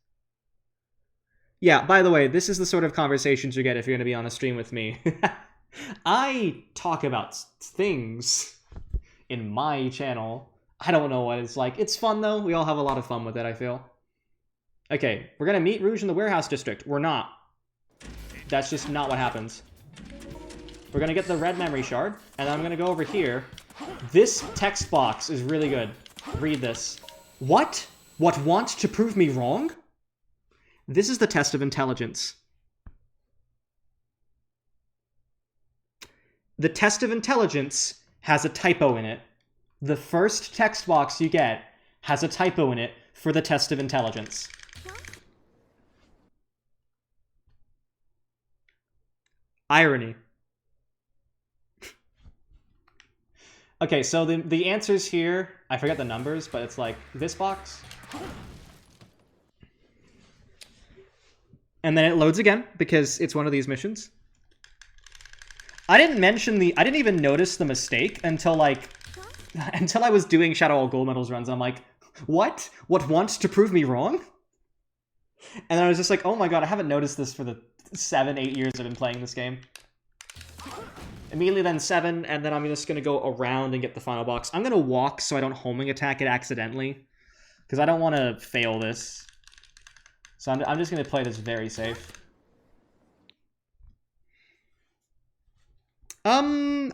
Yeah, by the way, this is the sort of conversations you get if you're going to be on a stream with me. I talk about things in my channel. I don't know what it's like. It's fun, though. We all have a lot of fun with it, I feel. Okay, we're going to meet Rouge in the warehouse district. We're not. That's just not what happens. We're going to get the red memory shard, and I'm going to go over here. This text box is really good. Read this. What? What want to prove me wrong? This is the test of intelligence. The test of intelligence has a typo in it. The first text box you get has a typo in it for the test of intelligence. Irony. Okay, so the answers here, I forget the numbers, but it's like this box. And then it loads again, because it's one of these missions. I didn't even notice the mistake until I was doing Shadow All Gold Medals runs, and I'm like, what? What wants to prove me wrong? And then I was just like, oh my god, I haven't noticed this for the 7-8 years I've been playing this game. Immediately then 7, and then I'm just going to go around and get the final box. I'm going to walk so I don't homing attack it accidentally, because I don't want to fail this. So I'm just going to play this very safe.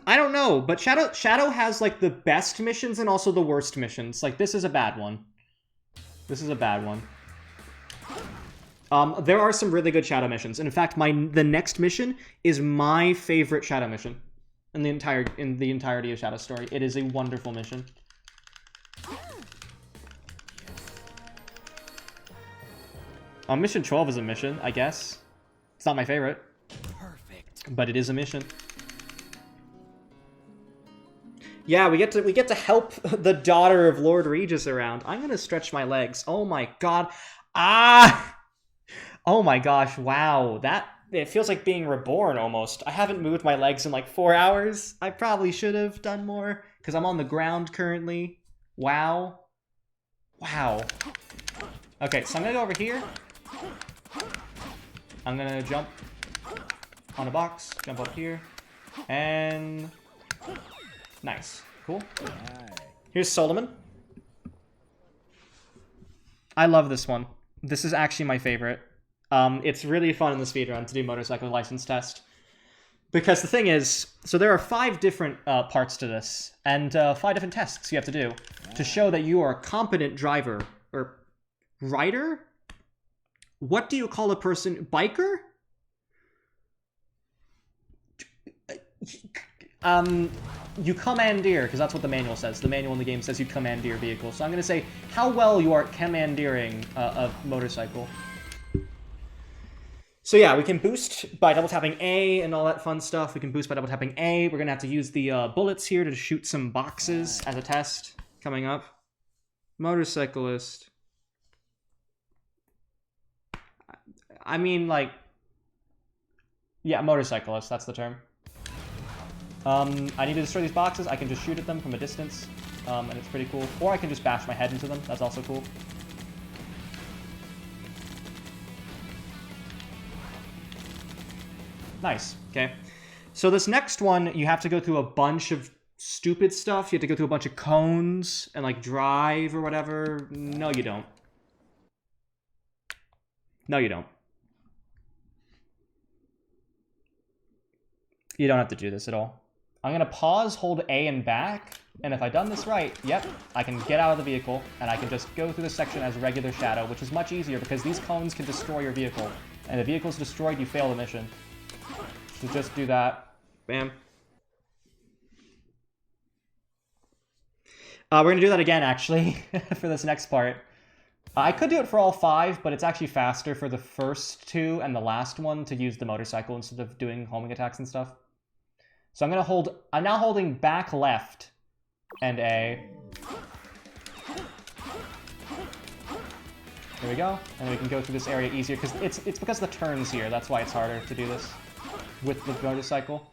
I don't know, but Shadow has like the best missions and also the worst missions. Like, this is a bad one. This is a bad one. There are some really good Shadow missions. And in fact, the next mission is my favorite Shadow mission in the entirety of Shadow Story. It is a wonderful mission. Mission 12 is a mission, I guess. It's not my favorite. Perfect. But it is a mission. Yeah, we get to help the daughter of Lord Regis around. I'm gonna stretch my legs. Oh my god. Ah! Oh my gosh, wow. It feels like being reborn almost. I haven't moved my legs in like 4 hours. I probably should have done more, because I'm on the ground currently. Wow. Wow. Okay, so I'm gonna go over here. I'm gonna jump on a box, jump up here, and nice, cool. Here's Solomon. I love this one. This is actually my favorite. It's really fun in the speedrun to do motorcycle license test. Because the thing is, so there are 5 different parts to this, and 5 different tests you have to do to show that you are a competent driver, or rider? What do you call a person? Biker? You commandeer, because that's what the manual says. The manual in the game says you commandeer vehicles. So I'm going to say how well you are commandeering a motorcycle. So yeah, we can boost by double tapping A and all that fun stuff. We can boost by double tapping A. We're going to have to use the bullets here to shoot some boxes as a test coming up. Motorcyclist. I mean, like, yeah, motorcyclist, that's the term. I need to destroy these boxes. I can just shoot at them from a distance, and it's pretty cool. Or I can just bash my head into them. That's also cool. Nice. Okay. So this next one, you have to go through a bunch of stupid stuff. You have to go through a bunch of cones and, like, drive or whatever. No, you don't. No, you don't. You don't have to do this at all. I'm going to pause, hold A and back, and if I've done this right, yep, I can get out of the vehicle, and I can just go through this section as regular Shadow, which is much easier because these cones can destroy your vehicle. And if the vehicle's destroyed, you fail the mission. So just do that. Bam. We're going to do that again, actually, for this next part. I could do it for all 5, but it's actually faster for the first 2 and the last one to use the motorcycle instead of doing homing attacks and stuff. So I'm now holding back left and A. There we go. And we can go through this area easier, because it's because of the turns here. That's why it's harder to do this with the motorcycle.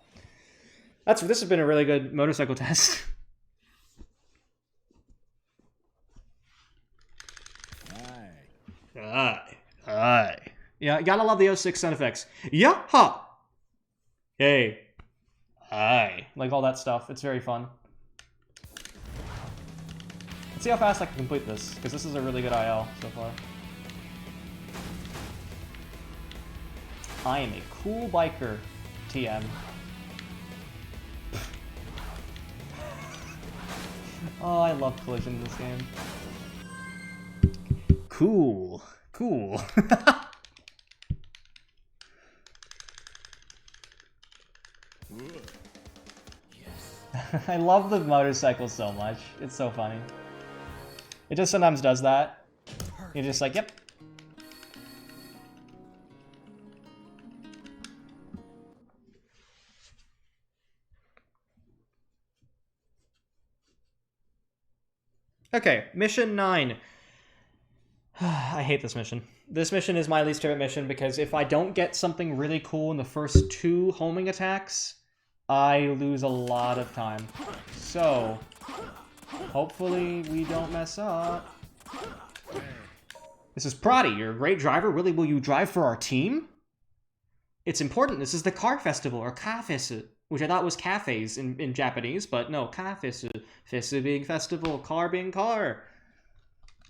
This has been a really good motorcycle test. Aye. Yeah, gotta love the 06 sound effects. Yeah-ha! Hey. Aye. Like all that stuff. It's very fun. Let's see how fast I can complete this, because this is a really good IL so far. I am a cool biker, TM. Oh, I love collision in this game. Cool. I love the motorcycle so much. It's so funny. It just sometimes does that. You're just like, yep. Okay, mission 9. I hate this mission. This mission is my least favorite mission because if I don't get something really cool in the first 2 homing attacks, I lose a lot of time. So, hopefully we don't mess up. This is Prati. You're a great driver. Really, will you drive for our team? It's important. This is the car festival, or Ka-fesu, which I thought was cafes in Japanese, but no, Ka-fesu. Fesu being festival, car being car.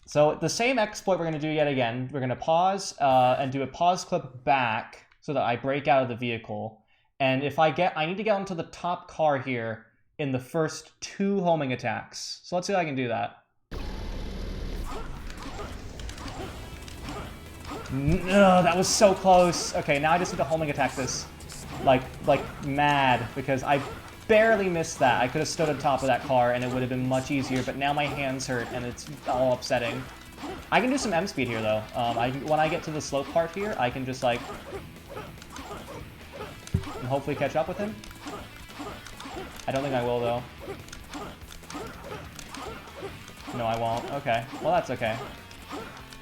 So the same exploit we're going to do yet again. We're going to pause and do a pause clip back so that I break out of the vehicle. And if I need to get onto the top car here in the first 2 homing attacks. So let's see if I can do that. No, that was so close. Okay, now I just need to homing attack this like mad because I barely missed that. I could have stood on top of that car and it would have been much easier, but now my hands hurt and it's all upsetting. I can do some M speed here though. When I get to the slope part here, I can just like and hopefully catch up with him. I don't think I will though. No, I won't. Okay, well that's okay.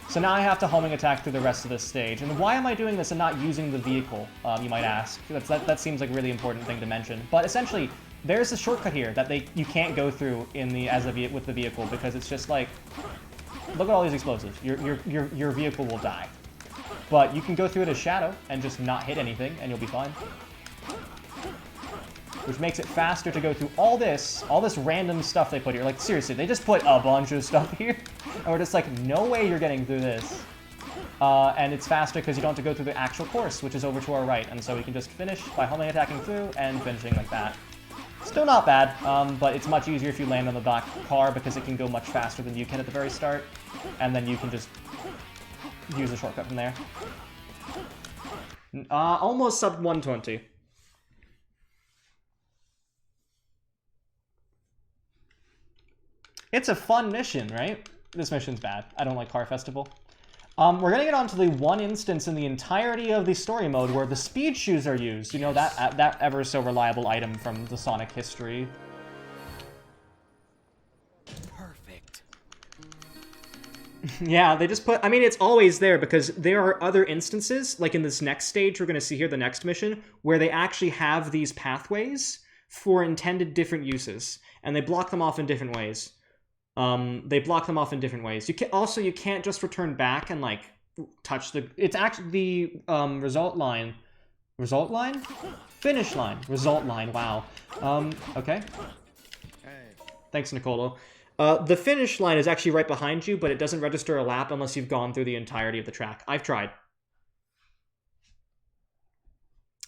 So now I have to homing attack through the rest of this stage. And why am I doing this and not using the vehicle, you might ask? That seems like a really important thing to mention. But essentially, there's a shortcut here that you can't go through with the vehicle because it's just like, look at all these explosives. Your vehicle will die. But you can go through it as Shadow and just not hit anything and you'll be fine. Which makes it faster to go through all this random stuff they put here. Like, seriously, they just put a bunch of stuff here. And we're just like, no way you're getting through this. And it's faster because you don't have to go through the actual course, which is over to our right. And so we can just finish by homing attacking through and finishing like that. Still not bad, but it's much easier if you land on the back car because it can go much faster than you can at the very start. And then you can just use the shortcut from there. Almost sub 120. It's a fun mission, right? This mission's bad. I don't like Car Festival. We're gonna get on to the one instance in the entirety of the story mode where the speed shoes are used. You know, that ever so reliable item from the Sonic history. Perfect. Yeah, they just put... I mean, it's always there because there are other instances, like in this next stage we're gonna see here, the next mission, where they actually have these pathways for intended different uses. And they block them off in different ways. You can't just return back and like touch the. It's actually the result line. Result line? Finish line. Result line. Wow. Okay. Thanks, Nicolo. The finish line is actually right behind you, but it doesn't register a lap unless you've gone through the entirety of the track. I've tried.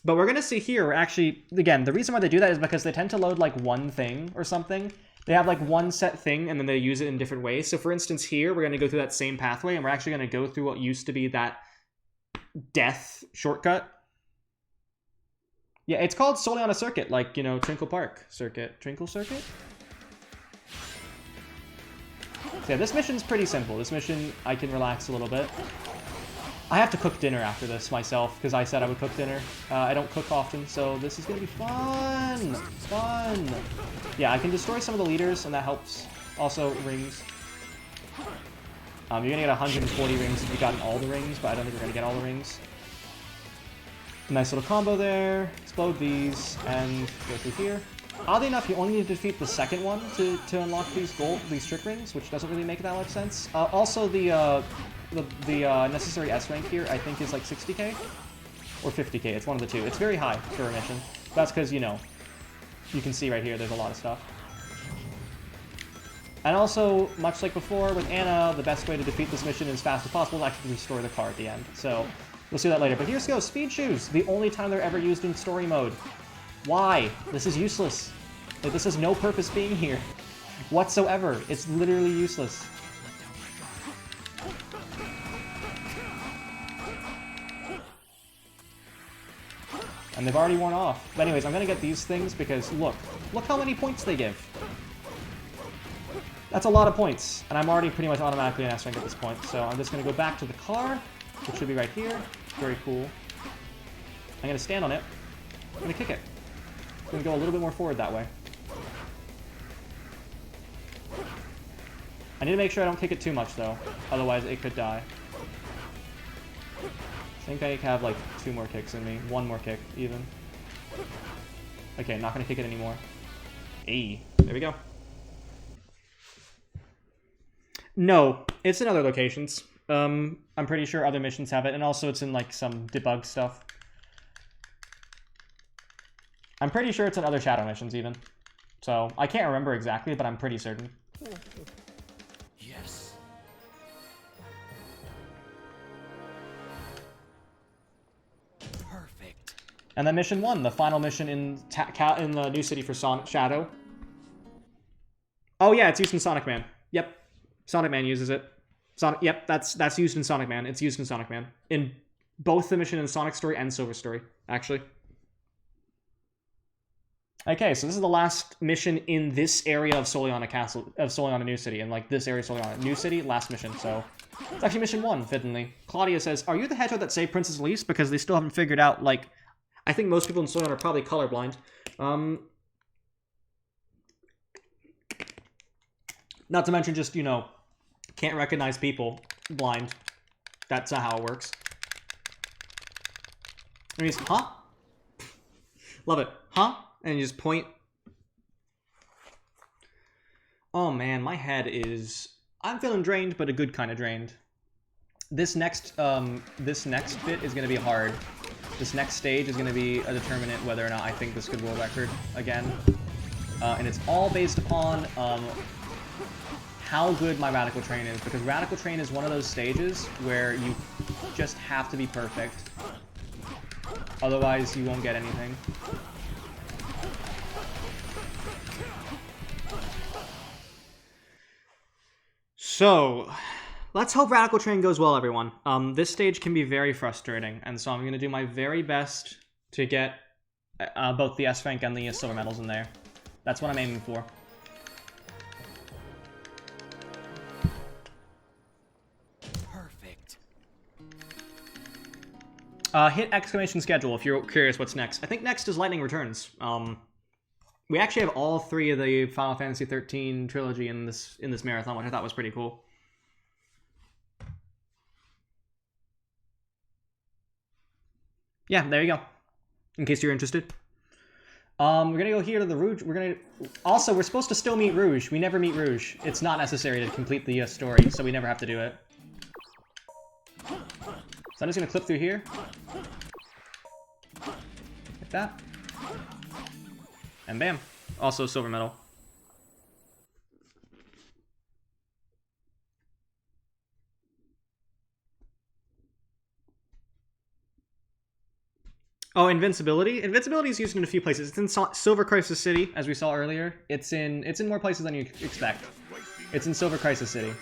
But we're gonna see here. Actually, again, the reason why they do that is because they tend to load like one thing or something. They have like one set thing and then they use it in different ways. So for instance here, we're going to go through that same pathway and we're actually going to go through what used to be that death shortcut. Yeah, it's called solely on a circuit, like, you know, Trinkle Park circuit. Trinkle Circuit? So yeah, this mission's pretty simple. This mission, I can relax a little bit. I have to cook dinner after this myself, because I said I would cook dinner. I don't cook often, so this is going to be fun! Fun! Yeah, I can destroy some of the leaders, and that helps. Also, rings. You're gonna get 140 rings if you've gotten all the rings, but I don't think you're gonna get all the rings. Nice little combo there. Explode these and go through here. Oddly enough, you only need to defeat the second one to unlock these trick rings, which doesn't really make that much sense. Also, the necessary S rank here, I think, is like 60k or 50k. It's one of the two. It's very high for a mission. That's because, you know, you can see right here there's a lot of stuff. And also, much like before with Anna, the best way to defeat this mission as fast as possible is actually restore the car at the end. So we'll see that later. But here's go, speed shoes. The only time they're ever used in story mode. Why? This is useless. Like, this has no purpose being here whatsoever. It's literally useless. And they've already worn off. But anyways, I'm gonna get these things because look how many points they give. That's a lot of points, and I'm already pretty much automatically an S rank at this point. So I'm just gonna go back to the car, which should be right here. Very cool. I'm gonna stand on it. I'm gonna kick it. I'm gonna go a little bit more forward that way. I need to make sure I don't kick it too much though, otherwise it could die. I think I have like 2 more kicks in me. 1 more kick, even. Okay, not gonna kick it anymore. Hey, there we go. No, it's in other locations. I'm pretty sure other missions have it, and also it's in like some debug stuff. I'm pretty sure it's in other shadow missions even. So, I can't remember exactly, but I'm pretty certain. Yes. Perfect. And then mission 1, the final mission in the new city for Shadow. Oh yeah, it's used in Sonic Man. Yep. Sonic Man uses it. Yep, that's used in Sonic Man. It's used in Sonic Man. In both the mission in Sonic Story and Silver Story, actually. Okay, so this is the last mission in this area of Soliana Castle, of Soliana New City, and like this area of Soliana New City, last mission, so it's actually mission 1, fittingly. Claudia says, are you the hedgehog that saved Princess Elise? Because they still haven't figured out, like, I think most people in Soliana are probably colorblind. Not to mention just, you know, can't recognize people blind. That's not how it works. And he's, huh? Love it. Huh? And you just point. Oh man, my head is... I'm feeling drained, but a good kind of drained. This next bit is going to be hard. This next stage is going to be a determinant whether or not I think this could world record again. And it's all based upon how good my Radical Train is, because Radical Train is one of those stages where you just have to be perfect. Otherwise, you won't get anything. So, let's hope Radical Train goes well, everyone. This stage can be very frustrating, and so I'm going to do my very best to get both the S rank and the silver medals in there. That's what I'm aiming for. Perfect. Hit exclamation schedule if you're curious what's next. I think next is Lightning Returns. We actually have all 3 of the Final Fantasy XIII trilogy in this marathon, which I thought was pretty cool. Yeah, there you go. In case you're interested. We're gonna go here to the Rouge. Also, we're supposed to still meet Rouge. We never meet Rouge. It's not necessary to complete the story, so we never have to do it. So I'm just gonna clip through here. Like that. And bam. Also silver medal. Oh, invincibility. Invincibility is used in a few places. It's in Silver Crisis City, as we saw earlier. It's in more places than you expect. It's in Silver Crisis City.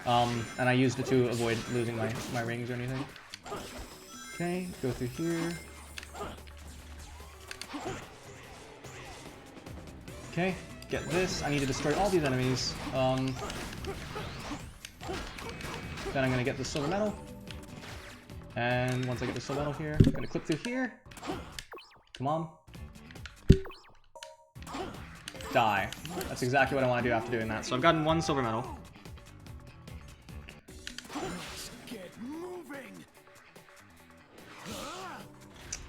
And I used it to avoid losing my rings or anything. Okay, go through here. Okay, get this. I need to destroy all these enemies. Then I'm gonna get the silver medal. And once I get the silver medal here, I'm gonna clip through here. Come on. Die. That's exactly what I want to do after doing that. So I've gotten 1 silver medal.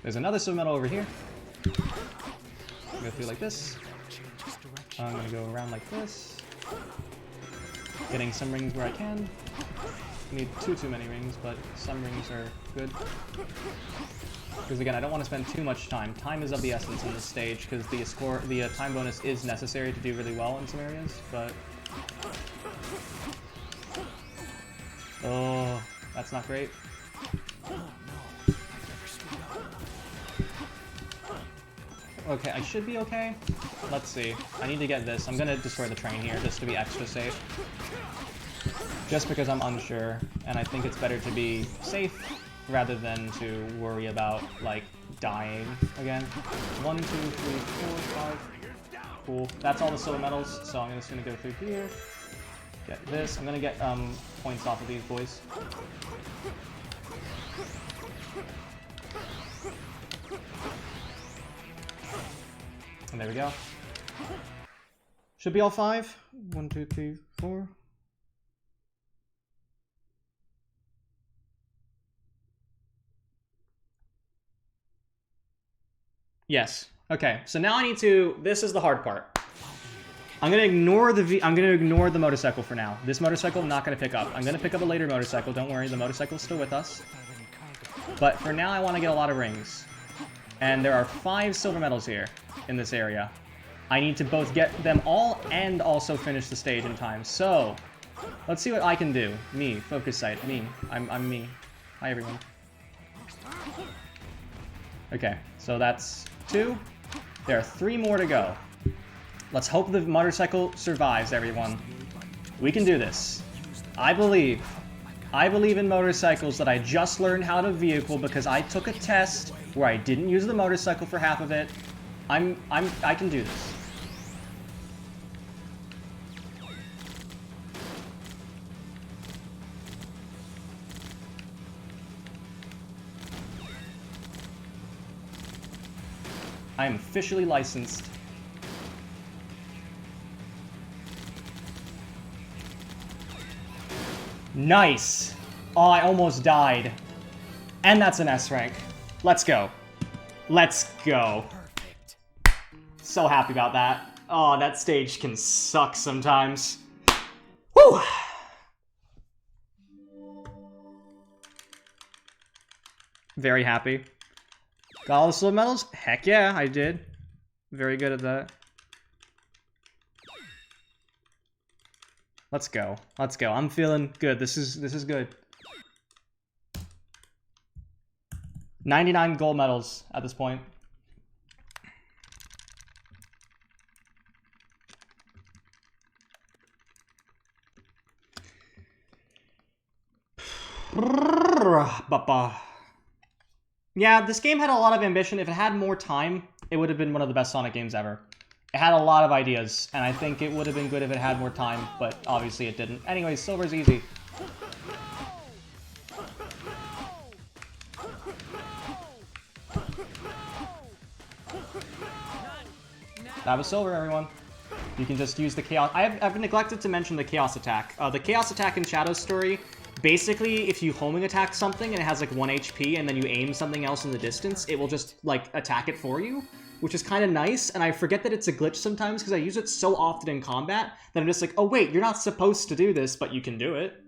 There's another silver medal over here. Go through like this. I'm gonna go around like this. Getting some rings where I can. Need too many rings, but some rings are good. Because again, I don't want to spend too much time. Time is of the essence in this stage, because the time bonus is necessary to do really well in some areas, but... Oh, that's not great. Okay, I should be okay. Let's see. I need to get this. I'm gonna destroy the train here, just to be extra safe. Just because I'm unsure, and I think it's better to be safe rather than to worry about, like, dying again. 1, 2, 3, 4, 5. Cool. That's all the silver medals, so I'm just gonna go through here. Get this. I'm gonna get points off of these boys. And there we go. Should be all 5. 1, 2, 3, 4. Yes. Okay. So now I need to. This is the hard part. I'm gonna ignore the motorcycle for now. This motorcycle I'm not gonna pick up. I'm gonna pick up a later motorcycle. Don't worry, the motorcycle's still with us. But for now, I want to get a lot of rings. And there are 5 silver medals here in this area. I need to both get them all and also finish the stage in time. So, let's see what I can do. Me, focus sight, me. I'm me. Hi, everyone. Okay, so that's 2. There are 3 more to go. Let's hope the motorcycle survives, everyone. We can do this. I believe in motorcycles that I just learned how to vehicle because I took a test where I didn't use the motorcycle for half of it. I can do this. I am officially licensed. Nice! Oh, I almost died. And that's an S rank. Let's go. Let's go. Perfect. So happy about that. Oh, that stage can suck sometimes. Woo! Very happy. Got all the silver medals? Heck yeah, I did. Very good at that. Let's go. Let's go. I'm feeling good. This is good. 99 gold medals at this point. Yeah, this game had a lot of ambition. If it had more time, it would have been one of the best Sonic games ever. It had a lot of ideas, and I think it would have been good if it had more time, but obviously it didn't. Anyways, silver's easy. That was silver, everyone. You can just use the chaos. I've neglected to mention the chaos attack. The chaos attack in Shadow's story, basically, if you homing attack something and it has like 1 HP and then you aim something else in the distance, it will just like attack it for you, which is kind of nice. And I forget that it's a glitch sometimes because I use it so often in combat that I'm just like, oh wait, you're not supposed to do this, but you can do it.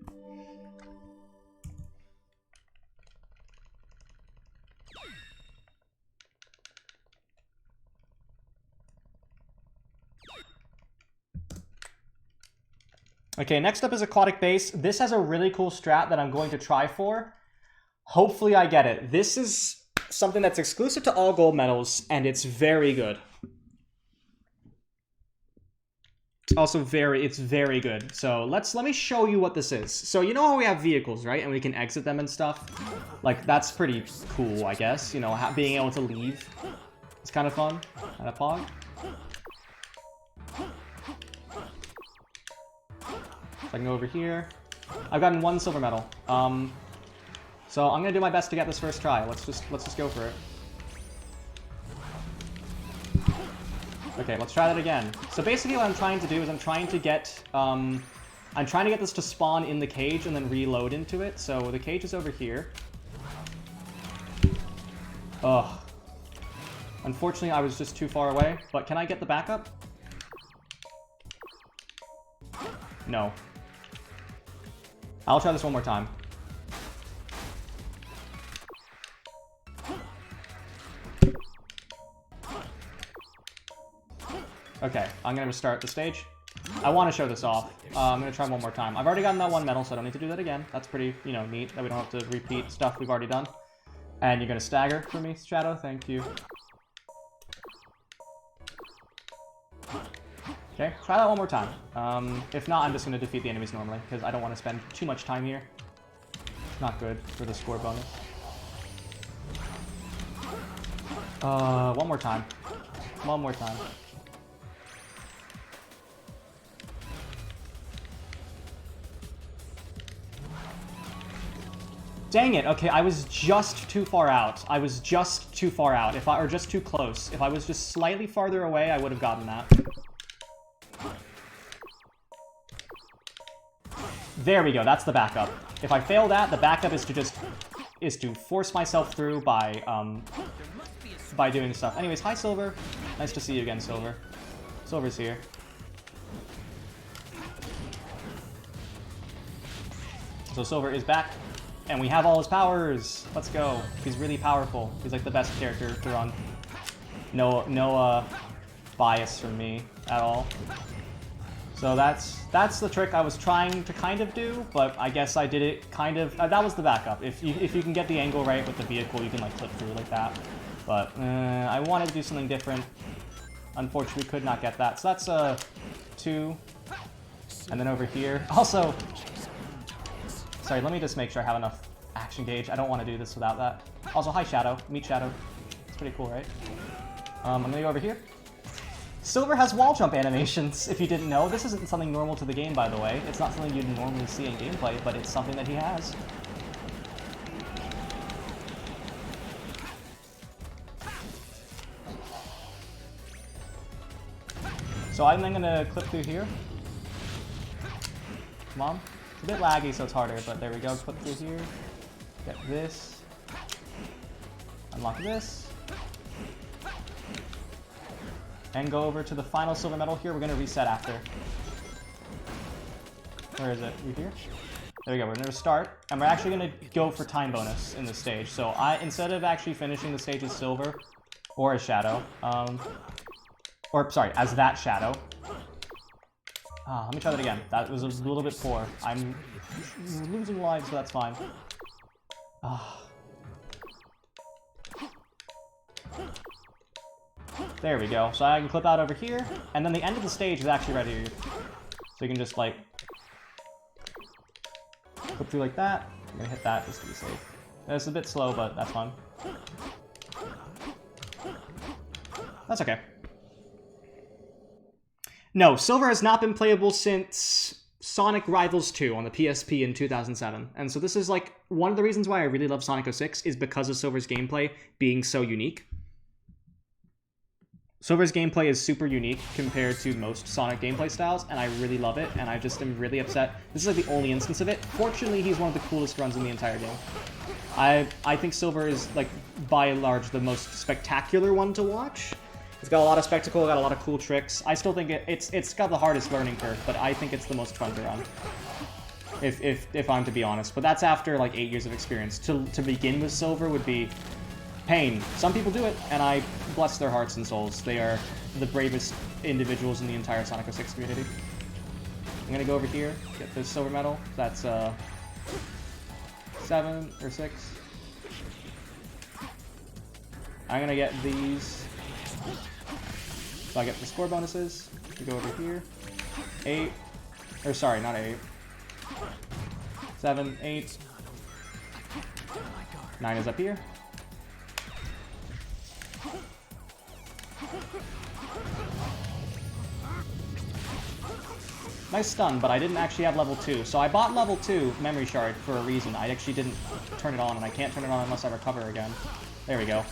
Okay, next up is Aquatic Base. This has a really cool strat that I'm going to try for. Hopefully I get it. This is something that's exclusive to all gold medals, and it's very good. It's also it's very good. So let me show you what this is. So you know how we have vehicles, right? And we can exit them and stuff? Like, that's pretty cool, I guess. You know, being able to leave. It's kind of fun. Kind of pog. So I can go over here. I've gotten 1 silver medal. So I'm gonna do my best to get this first try. Let's just go for it. Okay, let's try that again. So basically what I'm trying to do is I'm trying to get this to spawn in the cage and then reload into it. So the cage is over here. Ugh, Unfortunately, I was just too far away, but can I get the backup? No. I'll try this one more time. Okay, I'm gonna restart the stage. I want to show this off. I'm gonna try one more time. I've already gotten that one medal, so I don't need to do that again. That's pretty, you know, neat that we don't have to repeat stuff we've already done. And you're gonna stagger for me, Shadow? Thank you. Okay, try that one more time. If not, I'm just gonna defeat the enemies normally, because I don't want to spend too much time here. Not good for the score bonus. One more time. One more time. Dang it, okay, I was just too far out. I was just too far out, or just too close. If I was just slightly farther away, I would have gotten that. There we go, that's the backup. If I fail that, the backup is to force myself through by doing stuff. Anyways, hi Silver. Nice to see you again, Silver. Silver's here. So Silver is back. And we have all his powers. Let's go. He's really powerful. He's like the best character to run. No bias from me at all. So that's the trick I was trying to kind of do, but I guess I did it kind of. That was the backup. If you can get the angle right with the vehicle, you can like clip through like that. But I wanted to do something different. Unfortunately, could not get that. So that's 2. And then over here. Also. Sorry, let me just make sure I have enough action gauge. I don't want to do this without that. Also, hi Shadow. Meet Shadow. It's pretty cool, right? I'm gonna go over here. Silver has wall jump animations, if you didn't know. This isn't something normal to the game, by the way. It's not something you'd normally see in gameplay, but it's something that he has. So I'm then gonna clip through here. Come on. It's a bit laggy, so it's harder, but there we go. Clip through here. Get this. Unlock this. And go over to the final silver medal here. We're going to reset after. Where is it? You here? There we go. We're going to start. And we're actually going to go for time bonus in this stage. So instead of actually finishing the stage as silver or as shadow, or sorry, as that shadow. Let me try that again. That was a little bit poor. I'm losing lives, so that's fine. There we go. So I can clip out over here, and then the end of the stage is actually right here. So you can just, like, clip through like that. I'm gonna hit that just to be safe. It's a bit slow, but that's fine. That's okay. No, Silver has not been playable since Sonic Rivals 2 on the PSP in 2007. And so this is like one of the reasons why I really love Sonic 06 is because of Silver's gameplay being so unique. Silver's gameplay is super unique compared to most Sonic gameplay styles, and I really love it, and I just am really upset. This is like the only instance of it. Fortunately, he's one of the coolest runs in the entire game. I think Silver is, like, by and large, the most spectacular one to watch. It's got a lot of spectacle, got a lot of cool tricks. I still think it's got the hardest learning curve, but I think it's the most fun to run. If I'm to be honest. But that's after like 8 years of experience. To begin with Silver would be pain. Some people do it, and I bless their hearts and souls. They are the bravest individuals in the entire Sonic 06 community. I'm gonna go over here, get this silver medal. That's 7 or 6. I'm gonna get these. So I get the score bonuses. We go over here. 8. Or sorry, not 8. 7, 8. 9 is up here. Nice stun, but I didn't actually have level 2. So I bought level 2 memory shard for a reason. I actually didn't turn it on, and I can't turn it on unless I recover again. There we go.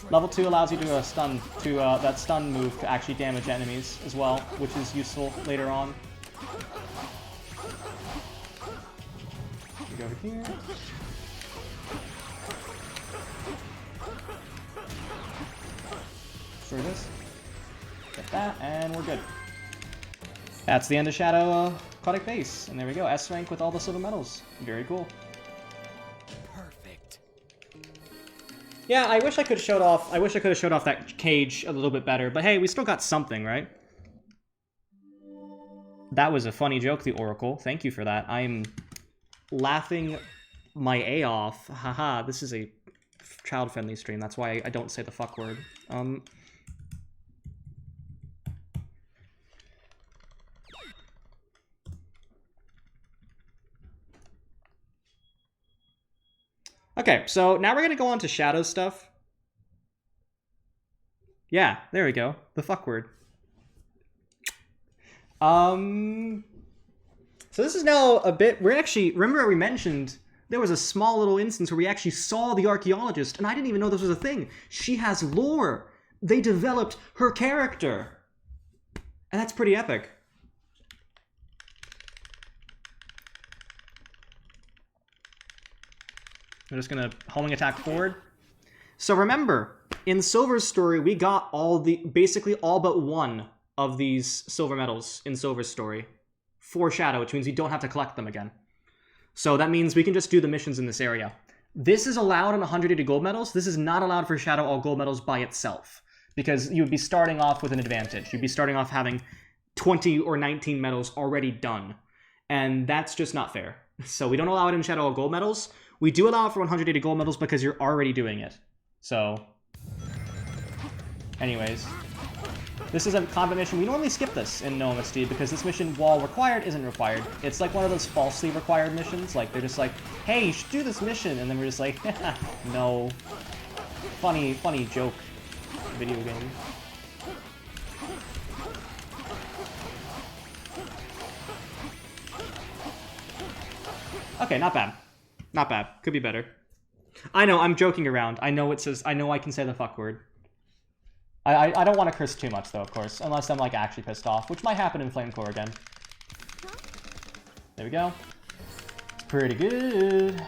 Level 2 allows you to that stun move to actually damage enemies as well, which is useful later on. We go over here. Destroy this. Get that, and we're good. That's the end of Shadow Aquatic Base. And there we go, S rank with all the silver medals. Very cool. Perfect. Yeah, I wish I could have showed off. I wish I could have showed off that cage a little bit better. But hey, we still got something, right? That was a funny joke, the Oracle. Thank you for that. I'm laughing my A off. Haha, this is a child-friendly stream. That's why I don't say the fuck word. Okay, so now we're gonna go on to shadow stuff. Yeah, there we go. The fuck word. So this is now a bit, we're actually, remember we mentioned there was a small little instance where we actually saw the archaeologist, and I didn't even know this was a thing. She has lore. They developed her character. And that's pretty epic. I'm just gonna homing attack forward. So remember, in Silver's story, we got basically all but one of these silver medals in Silver's story for Shadow, which means you don't have to collect them again. So that means we can just do the missions in this area. This is allowed on 180 gold medals. This is not allowed for Shadow all gold medals by itself, because you would be starting off with an advantage. You'd be starting off having 20 or 19 medals already done, and that's just not fair. So we don't allow it in Shadow all gold medals. We do allow it for 180 gold medals because you're already doing it. So, anyways, this is a combat mission. We normally skip this in No MSD because this mission, while required, isn't required. It's like one of those falsely required missions. Like, they're just like, hey, you should do this mission. And then we're just like, no. Funny joke video game. Okay, not bad. Not bad. Could be better. I know, I'm joking around. I know it says, I know I can say the fuck word. I don't want to curse too much, though, of course. Unless I'm, like, actually pissed off. Which might happen in Flamecore again. There we go. It's pretty good.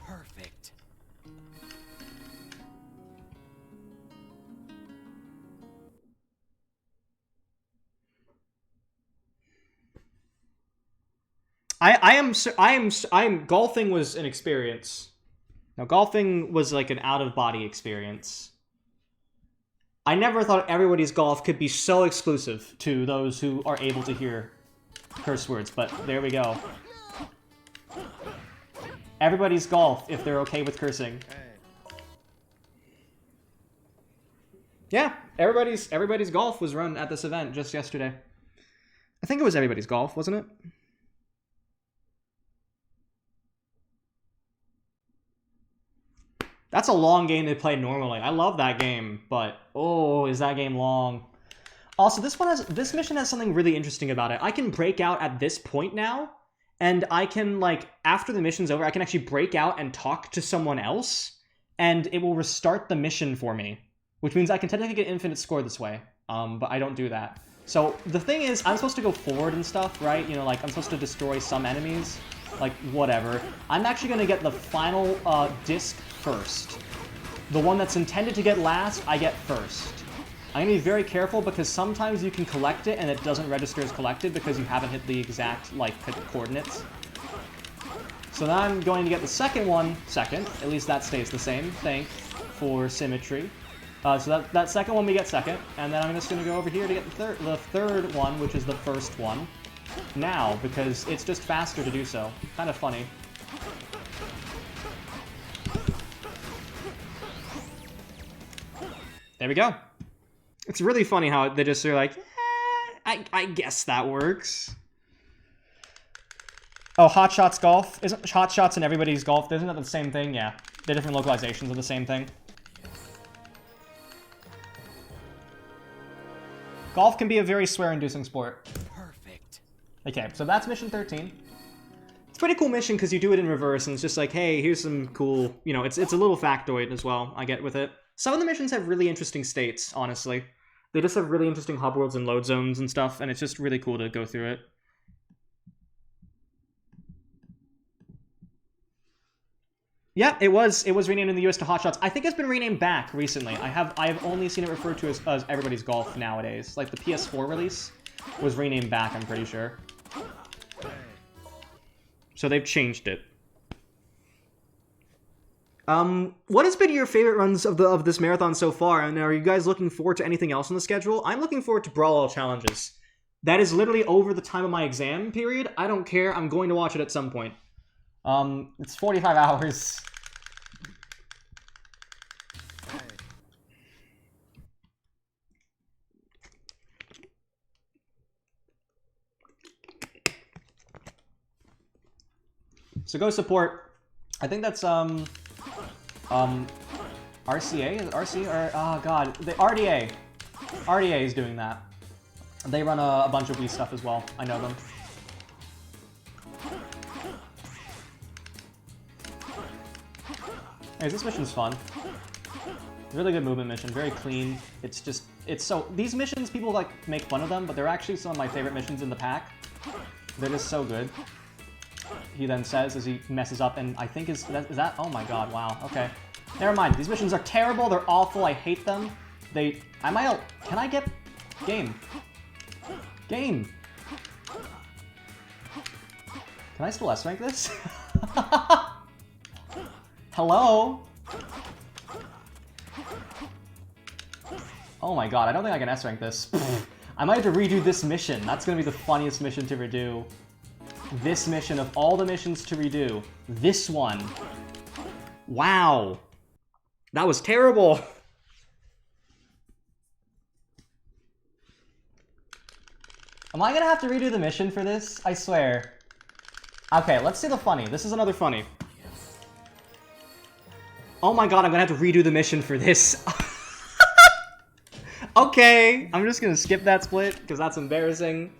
Perfect. Golfing was an experience. Now, golfing was like an out-of-body experience. I never thought everybody's golf could be so exclusive to those who are able to hear curse words, but there we go. Everybody's golf, if they're okay with cursing. Yeah, everybody's golf was run at this event just yesterday. I think it was everybody's golf, wasn't it? That's a long game to play normally. I love that game, but oh, is that game long. Also, this mission has something really interesting about it. I can break out at this point now, and I can, like, after the mission's over, I can actually break out and talk to someone else, and it will restart the mission for me, which means I can technically get infinite score this way, but I don't do that. So the thing is, I'm supposed to go forward and stuff, right? You know, like, I'm supposed to destroy some enemies. Like, whatever. I'm actually going to get the final disc first. The one that's intended to get last, I get first. I'm going to be very careful because sometimes you can collect it and it doesn't register as collected because you haven't hit the exact, like, coordinates. So now I'm going to get the second one second. At least that stays the same. Thanks for symmetry. So that second one we get second. And then I'm just going to go over here to get the third one, which is the first one. Now, because it's just faster to do so. Kind of funny. There we go. It's really funny how they just are like, I guess that works. Oh, Hot Shots Golf? Isn't Hot Shots and Everybody's Golf, isn't that the same thing? Yeah. They're different localizations of the same thing. Golf can be a very swear-inducing sport. Okay, so that's mission 13. It's a pretty cool mission because you do it in reverse, and it's just like, hey, here's some cool, you know, it's a little factoid as well, I get with it. Some of the missions have really interesting states, honestly. They just have really interesting hub worlds and load zones and stuff, and it's just really cool to go through it. Yeah, it was renamed in the US to Hot Shots. I think it's been renamed back recently. I have only seen it referred to as Everybody's Golf nowadays. Like the PS4 release was renamed back, I'm pretty sure. So they've changed it. What has been your favorite runs of this marathon so far? And are you guys looking forward to anything else on the schedule? I'm looking forward to Brawl All Challenges. That is literally over the time of my exam period. I don't care. I'm going to watch it at some point. It's 45 hours. So go support. I think that's RCA? Is it RC? Or oh god, the RDA. RDA is doing that. They run a bunch of Wii stuff as well. I know them. Anyways, this mission's fun. Really good movement mission, very clean. It's so, these missions, people like make fun of them, but they're actually some of my favorite missions in the pack. They're just so good. He then says as he messes up, and I think is that, oh my god, wow, okay. Never mind, these missions are terrible, they're awful, I hate them. Can I get, game. Game. Can I still S-rank this? Hello? Oh my god, I don't think I can S-rank this. I might have to redo this mission. That's gonna be the funniest mission to redo. This mission, of all the missions to redo, this one. Wow. That was terrible. Am I gonna have to redo the mission for this? I swear. Okay, let's see the funny. This is another funny. Oh my god, I'm gonna have to redo the mission for this. Okay, I'm just gonna skip that split, because that's embarrassing.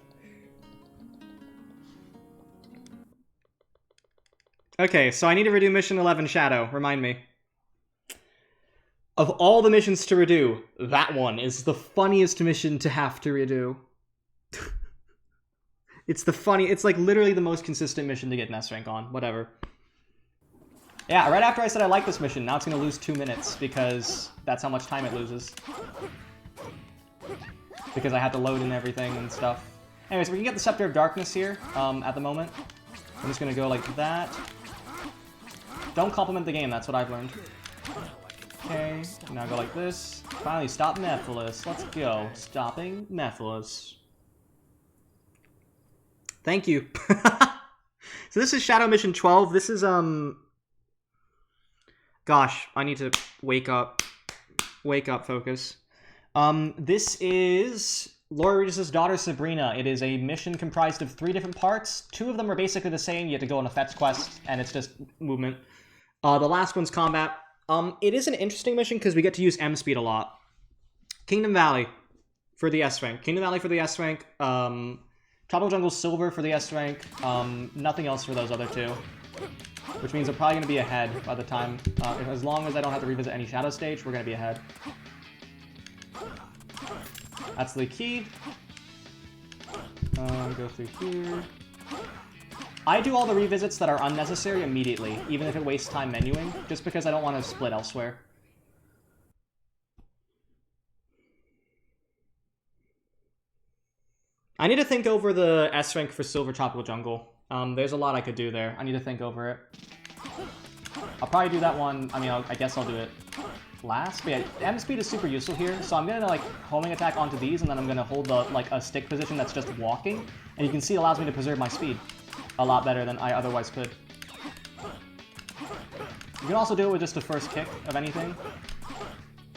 Okay, so I need to redo Mission 11 Shadow. Remind me. Of all the missions to redo, that one is the funniest mission to have to redo. It's like literally the most consistent mission to get an S rank on. Whatever. Yeah, right after I said I like this mission, now it's gonna lose 2 minutes because that's how much time it loses. Because I had to load in everything and stuff. Anyways, we can get the Scepter of Darkness here at the moment. I'm just gonna go like that. Don't compliment the game, that's what I've learned. Okay, now go like this. Finally, stop Nephilis. Let's go. Stopping Nephilis. Thank you. So this is Shadow Mission 12. This is, gosh, I need to wake up. Wake up, focus. This is Laura Regis' daughter, Sabrina. It is a mission comprised of 3 different parts. 2 of them are basically the same. You have to go on a fetch quest, and it's just movement. The last one's combat. It is an interesting mission because we get to use M speed a lot. Kingdom Valley for the S rank. Kingdom Valley for the S rank. Tropical Jungle Silver for the S rank. Nothing else for those other 2. Which means I'm probably going to be ahead by the time. As long as I don't have to revisit any Shadow stage, we're going to be ahead. That's the key. Go through here. I do all the revisits that are unnecessary immediately, even if it wastes time menuing, just because I don't want to split elsewhere. I need to think over the S rank for Silver Tropical Jungle. There's a lot I could do there. I need to think over it. I'll probably do that one. I mean, I guess I'll do it last. But yeah, M speed is super useful here, so I'm gonna like homing attack onto these, and then I'm gonna hold the like a stick position that's just walking, and you can see it allows me to preserve my speed a lot better than I otherwise could. You can also do it with just the first kick of anything,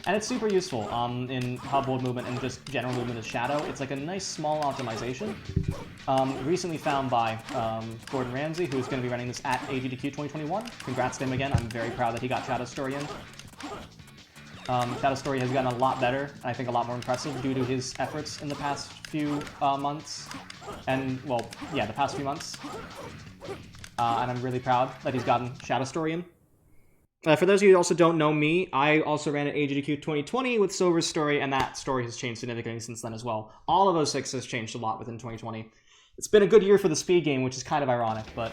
and it's super useful in hub hold movement and just general movement as Shadow. It's like a nice small optimization, recently found by Gordon Ramsay, who's going to be running this at AGDQ 2021. Congrats to him again. I'm very proud that he got Shadow Story in. Shadow Story has gotten a lot better, and I think a lot more impressive due to his efforts in the past few months. And, well, yeah, the past few months. And I'm really proud that he's gotten Shadow Story in. For those of you who also don't know me, I also ran at AGDQ 2020 with Silver's story, and that story has changed significantly since then as well. All of those 6 has changed a lot within 2020. It's been a good year for the speed game, which is kind of ironic, but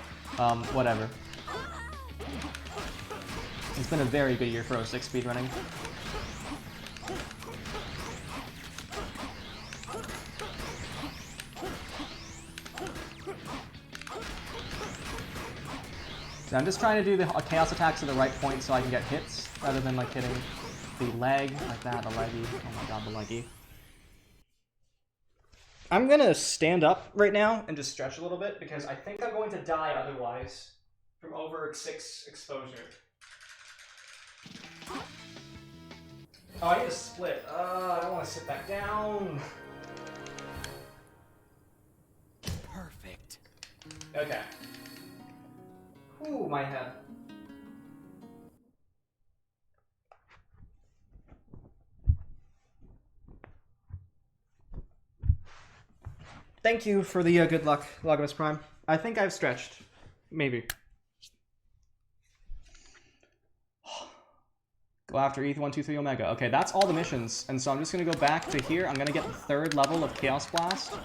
whatever. It's been a very good year for 06 speedrunning. So I'm just trying to do the chaos attacks at the right point so I can get hits, rather than like hitting the leg like that, the leggy. Oh my god, the leggy. I'm gonna stand up right now and just stretch a little bit because I think I'm going to die otherwise from over 6 exposure. Oh, I need to split. I don't want to sit back down. Perfect. Okay. Ooh, my head. Thank you for the good luck, Logimus Prime. I think I've stretched. Maybe. Go after ETH 123 Omega. Okay, that's all the missions. And so I'm just going to go back to here. I'm going to get the 3rd level of Chaos Blast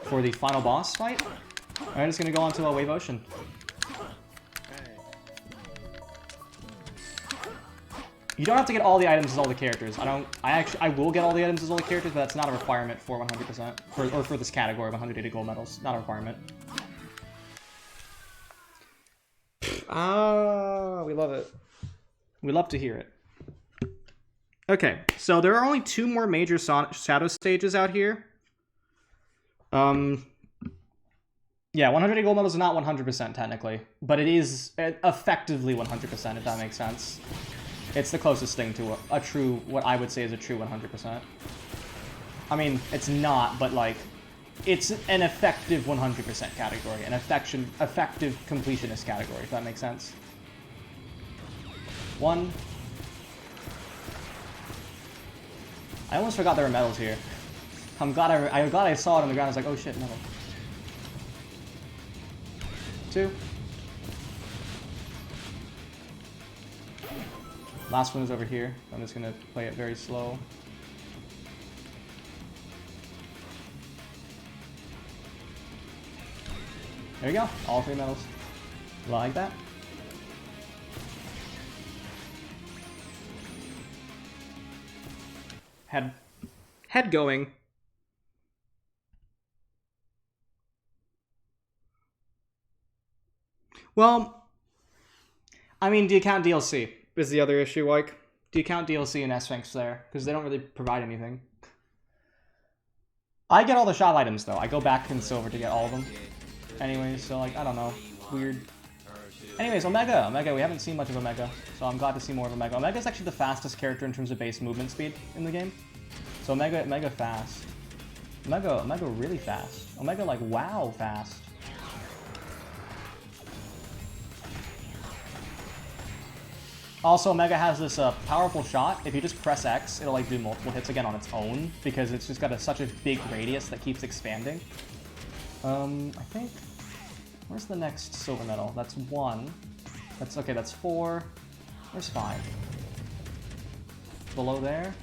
for the final boss fight. I'm just going to go on to a Wave Ocean. You don't have to get all the items as all the characters. I will get all the items as all the characters, but that's not a requirement for 100%. Or for this category of 180 gold medals. Not a requirement. Ah, we love it. We love to hear it. Okay, so there are only 2 more major shadow stages out here. Yeah, 180 gold medals is not 100% technically, but it is effectively 100% if that makes sense. It's the closest thing to a true, what I would say is a true 100%. I mean, it's not, but like, it's an effective 100% category, an effective completionist category, if that makes sense. 1. I almost forgot there were medals here. I'm glad I saw it on the ground. I was like, oh shit, medal. 2. Last one is over here. I'm just gonna play it very slow. There you go. All 3 medals. Like that. Head going. Well, I mean, do you count DLC? Is the other issue, like, do you count DLC and S-Sphinx there? Because they don't really provide anything. I get all the shop items, though. I go back in silver to get all of them. Anyways, so, like, I don't know. Weird. Anyways, Omega. Omega, we haven't seen much of Omega, so I'm glad to see more of Omega. Omega is actually the fastest character in terms of base movement speed in the game. So Omega fast. Omega really fast. Omega, like, wow fast. Also, Omega has this powerful shot. If you just press X, it'll like do multiple hits again on its own because it's just got such a big radius that keeps expanding. I think... Where's the next silver medal? That's 1. That's okay, that's 4. Where's 5? Below there?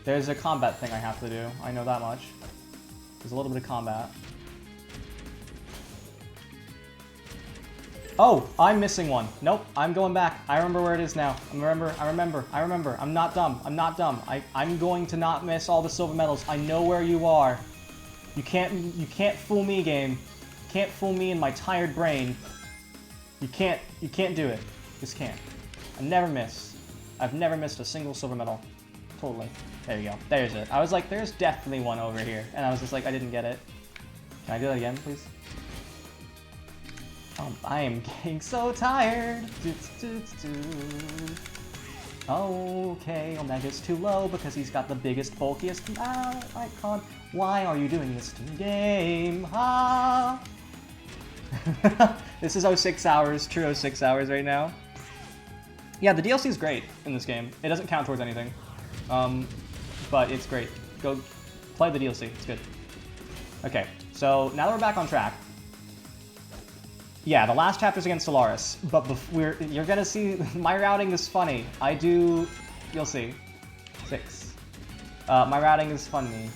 There's a combat thing I have to do. I know that much. There's a little bit of combat. Oh, I'm missing one. Nope, I'm going back. I remember where it is now. I remember. I'm not dumb. I'm going to not miss all the silver medals. I know where you are. You can't fool me, game. You can't fool me in my tired brain. You can't do it. Just can't. I never miss. I've never missed a single silver medal. Totally. There you go. There's it. I was like, there's definitely one over here. And I was just like, I didn't get it. Can I do that again, please? I am getting so tired. Okay, Omega's too low because he's got the biggest, bulkiest icon. Why are you doing this to the game? Ha! This is 06 hours, true 06 hours right now. Yeah, the DLC is great in this game. It doesn't count towards anything. But it's great. Go play the DLC, it's good. Okay, so now that we're back on track. Yeah, the last chapter's against Solaris, but you're gonna see, my routing is funny. You'll see. 6. My routing is funny.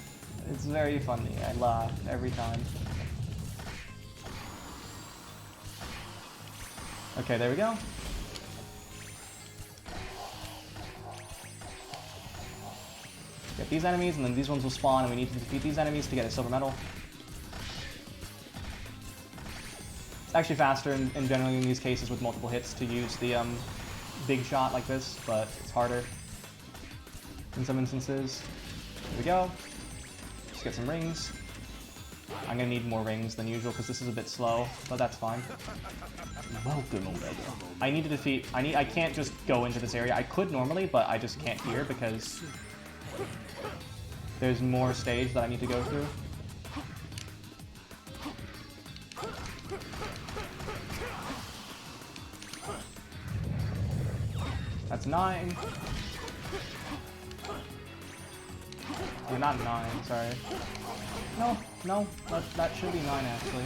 It's very funny. I laugh every time. Okay, there we go. Get these enemies, and then these ones will spawn, and we need to defeat these enemies to get a silver medal. It's actually faster in generally in these cases with multiple hits to use the big shot like this, but it's harder in some instances. Here we go. Just get some rings. I'm gonna need more rings than usual because this is a bit slow, but that's fine. Welcome, Omega. I need to defeat. I can't just go into this area. I could normally, but I just can't here because there's more stage that I need to go through. That's 9. Oh, not 9, sorry. No, that should be 9 actually.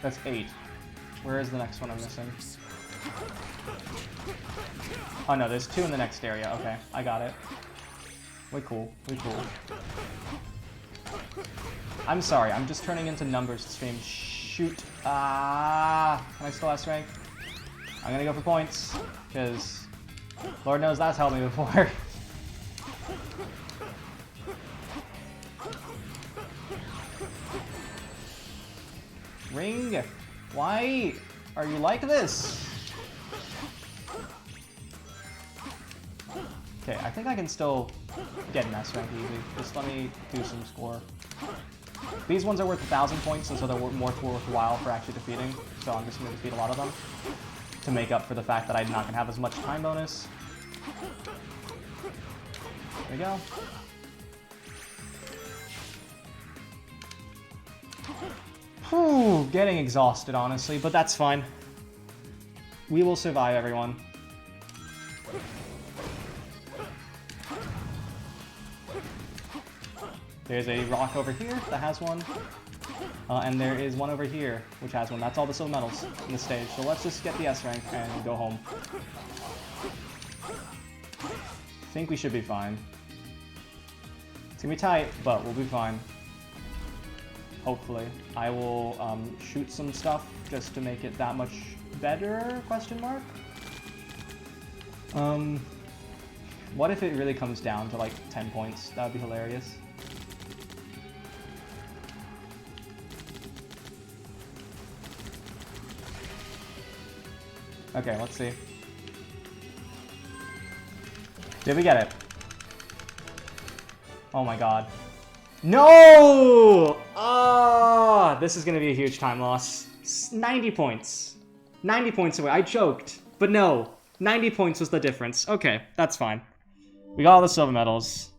That's 8. Where is the next one I'm missing? Oh no, there's 2 in the next area. Okay, I got it. Way cool, way cool. I'm sorry, I'm just turning into numbers to stream. Shoot. Ah, can I still S rank? I'm gonna go for points, because Lord knows that's helped me before. Ring, why are you like this? Okay, I think I can still get an S rank easy. Just let me do some score. These ones are worth 1,000 points, and so they're more worthwhile for actually defeating. So I'm just going to defeat a lot of them to make up for the fact that I'm not going to have as much time bonus. There we go. Whew, getting exhausted, honestly, but that's fine. We will survive, everyone. There's a rock over here that has one, and there is one over here which has one. That's all the silver medals in the stage. So let's just get the S rank and go home. I think we should be fine. It's gonna be tight, but we'll be fine. Hopefully. I will shoot some stuff just to make it that much better, question mark? What if it really comes down to like 10 points? That would be hilarious. Okay, let's see. Did we get it? Oh my god. No! Ah, this is gonna be a huge time loss. 90 points. 90 points away. I choked. But no. 90 points was the difference. Okay, that's fine. We got all the silver medals.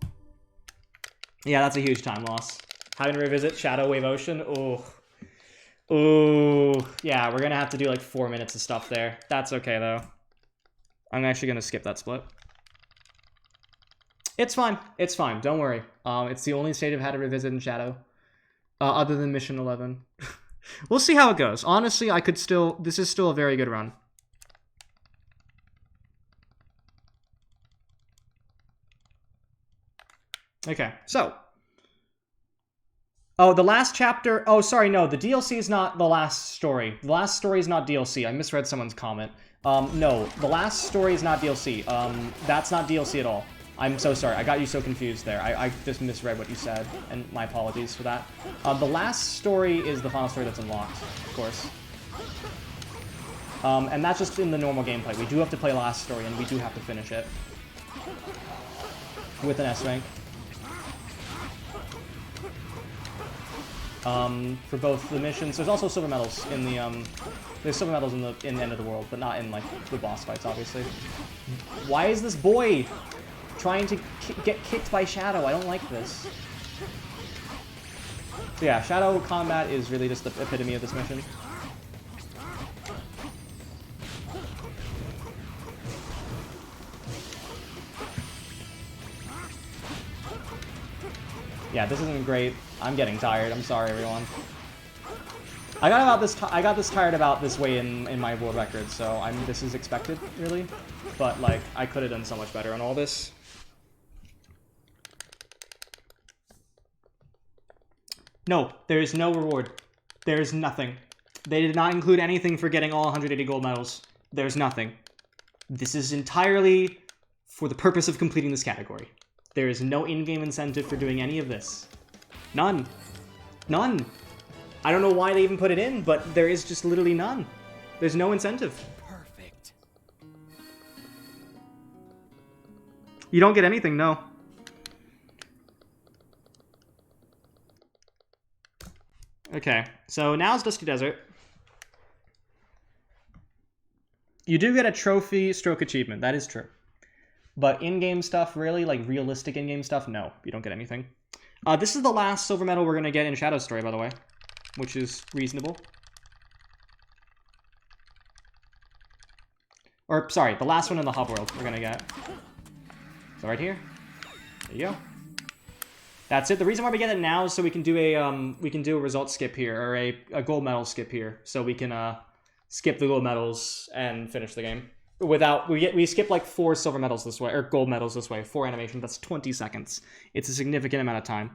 Yeah, that's a huge time loss. Having to revisit Shadow Wave Ocean. Ooh. Ooh. Yeah, we're gonna have to do like 4 minutes of stuff there. That's okay, though. I'm actually gonna skip that split. It's fine. It's fine. Don't worry. It's the only stage I've had to revisit in Shadow. Other than Mission 11. We'll see how it goes. Honestly, I could still... This is still a very good run. Okay, so... Oh, the last chapter... Oh, sorry, no. The DLC is not the last story. The last story is not DLC. I misread someone's comment. No. The last story is not DLC. That's not DLC at all. I'm so sorry. I got you so confused there. I just misread what you said, and my apologies for that. The last story is the final story that's unlocked, of course. And that's just in the normal gameplay. We do have to play last story, and we do have to finish it. With an S rank. For both the missions. There's also silver medals in the, there's silver medals in the End of the World, but not in, like, the boss fights, obviously. Why is this boy trying to get kicked by Shadow? I don't like this. So yeah, Shadow combat is really just the epitome of this mission. Yeah, this isn't great. I'm getting tired. I'm sorry, everyone. I got this tired about this way in my world record, so this is expected, really. But like, I could have done so much better on all this. No, there is no reward. There is nothing. They did not include anything for getting all 180 gold medals. There's nothing. This is entirely for the purpose of completing this category. There is no in-game incentive for doing any of this. None. None. I don't know why they even put it in, but there is just literally none. There's no incentive. Perfect. You don't get anything, no. Okay, so now it's Dusty Desert. You do get a trophy stroke achievement, that is true. But in-game stuff, really, like realistic in-game stuff, no, you don't get anything. This is the last silver medal we're going to get in Shadow Story, by the way, which is reasonable. Or, sorry, the last one in the Hub World we're going to get. So right here. There you go. That's it. The reason why we get it now is so we can do a result skip here, or a gold medal skip here, so we can skip the gold medals and finish the game. Without we skip like 4 silver medals this way, or gold medals this way, 4 animation. That's 20 seconds. It's a significant amount of time.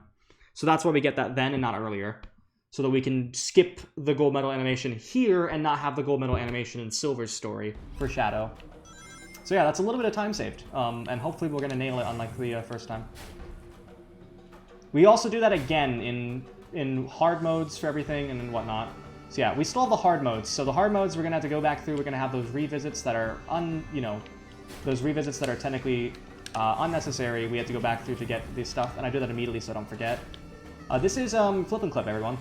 So that's why we get that then and not earlier, so that we can skip the gold medal animation here and not have the gold medal animation in Silver's story for Shadow. So yeah, that's a little bit of time saved, and hopefully we're gonna nail it unlike the first time. We also do that again in hard modes for everything and whatnot. So yeah, we still have the hard modes. So the hard modes we're gonna have to go back through. We're gonna have those revisits that are those revisits that are technically unnecessary. We have to go back through to get this stuff, and I do that immediately so I don't forget. This is Flip and Clip, everyone.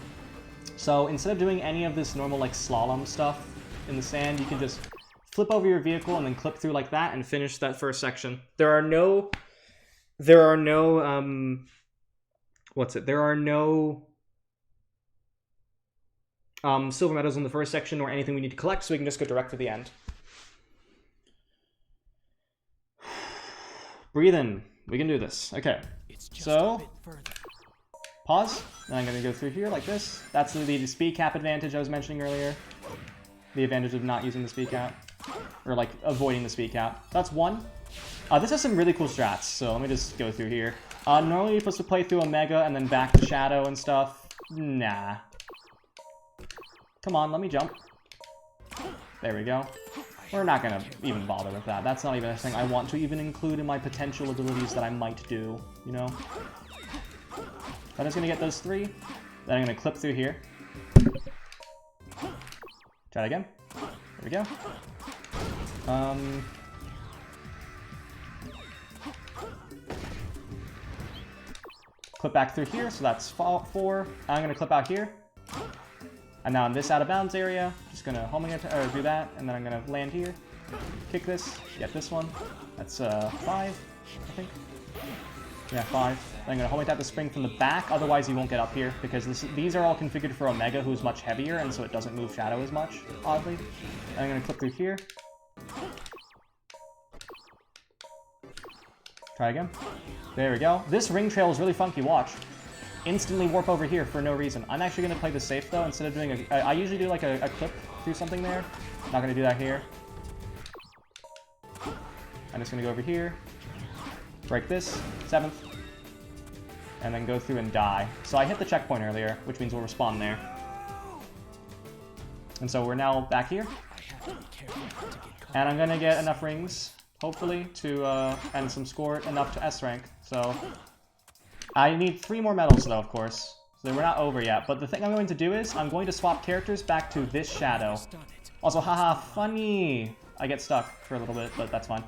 So instead of doing any of this normal like slalom stuff in the sand, you can just flip over your vehicle and then clip through like that and finish that first section. There are no silver medals in the first section or anything we need to collect, so we can just go direct to the end. Breathe in. We can do this. Okay. So, pause. Then I'm going to go through here like this. That's the speed cap advantage I was mentioning earlier. The advantage of not using the speed cap. Or, like, avoiding the speed cap. That's one. This has some really cool strats, so let me just go through here. Normally you're supposed to play through Omega and then back to Shadow and stuff. Nah. Come on, let me jump. There we go. We're not gonna even bother with that. That's not even a thing I want to even include in my potential abilities that I might do, you know? I'm just gonna get those 3. Then I'm gonna clip through here. Try it again. There we go. Clip back through here, so that's 4. I'm gonna clip out here. And now in this out of bounds area, just gonna homing it, or do that, and then I'm gonna land here, kick this, get this one. That's 5, I think. Yeah, 5. Then I'm gonna homing tap the spring from the back, otherwise you won't get up here, because these are all configured for Omega, who's much heavier, and so it doesn't move Shadow as much, oddly. And I'm gonna clip through here. Try again. There we go. This ring trail is really funky, watch. Instantly warp over here for no reason. I'm actually going to play this safe though, instead of doing I usually do like a clip through something there. Not going to do that here. I'm just going to go over here, break this, 7th, and then go through and die. So I hit the checkpoint earlier, which means we'll respawn there. And so we're now back here. And I'm going to get enough rings, hopefully, to and some score enough to S rank. So I need 3 more medals though, of course. So we're not over yet. But the thing I'm going to do is I'm going to swap characters back to this Shadow. Also, haha, funny. I get stuck for a little bit, but that's fine.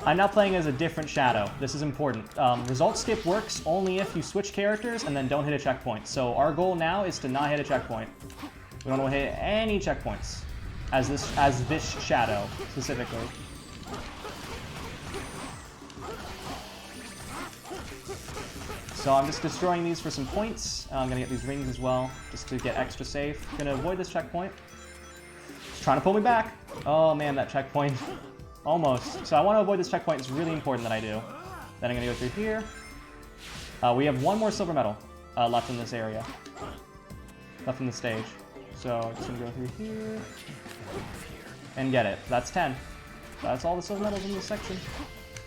I'm now playing as a different Shadow. This is important. Result skip works only if you switch characters and then don't hit a checkpoint. So our goal now is to not hit a checkpoint. We don't want to hit any checkpoints as this Shadow specifically. So I'm just destroying these for some points. I'm gonna get these rings as well, just to get extra safe. Gonna avoid this checkpoint. It's trying to pull me back. Oh man, that checkpoint. Almost. So I want to avoid this checkpoint. It's really important that I do. Then I'm gonna go through here. We have 1 more silver medal left in this area. Left in the stage. So I'm just gonna go through here and get it. That's 10. That's all the silver medals in this section.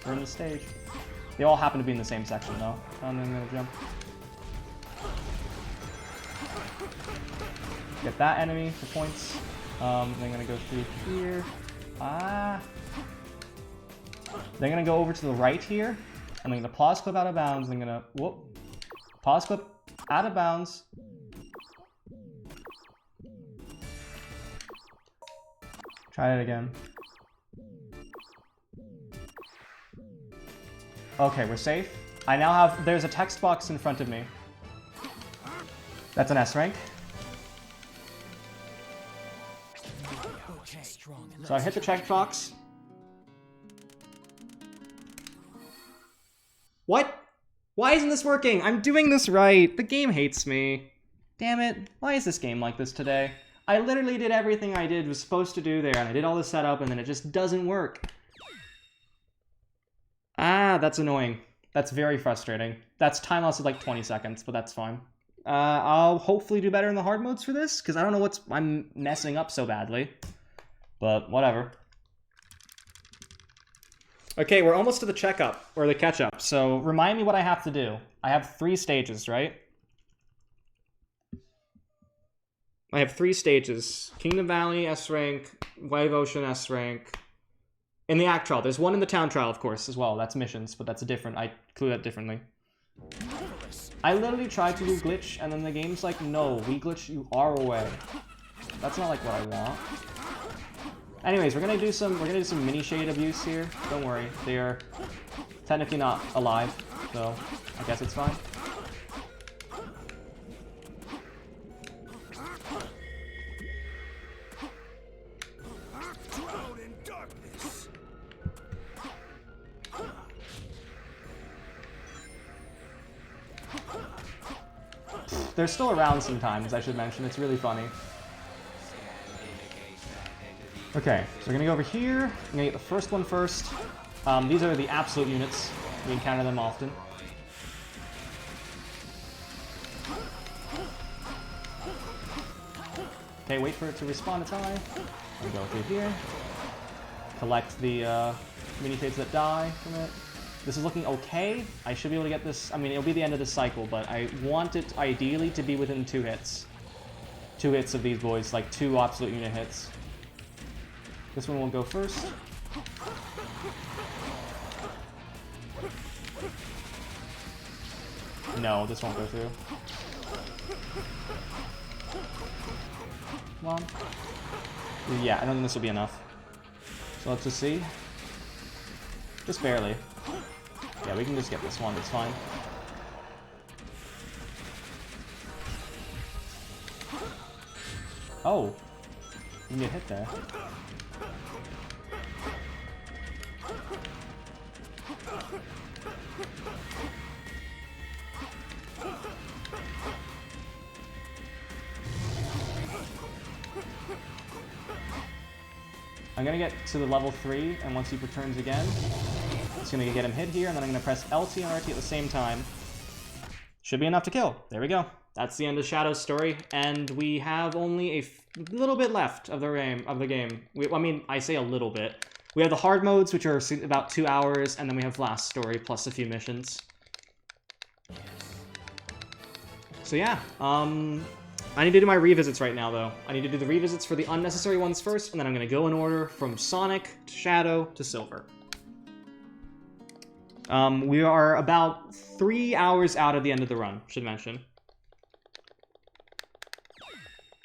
Or in this stage. They all happen to be in the same section though. And then I'm gonna jump. Get that enemy for points. Then I'm gonna go through here. Ah. Then I'm gonna go over to the right here. I'm gonna pause clip out of bounds. I'm gonna whoop. Pause clip out of bounds. Try it again. Okay, we're safe. I now have, there's a text box in front of me. That's an S rank. Okay, strong. So I hit the check box. What? Why isn't this working? I'm doing this right. The game hates me. Damn it. Why is this game like this today? I literally did everything I was supposed to do there, and I did all the setup, and then it just doesn't work. Ah, that's annoying. That's very frustrating. That's time loss of like 20 seconds, but that's fine. I'll hopefully do better in the hard modes for this, because I don't know I'm messing up so badly. But whatever. Okay, we're almost to the checkup, or the catch-up, so remind me what I have to do. I have 3 stages, right? I have 3 stages. Kingdom Valley, S rank, Wave Ocean, S rank. In the Act Trial, there's one in the Town Trial, of course, as well. That's missions, but that's a different, I clue that differently. I literally tried to do glitch, and then the game's like, no, we glitch you our way. That's not like what I want. Anyways, we're gonna do some mini shade abuse here. Don't worry, they are technically not alive, so I guess it's fine. They're still around sometimes, I should mention. It's really funny. Okay, so we're gonna go over here. I'm gonna get the first one first. These are the absolute units. We encounter them often. Okay, wait for it to respawn its eye. I'll go through here. Collect the mini-fates that die from it. This is looking okay. I should be able to get this. I mean, it'll be the end of this cycle, but I want it ideally to be within 2 hits. 2 hits of these boys, like 2 absolute unit hits. This one will go first. No, this won't go through. Come on. Yeah, I don't think this will be enough. So let's just see. Just barely. Yeah, we can just get this one, it's fine. Oh! You can get hit there. I'm gonna get to the level 3, and once he returns again, it's gonna get him hit here, and then I'm gonna press LT and RT at the same time. Should be enough to kill. There we go. That's the end of Shadow's story, and we have only a little bit left of the game. I mean, I say a little bit. We have the hard modes, which are about 2 hours, and then we have last story plus a few missions. So yeah, I need to do my revisits right now, though. I need to do the revisits for the unnecessary ones first, and then I'm going to go in order from Sonic to Shadow to Silver. We are about 3 hours out of the end of the run, should mention.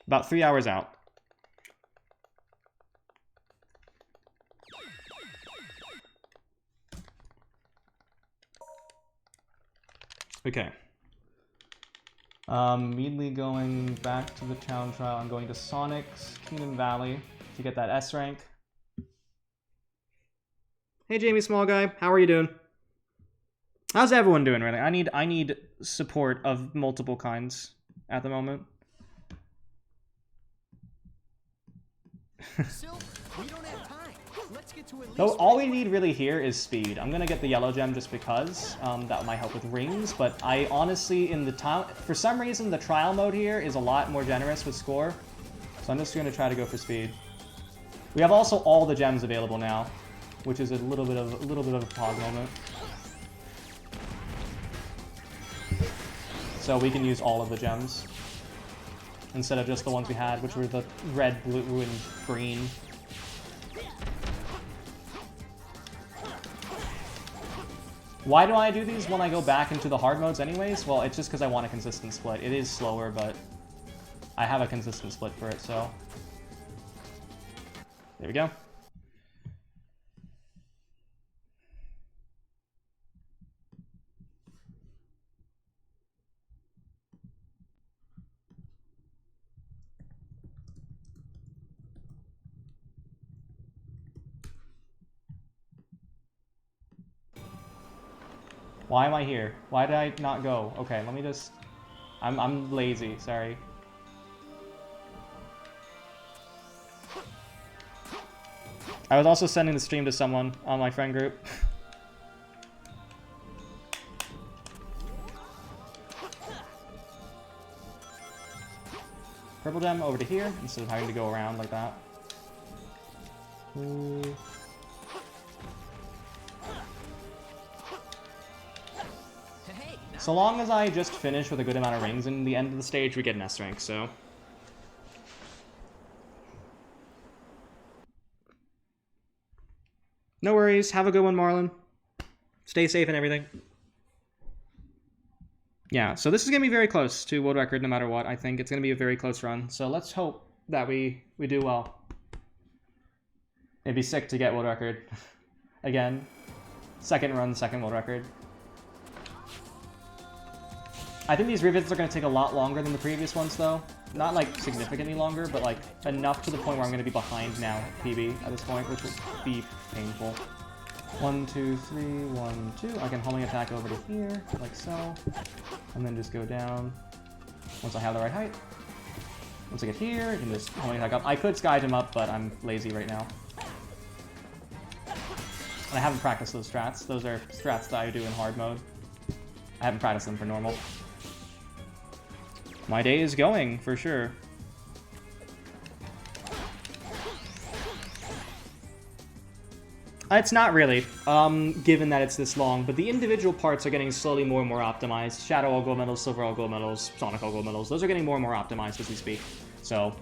About 3 hours out. Okay. Immediately going back to the town trial. I'm going to Sonic's Kingdom Valley to get that S rank. Hey Jamie Small Guy, how are you doing? How's everyone doing really? I need support of multiple kinds at the moment. Silver, we don't have time. Let's get to at least. Though all we need really here is speed. I'm gonna get the yellow gem just because that might help with rings. But I honestly, in the town, for some reason, the trial mode here is a lot more generous with score. So I'm just gonna try to go for speed. We have also all the gems available now, which is a little bit of a pause moment. So we can use all of the gems. instead of just the ones we had, which were the red, blue, and green. Why do I do these when I go back into the hard modes anyways? Well, it's just because I want a consistent split. It is slower, but I have a consistent split for it, so... There we go. Why am I here? Why did I not go? Okay, let me just... I'm lazy, sorry. I was also sending the stream to someone on my friend group. Purple gem over to here, instead of having to go around like that. Ooh. So long as I just finish with a good amount of rings in the end of the stage, we get an S rank, so... No worries, have a good one, Marlon. Stay safe and everything. Yeah, so this is going to be very close to world record no matter what. I think it's going to be a very close run, so let's hope that we do well. It'd be sick to get world record. Again. Second run, second world record. I think these revisits are going to take a lot longer than the previous ones, though. Not, like, significantly longer, but, like, enough to the point where I'm going to be behind now, PB, at this point, which will be painful. 1, 2, 3, 1, 2. I can homing attack over to here, like so. And then just go down once I have the right height. Once I get here, I can just homing attack up. I could sky jump up, but I'm lazy right now. And I haven't practiced those strats. Those are strats that I do in hard mode. I haven't practiced them for normal. My day is going, for sure. It's not really, given that it's this long, but the individual parts are getting slowly more and more optimized. Shadow all gold medals, Silver all gold medals, Sonic all gold medals, those are getting more and more optimized as we speak. So,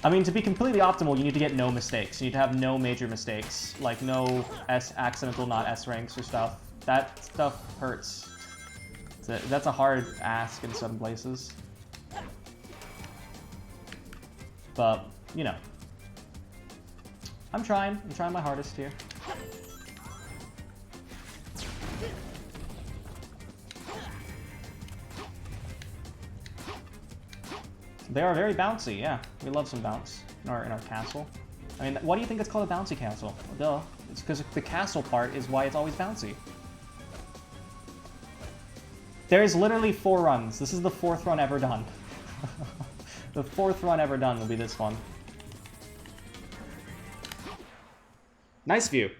I mean, to be completely optimal, you need to get no mistakes. You need to have no major mistakes, like no accidental not S ranks or stuff. That stuff hurts. That's a hard ask in some places. But, you know. I'm trying my hardest here. They are very bouncy, yeah. We love some bounce in our castle. I mean, why do you think it's called a bouncy castle? Duh. It's because the castle part is why it's always bouncy. There's literally 4 runs. This is the 4th run ever done. The 4th run ever done will be this one. Nice view.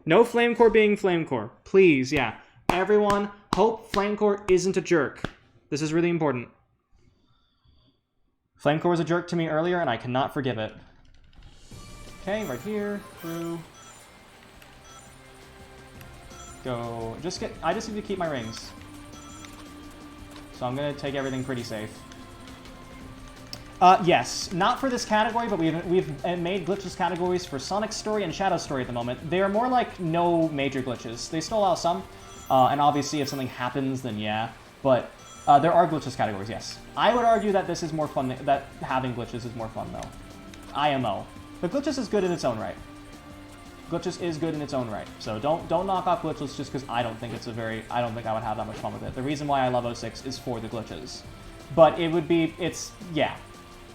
No Flamecore being Flamecore. Please, yeah. Everyone, hope Flamecore isn't a jerk. This is really important. Flamecore was a jerk to me earlier, and I cannot forgive it. Okay, right here, through. Go. I just need to keep my rings. So I'm gonna take everything pretty safe. Yes, not for this category, but we've made glitchless categories for Sonic Story and Shadow Story at the moment. They are more like no major glitches. They still allow some, and obviously if something happens, then yeah. But there are glitchless categories, yes. I would argue that this is more fun, that having glitches is more fun, though. IMO. But glitches is good in its own right. Glitches is good in its own right. So don't knock off glitches just because I don't think I don't think I would have that much fun with it. The reason why I love 06 is for the glitches. But yeah.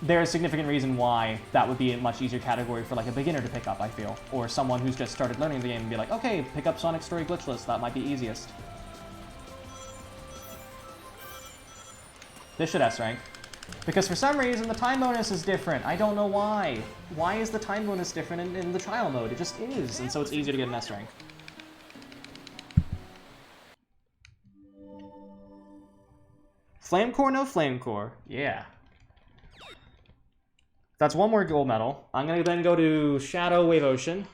There's a significant reason why that would be a much easier category for like a beginner to pick up, I feel. Or someone who's just started learning the game and be like, okay, pick up Sonic Story glitchless, that might be easiest. This should S rank. Because for some reason, the time bonus is different. I don't know why. Why is the time bonus different in the trial mode? It just is, and so it's easier to get an S rank. Flamecore, no Flamecore. Yeah. That's one more gold medal. I'm gonna then go to Shadow Wave Ocean.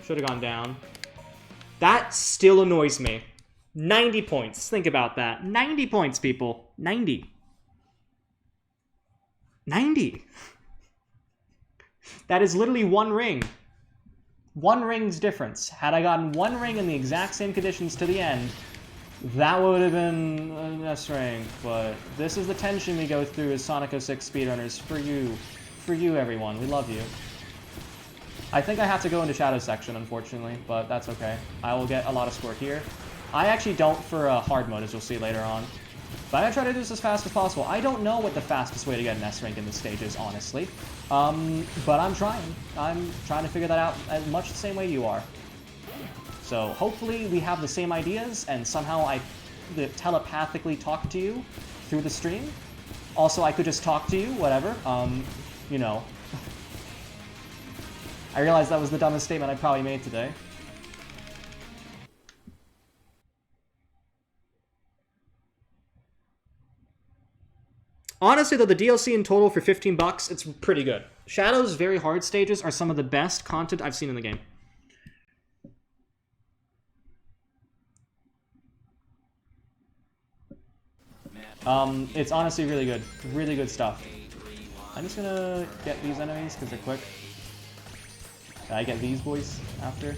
Should have gone down. That still annoys me. 90 points. Think about that. 90 points, people. 90. 90. That is literally one ring. One ring's difference. Had I gotten one ring in the exact same conditions to the end, that would have been an S rank. But this is the tension we go through as Sonic 06 speedrunners. For you. For you, everyone. We love you. I think I have to go into Shadow section, unfortunately, but that's okay. I will get a lot of score here. I actually don't for hard mode, as you'll see later on. But I'm going to try to do this as fast as possible. I don't know what the fastest way to get an S rank in this stage is, honestly. But I'm trying. I'm trying to figure that out as much the same way you are. So hopefully we have the same ideas, and somehow I telepathically talk to you through the stream. Also, I could just talk to you, whatever. You know. I realized that was the dumbest statement I probably made today. Honestly, though, the DLC in total for 15 bucks, it's pretty good. Shadow's very hard stages are some of the best content I've seen in the game. It's honestly really good. Really good stuff. I'm just gonna get these enemies because they're quick. I get these boys after.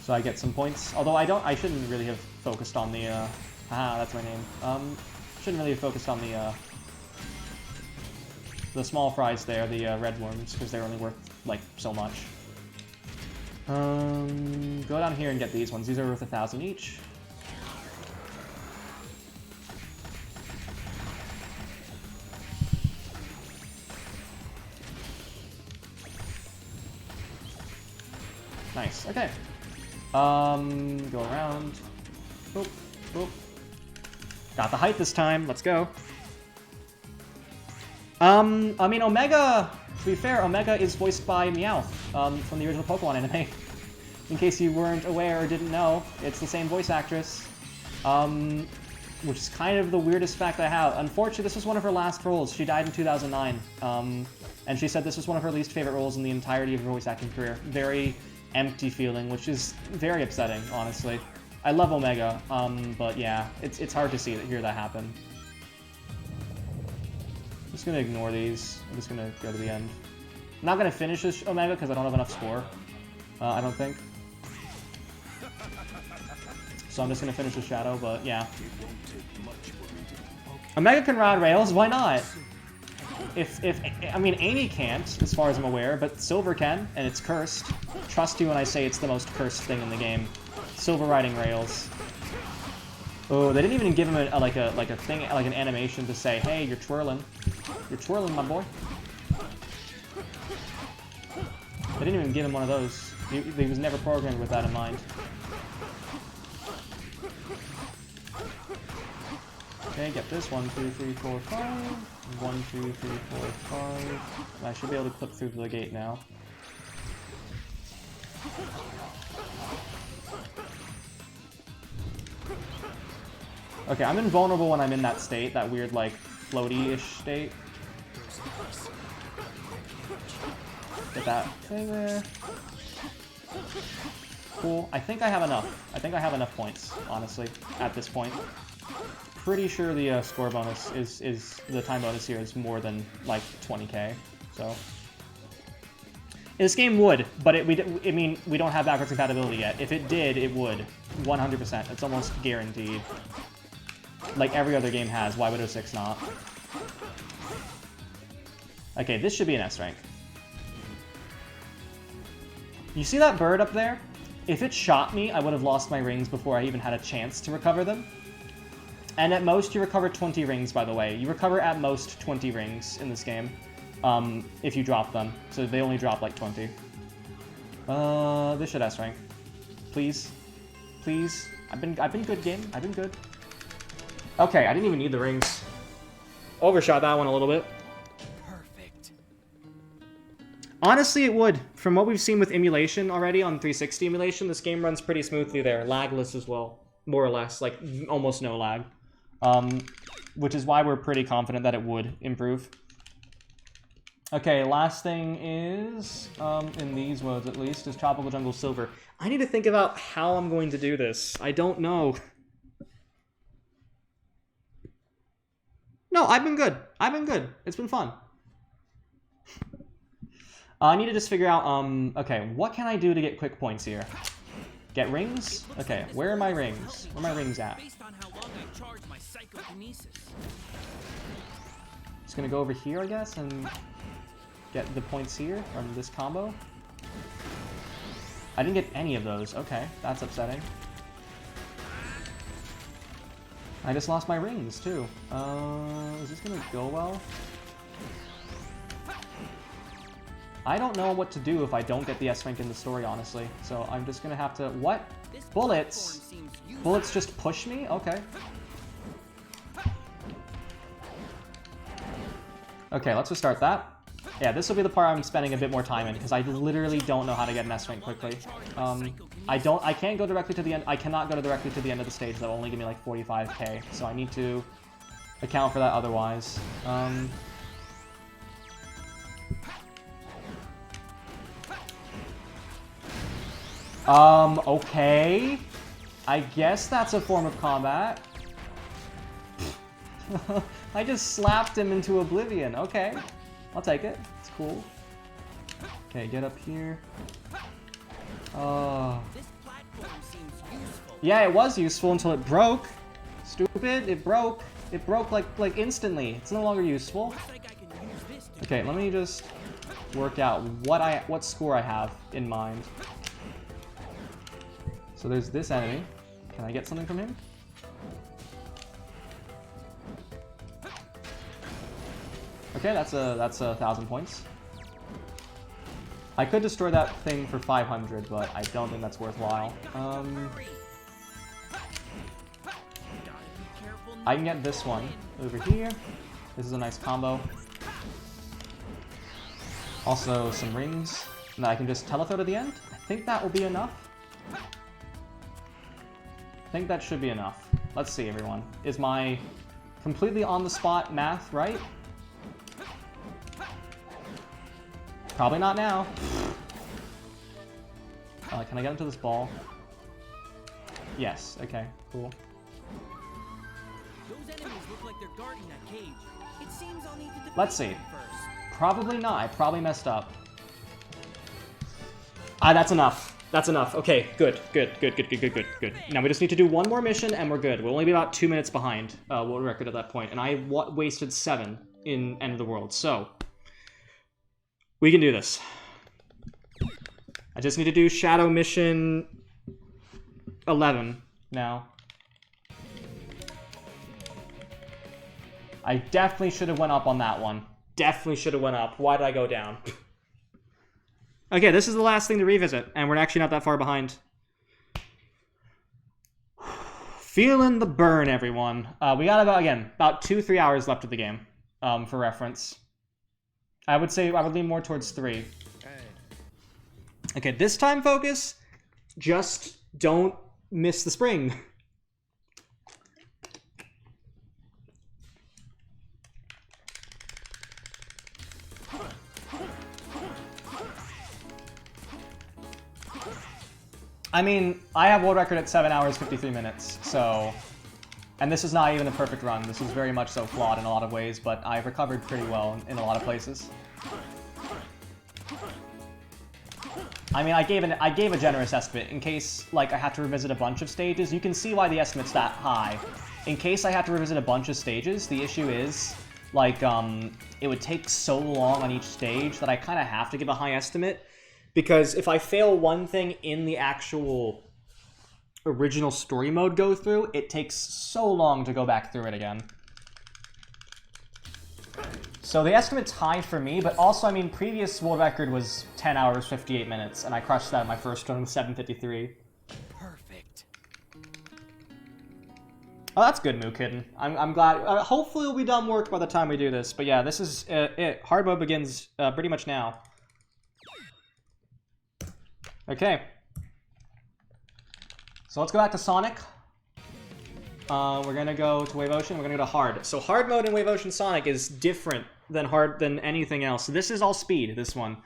So I get some points. Although I shouldn't really have focused on the, that's my name. Shouldn't really have focused on the small fries there, the red worms, because they're only worth, like, so much. Go down here and get these ones. These are worth 1,000 each. Nice, okay. Go around. Boop, boop. Got the height this time, let's go. I mean, Omega, to be fair, Omega is voiced by Meowth, from the original Pokemon anime. In case you weren't aware or didn't know, it's the same voice actress. Which is kind of the weirdest fact I have. Unfortunately, this was one of her last roles. She died in 2009. And she said this was one of her least favorite roles in the entirety of her voice acting career. Very empty feeling, which is very upsetting, honestly. I love Omega, but yeah, it's hard to hear that happen. I'm just gonna ignore these. I'm just gonna go to the end. I'm not gonna finish this Omega because I don't have enough score. I don't think. So I'm just gonna finish the Shadow, but yeah. Omega can ride rails, why not? I mean, Amy can't, as far as I'm aware, but Silver can, and it's cursed. Trust you when I say it's the most cursed thing in the game. Silver riding rails. Oh, they didn't even give him like a thing, like an animation to say, hey, you're twirling. You're twirling, my boy. They didn't even give him one of those. He was never programmed with that in mind. Okay, get this. 1, 2, 3, 4, 5. 1, 2, 3, 4, 5. I should be able to clip through the gate now. Okay, I'm invulnerable when I'm in that state, that weird, like, floaty-ish state. Get that thing there. Cool. I think I have enough. I think I have enough points, honestly, at this point. Pretty sure the score bonus is the time bonus here is more than, like, 20k, so. This game would, but I mean, we don't have backwards compatibility yet. If it did, it would. 100%. It's almost guaranteed. Like every other game has. Why would 06 not? Okay, this should be an S rank. You see that bird up there? If it shot me, I would have lost my rings before I even had a chance to recover them. And at most, you recover 20 rings, by the way. You recover at most 20 rings in this game, if you drop them. So they only drop like 20. This should S rank. Please. Please. I've been good, game. I've been good. Okay, I didn't even need the rings. Overshot that one a little bit. Perfect. Honestly, it would. From what we've seen with emulation already on 360 emulation, this game runs pretty smoothly there. Lagless as well. More or less. Like, almost no lag. Which is why we're pretty confident that it would improve. Okay, last thing is, in these modes at least, is Tropical Jungle Silver. I need to think about how I'm going to do this. I don't know. No, I've been good. I've been good. It's been fun. I need to just figure out, okay, what can I do to get quick points here? Get rings? Okay, where are my rings? Where are my rings at? Based on how long I charge my psychokinesis. Just gonna go over here, I guess, and get the points here from this combo. I didn't get any of those. Okay, that's upsetting. I just lost my rings, too. Is this gonna go well? I don't know what to do if I don't get the S rank in the story, honestly. So I'm just gonna have to... What? Bullets? Bullets just push me? Okay. Okay, let's just start that. Yeah, this will be the part I'm spending a bit more time in, because I literally don't know how to get an S rank quickly. I can't go directly to the end. I cannot go directly to the end of the stage. That'll only give me like 45k. So I need to account for that otherwise. Okay. I guess that's a form of combat. I just slapped him into oblivion. Okay. I'll take it. It's cool. Okay, get up here. Yeah, it was useful until it broke. Stupid. It broke. It broke like instantly. It's no longer useful. Okay, let me just work out what score I have in mind. So there's this enemy. Can I get something from him? Okay, that's a 1,000 points. I could destroy that thing for 500, but I don't think that's worthwhile. I can get this one over here. This is a nice combo. Also, some rings that I can just telephone at the end. I think that will be enough. I think that should be enough. Let's see, everyone. Is my completely on-the-spot math right? Probably not now. Can I get into this ball? Yes. Okay. Cool. Those enemies look like they're guarding that cage. It seems I'll need to defeat Let's see. them first. Probably not. I probably messed up. Ah, that's enough. That's enough. Okay. Good. Good. Now we just need to do one more mission and we're good. We'll only be about 2 minutes behind world record at that point, and I wasted 7 in End of the World. So we can do this. I just need to do Shadow Mission 11 now. I definitely should have went up on that one. Definitely should have went up. Why did I go down? Okay, this is the last thing to revisit, and we're actually not that far behind. Feeling the burn, everyone. We got about 2-3 hours left of the game, for reference. I would say I would lean more towards 3. Okay, this time focus, just don't miss the spring. I mean, I have world record at 7 hours, 53 minutes, so... And this is not even a perfect run. This is very much so flawed in a lot of ways, but I've recovered pretty well in a lot of places. I mean, I gave a generous estimate in case, like, I had to revisit a bunch of stages. You can see why the estimate's that high. In case I had to revisit a bunch of stages, the issue is, like, it would take so long on each stage that I kind of have to give a high estimate. Because if I fail one thing in the actual original story mode go through, it takes so long to go back through it again. So the estimate's high for me, but also, I mean, previous world record was 10 hours, 58 minutes, and I crushed that in my first run with 7:53. Perfect. Oh, that's good, Mookitten. I'm glad. Hopefully we'll be done work by the time we do this. But yeah, this is it. Hard mode begins pretty much now. Okay. So let's go back to Sonic. We're gonna go to Wave Ocean. We're gonna go to Hard. So Hard mode in Wave Ocean Sonic is different than anything else. This is all speed, this one.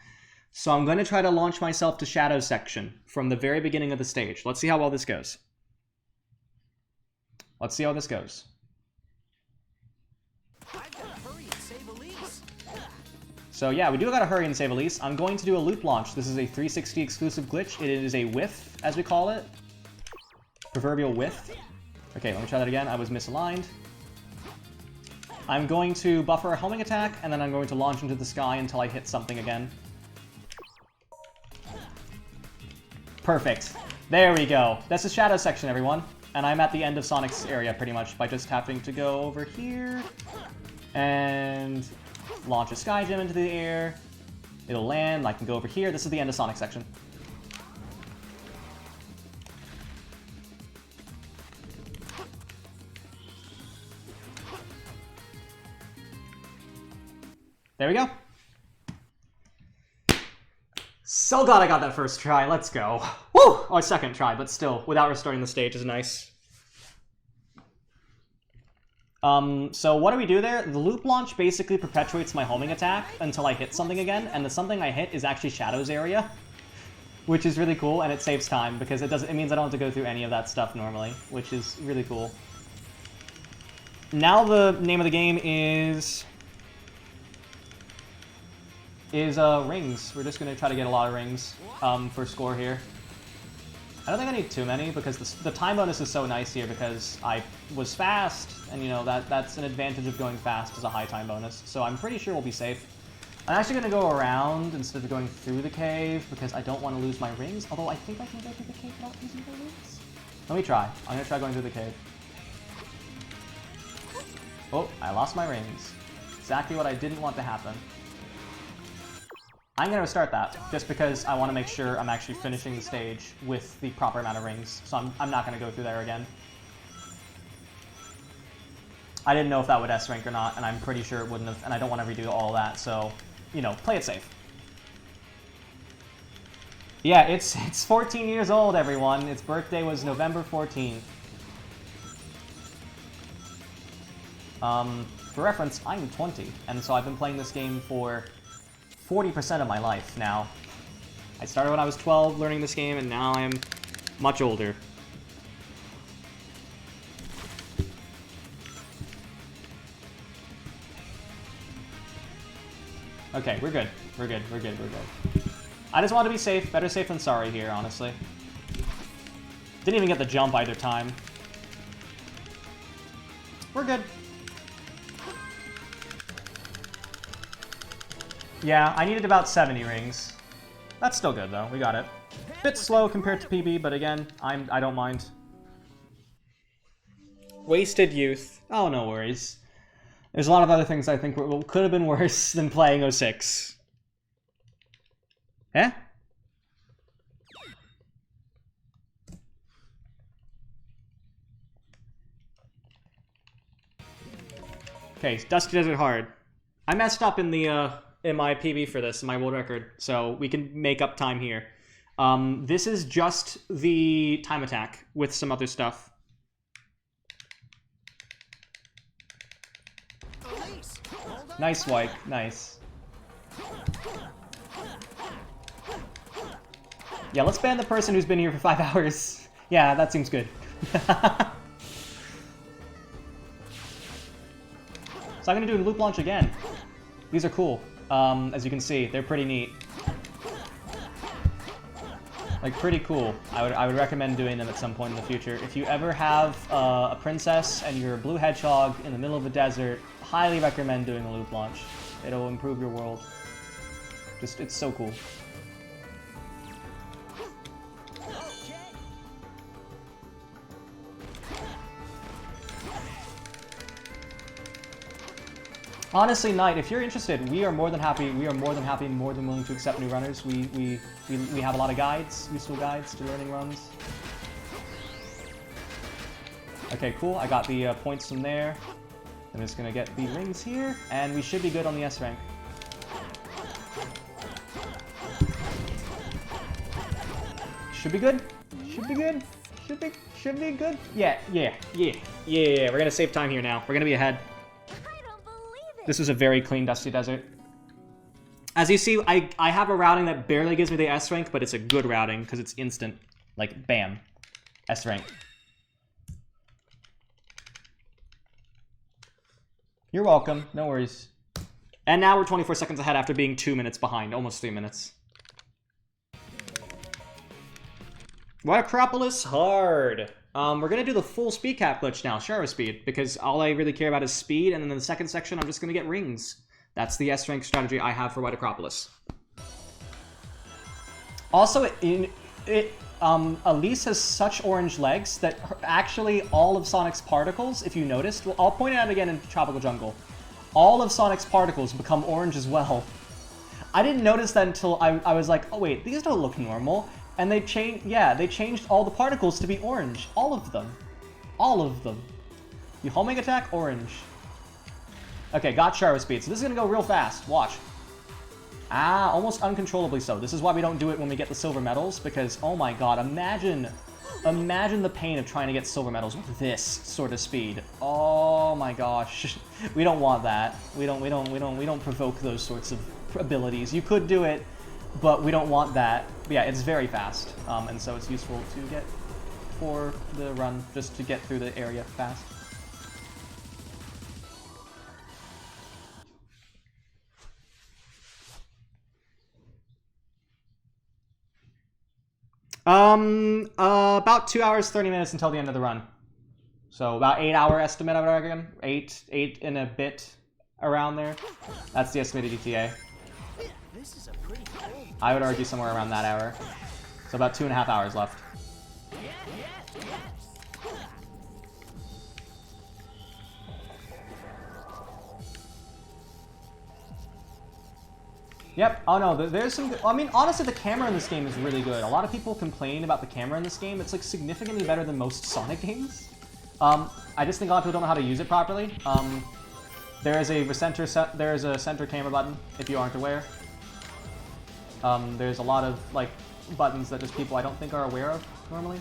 So I'm going to try to launch myself to Shadow section from the very beginning of the stage. Let's see how well this goes. Let's see how this goes. I've got to hurry and save Elise. So yeah, we do gotta hurry and save Elise. I'm going to do a loop launch. This is a 360 exclusive glitch. It is a whiff, as we call it. Proverbial whiff. Okay, let me try that again. I was misaligned. I'm going to buffer a homing attack, and then I'm going to launch into the sky until I hit something again. Perfect. There we go. That's the Shadow section, everyone. And I'm at the end of Sonic's area, pretty much, by just having to go over here and launch a Sky Gem into the air. It'll land, I can go over here. This is the end of Sonic section. There we go. So glad I got that first try. Let's go. Woo! Oh, second try, but still, without restarting the stage is nice. So what do we do there? The loop launch basically perpetuates my homing attack until I hit something again, and the something I hit is actually Shadow's area, which is really cool, and it saves time because it means I don't have to go through any of that stuff normally, which is really cool. Now the name of the game is rings. We're just gonna try to get a lot of rings for score here. I don't think I need too many because the time bonus is so nice here because I was fast, and you know that's an advantage of going fast as a high time bonus. So I'm pretty sure we'll be safe. I'm actually gonna go around instead of going through the cave because I don't want to lose my rings. Although I think I can go through the cave without losing my rings. Let me try. I'm gonna try going through the cave. Oh, I lost my rings. Exactly what I didn't want to happen. I'm going to restart that, just because I want to make sure I'm actually finishing the stage with the proper amount of rings, so I'm not going to go through there again. I didn't know if that would S-rank or not, and I'm pretty sure it wouldn't have, and I don't want to redo all that, so, you know, play it safe. Yeah, it's 14 years old, everyone. Its birthday was November 14th. For reference, I'm 20, and so I've been playing this game for 40% of my life now. I started when I was 12 learning this game, and now I'm much older. Okay, we're good. We're good. We're good. We're good. I just want to be safe. Better safe than sorry here, honestly. Didn't even get the jump either time. We're good. Yeah, I needed about 70 rings. That's still good, though. We got it. Bit slow compared to PB, but again, I don't mind. Wasted youth. Oh, no worries. There's a lot of other things I think could have been worse than playing 06. Eh? Okay, Dusty Desert Hard. I messed up in the in my PB for this, in my world record, so we can make up time here. This is just the time attack with some other stuff. Nice, Wyke. Nice. Yeah, let's ban the person who's been here for 5 hours. Yeah, that seems good. So I'm going to do a loop launch again. These are cool. As you can see, they're pretty neat. Like, pretty cool. I would recommend doing them at some point in the future. If you ever have a princess and you're a blue hedgehog in the middle of a desert, highly recommend doing a loop launch. It'll improve your world. Just, it's so cool. Honestly, Knight, if you're interested, we are more than happy. We are more than happy and more than willing to accept new runners. We have a lot of guides, useful guides to learning runs. Okay, cool. I got the points from there. I'm just gonna get the rings here, and we should be good on the S rank. Should be good. Should be good. Should be good. Yeah. We're gonna save time here now. We're gonna be ahead. I don't believe This is a very clean, dusty desert. As you see, I have a routing that barely gives me the S rank, but it's a good routing because it's instant. Like, bam. S rank. You're welcome. No worries. And now we're 24 seconds ahead after being 2 minutes behind. Almost 3 minutes. Acropolis hard. We're gonna do the full speed cap glitch now, Sharo speed, because all I really care about is speed, and then in the second section, I'm just gonna get rings. That's the S rank strategy I have for White Acropolis. Also, Elise has such orange legs that actually all of Sonic's particles, if you noticed, well, I'll point it out again in Tropical Jungle. All of Sonic's particles become orange as well. I didn't notice that until I was like, oh wait, these don't look normal. And they changed all the particles to be orange. All of them. All of them. The homing attack, orange. Okay, got Sharo speed. So this is gonna go real fast. Watch. Ah, almost uncontrollably so. This is why we don't do it when we get the silver medals, because, oh my god, imagine the pain of trying to get silver medals with this sort of speed. Oh my gosh. We don't want that. We don't provoke those sorts of abilities. You could do it, but we don't want that. But yeah, it's very fast, and so it's useful to get for the run, just to get through the area fast. About 2 hours, 30 minutes until the end of the run. So about 8-hour estimate, I would reckon. 8 and a bit around there. That's the estimated ETA. This is a pretty cold. I would argue somewhere around that hour. So about 2.5 hours left. Yep. Oh no, there's some. I mean, honestly, the camera in this game is really good. A lot of people complain about the camera in this game. It's like significantly better than most Sonic games. I just think a lot of people don't know how to use it properly. There is a center camera button if you aren't aware. There's a lot of like buttons that just people I don't think are aware of normally.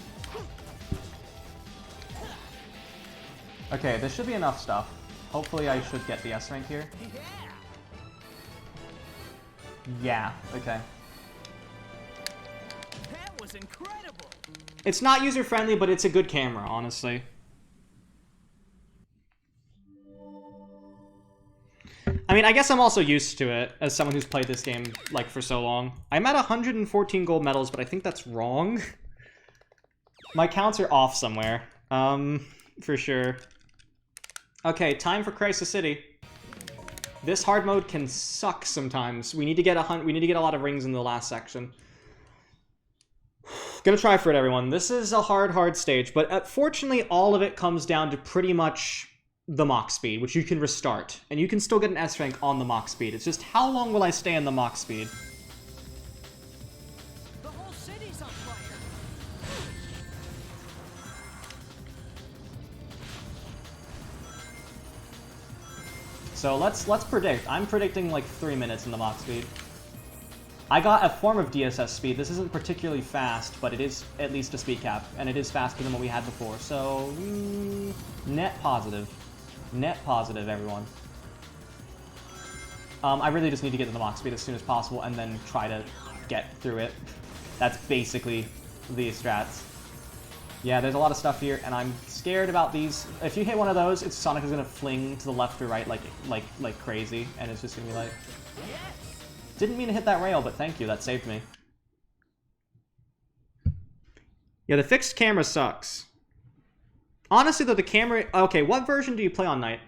Okay, this should be enough stuff. Hopefully, I should get the S rank here. Yeah, okay. That was incredible. It's not user-friendly, but it's a good camera, honestly. I mean, I guess I'm also used to it, as someone who's played this game, like, for so long. I'm at 114 gold medals, but I think that's wrong. My counts are off somewhere. For sure. Okay, time for Crisis City. This hard mode can suck sometimes. We need to get a lot of rings in the last section. Gonna try for it, everyone. This is a hard stage, but fortunately, all of it comes down to pretty much the Mach speed, which you can restart, and you can still get an S rank on the Mach speed. It's just how long will I stay in the Mach speed? The whole city's on fire. So let's predict. I'm predicting like 3 minutes in the Mach speed. I got a form of DSS speed. This isn't particularly fast, but it is at least a speed cap, and it is faster than what we had before. So net positive. Net positive, everyone. I really just need to get to the Mach speed as soon as possible and then try to get through it. That's basically the strats. Yeah, there's a lot of stuff here, and I'm scared about these. If you hit one of those, Sonic is gonna fling to the left or right like crazy, and it's just gonna be like... Didn't mean to hit that rail, but thank you, that saved me. Yeah, the fixed camera sucks. Honestly, though, the camera... Okay, what version do you play on, Knight?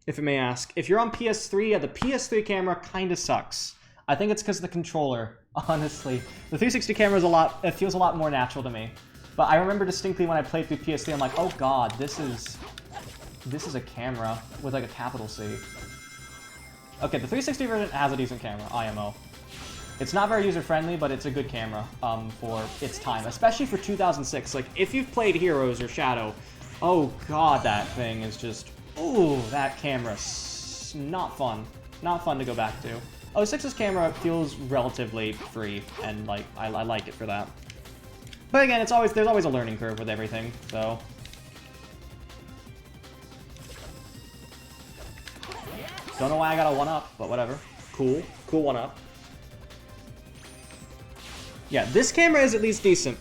If I may ask. If you're on PS3, yeah, the PS3 camera kinda sucks. I think it's because of the controller, honestly. The 360 camera is it feels a lot more natural to me. But I remember distinctly when I played through PS3, I'm like, oh god, this is a camera with like a capital C. Okay, the 360 version has a decent camera, IMO. It's not very user-friendly, but it's a good camera for its time, especially for 2006. Like, if you've played Heroes or Shadow, oh god, that thing is just... Ooh, that camera's not fun. Not fun to go back to. 06's camera feels relatively free, and like I like it for that. But again, there's always a learning curve with everything, so... Don't know why I got a 1-up, but whatever. Cool. Cool 1-up. Yeah, this camera is at least decent.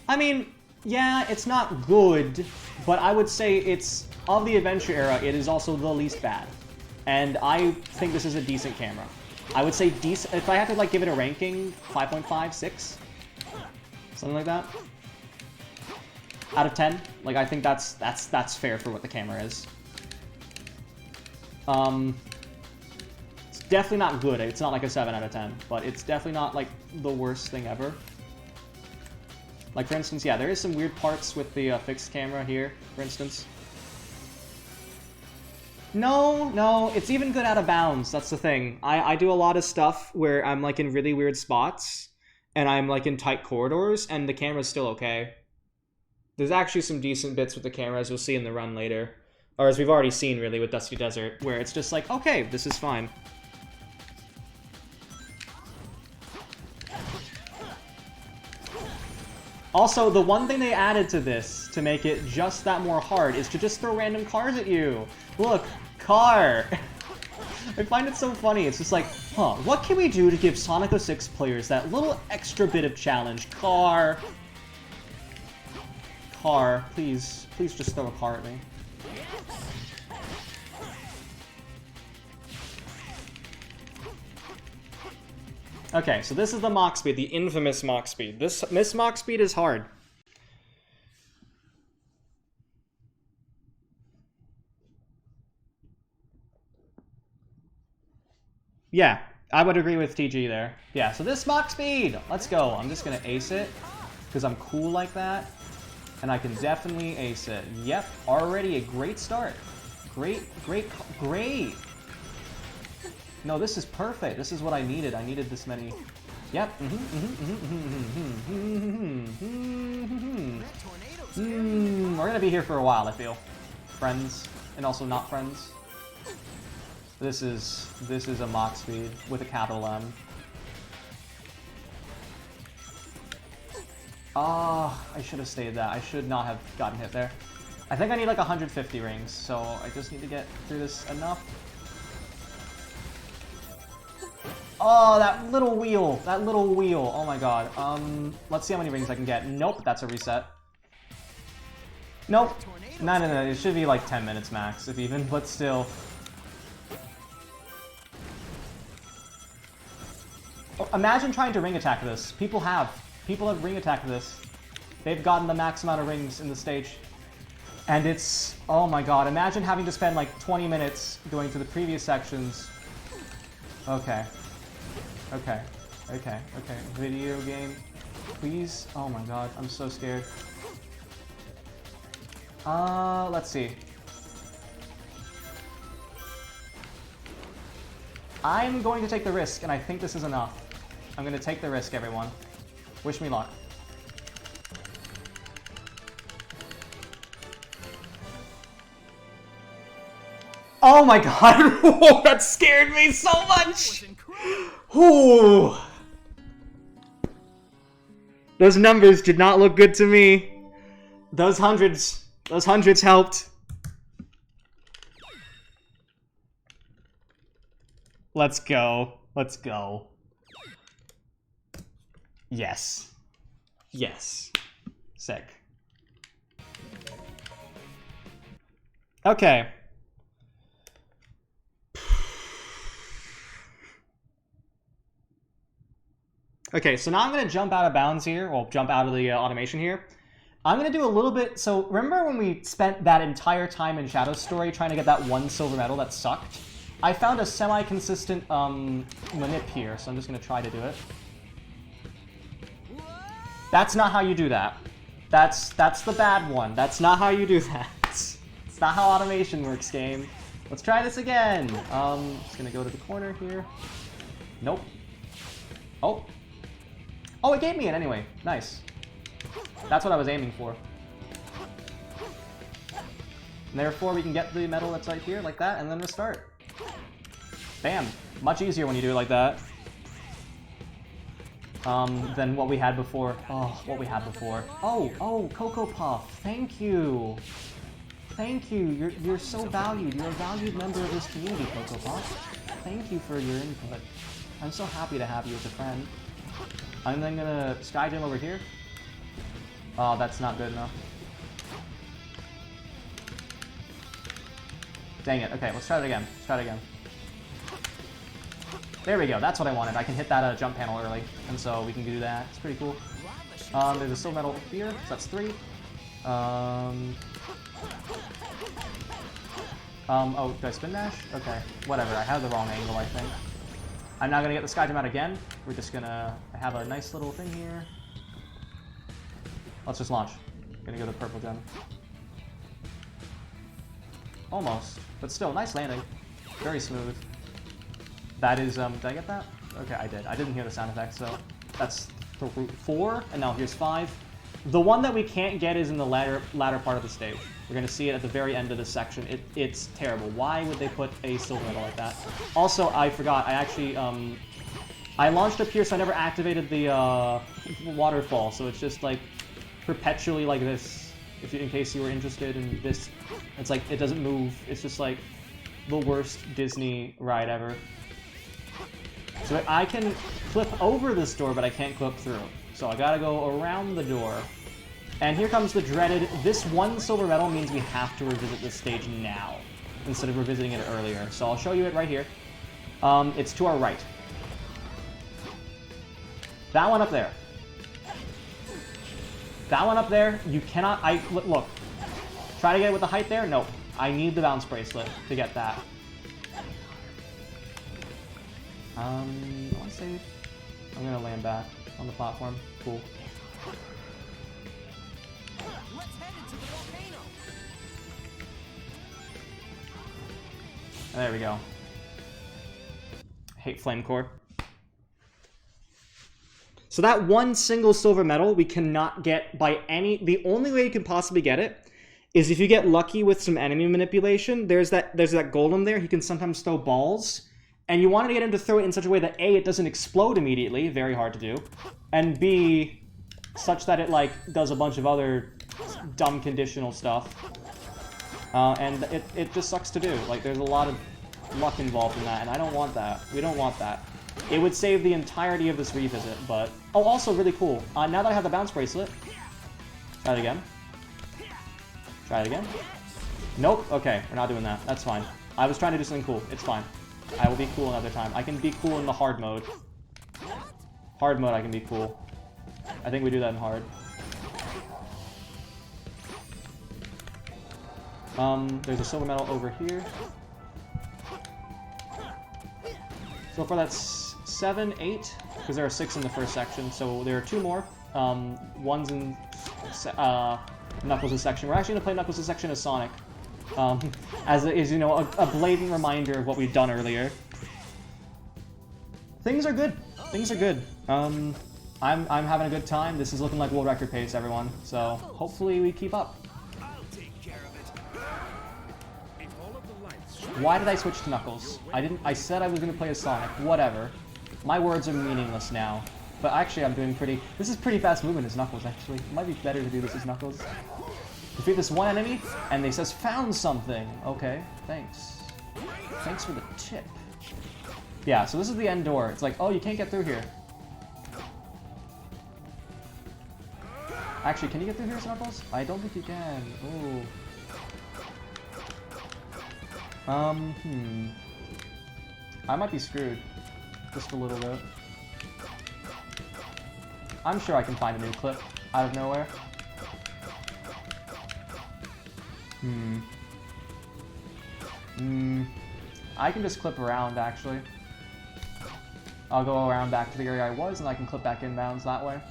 I mean, yeah, it's not good, but I would say it's, of the adventure era, it is also the least bad. And I think this is a decent camera. I would say decent, if I had to like give it a ranking, 5.5, 6? Something like that. Out of 10. Like, I think that's fair for what the camera is. It's definitely not good. It's not like a 7 out of 10, but it's definitely not like the worst thing ever. Like, for instance, yeah, there is some weird parts with the fixed camera here, for instance. No, it's even good out of bounds. That's the thing. I do a lot of stuff where I'm like in really weird spots, and I'm like in tight corridors, and the camera's still okay. There's actually some decent bits with the camera, as you'll see in the run later. Or as we've already seen, really, with Dusty Desert, where it's just like, okay, this is fine. Also, the one thing they added to this, to make it just that more hard, is to just throw random cars at you. Look, car! I find it so funny. It's just like, huh, what can we do to give Sonic 06 players that little extra bit of challenge? Car. Car, please. Please just throw a car at me. Okay, so this is the Mach speed, the infamous Mach speed. This Mach speed is hard. Yeah, I would agree with TG there. Yeah, so this Mach speed, let's go. I'm just gonna ace it, because I'm cool like that. And I can definitely ace it. Yep, already a great start. Great. No, this is perfect. This is what I needed. I needed this many. Yep. We're gonna be here for a while, I feel. Friends, and also not friends. This is a Mach speed with a capital M. Ah, I should have stayed that. I should not have gotten hit there. I think I need like 150 rings, so I just need to get through this enough. Oh, that little wheel. That little wheel. Oh my god. Let's see how many rings I can get. Nope, that's a reset. Nope. No. It should be like 10 minutes max, if even, but still. Oh, imagine trying to ring attack this. People have ring attacked this. They've gotten the max amount of rings in the stage. And it's, oh my god, imagine having to spend like 20 minutes going through the previous sections. Okay. Video game, please. Oh my god, I'm so scared. Let's see. I'm going to take the risk, and I think this is enough. I'm going to take the risk, everyone. Wish me luck. Oh my god! Whoa, that scared me so much! Ooh. Those numbers did not look good to me. Those hundreds helped. Let's go. Yes. Sick. Okay. Okay, so now I'm going to jump out of bounds here, well, jump out of the automation here. I'm going to do a little bit, so remember when we spent that entire time in Shadow's story trying to get that one silver medal that sucked? I found a semi-consistent manip here, so I'm just going to try to do it. That's not how you do that. That's the bad one. That's not how you do that. It's not how automation works, game. Let's try this again. Just going to go to the corner here. Nope. Oh, it gave me it anyway. Nice. That's what I was aiming for. And therefore, we can get the medal that's right here, like that, and then restart. Bam. Much easier when you do it like that. Than what we had before. Oh, what we had before. Oh, Cocoa Puff. Thank you. Thank you. You're so valued. You're a valued member of this community, CocoaPop. Thank you for your input. I'm so happy to have you as a friend. I'm then gonna sky jump over here. Oh, that's not good enough. Dang it. Okay, let's try it again. Let's try it again. There we go. That's what I wanted. I can hit that jump panel early, and so we can do that. It's pretty cool. There's a silver medal here, so that's 3. Oh, do I spin dash? Okay, whatever. I have the wrong angle, I think. I'm not gonna get the sky jump out again. We're just gonna have a nice little thing here. Let's just launch. Gonna go to purple gem. Almost, but still, nice landing. Very smooth. That is, did I get that? Okay, I did. I didn't hear the sound effect, so that's 4, and now here's 5. The one that we can't get is in the latter part of the stage. We're going to see it at the very end of this section. It's terrible. Why would they put a silver medal like that? Also, I forgot. I actually, I launched up here, so I never activated the waterfall. So it's just like perpetually like this. In case you were interested in this, it's like it doesn't move. It's just like the worst Disney ride ever. So I can clip over this door, but I can't clip through. So I gotta go around the door. And here comes the dreaded, this 1 silver medal means we have to revisit this stage now, instead of revisiting it earlier. So I'll show you it right here. It's to our right. That one up there. That one up there, you cannot, look. Try to get it with the height there? Nope. I need the bounce bracelet to get that. I want to save. I'm gonna land back on the platform. Cool. Let's head into the volcano. There we go. I hate flame core. So that 1 single silver medal we cannot get by any... The only way you can possibly get it is if you get lucky with some enemy manipulation. There's that golem there. He can sometimes throw balls. And you want to get him to throw it in such a way that A, it doesn't explode immediately, very hard to do, and B, such that it, like, does a bunch of other dumb conditional stuff. And it just sucks to do. Like, there's a lot of luck involved in that, and I don't want that. We don't want that. It would save the entirety of this revisit, but... Oh, also really cool. Now that I have the bounce bracelet... Try it again. Try it again. Nope. Okay, we're not doing that. That's fine. I was trying to do something cool. It's fine. I will be cool another time. I can be cool in the hard mode. Hard mode, I can be cool. I think we do that in hard. There's a silver medal over here. So far that's 7, 8, because there are 6 in the first section, so there are 2 more. One's in Knuckles' section. We're actually going to play Knuckles' section as Sonic. As you know, a blatant reminder of what we've done earlier. Things are good. Things are good. I'm having a good time. This is looking like world record pace, everyone. So hopefully we keep up. I'll take care of it. If all of the lights Why did I switch to Knuckles? I said I was going to play as Sonic. Whatever. My words are meaningless now. But actually, I'm doing pretty... This is pretty fast movement as Knuckles, actually. It might be better to do this as Knuckles. Defeat this one enemy, and they says, found something. Okay, thanks. Thanks for the tip. Yeah, so this is the end door. It's like, oh, you can't get through here. Actually, can you get through here, Knuckles? I don't think you can. Ooh. I might be screwed. Just a little bit. I'm sure I can find a new clip out of nowhere. I can just clip around, actually. I'll go around back to the area I was, and I can clip back inbounds that way.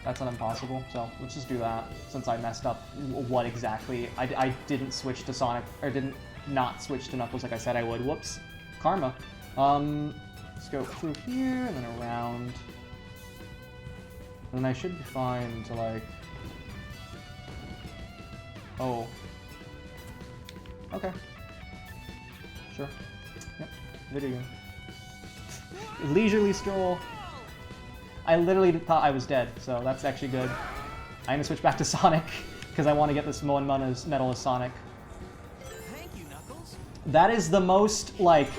That's not impossible, so let's just do that, since I messed up what exactly. I didn't switch to Sonic, or didn't not switch to Knuckles like I said I would. Whoops. Karma. Let's go through here, and then around. And then I should be fine to, like... Oh. Okay. Sure. Yep. Video game. Leisurely stroll. I literally thought I was dead, so that's actually good. I'm gonna switch back to Sonic. because I want to get this one medal as Sonic. Thank you, Knuckles. That is the most, like...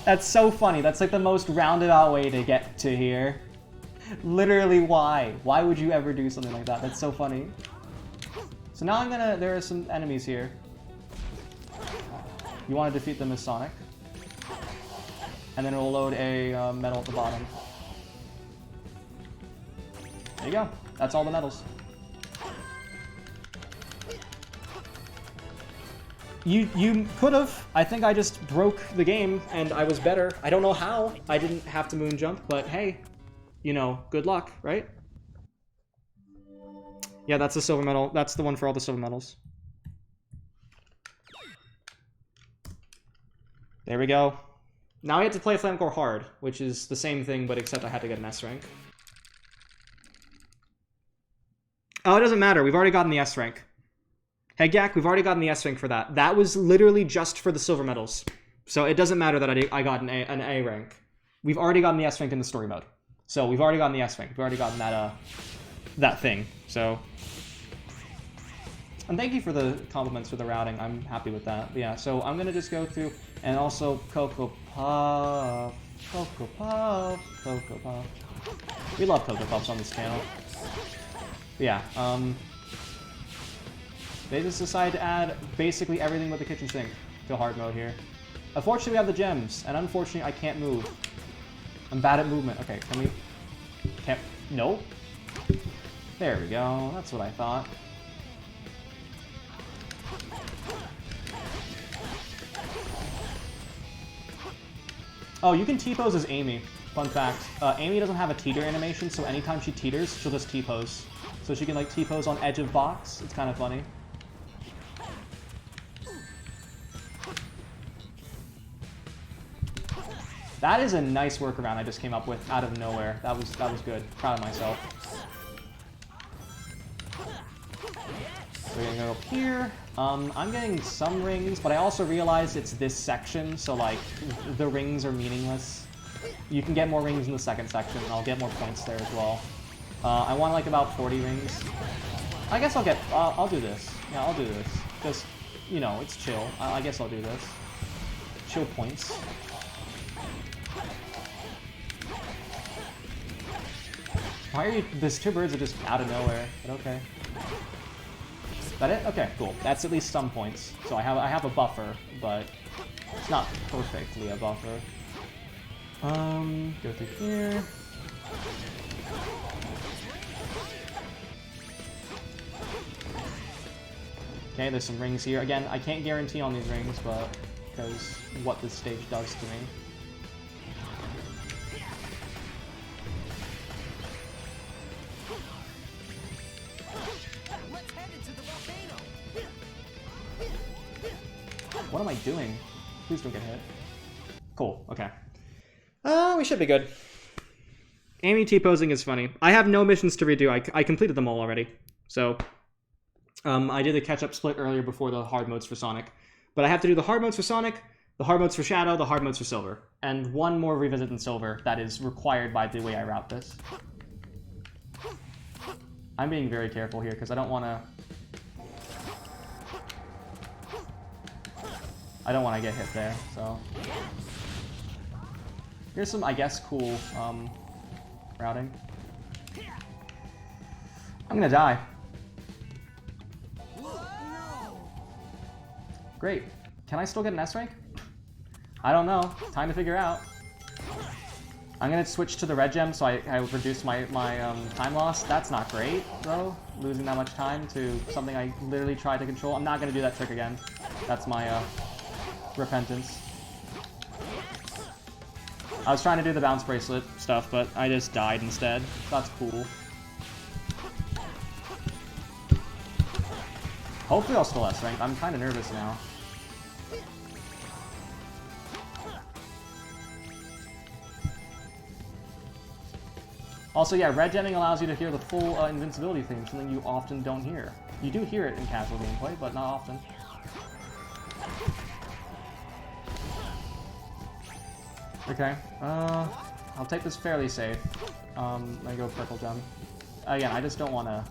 That's so funny. That's like the most rounded out way to get to here. Literally, why? Why would you ever do something like that? That's so funny. So now I'm gonna... There are some enemies here. You want to defeat them as Sonic. And then it'll load a medal at the bottom. There you go. That's all the medals. You could have. I think I just broke the game and I was better. I don't know how. I didn't have to moon jump, but hey, you know, good luck, right? Yeah, that's the silver medal. That's the one for all the silver medals. There we go. Now I have to play Flame Core hard, which is the same thing, but except I had to get an S rank. Oh, it doesn't matter. We've already gotten the S rank. Hedgehog, we've already gotten the S rank for that. That was literally just for the silver medals. So it doesn't matter that I got an A rank. We've already gotten the S rank in the story mode. So we've already gotten the S rank. We've already gotten that thing. So... And thank you for the compliments for the routing. I'm happy with that. But yeah, so I'm going to just go through... And also Cocoa Puff. Cocoa Puff. Cocoa Puff. We love Cocoa Puffs on this channel. But yeah, they just decided to add basically everything but the kitchen sink to hard mode here. Unfortunately, we have the gems, and unfortunately, I can't move. I'm bad at movement. Okay, can we... Can't... No? There we go. That's what I thought. Oh, you can T-pose as Amy. Fun fact. Amy doesn't have a teeter animation, so anytime she teeters, she'll just T-pose. So she can, like, T-pose on edge of box. It's kind of funny. That is a nice workaround I just came up with out of nowhere. That was good. Proud of myself. We're gonna go up here. I'm getting some rings, but I also realized it's this section, so like the rings are meaningless. You can get more rings in the second section, and I'll get more points there as well. I want like about 40 rings. I guess I'll do this. Yeah, I'll do this. Just, you know, it's chill. I guess I'll do this. Chill points. Why are you... These two birds are just out of nowhere, but okay. Is that it? Okay, cool. That's at least some points. So I have a buffer, but it's not perfectly a buffer. Go through here. Okay, there's some rings here. Again, I can't guarantee on these rings, but because what this stage does to me. What am I doing? Please don't get hit. Cool, okay. We should be good. Amy T-posing is funny. I have no missions to redo. I completed them all already. So, I did the catch-up split earlier before the hard modes for Sonic. But I have to do the hard modes for Sonic, the hard modes for Shadow, the hard modes for Silver. And one more revisit in Silver that is required by the way I route this. I'm being very careful here because I don't want to... I don't want to get hit there, so... Here's some, I guess, cool routing. I'm gonna die. Great. Can I still get an S rank? I don't know. Time to figure out. I'm gonna switch to the red gem so I reduce my time loss. That's not great, though. Losing that much time to something I literally tried to control. I'm not gonna do that trick again. That's my repentance. I was trying to do the bounce bracelet stuff, but I just died instead. That's cool. Hopefully I'll still S rank. I'm kind of nervous now. Also, yeah, red gemming allows you to hear the full invincibility theme, something you often don't hear. You do hear it in casual gameplay, but not often. Okay, I'll take this fairly safe. I go purple gem. Again, I just don't want to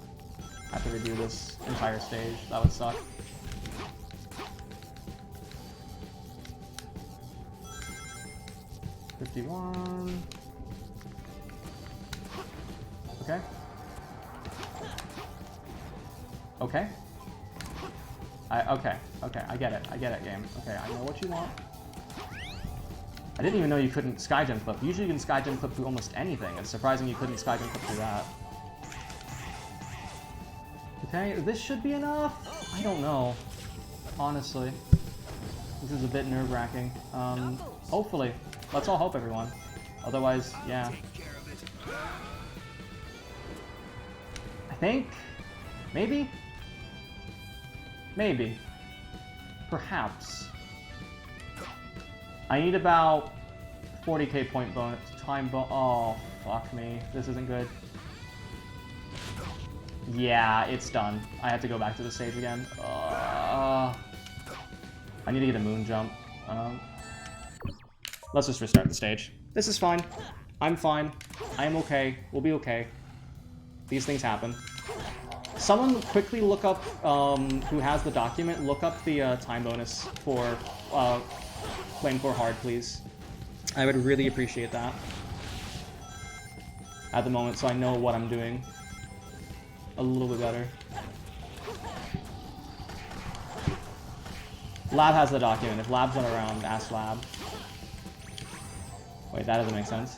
have to redo this entire stage. That would suck. $51. Okay. Okay. Okay, I get it, game. Okay, I know what you want. I didn't even know you couldn't skyjump clip. Usually you can skyjump clip through almost anything. It's surprising you couldn't skyjump clip through that. Okay, this should be enough. I don't know. Honestly. This is a bit nerve-wracking. Hopefully. Let's all hope, everyone. Otherwise, yeah. I think... Maybe? Maybe. Perhaps. I need about 40k point bonus. Oh, fuck me. This isn't good. Yeah, it's done. I have to go back to the stage again. I need to get a moon jump. Let's just restart the stage. This is fine. I'm fine. I am okay. We'll be okay. These things happen. Someone quickly look up, who has the document, look up the time bonus for playing for hard, please. I would really appreciate that at the moment, so I know what I'm doing a little bit better. Lab has the document. If Lab's not around, ask Lab. Wait, that doesn't make sense.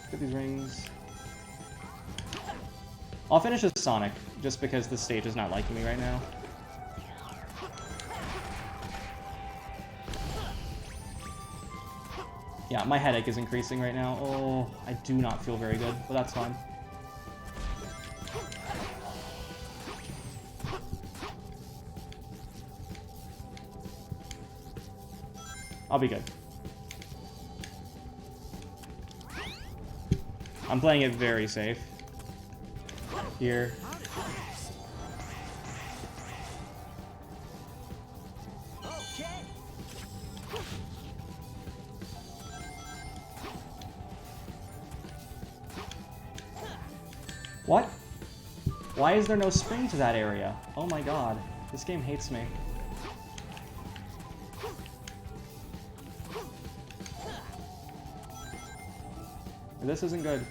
Get these rings. I'll finish with Sonic, just because this stage is not liking me right now. Yeah, my headache is increasing right now. Oh, I do not feel very good, but that's fine. I'll be good. I'm playing it very safe. Here. What? Why is there no spring to that area? Oh my god. This game hates me. This isn't good.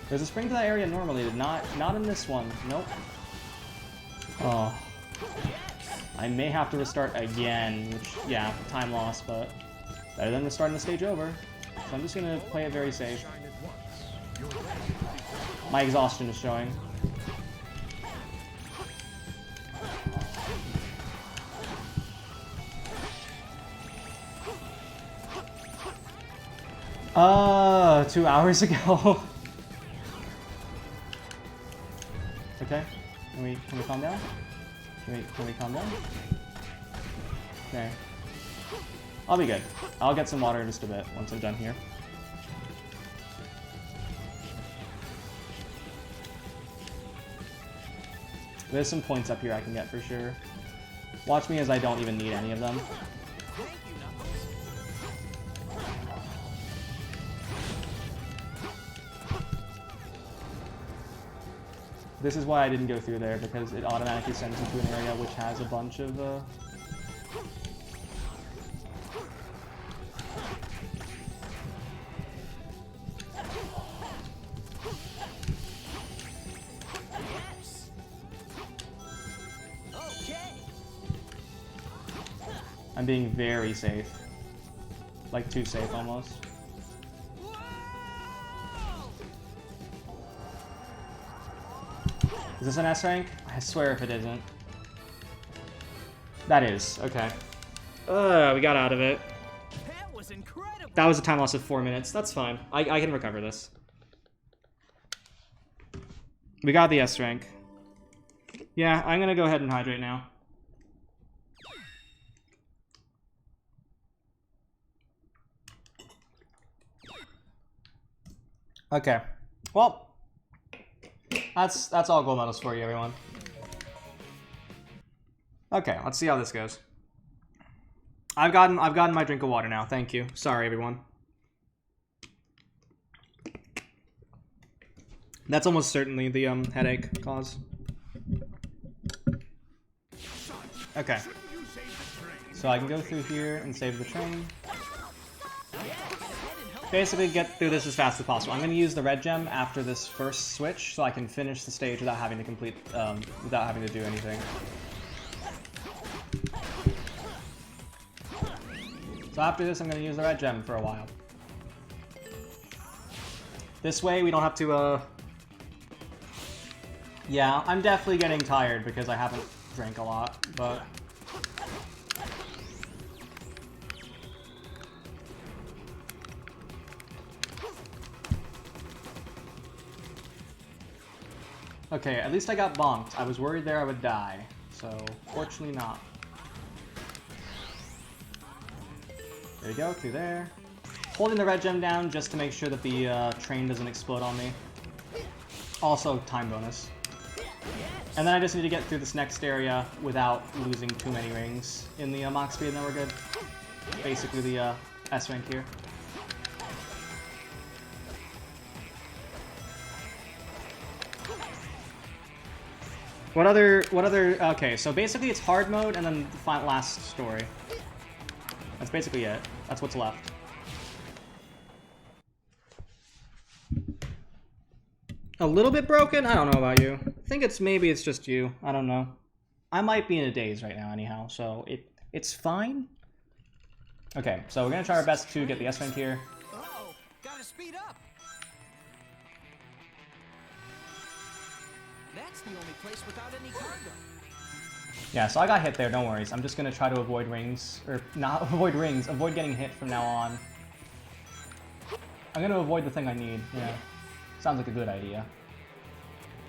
There's a spring to that area normally, not in this one. Nope. Oh. I may have to restart again, which, yeah, time loss, but better than restarting the stage over. So I'm just gonna play it very safe. My exhaustion is showing. Uh, 2 hours ago. Okay, can we calm down? Can we calm down? Okay. I'll be good. I'll get some water in just a bit once I'm done here. There's some points up here I can get for sure. Watch me as I don't even need any of them. This is why I didn't go through there, because it automatically sends you to an area which has a bunch of, I'm being very safe. Like, too safe, almost. Is this an S rank? I swear if it isn't. That is, okay. We got out of it. That was incredible. That was a time loss of 4 minutes. That's fine. I can recover this. We got the S rank. Yeah, I'm gonna go ahead and hydrate now. Okay. Well, that's all gold medals for you, everyone. Okay, let's see how this goes. I've gotten my drink of water now. Thank you. Sorry, everyone. That's almost certainly the headache cause. Okay. So I can go through here and save the train. Basically get through this as fast as possible. I'm going to use the red gem after this first switch so I can finish the stage without having to complete, without having to do anything. So after this, I'm going to use the red gem for a while. This way, we don't have to, Yeah, I'm definitely getting tired because I haven't drank a lot, but... Okay, at least I got bonked. I was worried there I would die, so fortunately not. There you go, through there. Holding the red gem down just to make sure that the train doesn't explode on me. Also, time bonus. And then I just need to get through this next area without losing too many rings in the Mach speed, and then we're good. Basically the S rank here. What other, okay, so basically it's hard mode and then the last story. That's basically it. That's what's left. A little bit broken? I don't know about you. I think maybe it's just you. I don't know. I might be in a daze right now anyhow, so it's fine. Okay, so we're gonna try our best to get the S rank here. Uh-oh, gotta speed up. That's the only place without any cargo. Yeah, so I got hit there, don't worry. So I'm just gonna try to avoid rings, or not avoid rings, avoid getting hit from now on. I'm gonna avoid the thing I need, yeah. Sounds like a good idea.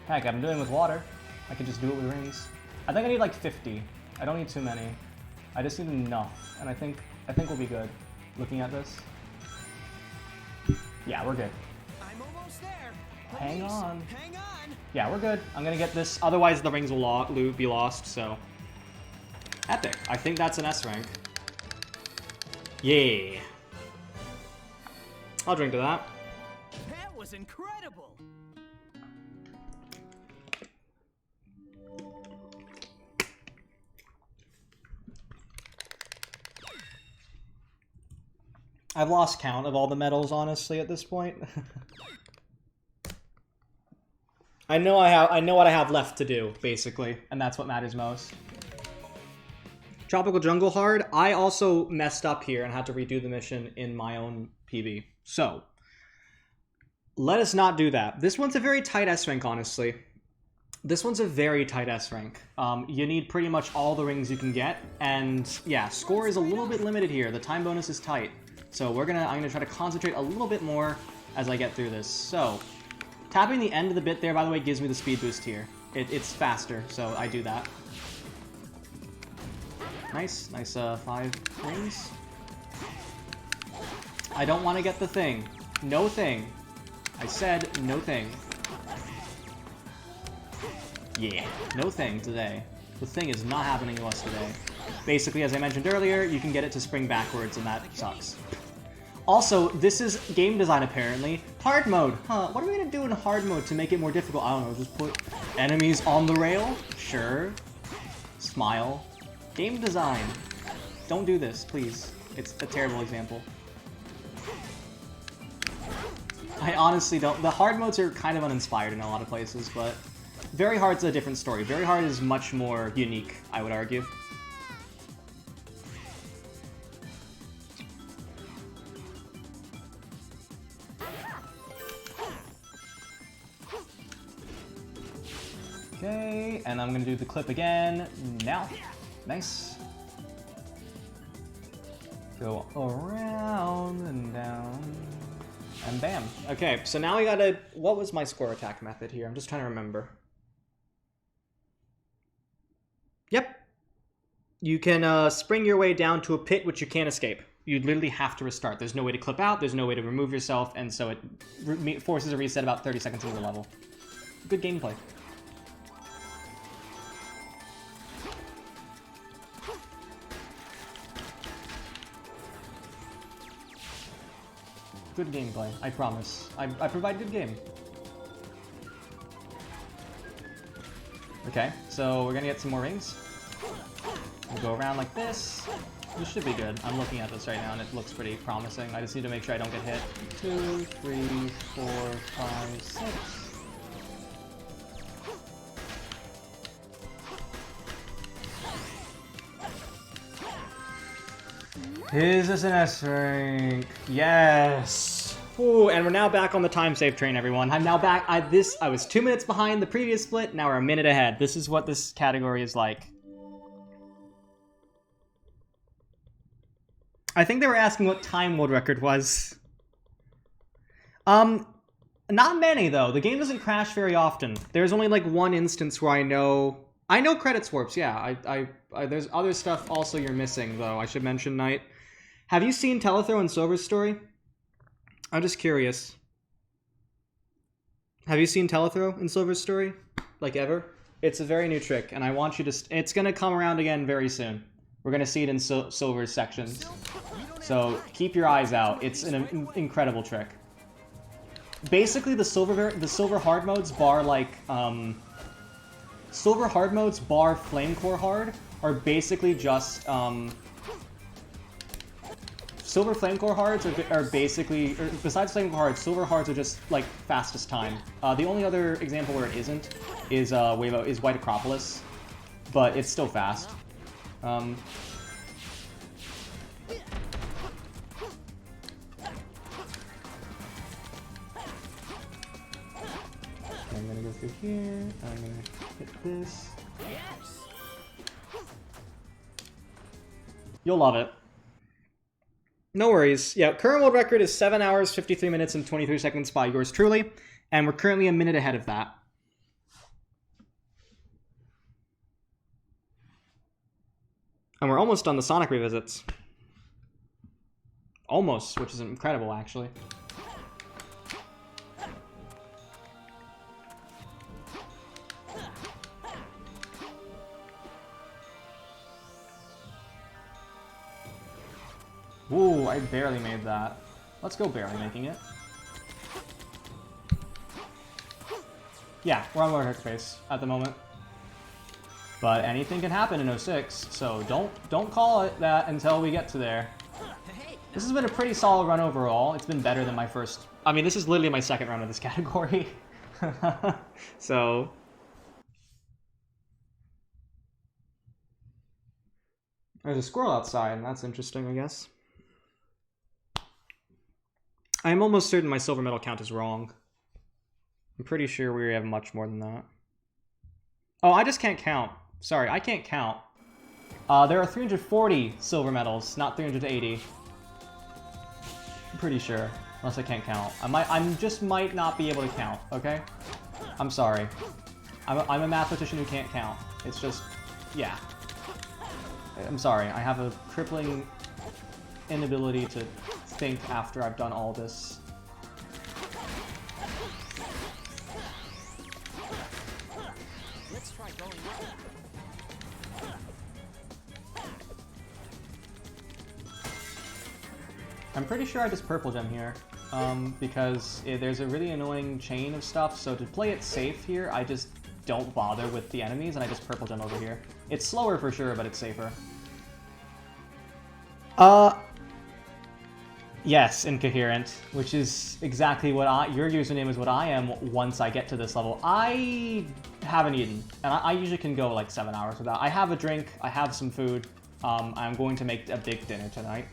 Heck, I'm doing it with water. I could just do it with rings. I think I need like 50. I don't need too many. I just need enough, and I think we'll be good. Looking at this. Yeah, we're good. I'm almost there. Hang on. Hang on. Yeah, we're good. I'm gonna get this. Otherwise, the rings will be lost. So, epic. I think that's an S rank. Yeah. I'll drink to that. That was incredible. I've lost count of all the medals, honestly, at this point. I know what I have left to do, basically, and that's what matters most. Tropical Jungle Hard, I also messed up here and had to redo the mission in my own PB. So, let us not do that. This one's a very tight S rank, honestly. This one's a very tight S rank. You need pretty much all the rings you can get, and yeah, score is a little bit limited here. The time bonus is tight. So I'm gonna try to concentrate a little bit more as I get through this. So, tapping the end of the bit there, by the way, gives me the speed boost here. It's faster, so I do that. Nice, 5 rings. I don't want to get the thing. No thing. I said no thing. Yeah, no thing today. The thing is not happening to us today. Basically, as I mentioned earlier, you can get it to spring backwards, and that sucks. Also, this is game design, apparently. Hard mode. Huh, what are we going to do in hard mode to make it more difficult? I don't know, just put enemies on the rail? Sure. Smile. Game design. Don't do this, please. It's a terrible example. I honestly don't. The hard modes are kind of uninspired in a lot of places, but Very Hard's a different story. Very Hard is much more unique, I would argue. Okay, and I'm gonna do the clip again now. Nice. Go around and down. And bam. Okay, so now we gotta... What was my score attack method here? I'm just trying to remember. Yep. You can spring your way down to a pit which you can't escape. You literally have to restart. There's no way to clip out, there's no way to remove yourself, and so it forces a reset about 30 seconds into the level. Good gameplay. Good gameplay, I promise. I provide good game. Okay, so we're gonna get some more rings. We'll go around like this. This should be good. I'm looking at this right now and it looks pretty promising. I just need to make sure I don't get hit. 2, 3, 4, 5, 6. Is this an S rank? Yes! Ooh, and we're now back on the time save train, everyone. I'm now back. I was 2 minutes behind the previous split, now we're a minute ahead. This is what this category is like. I think they were asking what time world record was. Not many, though. The game doesn't crash very often. There's only, like, one instance where I know credits warps, yeah. There's other stuff also you're missing, though. I should mention, Knight. Have you seen Telethrow and Silver's story? I'm just curious. Have you seen Telethrow and Silver's story? Like, ever? It's a very new trick, and I want you to... It's gonna come around again very soon. We're gonna see it in Silver's sections. So, keep your eyes out. It's an incredible trick. Basically, the silver hard modes bar, like, Silver hard modes bar Flame Core hard are basically just, Silver Flame Core hards are basically, besides Flame Core hards, Silver hards are just, like, fastest time. The only other example where it isn't is White Acropolis, but it's still fast. I'm gonna go through here, I'm gonna hit this. Yes. You'll love it. No worries. Yeah, current world record is 7 hours, 53 minutes, and 23 seconds by yours truly, and we're currently a minute ahead of that. And we're almost done the Sonic revisits. Almost, which is incredible, actually. Ooh, I barely made that. Let's go barely making it. Yeah, we're on Warhead Space at the moment. But anything can happen in 06, so don't call it that until we get to there. This has been a pretty solid run overall. It's been better than my first... I mean, this is literally my second run of this category. So... There's a squirrel outside, and that's interesting, I guess. I'm almost certain my silver medal count is wrong. I'm pretty sure we have much more than that. Oh, I just can't count. Sorry, I can't count. There are 340 silver medals, not 380. I'm pretty sure, unless I can't count. I just might not be able to count, okay? I'm sorry. I'm a mathematician who can't count. It's just, yeah. I'm sorry, I have a crippling inability to think after I've done all this. Let's try going up. I'm pretty sure I just purple gem here, because there's a really annoying chain of stuff, so to play it safe here, I just don't bother with the enemies, and I just purple gem over here. It's slower for sure, but it's safer. Yes, incoherent, which is exactly what your username is what I am once I get to this level. I haven't eaten, and I usually can go like 7 hours without. I have a drink, I have some food. I'm going to make a big dinner tonight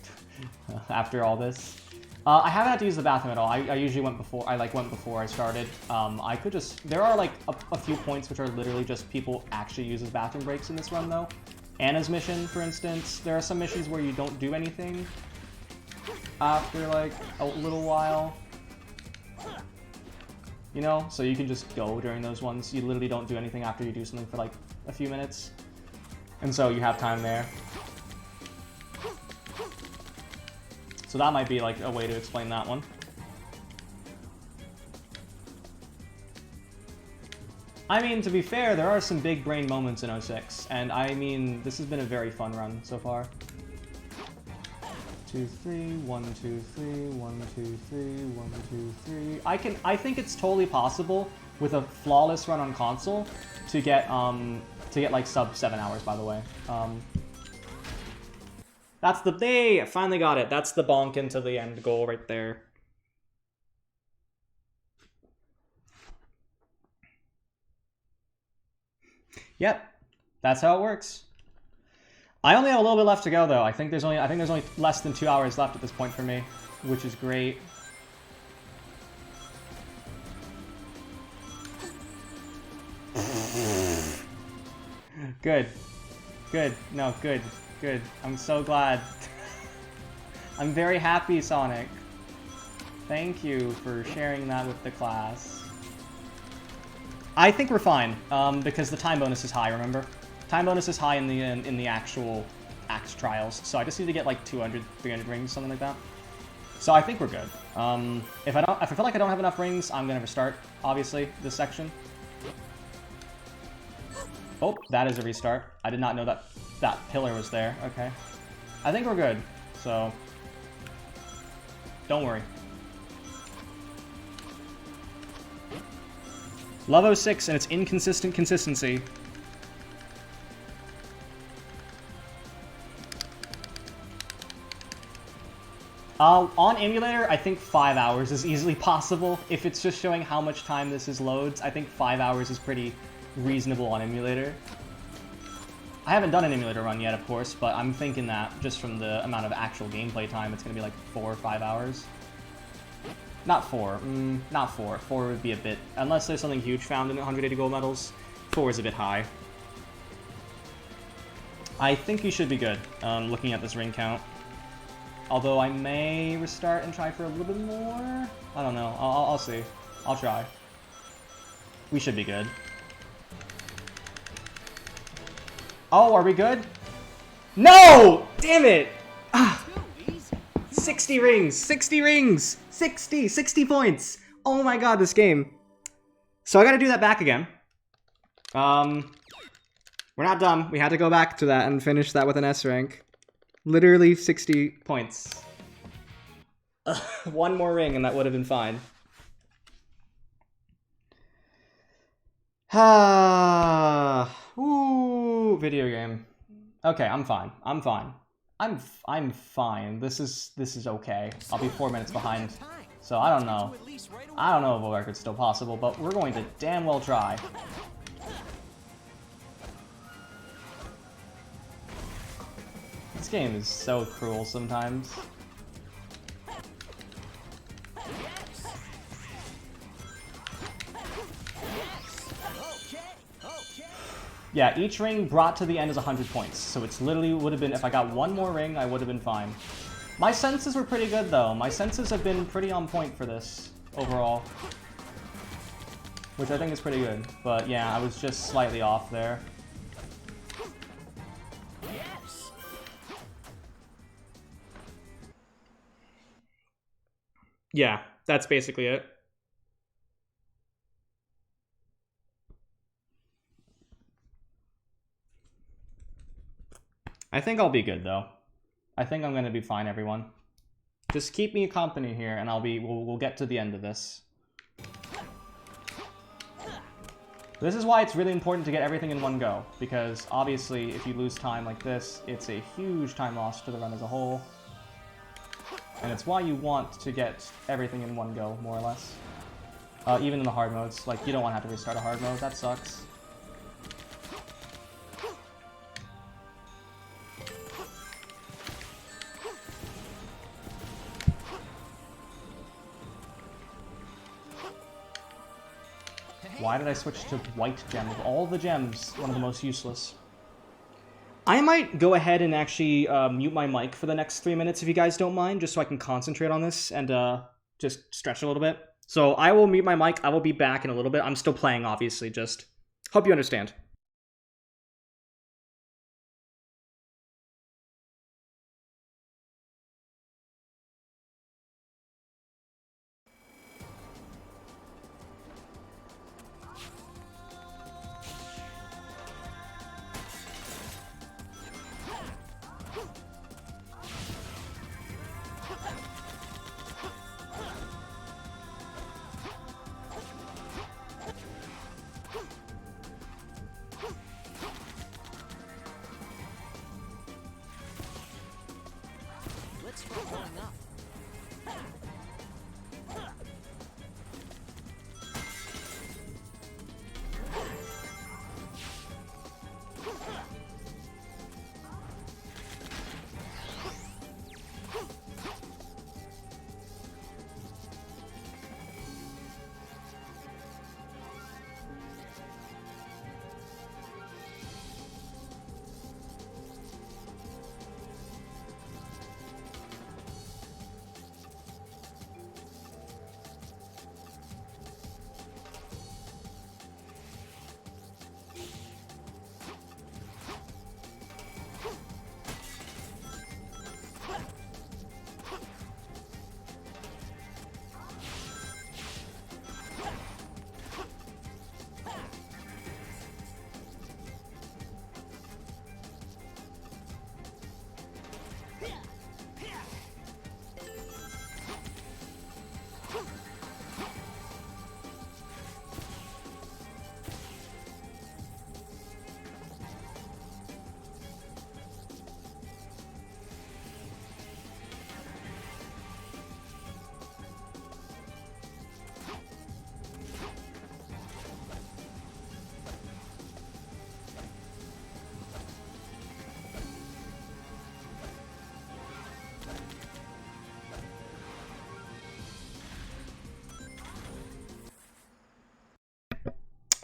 after all this. I haven't had to use the bathroom at all. I usually went before. I went before I started. I could just. There are like a few points which are literally just people actually use as bathroom breaks in this run though. Anna's mission, for instance, there are some missions where you don't do anything after like a little while. You know, so you can just go during those ones. You literally don't do anything after you do something for like a few minutes, and so you have time there. So that might be like a way to explain that one. I mean, to be fair, there are some big brain moments in 06, and I mean, this has been a very fun run so far. 2, 3, 1, 2, 3, 1, 2, 3, 1, 2, 3. I think it's totally possible with a flawless run on console to get like sub 7 hours, by the way. That's the day. Finally got it. That's the bonk into the end goal right there. Yep, that's how it works. I only have a little bit left to go though. I think there's only less than 2 hours left at this point for me, which is great. Good. Good. No, good. Good. I'm so glad. I'm very happy, Sonic. Thank you for sharing that with the class. I think we're fine, because the time bonus is high, remember? Time bonus is high in the actual axe trials, so I just need to get like 200, 300 rings, something like that. So I think we're good. If I feel like I don't have enough rings, I'm gonna restart, obviously, this section. Oh, that is a restart. I did not know that that pillar was there. Okay. I think we're good, so don't worry. Love 06 and its inconsistent consistency. On emulator, I think 5 hours is easily possible. If it's just showing how much time this is loads, I think 5 hours is pretty reasonable on emulator. I haven't done an emulator run yet, of course, but I'm thinking that just from the amount of actual gameplay time, it's going to be like 4 or 5 hours. Not 4. Not 4. 4 would be a bit... Unless there's something huge found in 180 gold medals, 4 is a bit high. I think you should be good, looking at this ring count. Although I may restart and try for a little bit more. I don't know. I'll see. I'll try. We should be good. Oh, are we good? No! Damn it! 60 rings! 60 rings! 60 points! Oh my god, this game. So I gotta do that back again. We're not done. We had to go back to that and finish that with an S rank. Literally 60 points. One more ring and that would have been fine. Ooh, video game. Okay, I'm fine. I'm fine. I'm fine. This is okay. I'll be 4 minutes behind. So I don't know. I don't know if a record's still possible, but we're going to damn well try. This game is so cruel sometimes. Yeah, each ring brought to the end is 100 points, so it's literally would have been, if I got one more ring, I would have been fine. My senses were pretty good though. My senses have been pretty on point for this, overall. Which I think is pretty good, but yeah, I was just slightly off there. Yeah, that's basically it. I think I'll be good though. I think I'm gonna be fine, everyone. Just keep me company here, and we'll get to the end of this. This is why it's really important to get everything in one go, because obviously if you lose time like this, it's a huge time loss to the run as a whole. And it's why you want to get everything in one go, more or less. Even in the hard modes. Like, you don't want to have to restart a hard mode, that sucks. Why did I switch to white gem? Of all the gems, one of the most useless. I might go ahead and actually mute my mic for the next 3 minutes if you guys don't mind, just so I can concentrate on this and just stretch a little bit. So I will mute my mic. I will be back in a little bit. I'm still playing, obviously, just hope you understand.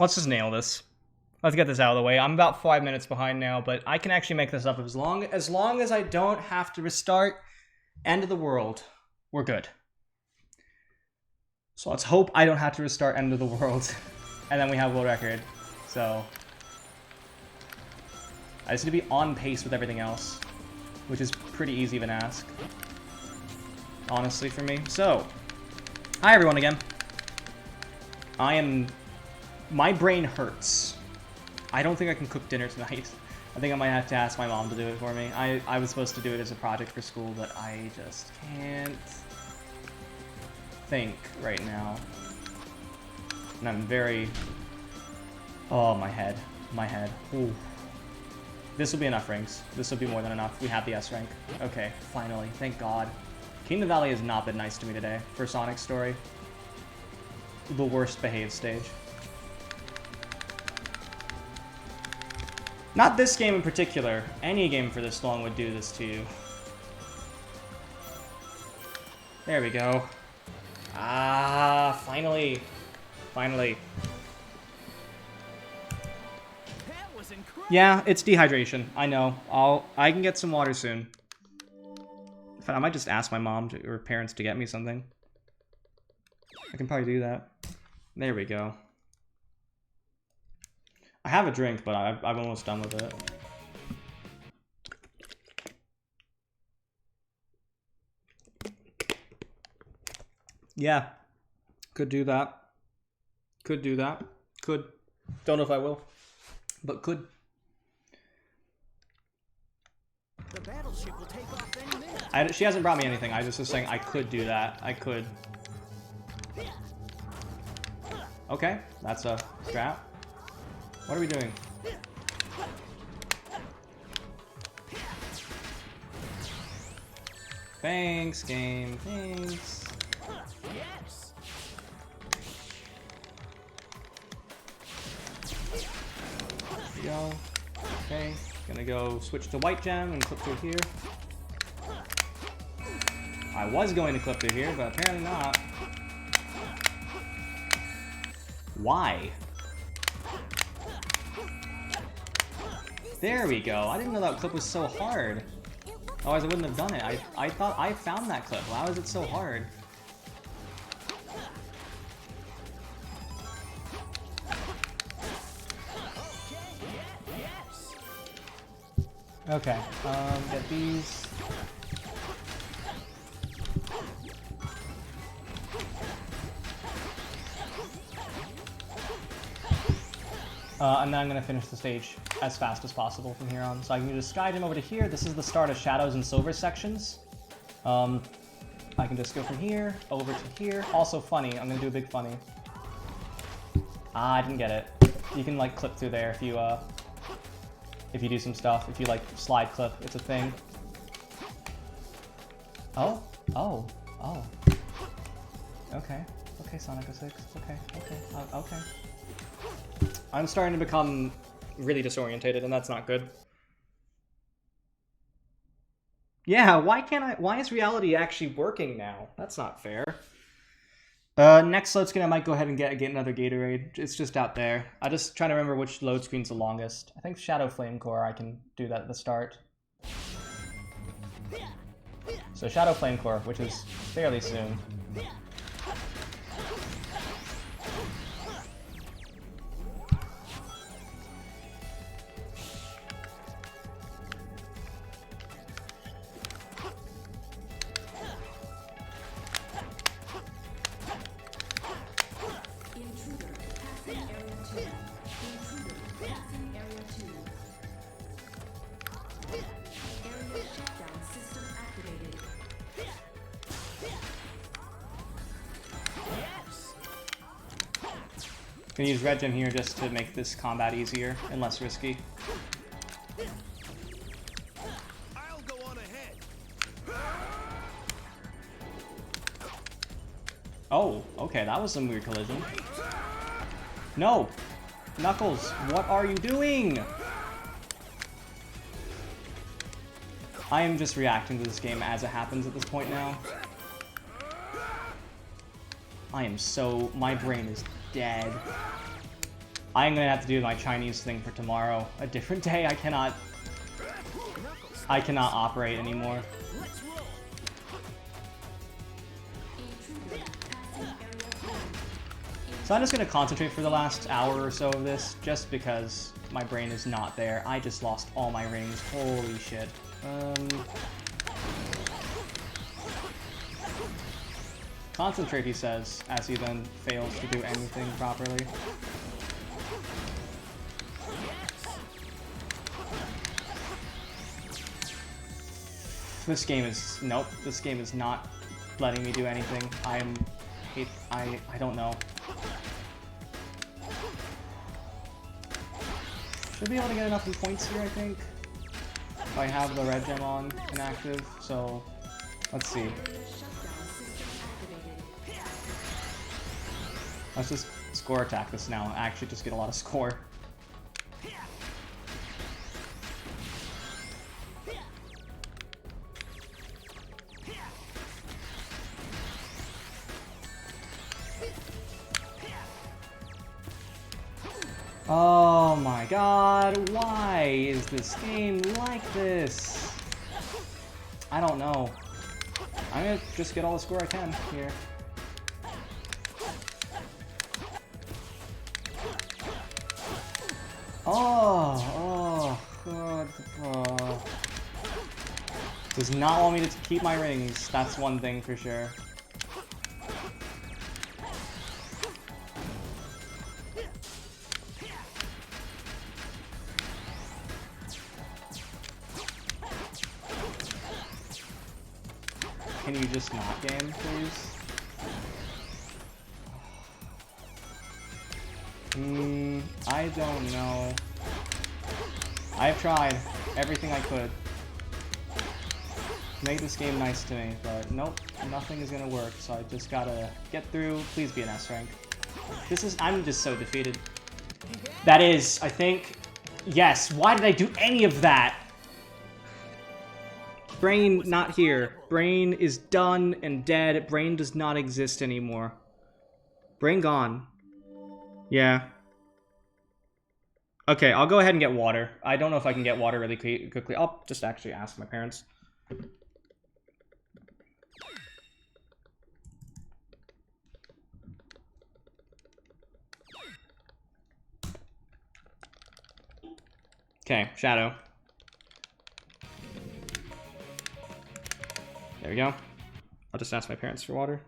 Let's just nail this. Let's get this out of the way. I'm about 5 minutes behind now, but I can actually make this up as long as I don't have to restart. End of the world. We're good. So let's hope I don't have to restart End of the World. And then we have world record. So I just need to be on pace with everything else, which is pretty easy of an ask, honestly, for me. So, hi everyone again. My brain hurts. I don't think I can cook dinner tonight. I think I might have to ask my mom to do it for me. I was supposed to do it as a project for school, but I just can't think right now. And I'm very... Oh, my head. My head. Ooh. This will be enough rings. This will be more than enough. We have the S rank. Okay, finally. Thank God. Kingdom Valley has not been nice to me today for Sonic's story. The worst behaved stage. Not this game in particular. Any game for this long would do this to you. There we go. Ah, finally. Finally. Yeah, it's dehydration. I know. I can get some water soon. In fact, I might just ask my mom or parents to get me something. I can probably do that. There we go. I have a drink, but I'm almost done with it. Yeah. Could do that. Could do that. Could. Don't know if I will. But could. The battleship will take off any minute. She hasn't brought me anything. I was just saying I could do that. I could. Okay, that's a strat. What are we doing? Thanks, game. Thanks. Yes. There we go. Okay, gonna go switch to white gem and clip through here. I was going to clip through here, but apparently not. Why? There we go. I didn't know that clip was so hard. Otherwise I wouldn't have done it. I thought I found that clip. Why was it so hard? Okay, get these. And then I'm going to finish the stage as fast as possible from here on. So I can just guide him over to here. This is the start of Shadows and Silver sections. I can just go from here over to here. Also funny, I'm going to do a big funny. Ah, I didn't get it. You can like clip through there if you do some stuff. If you like slide clip, it's a thing. Oh, oh, oh. Okay, okay, Sonic 06. Okay, okay, okay. I'm starting to become really disorientated, and that's not good. Yeah, why is reality actually working now? That's not fair. Next load screen, I might go ahead and get another Gatorade. It's just out there. I just trying to remember which load screen's the longest. I think Shadow Flame Core, I can do that at the start. So Shadow Flame Core, which is fairly soon. Gonna use red gem here just to make this combat easier and less risky. I'll go on ahead. Oh, okay, that was some weird collision. No! Knuckles, what are you doing? I am just reacting to this game as it happens at this point now. My brain is dead. I'm gonna have to do my Chinese thing for tomorrow. A different day. I cannot operate anymore. Let's roll. So I'm just gonna concentrate for the last hour or so of this, just because my brain is not there. I just lost all my rings. Holy shit. Concentrate, he says, as he then fails to do anything properly. This game is... Nope, this game is not letting me do anything. I don't know. Should be able to get enough points here, I think. If I have the red gem on inactive, so... Let's see. Let's just score attack this now. Actually just get a lot of score. Oh my god, why is this game like this? I don't know. I'm gonna just get all the score I can here. Oh, God. Does not want me to keep my rings. That's one thing for sure. Can you just not game, please? I don't know. I've tried everything I could to make this game nice to me, but nope, nothing is gonna work, so I just gotta get through. Please be an S rank. I'm just so defeated. That is, I think, yes, why did I do any of that? Brain not here. Brain is done and dead. Brain does not exist anymore. Brain gone. Yeah. Okay, I'll go ahead and get water. I don't know if I can get water really quickly. I'll just actually ask my parents. Okay, Shadow. There we go. I'll just ask my parents for water.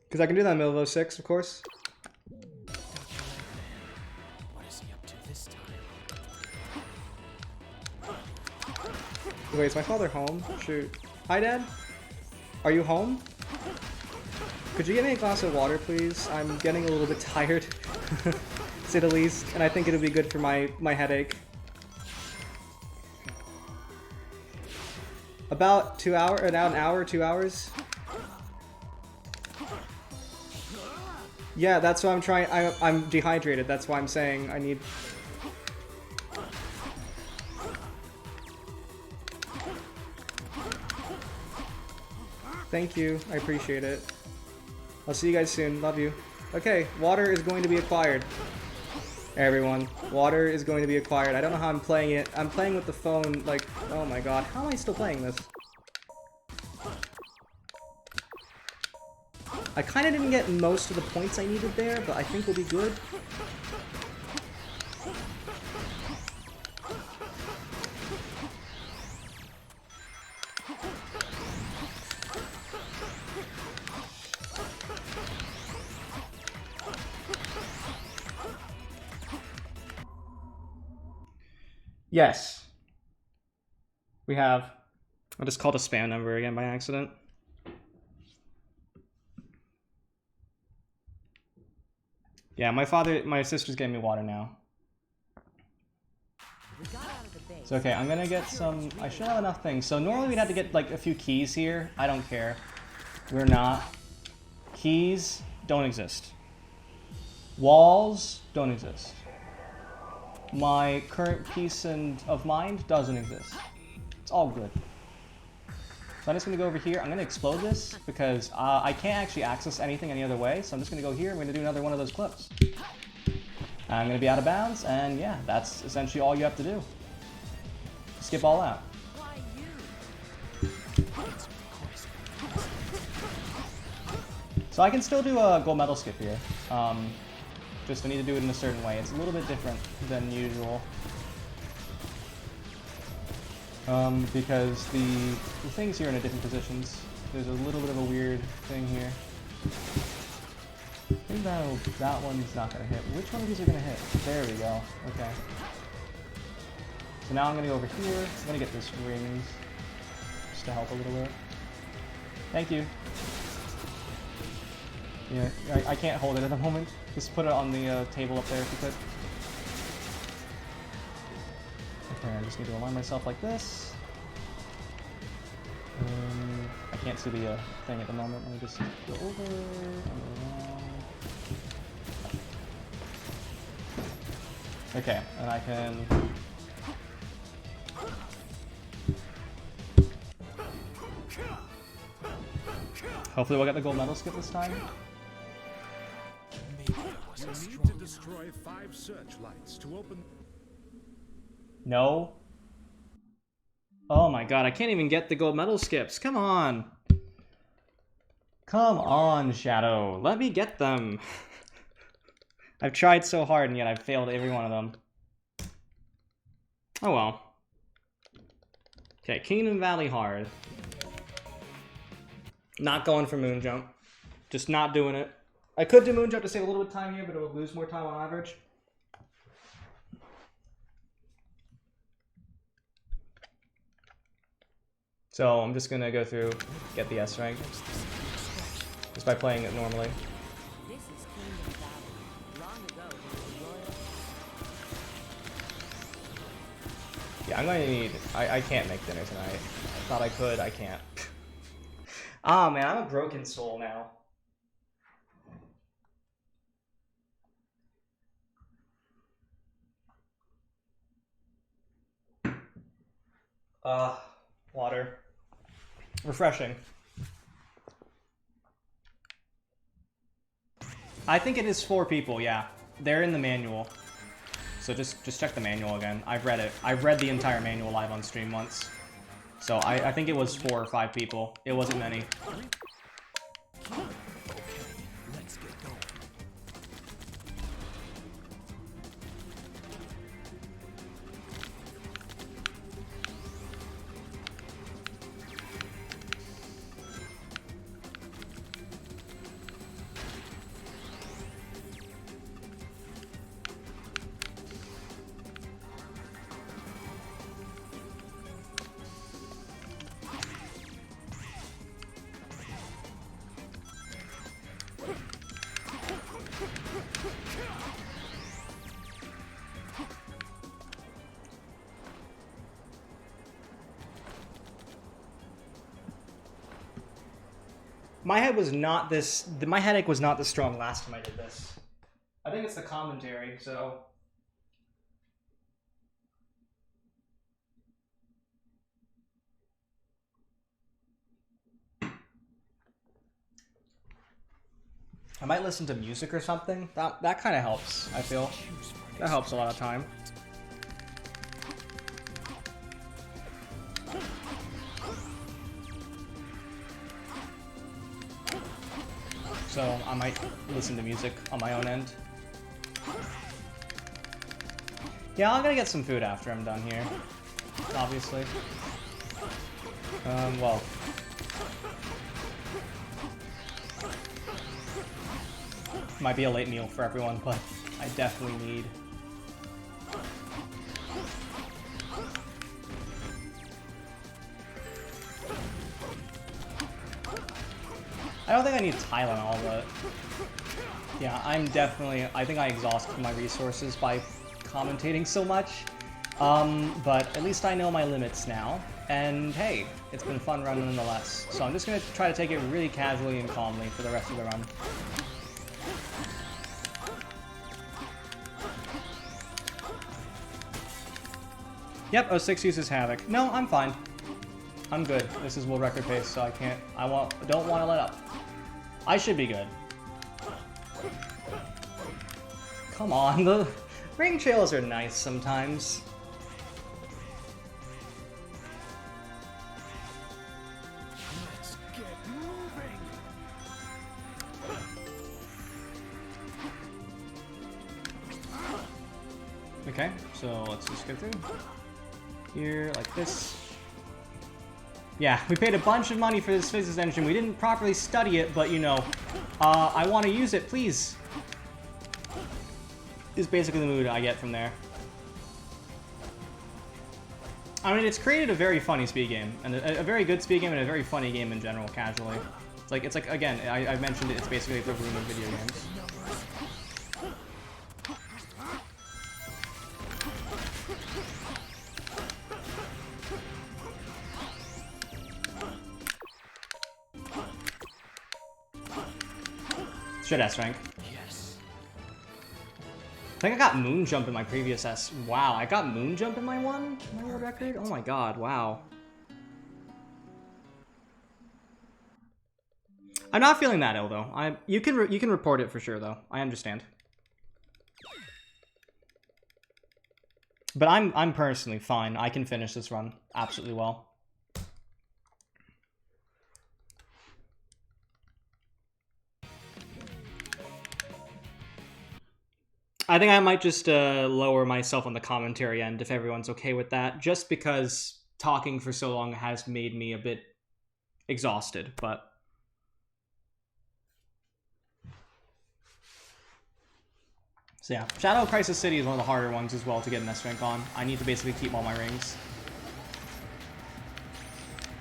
Because I can do that in the middle of 06, of course. What is he up to this time? Wait, is my father home? Shoot. Hi, Dad? Are you home? Could you get me a glass of water, please? I'm getting a little bit tired, to say the least, and I think it'll be good for my headache. About an hour, 2 hours? Yeah, that's what I'm trying. I'm dehydrated. That's why I'm saying I need. Thank you. I appreciate it. I'll see you guys soon. Love you. Okay, water is going to be acquired. Everyone, water is going to be acquired. I don't know how I'm playing it. I'm playing with the phone, like, oh my god. How am I still playing this? I kind of didn't get most of the points I needed there, but I think we'll be good. Yes. We have... I just called a spam number again by accident. Yeah, my sister's getting me water now. So okay, I'm gonna get some, I should have enough things. So normally we'd have to get like a few keys here. I don't care. We're not. Keys don't exist. Walls don't exist. My current peace of mind doesn't exist. It's all good. So I'm just going to go over here. I'm going to explode this because I can't actually access anything any other way. So I'm just going to go here. We're going to do another one of those clips. I'm going to be out of bounds. And yeah, that's essentially all you have to do. Skip all out. Why you? So I can still do a gold medal skip here. Just I need to do it in a certain way. It's a little bit different than usual. Because the things here are in different positions. There's a little bit of a weird thing here. I think that one's not going to hit. Which one of these are going to hit? There we go. Okay. So now I'm going to go over here. I'm going to get this rings just to help a little bit. Thank you. Yeah, I can't hold it at the moment. Just put it on the table up there if you could. Okay, I just need to align myself like this. I can't see the thing at the moment. Let me just go over and around. Okay, and I can... Hopefully we'll get the gold medal skip this time. You need to destroy 5 searchlights to open... No. Oh my god, I can't even get the gold medal skips. Come on. Come on, Shadow. Let me get them. I've tried so hard and yet I've failed every one of them. Oh well. Okay, Kingdom Valley hard. Not going for moon jump. Just not doing it. I could do moon jump to save a little bit of time here, but it would lose more time on average. So I'm just gonna go through, get the S rank, just by playing it normally. This is Kingdom Valley. Long ago, there was royal. Yeah, I'm going to need... I can't make dinner tonight. I thought I could, I can't. Ah, man, I'm a broken soul now. Water. Refreshing. I think it is 4 people, yeah. They're in the manual. So just check the manual again. I've read it. I've read the entire manual live on stream once. So I think it was 4 or 5 people. It wasn't many. Let's get going. My head was not this... My headache was not this strong last time I did this. I think it's the commentary, so... I might listen to music or something. That kind of helps, I feel. That helps a lot of time. So I might listen to music on my own end. Yeah, I'm gonna get some food after I'm done here. Obviously. Well... Might be a late meal for everyone, but I definitely need... I don't think I need Tylenol, but... Yeah, I'm definitely... I think I exhausted my resources by commentating so much. But at least I know my limits now. And hey, it's been fun run nonetheless. So I'm just gonna try to take it really casually and calmly for the rest of the run. Yep, 06 uses Havoc. No, I'm fine. I'm good. This is world record pace, so don't want to let up. I should be good. Come on, the ring trails are nice sometimes. Let's get moving. Okay, so let's just go through. Here, like this. Yeah, we paid a bunch of money for this physics engine. We didn't properly study it, but you know, I want to use it, please. Is basically the mood I get from there. I mean, it's created a very funny speed game, and a very good speed game, and a very funny game in general, casually. It's like again, I mentioned it, it's basically the room of video games. Should S rank. Yes. I think I got moon jump in my previous S. Wow, I got moon jump in my world record? Oh my god, wow. I'm not feeling that ill though. You can report it for sure though. I understand. But I'm personally fine. I can finish this run absolutely well. I think I might just lower myself on the commentary end if everyone's okay with that, just because talking for so long has made me a bit exhausted, but... So yeah, Shadow Crisis City is one of the harder ones as well to get an S rank on. I need to basically keep all my rings.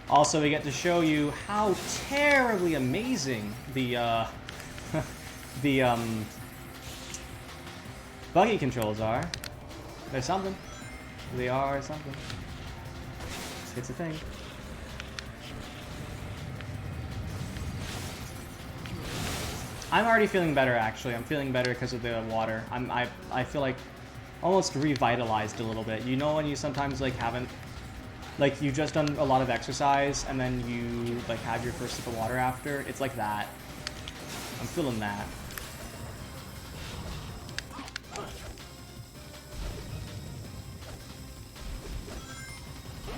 Also, we get to show you how terribly amazing the buggy controls are. There's something. They are something. It's a thing. I'm already feeling better, actually. I'm feeling better because of the water. I feel like almost revitalized a little bit. You know when you sometimes like haven't, like you've just done a lot of exercise and then you like have your first sip of water after? It's like that. I'm feeling that.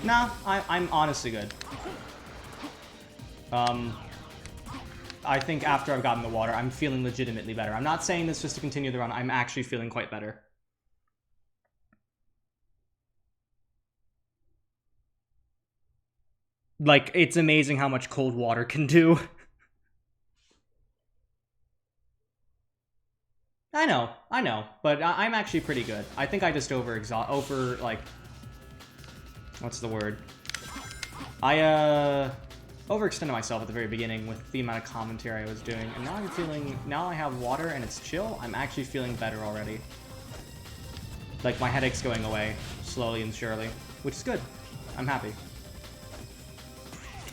No, I'm honestly good. I think after I've gotten the water, I'm feeling legitimately better. I'm not saying this just to continue the run. I'm actually feeling quite better. Like, it's amazing how much cold water can do. I know, but I'm actually pretty good. I think I just like, what's the word? I overextended myself at the very beginning with the amount of commentary I was doing, and now I'm feeling, now I have water and it's chill, I'm actually feeling better already. Like, my headache's going away, slowly and surely, which is good. I'm happy.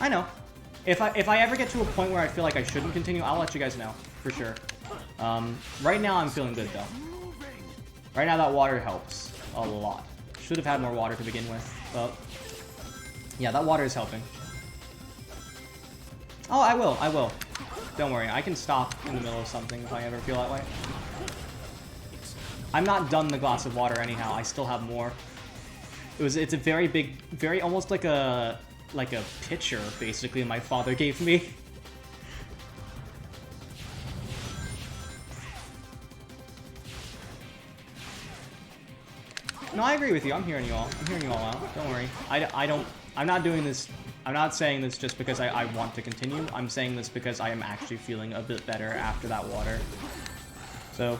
I know. If I ever get to a point where I feel like I shouldn't continue, I'll let you guys know, for sure. Right now I'm feeling good, though. Right now that water helps a lot. Should have had more water to begin with, but yeah, that water is helping. Oh, I will. Don't worry, I can stop in the middle of something if I ever feel that way. I'm not done the glass of water anyhow, I still have more. It's a very big, almost like a pitcher, basically, my father gave me. No, I agree with you. I'm hearing you all. I'm hearing you all out. Don't worry. I'm not doing this. I'm not saying this just because I want to continue. I'm saying this because I am actually feeling a bit better after that water. So,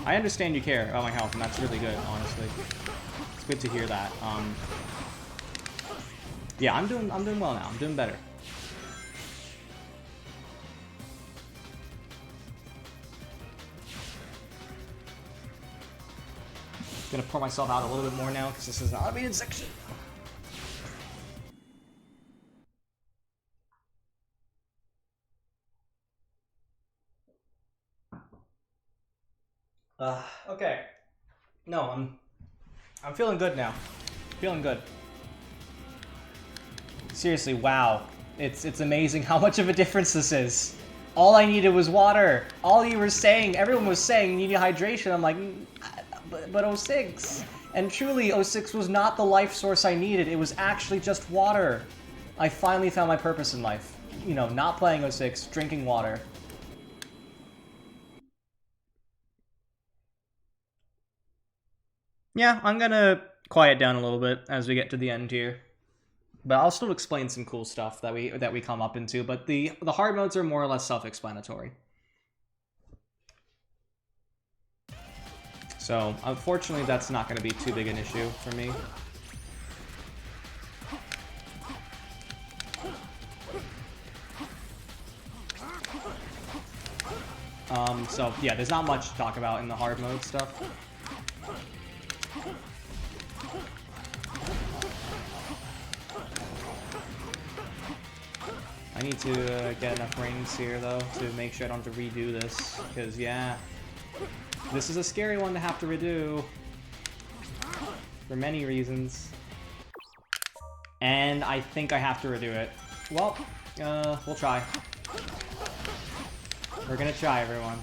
I understand you care about my health, and that's really good, honestly. It's good to hear that. Yeah, I'm doing well now. I'm doing better. Gonna pour myself out a little bit more now because this is an automated section. Okay. No, I'm feeling good now. Feeling good. Seriously, wow. It's amazing how much of a difference this is. All I needed was water. All you were saying, everyone was saying, you need hydration. I'm like, but O6. And truly, O6 was not the life source I needed. It was actually just water. I finally found my purpose in life. You know, not playing O6, drinking water. Yeah, I'm gonna quiet down a little bit as we get to the end here. But I'll still explain some cool stuff that we come up into, but the hard modes are more or less self-explanatory. So, unfortunately, that's not going to be too big an issue for me. So, yeah, there's not much to talk about in the hard mode stuff. I need to get enough rings here, though, to make sure I don't have to redo this. Because, yeah, this is a scary one to have to redo. For many reasons. And I think I have to redo it. Well, we'll try. We're gonna try, everyone.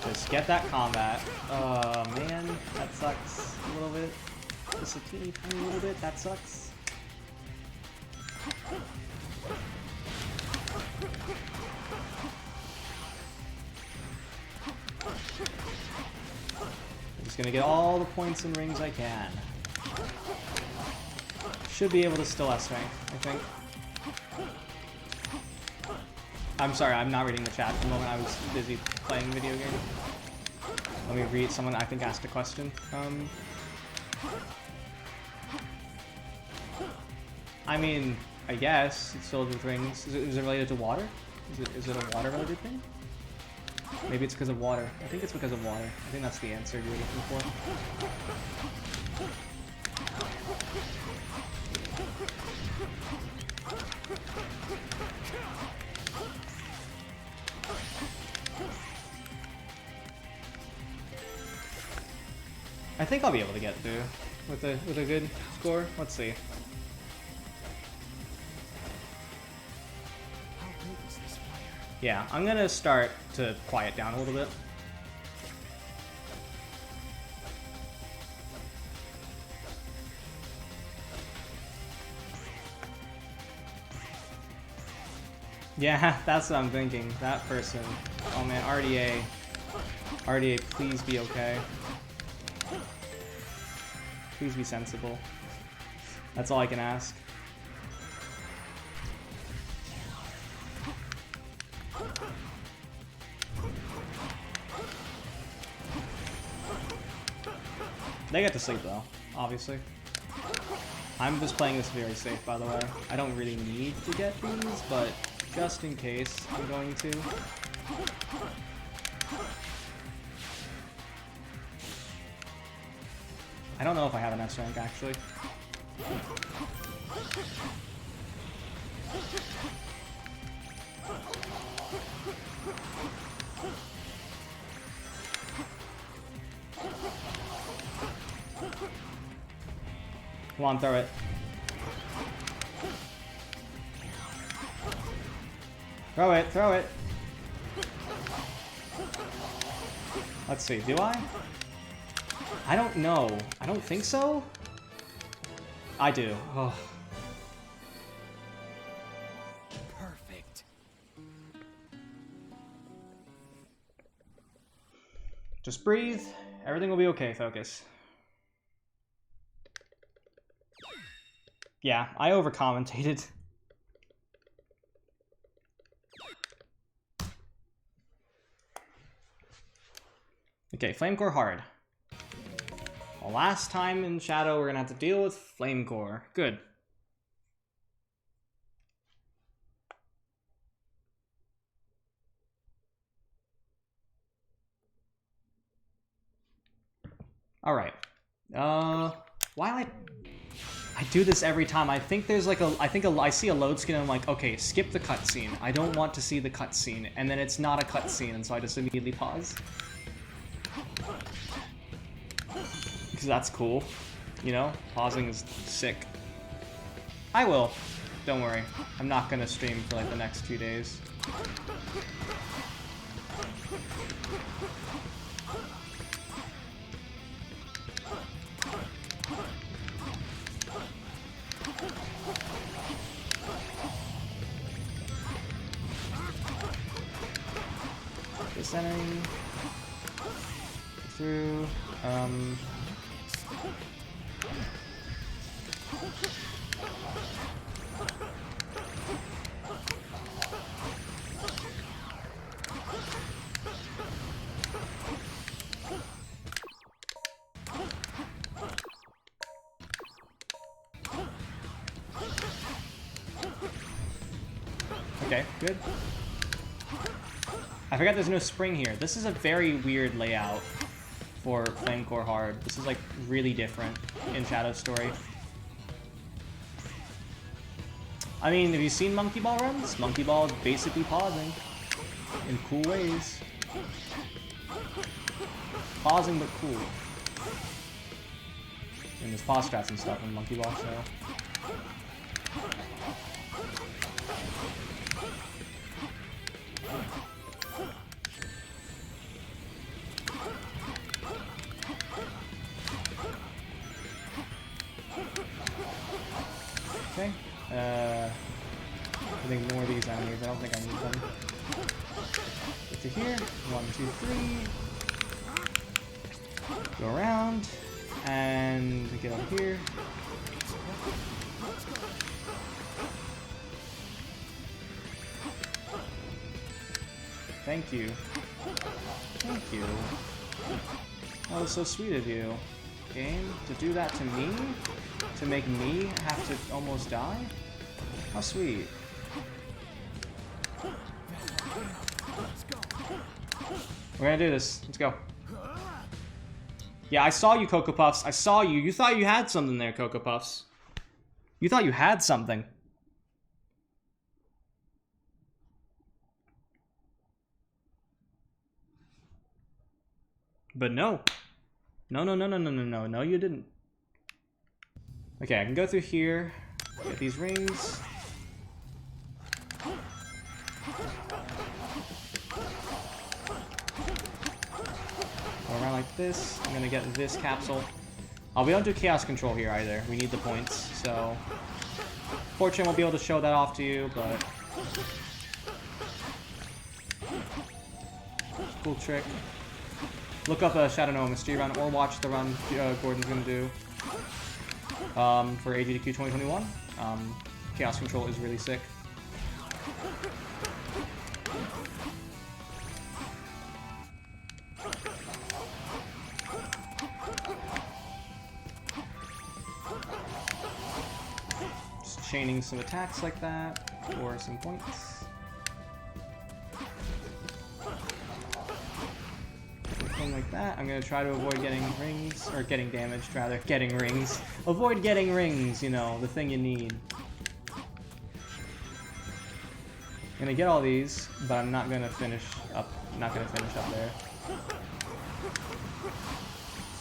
Just get that combat. Oh, man, that sucks a little bit. Just a teeny tiny little bit, that sucks. I'm just gonna get all the points and rings I can. Should be able to still S-rank, I think. I'm sorry, I'm not reading the chat at the moment. I was busy playing video game. Let me read. Someone, I think, asked a question. I mean, I guess it's filled with rings. Is it related to water? Is it a water-related thing? Maybe it's because of water. I think it's because of water. I think that's the answer you're looking for. I think I'll be able to get through with a good score. Let's see. Yeah, I'm gonna start to quiet down a little bit. Yeah, that's what I'm thinking. That person. Oh man, RDA. RDA, please be okay. Please be sensible. That's all I can ask. They get to sleep though, obviously. I'm just playing this very safe, by the way. I don't really need to get these, but just in case, I'm going to. I don't know if I have an S rank, actually. Come on, throw it. Throw it, throw it. Let's see, do I? I don't know. I don't think so. I do. Oh. Perfect. Just breathe. Everything will be okay, Focus. Yeah, I over-commentated. Okay, Flame Core hard. Well, last time in Shadow, we're gonna have to deal with Flame Core. Good. All right. Why am I I do this every time. I think there's like I see a load screen and I'm like, okay, skip the cutscene. I don't want to see the cutscene. And then it's not a cutscene, and so I just immediately pause. Because that's cool. You know? Pausing is sick. I will. Don't worry. I'm not gonna stream for like the next few days. Centering through okay, good. I forgot there's no spring here. This is a very weird layout for Flame Core Hard. This is like really different in Shadow Story. I mean, have you seen Monkey Ball runs? Monkey Ball is basically pausing in cool ways. Pausing but cool. And there's pause strats and stuff in Monkey Ball, so... Okay, I think ignore these enemies, I don't think I need them. Get to here, 1, 2, 3. Go around, and get over here. Thank you. Thank you. That was so sweet of you, game, to do that to me? To make me have to almost die? How sweet. We're gonna do this. Let's go. Yeah, I saw you, Cocoa Puffs. I saw you. You thought you had something there, Cocoa Puffs. You thought you had something. But no. No, no, no, no, no, no, no. No, you didn't. Okay, I can go through here, get these rings. Go around like this. I'm gonna get this capsule. Oh, we don't do chaos control here either. We need the points, so... Fortune won't be able to show that off to you, but... Cool trick. Look up a Shadow Nova Mystery run, or watch the run Gordon's gonna do. For AGDQ 2021. Chaos Control is really sick. Just chaining some attacks like that for some points. Like that. I'm gonna try to avoid getting rings, or getting damaged, rather. Getting rings. Avoid getting rings, you know, the thing you need. I'm gonna get all these, but I'm not gonna finish up. Not gonna finish up there.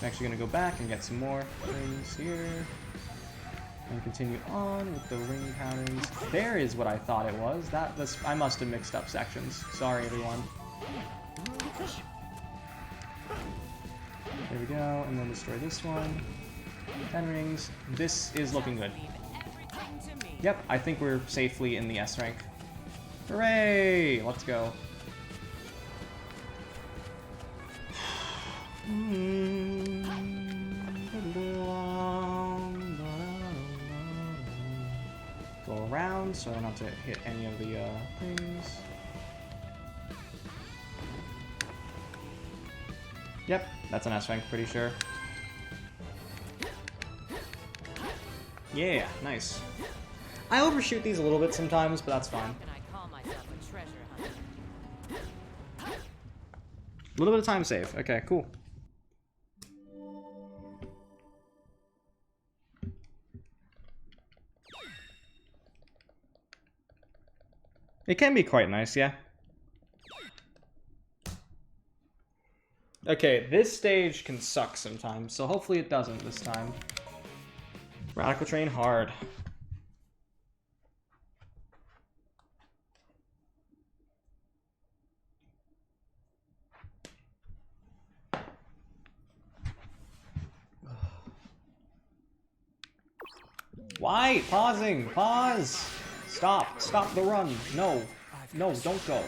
I'm actually gonna go back and get some more rings here, and continue on with the ring patterns. There is what I thought it was. I must have mixed up sections. Sorry, everyone. There we go, and then destroy this one. 10 rings. This is looking good. Yep, I think we're safely in the S rank. Hooray! Let's go. Go around so I don't have to hit any of the things. Yep, that's an S rank, pretty sure. Yeah, nice. I overshoot these a little bit sometimes, but that's fine. And I call myself a treasure hunter. A little bit of time save. Okay, cool. It can be quite nice, yeah. Okay, this stage can suck sometimes, so hopefully it doesn't this time. Radical Train hard. Why? Pausing! Pause! Stop! Stop the run! No! No, don't go.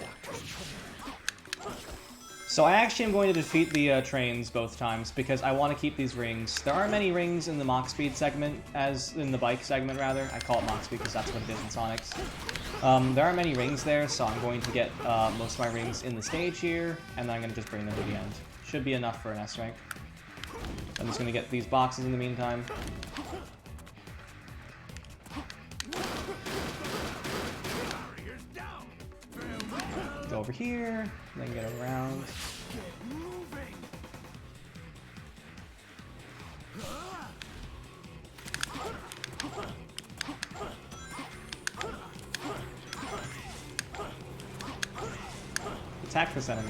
So I actually am going to defeat the trains both times because I want to keep these rings. There aren't many rings in the Mach Speed segment, as in the bike segment rather. I call it Mach Speed because that's what it is in Sonic's. There aren't many rings there, so I'm going to get most of my rings in the stage here, and then I'm going to just bring them to the end. Should be enough for an S rank. I'm just going to get these boxes in the meantime. Go over here, then get around. Attack this enemy.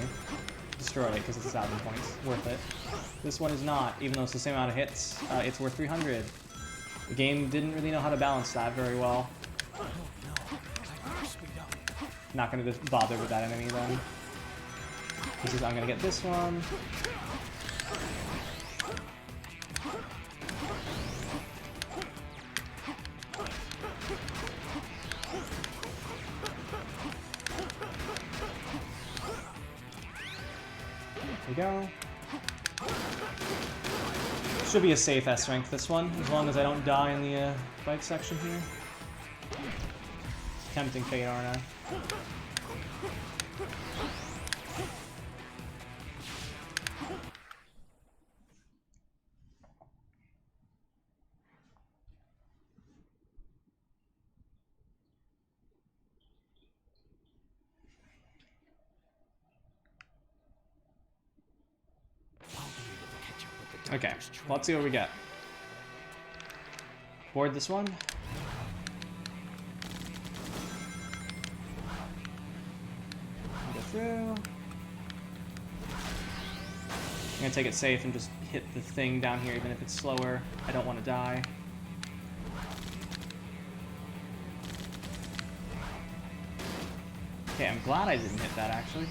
Destroy it because it's 1,000 points. Worth it. This one is not, even though it's the same amount of hits. It's worth 300. The game didn't really know how to balance that very well. Not gonna just bother with that enemy then. I'm gonna get this one. There we go. Should be a safe S rank this one, as long as I don't die in the bike section here. Tempting fate, aren't I? Okay, let's see what we get. Board this one. Go through. I'm gonna take it safe and just hit the thing down here, even if it's slower. I don't want to die. Okay, I'm glad I didn't hit that, actually.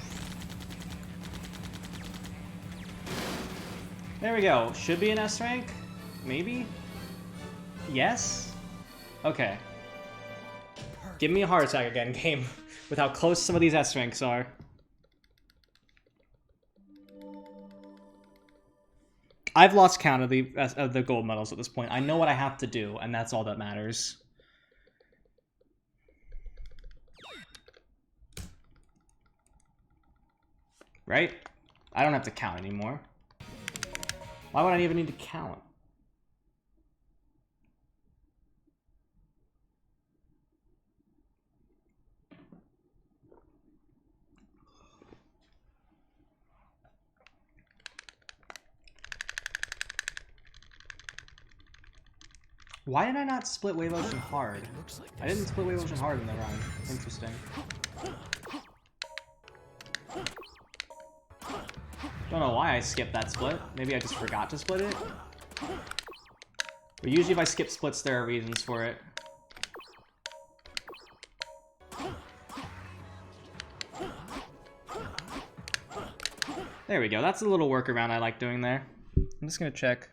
There we go. Should be an S rank? Maybe? Yes? Okay. Give me a heart attack again, game, with how close some of these S ranks are. I've lost count of the gold medals at this point. I know what I have to do, and that's all that matters. Right? I don't have to count anymore. Why would I even need to count? Why did I not split Wave Ocean hard? I didn't split Wave Ocean hard in the run. Interesting. Don't know why I skipped that split. Maybe I just forgot to split it. But usually if I skip splits, there are reasons for it. There we go. That's a little workaround I like doing there. I'm just gonna check.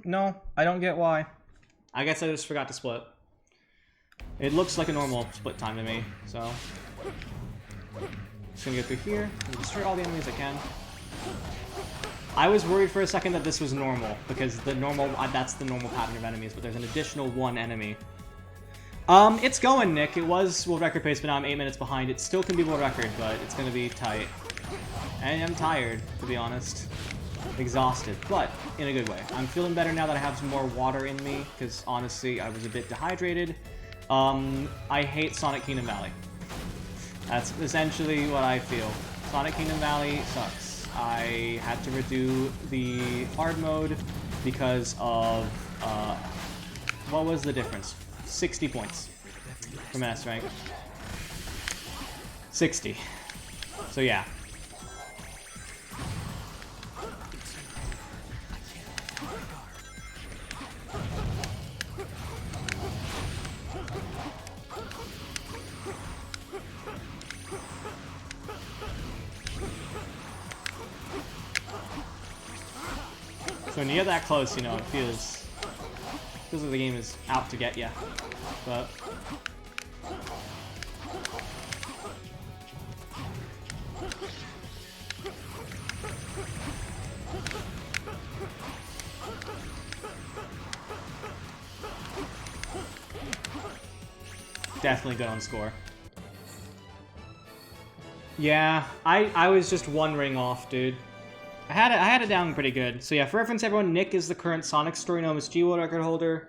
No, I don't get why. I guess I just forgot to split. It looks like a normal split time to me, so. Just gonna go through here and destroy all the enemies I can. I was worried for a second that this was normal, because the normal, that's the normal pattern of enemies, but there's an additional one enemy. It's going, Nick. It was world record pace, but now I'm 8 minutes behind. It still can be world record, but it's gonna be tight. And I'm tired, to be honest. Exhausted, but in a good way. I'm feeling better now that I have some more water in me, because honestly, I was a bit dehydrated. I hate Sonic Kingdom Valley. That's essentially what I feel. Sonic Kingdom Valley sucks. I had to redo the hard mode because of, what was the difference? 60 points from S rank. 60. So yeah. So when you get that close, you know, it feels like the game is out to get you. But definitely good on score. Yeah, I was just one ring off, dude. I had it down pretty good. So yeah, for reference, everyone, Nick is the current Sonic Story No Miss G World record holder.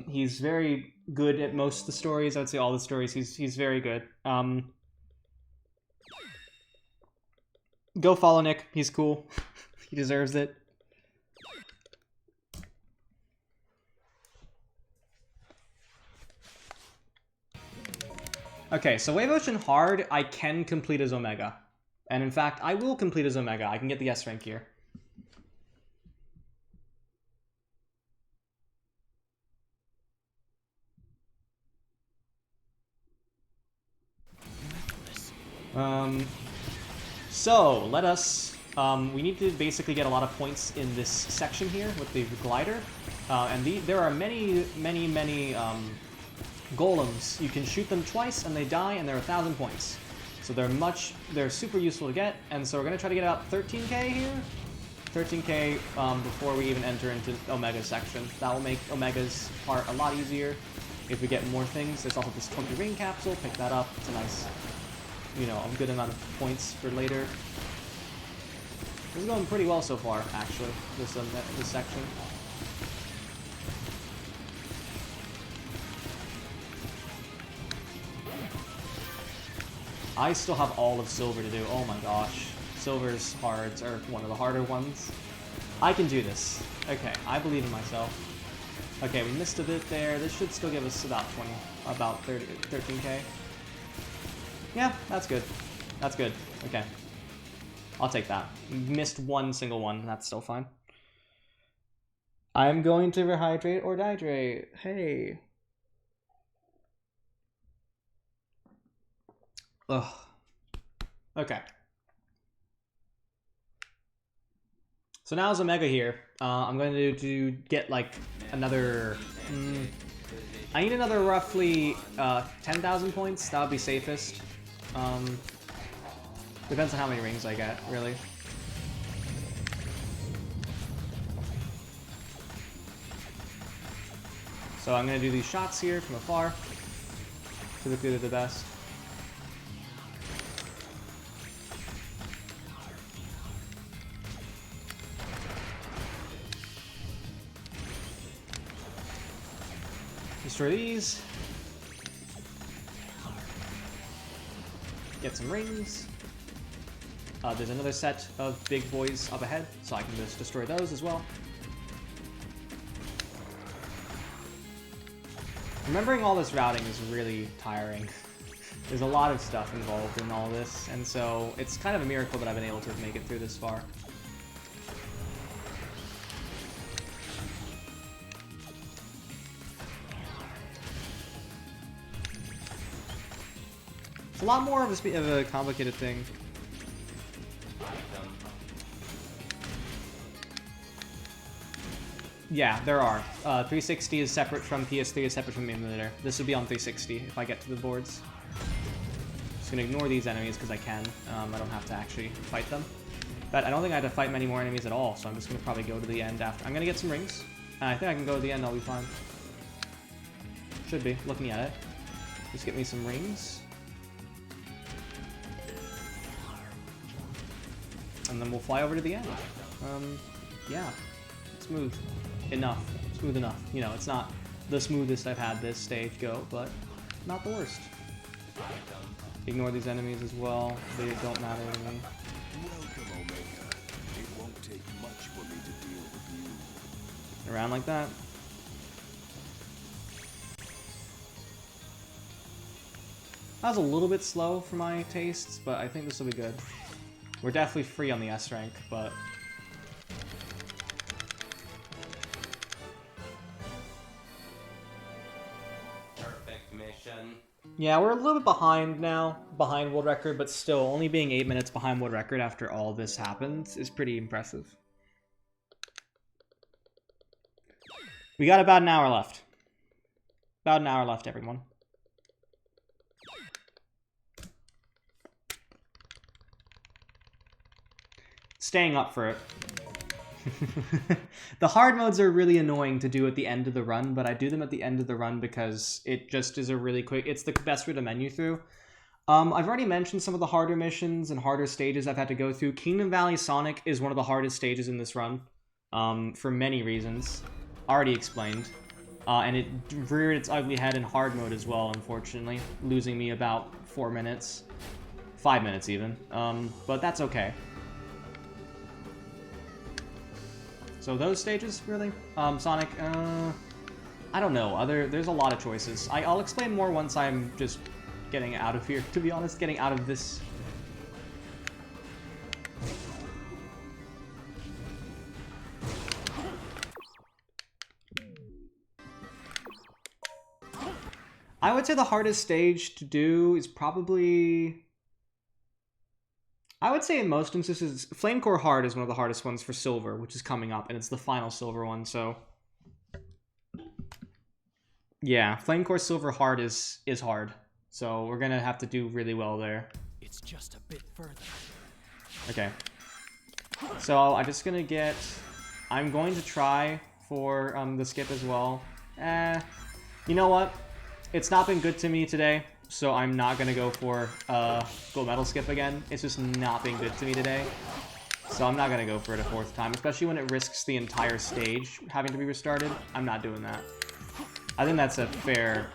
He's very good at most of the stories. I would say all the stories. He's very good. Go follow Nick. He's cool. He deserves it. Okay, so Wave Ocean Hard, I can complete as Omega. And in fact, I will complete as Omega. I can get the S rank here. So let us, we need to basically get a lot of points in this section here with the glider. There are many golems. You can shoot them twice and they die, and they're 1,000 points. So they're super useful to get, and so we're gonna try to get about 13k here. 13k before we even enter into Omega section. That will make Omega's part a lot easier if we get more things. There's also this 20 ring capsule, pick that up. It's a nice, you know, a good amount of points for later. This is going pretty well so far, actually, this section. I still have all of Silver to do. Oh my gosh. Silver's hards are one of the harder ones. I can do this. Okay, I believe in myself. Okay, we missed a bit there. This should still give us about 13k. Yeah, that's good. That's good. Okay. I'll take that. Missed one single one. That's still fine. I'm going to rehydrate or dihydrate. Hey. Ugh. Okay. So now as Omega here, I'm going to get like another... I need another roughly 10,000 points. That would be safest. Depends on how many rings I get, really. So I'm going to do these shots here from afar. Typically they're the best. Destroy these. Get some rings. There's another set of big boys up ahead, so I can just destroy those as well. Remembering all this routing is really tiring. There's a lot of stuff involved in all this, and so it's kind of a miracle that I've been able to make it through this far. It's a lot more of a complicated thing. Yeah, there are. 360 is separate from PS3, is separate from emulator. This would be on 360 if I get to the boards. Just gonna ignore these enemies because I can. I don't have to actually fight them. But I don't think I have to fight many more enemies at all, so I'm just gonna probably go to the end after. I'm gonna get some rings. I think I can go to the end, I'll be fine. Should be, looking at it. Just get me some rings. And then we'll fly over to the end. Yeah. Smooth enough. Smooth enough. You know, it's not the smoothest I've had this stage go, but not the worst. Ignore these enemies as well. They don't matter to me. Welcome, Omega. It won't take much for me to deal with you. Around like that. That was a little bit slow for my tastes, but I think this will be good. We're definitely free on the S rank, but... Perfect mission. Yeah, we're a little bit behind now, behind world record, but still, only being 8 minutes behind world record after all this happens is pretty impressive. We got about an hour left. About an hour left, everyone. Staying up for it. The hard modes are really annoying to do at the end of the run, but I do them at the end of the run because it just is a really quick... It's the best way to menu through. I've already mentioned some of the harder missions and harder stages I've had to go through. Kingdom Valley Sonic is one of the hardest stages in this run, for many reasons. Already explained. And it reared its ugly head in hard mode as well, unfortunately, losing me about 4 minutes. 5 minutes even. But that's okay. So those stages, really? Sonic, I don't know. There's a lot of choices. I'll explain more once I'm just getting out of here, to be honest. Getting out of this. I would say the hardest stage to do is probably... I would say in most instances, Flame Core Hard is one of the hardest ones for Silver, which is coming up, and it's the final Silver one, so... Yeah, Flame Core Silver Hard is hard, so we're gonna have to do really well there. It's just a bit further. Okay. So I'm just gonna get... I'm going to try for the skip as well. You know what? It's not been good to me today. So I'm not going to go for gold medal skip again. It's just not been good to me today. So I'm not going to go for it a 4th time, especially when it risks the entire stage having to be restarted. I'm not doing that. I think that's a fair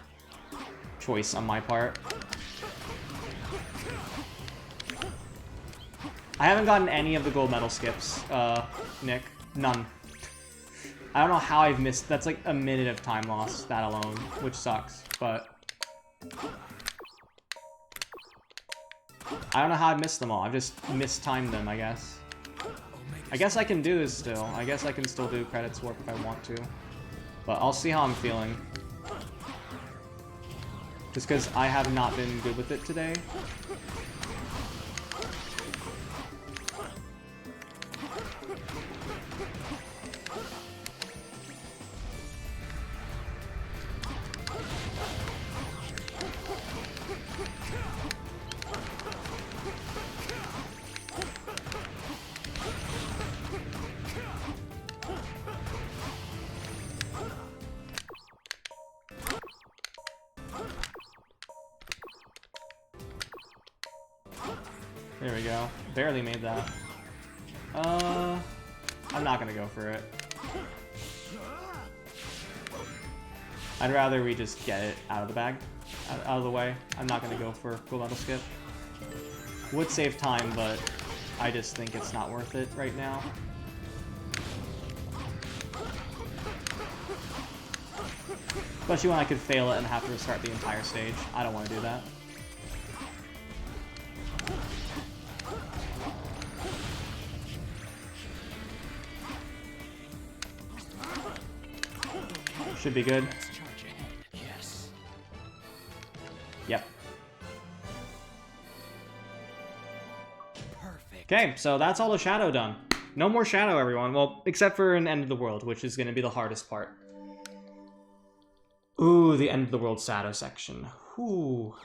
choice on my part. I haven't gotten any of the gold medal skips, Nick. None. I don't know how I've missed... That's like a minute of time loss, that alone, which sucks, but... I don't know how I missed them all. I've just mistimed them, I guess. I guess I can do this still. I guess I can still do credits warp if I want to. But I'll see how I'm feeling. Just because I have not been good with it today. There we go. Barely made that. I'm not gonna go for it. I'd rather we just get it out of the bag, out of the way. I'm not gonna go for gold medal skip. Would save time, but I just think it's not worth it right now. Especially when I could fail it and have to restart the entire stage. I don't want to do that. Should be good. Yes. Yep. Perfect. Okay, so that's all the shadow done. No more shadow, everyone. Well, except for an end of the world, which is going to be the hardest part. Ooh, the end of the world shadow section. Ooh.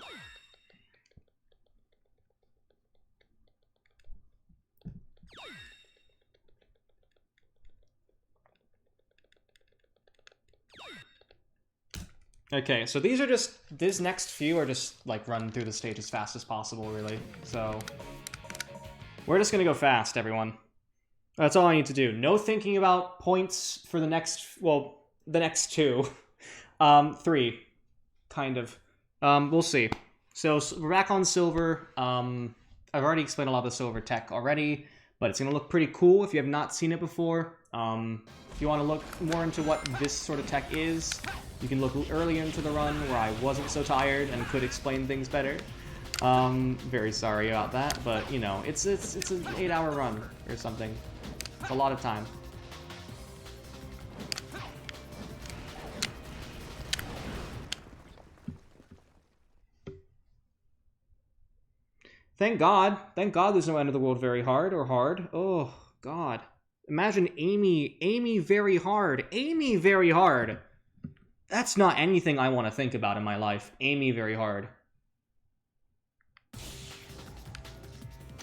Okay, so these are just, these next few are just like run through the stage as fast as possible, really. So we're just gonna go fast, everyone. That's all I need to do. No thinking about points for the next, well, the next two. 3, kind of. We'll see. So we're back on silver. I've already explained a lot of the silver tech already, but it's going to look pretty cool if you have not seen it before. If you want to look more into what this sort of tech is, you can look earlier into the run where I wasn't so tired and could explain things better. Very sorry about that, but you know, it's an 8-hour run or something. It's a lot of time. Thank God there's no End of the World Very Hard or Hard. Oh, God. Imagine Amy Very Hard. Amy Very Hard. That's not anything I want to think about in my life. Amy Very Hard.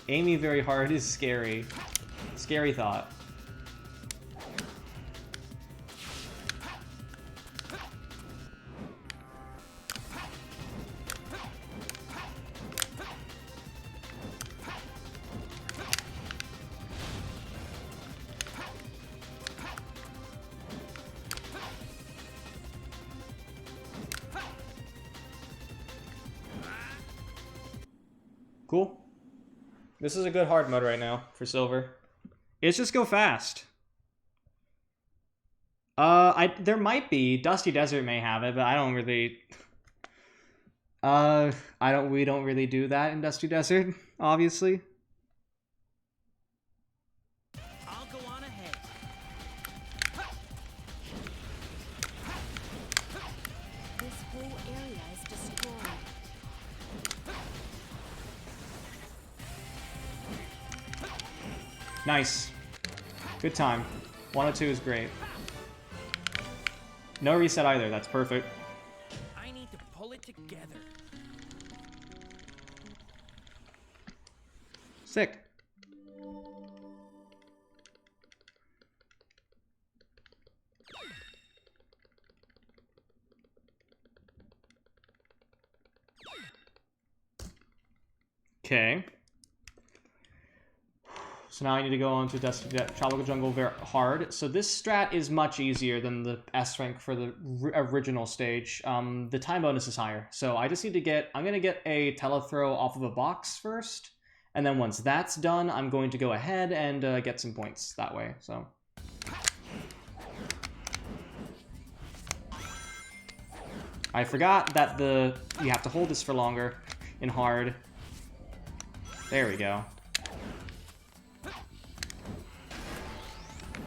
Amy Very Hard is scary. Scary thought. Cool. This is a good hard mode right now for silver. It's just go fast. There might be. Dusty Desert may have it, but I don't really... we don't really do that in Dusty Desert, obviously. I'll go on ahead. This whole area is destroyed. Nice. Good time. 102 is great. No reset either, that's perfect. I need to pull it together. Sick. Okay. So now I need to go on to Tropical Jungle very hard. So this strat is much easier than the S rank for the original stage. The time bonus is higher. So I just need to get, I'm going to get a telethrow off of a box first. And then once that's done, I'm going to go ahead and get some points that way. So I forgot that you have to hold this for longer in hard. There we go.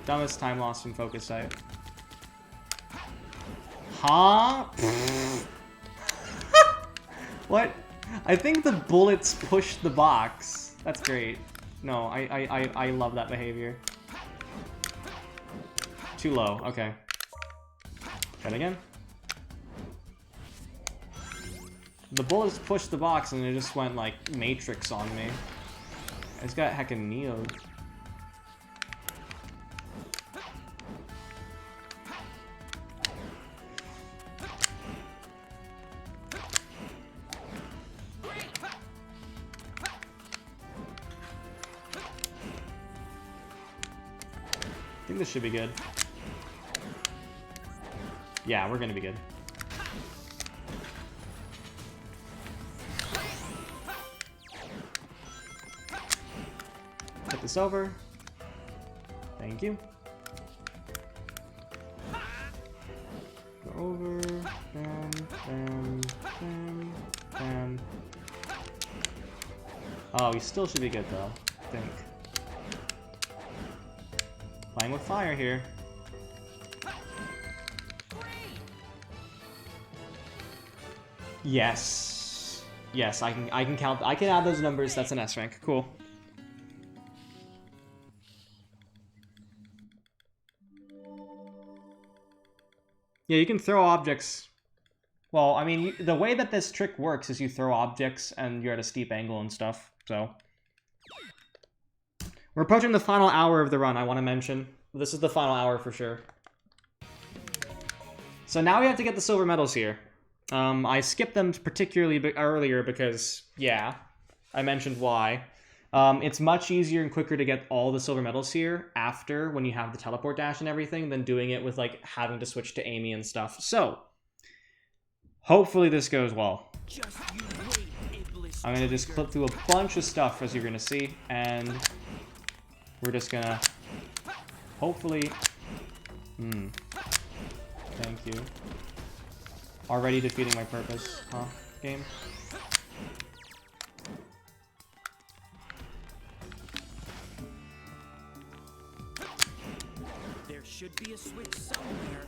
Dumbest time lost in focus sight. Huh? What? I think the bullets pushed the box. That's great. No, I love that behavior. Too low. Okay. Try it again. The bullets pushed the box and it just went like Matrix on me. It's got heckin' Neo'd. I think this should be good. Yeah, we're gonna be good. Get this over. Thank you. Go over. Bam, bam, bam, bam. Oh, we still should be good though, I think. Playing with fire here. Yes. Yes, I can count. I can add those numbers. That's an S rank. Cool. Yeah, you can throw objects. Well, I mean, the way that this trick works is you throw objects and you're at a steep angle and stuff, so. We're approaching the final hour of the run, I want to mention. This is the final hour for sure. So now we have to get the silver medals here. I skipped them particularly earlier because, yeah, I mentioned why. It's much easier and quicker to get all the silver medals here after when you have the teleport dash and everything than doing it with like having to switch to Amy and stuff. So, hopefully this goes well. Just you wait, Iblis I'm gonna just clip through a bunch of stuff, as you're gonna see, and we're just gonna hopefully... Thank you. Already defeating my purpose, huh, game? There should be a switch somewhere.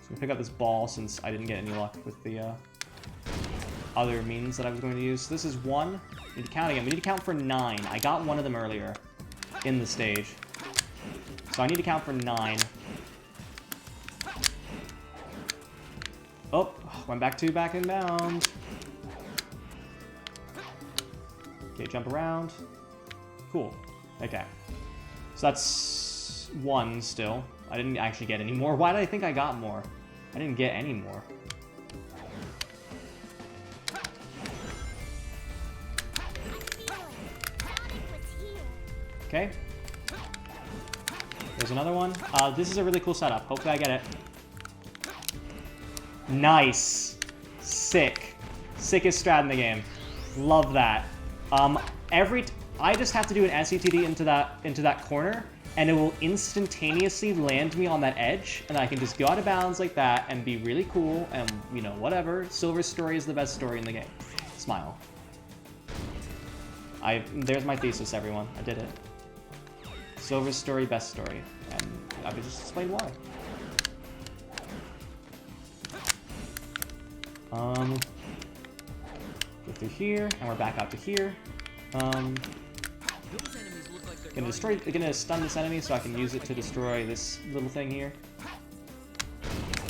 So I'm gonna pick up this ball since I didn't get any luck with the other means that I was going to use. So this is 1. We need to count again. We need to count for 9. I got one of them earlier in the stage. So I need to count for 9. Oh, went back inbound. Okay, jump around. Cool. Okay. So that's 1 still. I didn't actually get any more. Why did I think I got more? I didn't get any more. Okay. There's another one. This is a really cool setup. Hopefully I get it. Nice. Sick. Sickest strat in the game. Love that. I just have to do an SETD into that corner, and it will instantaneously land me on that edge, and I can just go out of bounds like that and be really cool, and, you know, whatever. Silver's story is the best story in the game. Smile. There's my thesis, everyone. I did it. Silver's story, best story. And I would just explain why. Go through here, and we're back out to here. Gonna stun this enemy so I can use it to destroy this little thing here.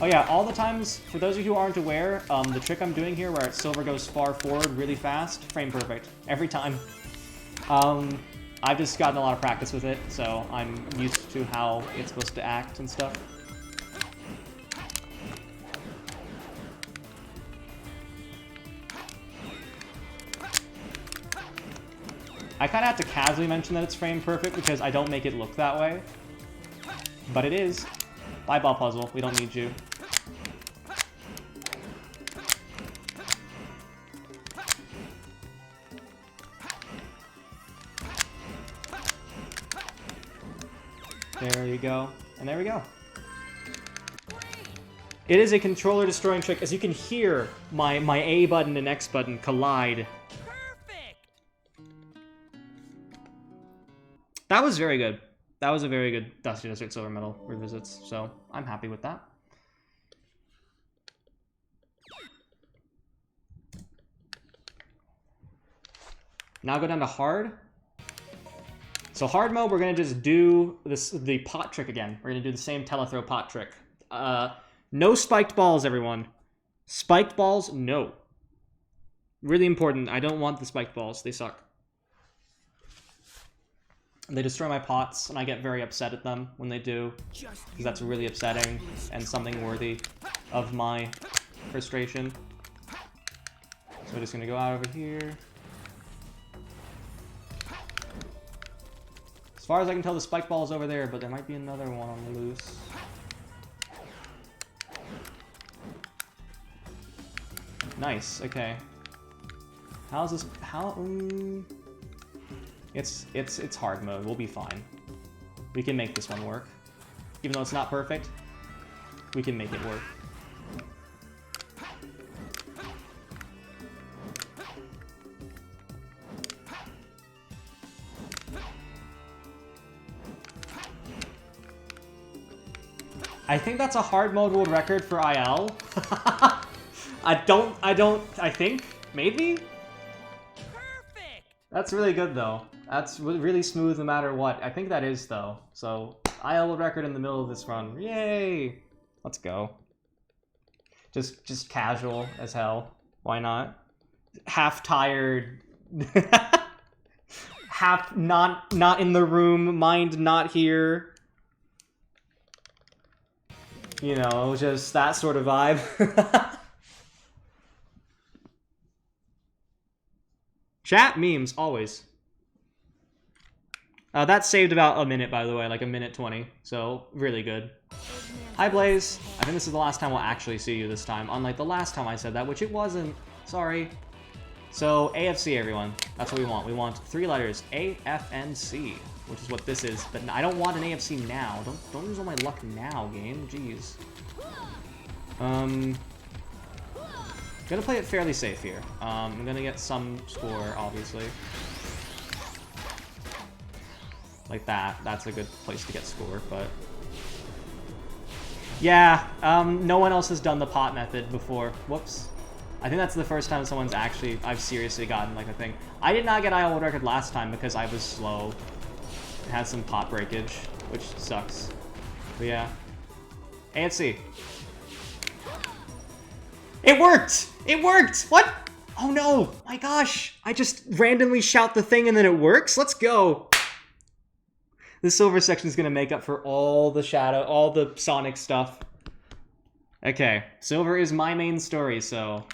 Oh yeah, all the times, for those of you who aren't aware, the trick I'm doing here where Silver goes far forward really fast, frame perfect. Every time. I've just gotten a lot of practice with it, so I'm used to how it's supposed to act and stuff. I kind of have to casually mention that it's frame perfect because I don't make it look that way. But it is. Bye, ball puzzle. We don't need you. There you go. And there we go. It is a controller destroying trick. As you can hear, my A button and X button collide. That was very good. That was a very good Dusty Desert Silver Medal revisits, so I'm happy with that. Now go down to hard. So hard mode, we're gonna just do the pot trick again. We're gonna do the same telethrow pot trick. No spiked balls, everyone. Spiked balls, no. Really important. I don't want the spiked balls. They suck. They destroy my pots, and I get very upset at them when they do, because that's really upsetting and something worthy of my frustration. So we're just gonna go out over here. As far as I can tell, the spike ball is over there, but there might be another one on the loose. Nice. Okay. How's this? It's hard mode. We'll be fine. We can make this one work. Even though it's not perfect, we can make it work. I think that's a hard mode world record for IL. I think, maybe? Perfect! That's really good, though. That's really smooth no matter what. I think that is, though. So, IL world record in the middle of this run. Yay! Let's go. Just casual as hell. Why not? Half tired. Half not in the room, mind not here. You know, just that sort of vibe. Chat memes, always. That saved about a minute, by the way, like a minute 20. So, really good. Hi, Blaze. I think this is the last time we'll actually see you this time, unlike the last time I said that, which it wasn't. Sorry. So, AFC, everyone. That's what we want. We want 3 letters. A, F, and C, which is what this is. But I don't want an AFC now. Don't use all my luck now, game. Jeez. Gonna play it fairly safe here. I'm gonna get some score, obviously. Like that. That's a good place to get score, but... Yeah, no one else has done the pot method before. Whoops. I think that's the first time I've seriously gotten, like, a thing. I did not get IL World Record last time because I was slow. It had some pot breakage, which sucks. But yeah. AFC. It worked! It worked! What? Oh no! My gosh! I just randomly shout the thing and then it works? Let's go! The silver section is gonna make up for all the Sonic stuff. Okay, silver is my main story, so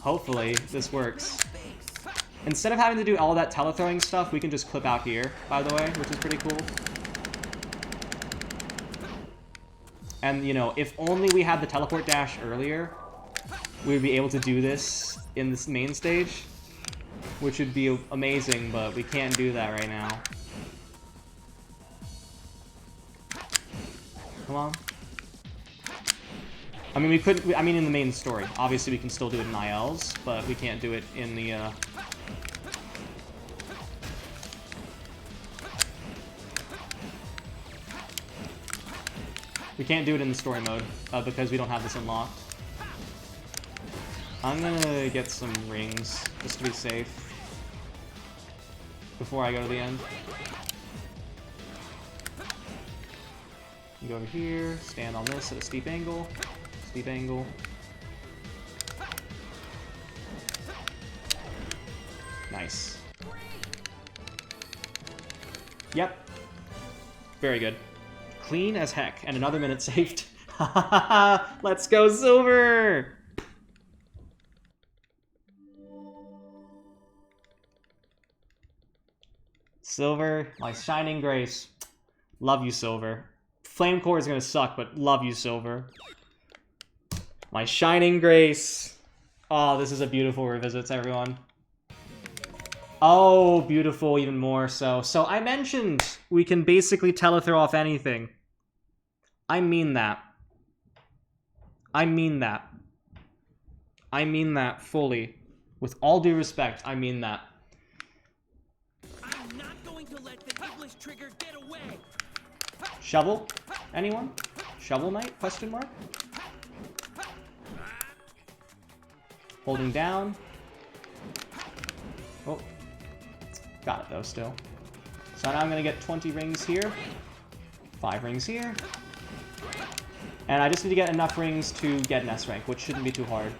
hopefully this works. Instead of having to do all that telethrowing stuff, we can just clip out here, by the way, which is pretty cool. And, you know, if only we had the teleport dash earlier, we would be able to do this in this main stage, which would be amazing, but we can't do that right now. Come on. I mean, in the main story. Obviously, we can still do it in ILs, but we can't do it in the, We can't do it in the story mode, because we don't have this unlocked. I'm gonna get some rings, just to be safe, before I go to the end. You go over here, stand on this at a steep angle. Steep angle. Nice. Yep. Very good. Clean as heck, and another minute saved. Let's go, silver! Silver, my shining grace. Love you, silver. Flame core is gonna suck, but love you, silver. My shining grace. Oh, this is a beautiful revisits, everyone. Oh, beautiful, even more so. So I mentioned we can basically telethrow off anything. I mean that. I mean that. I mean that fully. With all due respect, I mean that. I'm not going to let the English trigger get away. Shovel? Anyone? Shovel Knight? Question mark? Holding down. Oh. Got it though still. So now I'm gonna get 20 rings here. 5 rings here. And I just need to get enough rings to get an S rank, which shouldn't be too hard.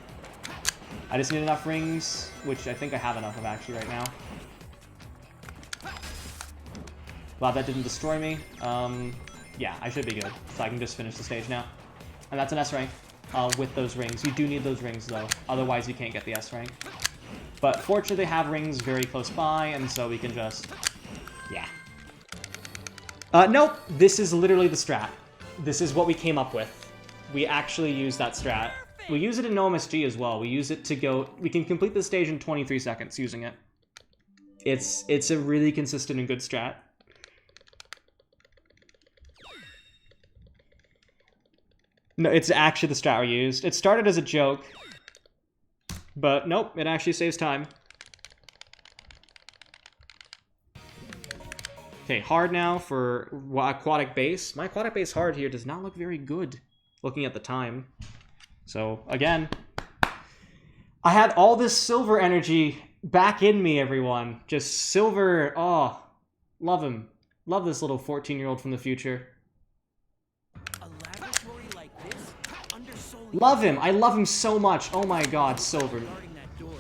I just need enough rings, which I think I have enough of actually right now. Glad that didn't destroy me. Yeah, I should be good. So I can just finish the stage now. And that's an S rank with those rings. You do need those rings though, otherwise you can't get the S rank. But fortunately they have rings very close by, and so we can just... yeah. Nope, this is literally the strat. This is what we came up with. We actually use that strat. We use it in No MSG as well. We use it to go... we can complete the stage in 23 seconds using it. It's a really consistent and good strat. No, it's actually the strat we used. It started as a joke, but nope, it actually saves time. Okay, hard now for aquatic base. My aquatic base hard here does not look very good, looking at the time. So, again, I had all this silver energy back in me, everyone. Just silver, oh, love him. Love this little 14-year-old from the future. Love him! I love him so much! Oh my god, silver.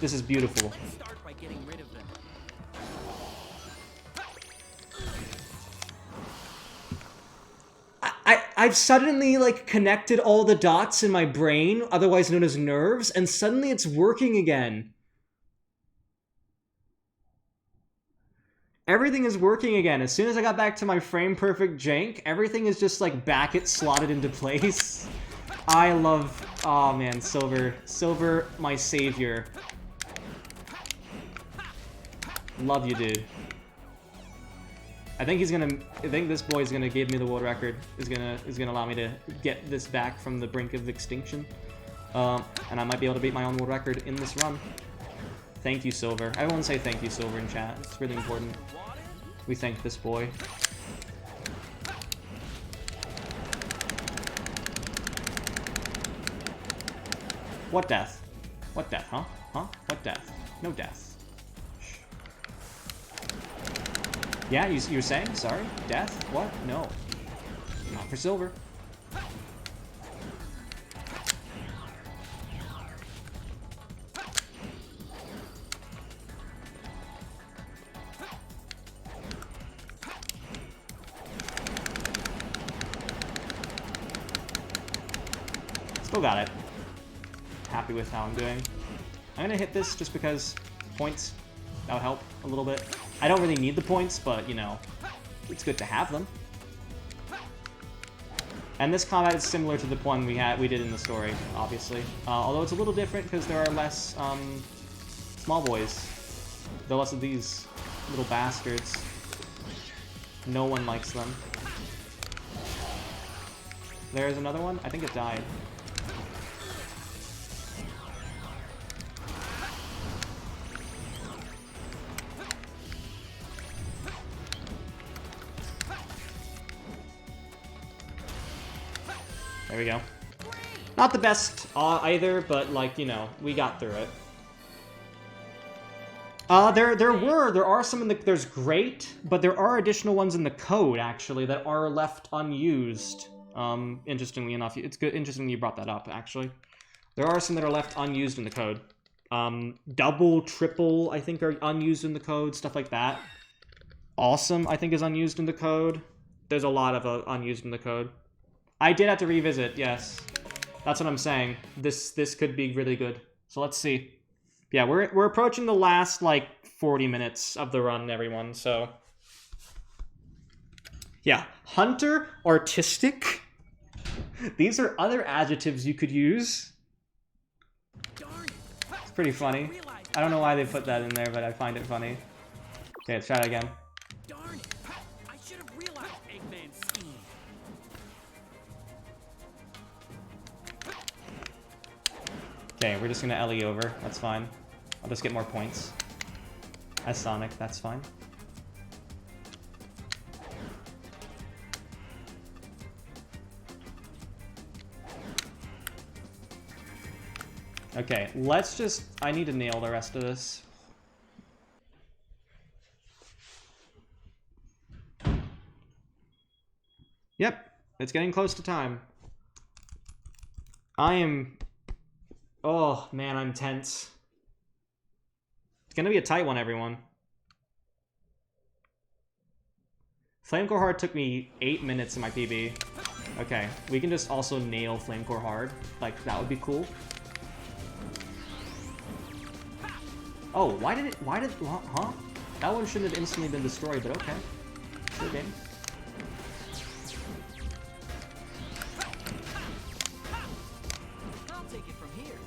This is beautiful. Let's start by getting rid of them. I've suddenly, like, connected all the dots in my brain, otherwise known as nerves, and suddenly it's working again. Everything is working again. As soon as I got back to my frame-perfect jank, everything is just, like, back it slotted into place. I love... oh man, silver. Silver, my savior. Love you, dude. I think this boy's gonna give me the world record. Is gonna allow me to get this back from the brink of extinction. And I might be able to beat my own world record in this run. Thank you, Silver. Everyone say thank you, Silver, in chat. It's really important. We thank this boy. What death? What death, huh? Huh? What death? No death. Shh. Yeah, you were saying? Sorry? Death? What? No. Not for Silver. Still got it. Happy with how I'm doing. I'm gonna hit this just because points. That'll help a little bit. I don't really need the points, but, you know, it's good to have them. And this combat is similar to the one we did in the story, obviously. Although it's a little different because there are less small boys. There are less of these little bastards. No one likes them. There's another one. I think it died. There we go. Not the best either, but, like, you know, we got through it. There are some in the, there's great, but there are additional ones in the code, actually, that are left unused. Interestingly enough, it's good, interesting you brought that up, actually. There are some that are left unused in the code. Double, triple, I think, are unused in the code, stuff like that. Awesome, I think, is unused in the code. There's a lot of unused in the code. I did have to revisit, yes. That's what I'm saying. This could be really good. So let's see. Yeah, we're approaching the last, like, 40 minutes of the run, everyone, so... Yeah, hunter, artistic. These are other adjectives you could use. It's pretty funny. I don't know why they put that in there, but I find it funny. Okay, let's try it again. Darn it! I should have realized Eggman's scheme. Okay, we're just gonna LE over. That's fine. I'll just get more points. As Sonic, that's fine. Okay, let's just... I need to nail the rest of this. Yep, it's getting close to time. I am... Oh, man, I'm tense. It's gonna be a tight one, everyone. Flamecore Hard took me 8 minutes in my PB. Okay, we can just also nail Flamecore Hard. Like, that would be cool. Oh, huh? That one shouldn't have instantly been destroyed, but okay. Sure game. I'll take it from here.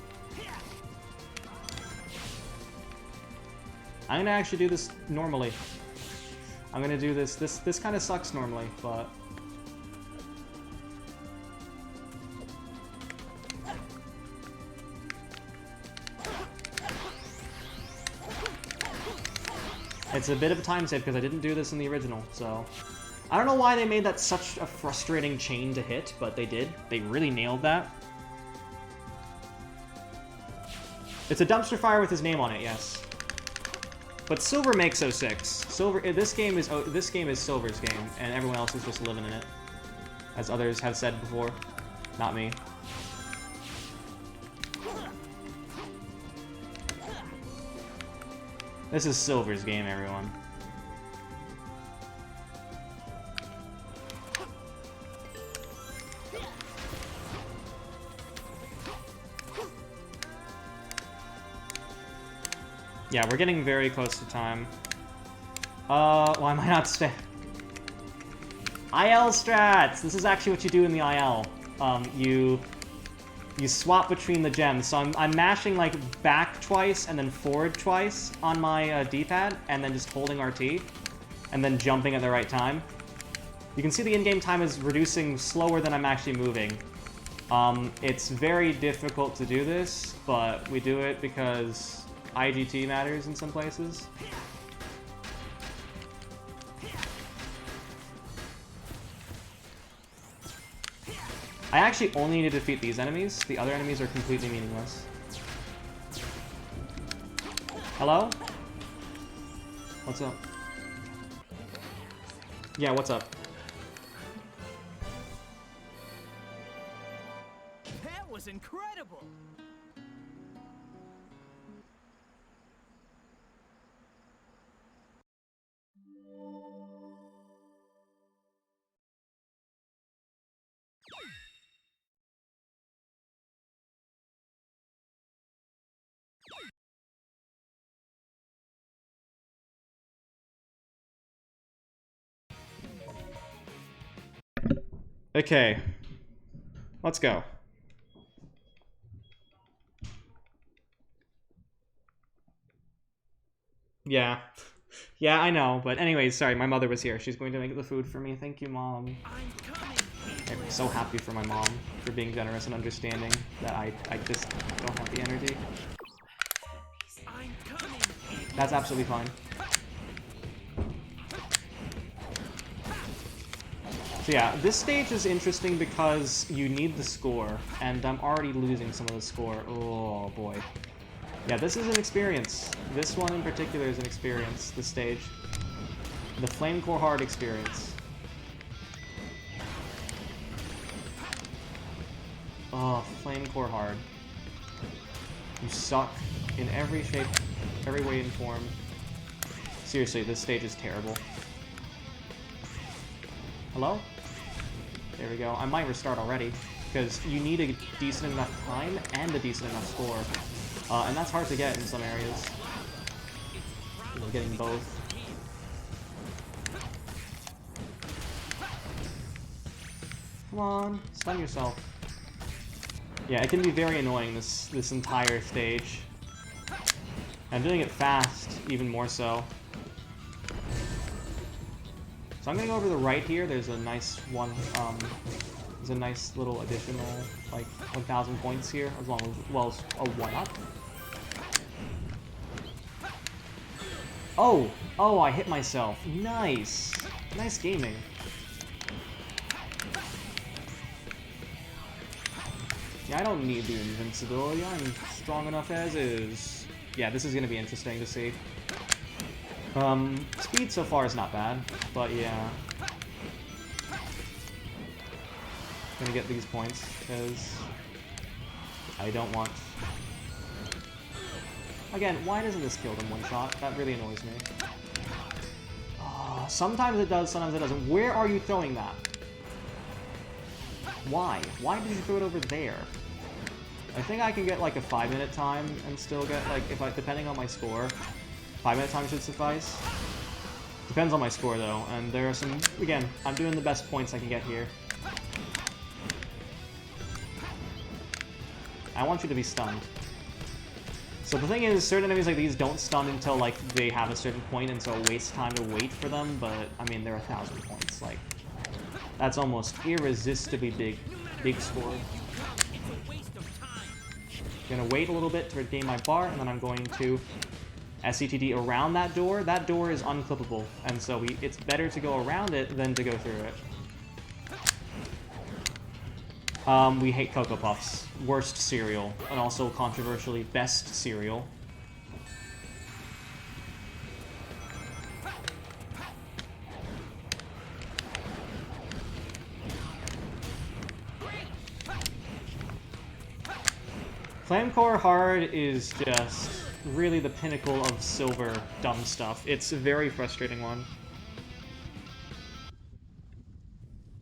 I'm gonna actually do this normally. I'm gonna do this. This kind of sucks normally, but... It's a bit of a time save because I didn't do this in the original, so... I don't know why they made that such a frustrating chain to hit, but they did. They really nailed that. It's a dumpster fire with his name on it, yes. But Silver makes 06. Silver, this game is Silver's game, and everyone else is just living in it. As others have said before. Not me. This is Silver's game, everyone. Yeah, we're getting very close to time. Why am I not stay? IL strats! This is actually what you do in the IL. You swap between the gems. So I'm mashing like back twice and then forward twice on my D-pad, and then just holding RT, and then jumping at the right time. You can see the in-game time is reducing slower than I'm actually moving. It's very difficult to do this, but we do it because IGT matters in some places. I actually only need to defeat these enemies. The other enemies are completely meaningless. Hello? What's up? Yeah, what's up? That was incredible! Okay. Let's go. Yeah. Yeah, I know. But anyways, sorry, my mother was here. She's going to make the food for me. Thank you, Mom. I'm coming! I'm so happy for my mom for being generous and understanding that I just don't have the energy. I'm coming! That's absolutely fine. So yeah, this stage is interesting because you need the score, and I'm already losing some of the score. Oh boy. Yeah, this is an experience. This one in particular is an experience, this stage. The Flame Core Hard experience. Oh, Flame Core Hard. You suck in every shape, every way and form. Seriously, this stage is terrible. Hello? There we go. I might restart already, because you need a decent enough time and a decent enough score. And that's hard to get in some areas. I'm getting both. Come on, stun yourself. Yeah, it can be very annoying, this entire stage. I'm doing it fast, even more so. So I'm gonna go over to the right here. There's a nice one. There's a nice little additional, like 1,000 points here, as well as a 1-up. Oh, I hit myself. Nice, nice gaming. Yeah, I don't need the invincibility. I'm strong enough as is. Yeah, this is gonna be interesting to see. Speed so far is not bad, but yeah. Gonna get these points, because I don't want... Again, why doesn't this kill them one shot? That really annoys me. Oh, sometimes it does, sometimes it doesn't. Where are you throwing that? Why? Why did you throw it over there? I think I can get like a 5-minute time and still get like, depending on my score, 5-minute time should suffice. Depends on my score though, and there are some, again, I'm doing the best points I can get here. I want you to be stunned. So the thing is, certain enemies like these don't stun until like they have a certain point, and so it wastes time to wait for them, but I mean, they're 1,000 points, like, that's almost irresistibly big score. I'm gonna wait a little bit to regain my bar, and then I'm going to SCTD around that door. That door is unclippable, and so it's better to go around it than to go through it. We hate Cocoa Puffs. Worst cereal, and also controversially best cereal. Flamecore Hard is just really the pinnacle of silver dumb stuff. It's a very frustrating one.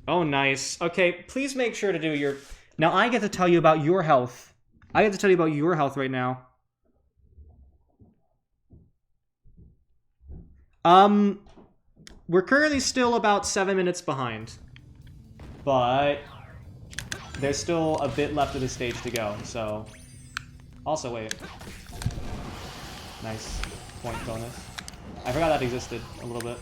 Oh, nice. Okay, please make sure to do your... Now I get to tell you about your health. I get to tell you about your health right now. We're currently still about 7 minutes behind. But there's still a bit left of the stage to go, so... Also, wait. Nice. Point bonus. I forgot that existed a little bit.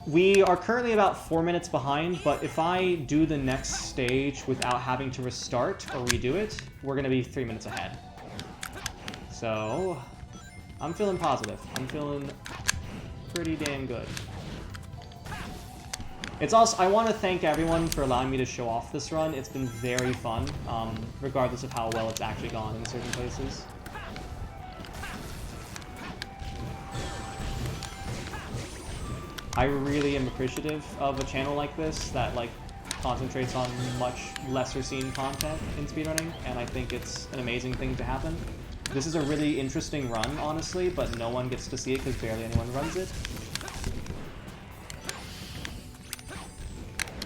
We are currently about 4 minutes behind, but if I do the next stage without having to restart or redo it, we're going to be 3 minutes ahead. So, I'm feeling positive. I'm feeling pretty damn good. It's also, I want to thank everyone for allowing me to show off this run. It's been very fun, regardless of how well it's actually gone in certain places. I really am appreciative of a channel like this that like concentrates on much lesser seen content in speedrunning, and I think it's an amazing thing to happen. This is a really interesting run, honestly, but no one gets to see it because barely anyone runs it.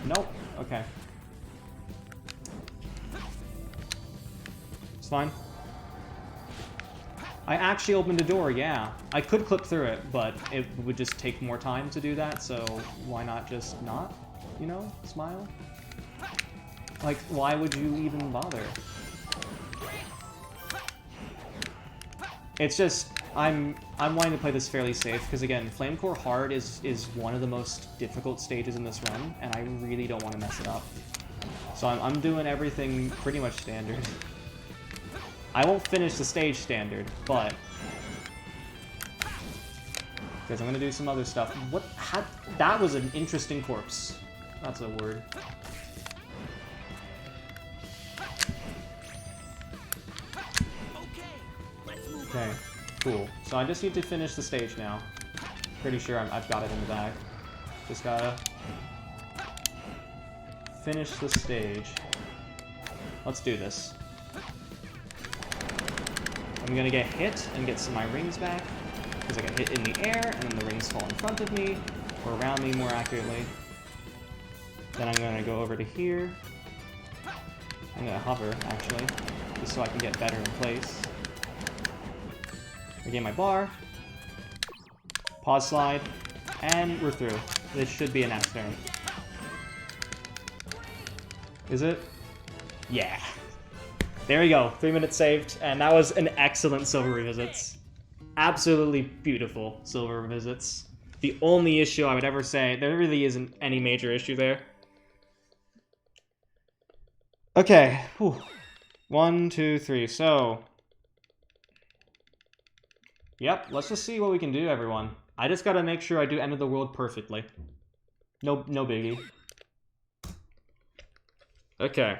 Nope. Okay. It's fine. I actually opened a door, yeah. I could clip through it, but it would just take more time to do that, so why not just not, you know, smile? Like, why would you even bother? It's just, I'm wanting to play this fairly safe, because again, Flamecore Hard is one of the most difficult stages in this run, and I really don't want to mess it up. So I'm doing everything pretty much standard. I won't finish the stage standard, but... because I'm gonna do some other stuff. What? How, that was an interesting corpse. That's a word. Okay, cool. So I just need to finish the stage now. Pretty sure I've got it in the bag. Just gotta... finish the stage. Let's do this. I'm gonna get hit and get some of my rings back, because I get hit in the air, and then the rings fall in front of me, or around me more accurately. Then I'm gonna go over to here. I'm gonna hover, actually, just so I can get better in place. Regain my bar. Pause slide, and we're through. This should be an next turn. Is it? Yeah. There we go, 3 minutes saved, and that was an excellent silver revisits. Absolutely beautiful silver revisits. The only issue I would ever say, there really isn't any major issue there. Okay, whew. 1, 2, 3, so... yep, let's just see what we can do, everyone. I just gotta make sure I do End of the World perfectly. No biggie. Okay.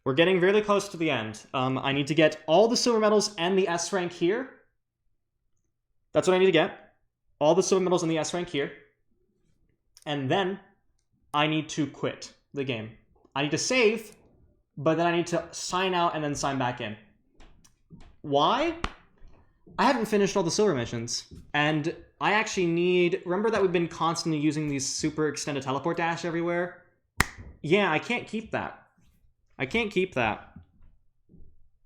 We're getting really close to the end. I need to get all the silver medals and the S rank here. That's what I need to get. All the silver medals and the S rank here. And then I need to quit the game. I need to save, but then I need to sign out and then sign back in. Why? I haven't finished all the silver missions. And I actually need... remember that we've been constantly using these super extended teleport dash everywhere? Yeah, I can't keep that. I can't keep that.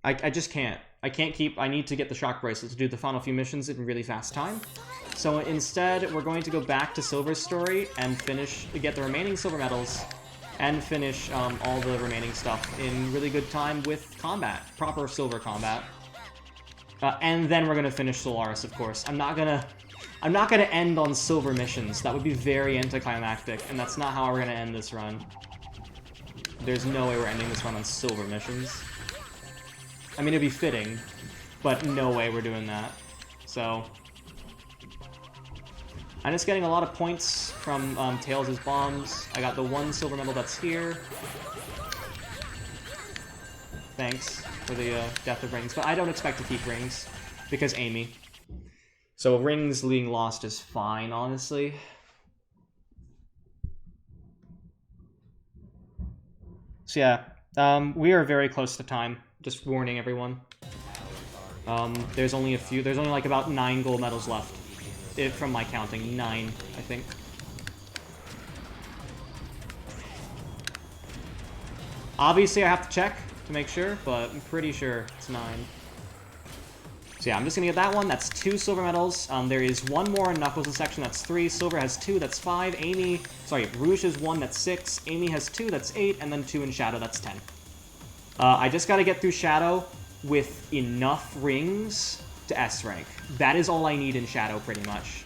I just can't. I can't keep... I need to get the shock bracelet to do the final few missions in really fast time. So instead, we're going to go back to Silver's story and get the remaining silver medals and finish all the remaining stuff in really good time with combat. Proper silver combat. And then we're going to finish Solaris, of course. I'm not gonna end on silver missions. That would be very anticlimactic, and that's not how we're going to end this run. There's no way we're ending this run on silver missions. I mean, it'd be fitting, but no way we're doing that. So... I'm just getting a lot of points from Tails' bombs. I got the one silver medal that's here. Thanks for the death of rings, but I don't expect to keep rings, because Amy. So rings being lost is fine, honestly. So yeah, we are very close to time. Just warning everyone. There's only like about 9 gold medals left. From my counting, 9, I think. Obviously I have to check to make sure, but I'm pretty sure it's 9. So yeah, I'm just gonna get that one. That's 2 silver medals. There is one more in Knuckles' section. That's 3. Silver has 2. That's 5. Rouge has 1. That's 6. Amy has 2. That's 8. And then 2 in Shadow. That's 10. I just gotta get through Shadow with enough rings to S rank. That is all I need in Shadow, pretty much.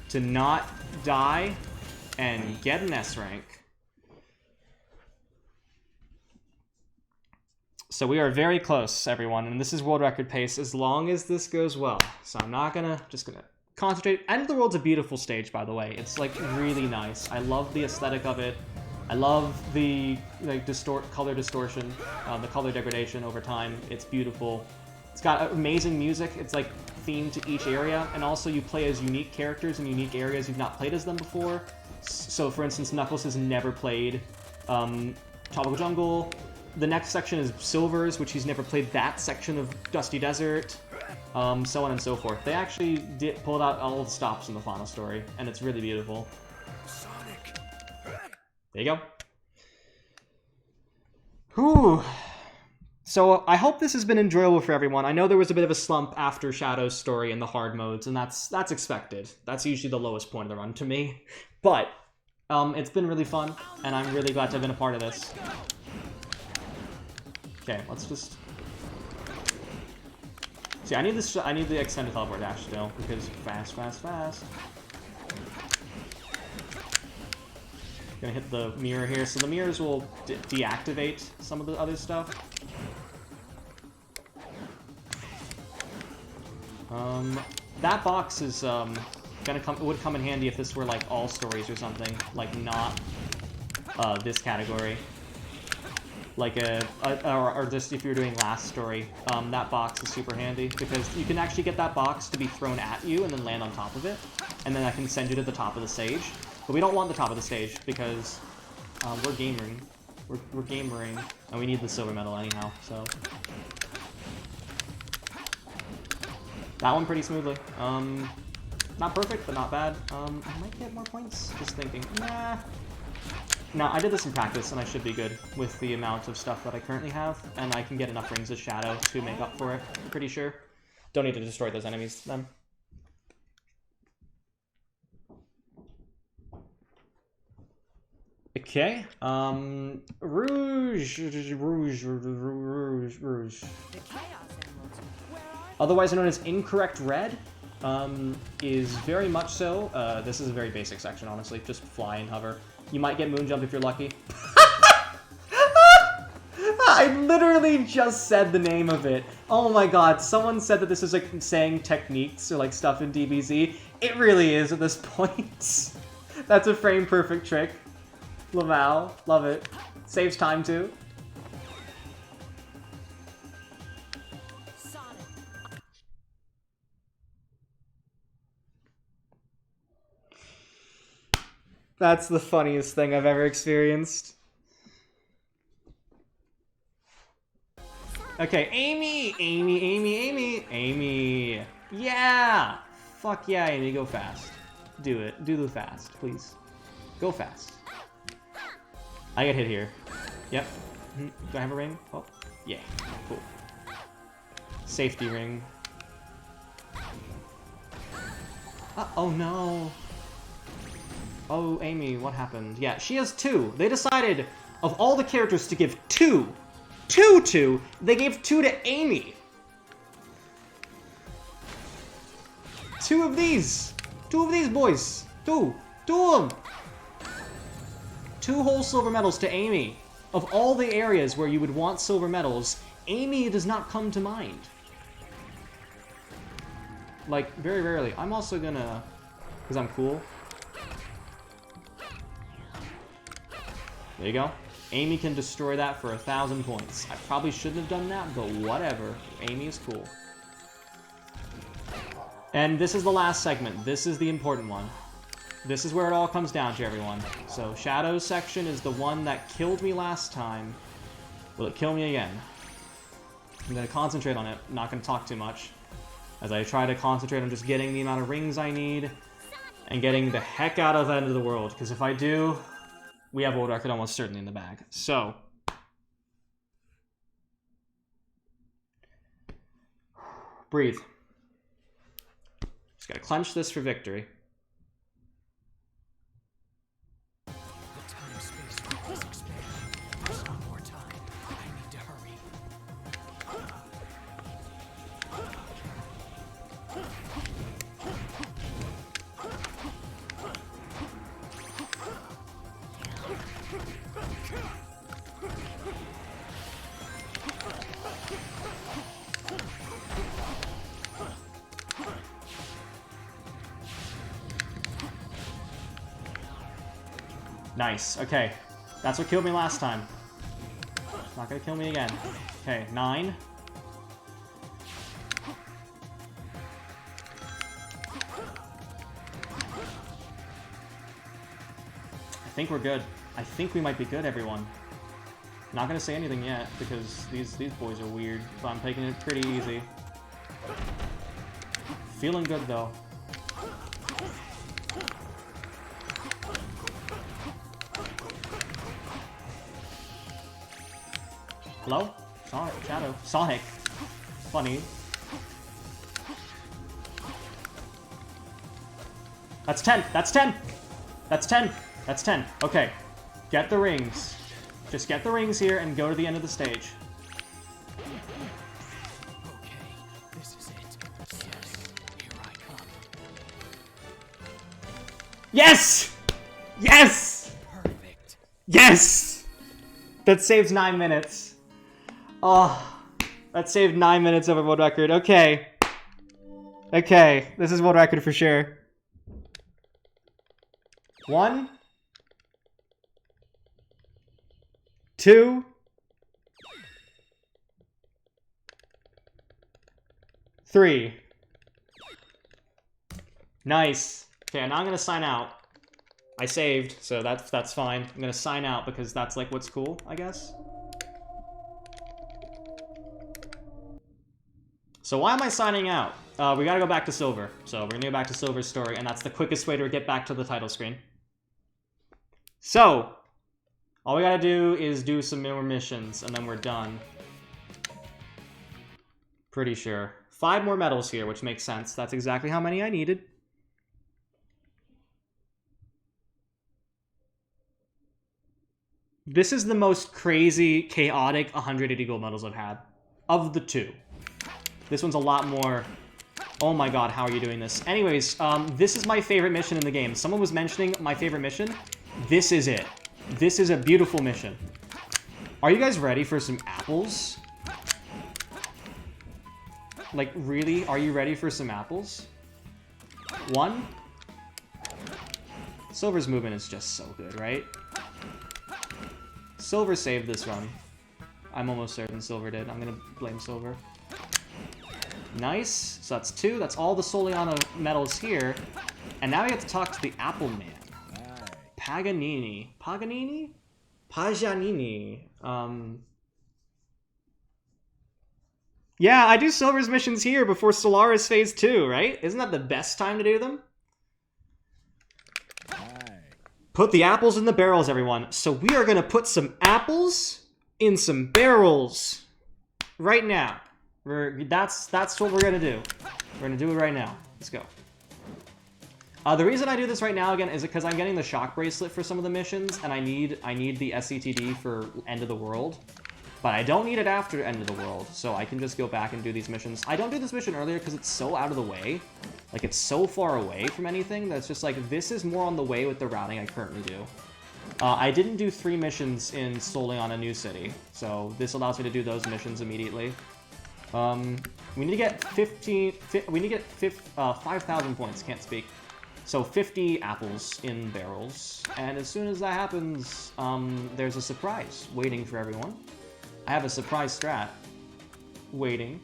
To not die and get an S rank. So we are very close, everyone, and this is world record pace as long as this goes well. So I'm not just gonna concentrate. End of the World's a beautiful stage, by the way. It's like really nice. I love the aesthetic of it. I love the like color distortion, the color degradation over time. It's beautiful. It's got amazing music. It's like themed to each area, and also you play as unique characters in unique areas you've not played as them before. So for instance, Knuckles has never played Tropical Jungle. The next section is Silver's, which he's never played that section of Dusty Desert, so on and so forth. They actually pulled out all the stops in the final story, and it's really beautiful. Sonic. There you go. Whew. So I hope this has been enjoyable for everyone. I know there was a bit of a slump after Shadow's story in the hard modes, and that's expected. That's usually the lowest point of the run to me. But it's been really fun, and I'm really glad to have been a part of this. Okay, let's just... See, I need the extended teleport dash still, because fast. Gonna hit the mirror here, so the mirrors will deactivate some of the other stuff. That box is would come in handy if this were like all stories or something, like not this category. Like or just if you're doing last story, that box is super handy because you can actually get that box to be thrown at you and then land on top of it, and then I can send you to the top of the stage. But we don't want the top of the stage because we're gamering, we're gamering, and we need the silver medal anyhow. So that one pretty smoothly. Not perfect, but not bad. I might get more points. Just thinking, nah. Now, I did this in practice, and I should be good with the amount of stuff that I currently have, and I can get enough rings of Shadow to make up for it, I'm pretty sure. Don't need to destroy those enemies, then. Okay, Rouge. Otherwise known as Incorrect Red, is very much so. This is a very basic section, honestly. Just fly and hover. You might get moon jump if you're lucky. I literally just said the name of it. Oh my god, someone said that this is like saying techniques or like stuff in DBZ. It really is at this point. That's a frame perfect trick. Lamau, love it. Saves time too. That's the funniest thing I've ever experienced. Okay, Amy! Yeah! Fuck yeah, Amy, go fast. Do it. Do the fast, please. Go fast. I get hit here. Yep. Do I have a ring? Oh, yeah. Cool. Safety ring. Oh no. Oh, Amy, what happened? Yeah, she has 2. They decided, of all the characters to give 2 to, they gave 2 to Amy. 2 of these. 2 of these boys. 2 of them. 2 whole silver medals to Amy. Of all the areas where you would want silver medals, Amy does not come to mind. Like, very rarely. I'm also gonna, because I'm cool. There you go. Amy can destroy that for 1,000 points. I probably shouldn't have done that, but whatever. Amy is cool. And this is the last segment. This is the important one. This is where it all comes down to, everyone. So, Shadow's section is the one that killed me last time. Will it kill me again? I'm going to concentrate on it. I'm not going to talk too much. As I try to concentrate on just getting the amount of rings I need. And getting the heck out of the end of the world. Because if I do, we have world record almost certainly in the bag. So, Breathe. Just gotta clench this for victory. The time-space is expanding. There's no more time. I need to hurry. Nice. Okay. That's what killed me last time. Not gonna kill me again. Okay, 9. I think we're good. I think we might be good, everyone. Not gonna say anything yet, because these boys are weird, but I'm taking it pretty easy. Feeling good, though. Hello? Sonic, Shadow. Sonic. Funny. That's 10! That's 10! That's 10! That's 10. Okay. Get the rings. Just get the rings here and go to the end of the stage. Okay, this is it. Yes, here I come. Yes! Yes! Perfect. Yes! That saves 9 minutes. Oh, that saved 9 minutes of a world record. Okay. Okay, this is world record for sure. 1, 2, 3. Nice. Okay, now I'm gonna sign out. I saved, so that's fine. I'm gonna sign out because that's like what's cool, I guess. So why am I signing out? We gotta go back to Silver. So we're gonna go back to Silver's story, and that's the quickest way to get back to the title screen. So, all we gotta do is do some more missions, and then we're done. Pretty sure. 5 more medals here, which makes sense. That's exactly how many I needed. This is the most crazy, chaotic 180 gold medals I've had. Of the 2. This one's a lot more... Oh my god, how are you doing this? Anyways, this is my favorite mission in the game. Someone was mentioning my favorite mission. This is it. This is a beautiful mission. Are you guys ready for some apples? Like, really? Are you ready for some apples? 1. Silver's movement is just so good, right? Silver saved this run. I'm almost certain Silver did. I'm gonna blame Silver. Nice. So that's 2. That's all the Soliana medals here. And now we have to talk to the Apple Man. Paganini. Paganini? Paganini. Yeah, I do Silver's missions here before Solaris Phase 2, right? Isn't that the best time to do them? Put the apples in the barrels, everyone. So we are going to put some apples in some barrels right now. That's what we're going to do. We're going to do it right now. Let's go. The reason I do this right now, again, is because I'm getting the shock bracelet for some of the missions, and I need the SCTD for End of the World. But I don't need it after End of the World, so I can just go back and do these missions. I don't do this mission earlier because it's so out of the way. Like, it's so far away from anything that's just like, this is more on the way with the routing I currently do. I didn't do 3 missions in solely on a new city, so this allows me to do those missions immediately. We need to get 5,000 points, can't speak. So 50 apples in barrels, and as soon as that happens, there's a surprise waiting for everyone. I have a surprise strat waiting.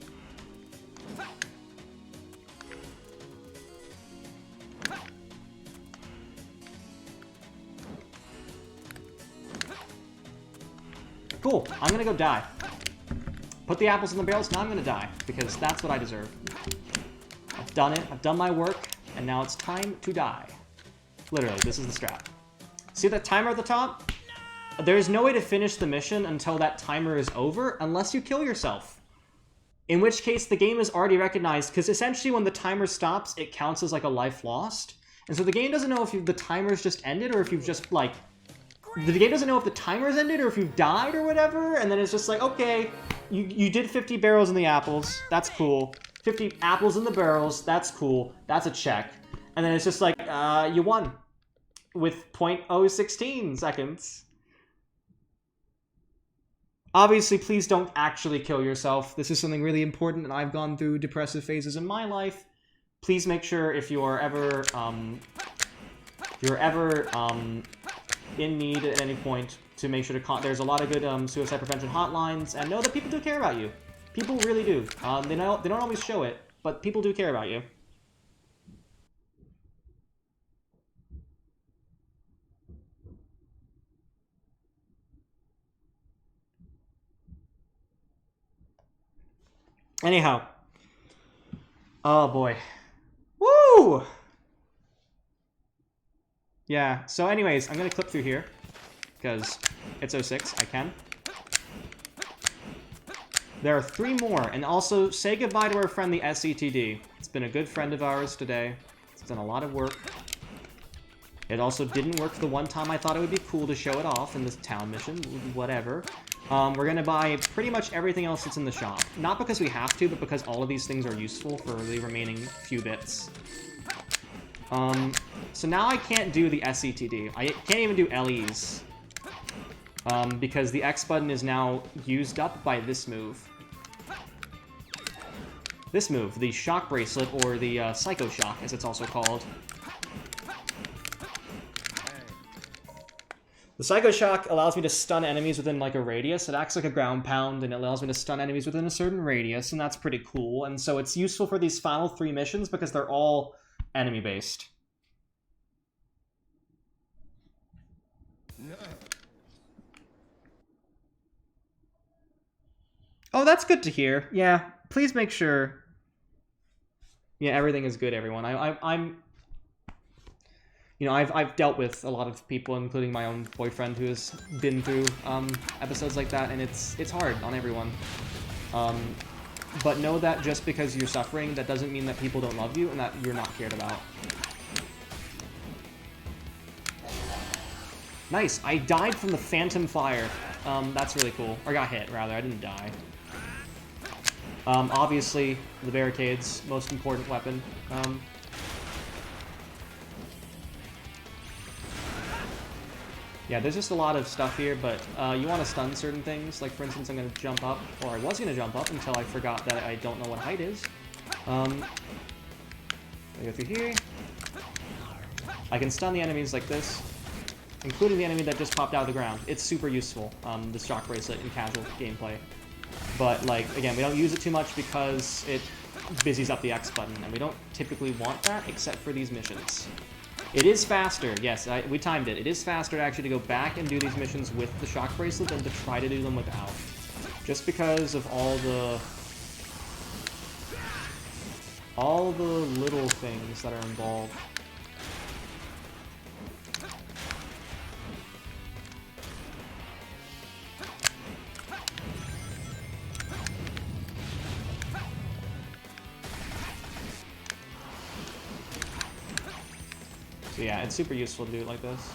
Cool, I'm gonna go die. Put the apples in the barrels, now I'm gonna die, because that's what I deserve. I've done it, I've done my work, and now it's time to die. Literally, this is the strat. See that timer at the top? There is no way to finish the mission until that timer is over, unless you kill yourself. In which case, the game is already recognized, because essentially when the timer stops, it counts as like a life lost. And so the game doesn't know if the timer's just ended, or if you've just, like... The game doesn't know if the timer's ended, or if you've died, or whatever, and then it's just like, okay, you did 50 barrels in the apples, that's cool. 50 apples in the barrels, that's cool, that's a check. And then it's just like, you won. With 0.016 seconds. Obviously, please don't actually kill yourself. This is something really important, and I've gone through depressive phases in my life. Please make sure if you're ever in need at any point to make sure to there's a lot of good suicide prevention hotlines, and know that people do care about you. People really do. They don't always show it, but people do care about you. Anyhow. Oh boy. Woo! Yeah, so anyways, I'm gonna clip through here, because it's 06, I can. There are 3 more, and also say goodbye to our friend the SETD. It's been a good friend of ours today. It's done a lot of work. It also didn't work the one time I thought it would be cool to show it off in this town mission, whatever. We're gonna buy pretty much everything else that's in the shop. Not because we have to, but because all of these things are useful for the remaining few bits. So now I can't do the SETD. I can't even do LEs. Because the X button is now used up by this move. This move, the Shock Bracelet, or the Psycho Shock, as it's also called. The Psycho Shock allows me to stun enemies within, like, a radius. It acts like a ground pound, and it allows me to stun enemies within a certain radius, and that's pretty cool. And so it's useful for these final 3 missions because they're all enemy-based. Oh, that's good to hear. Yeah, please make sure... Yeah, everything is good, everyone. I'm... You know, I've dealt with a lot of people, including my own boyfriend, who has been through episodes like that, and it's hard on everyone. But know that just because you're suffering, that doesn't mean that people don't love you and that you're not cared about. Nice, I died from the Phantom Fire. That's really cool. Or got hit, rather. I didn't die. Obviously, the barricades, most important weapon. Yeah, there's just a lot of stuff here, but you want to stun certain things. Like, for instance, I'm going to jump up, or I was going to jump up until I forgot that I don't know what height is. I go through here. I can stun the enemies like this, including the enemy that just popped out of the ground. It's super useful, the Shock Bracelet in casual gameplay. But, like, again, we don't use it too much because it busies up the X button, and we don't typically want that except for these missions. It is faster, yes, we timed it. It is faster to actually go back and do these missions with the Shock Bracelet than to try to do them without. Just because of all the little things that are involved. So yeah, it's super useful to do it like this.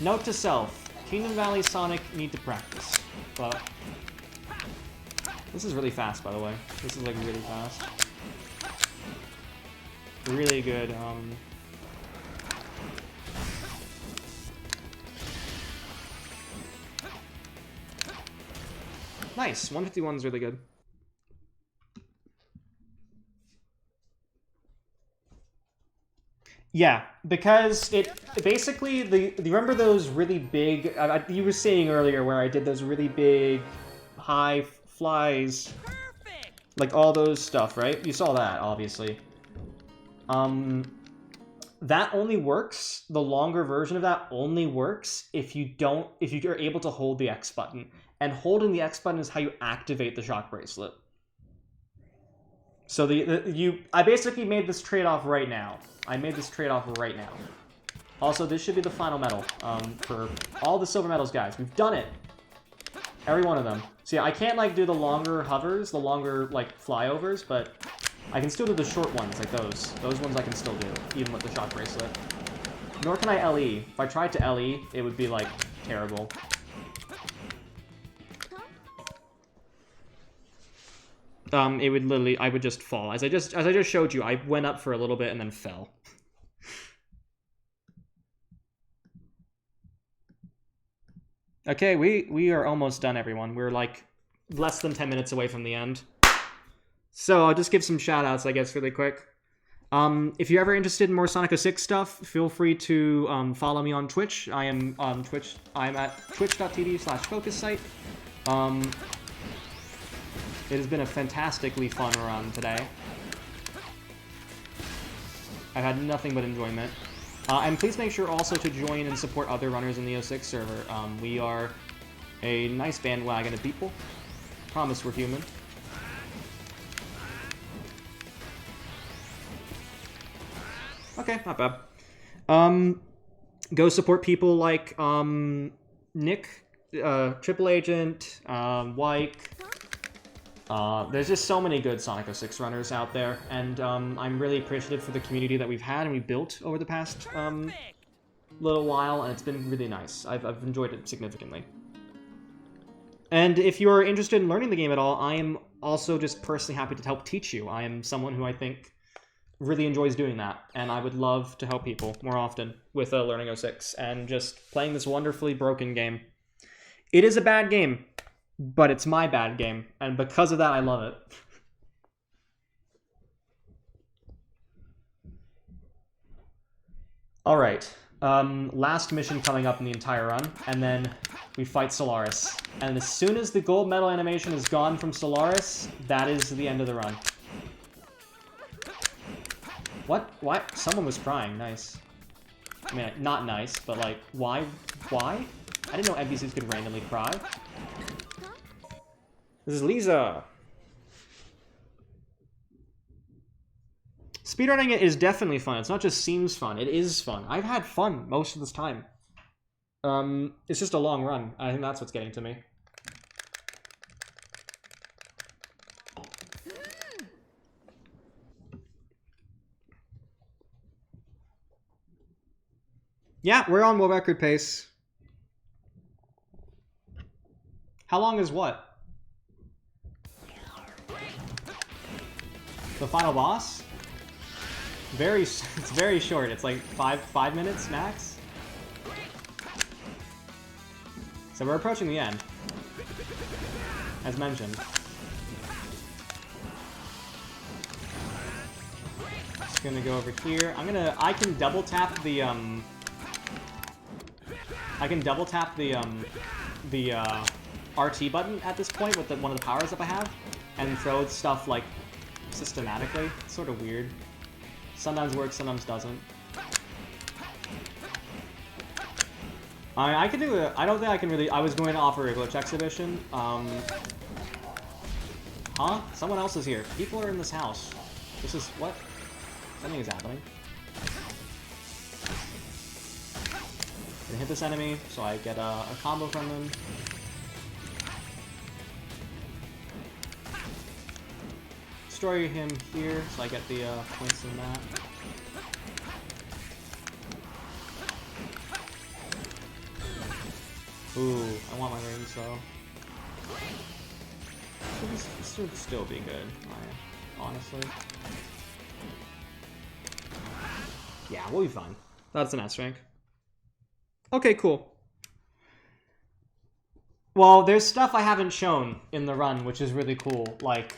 Note to self, Kingdom Valley Sonic need to practice, but this is really fast, by the way. This is like really fast. Really good, Nice, 151 is really good. Yeah, because it basically remember those really big you were saying earlier where I did those really big high flies, like all those stuff, right? You saw that obviously. That only works. The longer version of that only works if you're able to hold the X button, and holding the X button is how you activate the Shock Bracelet. So I basically made this trade-off right now. I made this trade-off right now. Also, this should be the final medal for all the silver medals, guys. We've done it. Every one of them. So yeah, I can't like do the longer hovers, the longer like flyovers, but I can still do the short ones like those. Those ones I can still do, even with the shock bracelet. Nor can I LE. If I tried to LE, it would be like terrible. It would literally, I would just fall. As I just showed you, I went up for a little bit and then fell. Okay, we are almost done, everyone. We're like less than 10 minutes away from the end. So I'll just give some shout outs, I guess, really quick. If you're ever interested in more Sonic 06 stuff, feel free to follow me on Twitch. I am on Twitch. I'm at twitch.tv/FocusSite. It has been a fantastically fun run today. I've had nothing but enjoyment. And please make sure also to join and support other runners in the 06 server. We are a nice bandwagon of people. Promise we're human. Okay, not bad. Go support people like Nick, Triple Agent, Wyke. There's just so many good Sonic 06 runners out there, and I'm really appreciative for the community that we've had and we've built over the past little while, and it's been really nice. I've enjoyed it significantly. And if you're interested in learning the game at all, I am also just personally happy to help teach you. I am someone who I think really enjoys doing that, and I would love to help people more often with learning 06 and just playing this wonderfully broken game. It is a bad game, but it's my bad game, and because of that, I love it. All right, last mission coming up in the entire run, and then we fight Solaris. And as soon as the gold medal animation is gone from Solaris, that is the end of the run. What? Why? Someone was crying. Nice. I mean, not nice, but like, why? Why? I didn't know NPCs could randomly cry. This is Lisa. Speedrunning it is definitely fun. It's not just seems fun. It is fun. I've had fun most of this time. It's just a long run. I think that's what's getting to me. Yeah, we're on world record pace. How long is what? The final boss? It's very short. It's like five minutes max. So we're approaching the end, as mentioned. Just gonna go over here. I can double tap the RT button at this point with one of the powers up I have, and throw stuff like systematically. It's sort of weird. Sometimes works, sometimes doesn't. I could do it. I don't think I can really. I was going to offer a glitch exhibition. Huh? Someone else is here. People are in this house. This is what? Something is happening. Gonna hit this enemy, so I get a combo from him. Destroy him here, so I get the points in that. Ooh, I want my rings though. This should still be good, honestly. Yeah, we'll be fine. That's an S rank. Okay, cool. Well, there's stuff I haven't shown in the run, which is really cool. Like,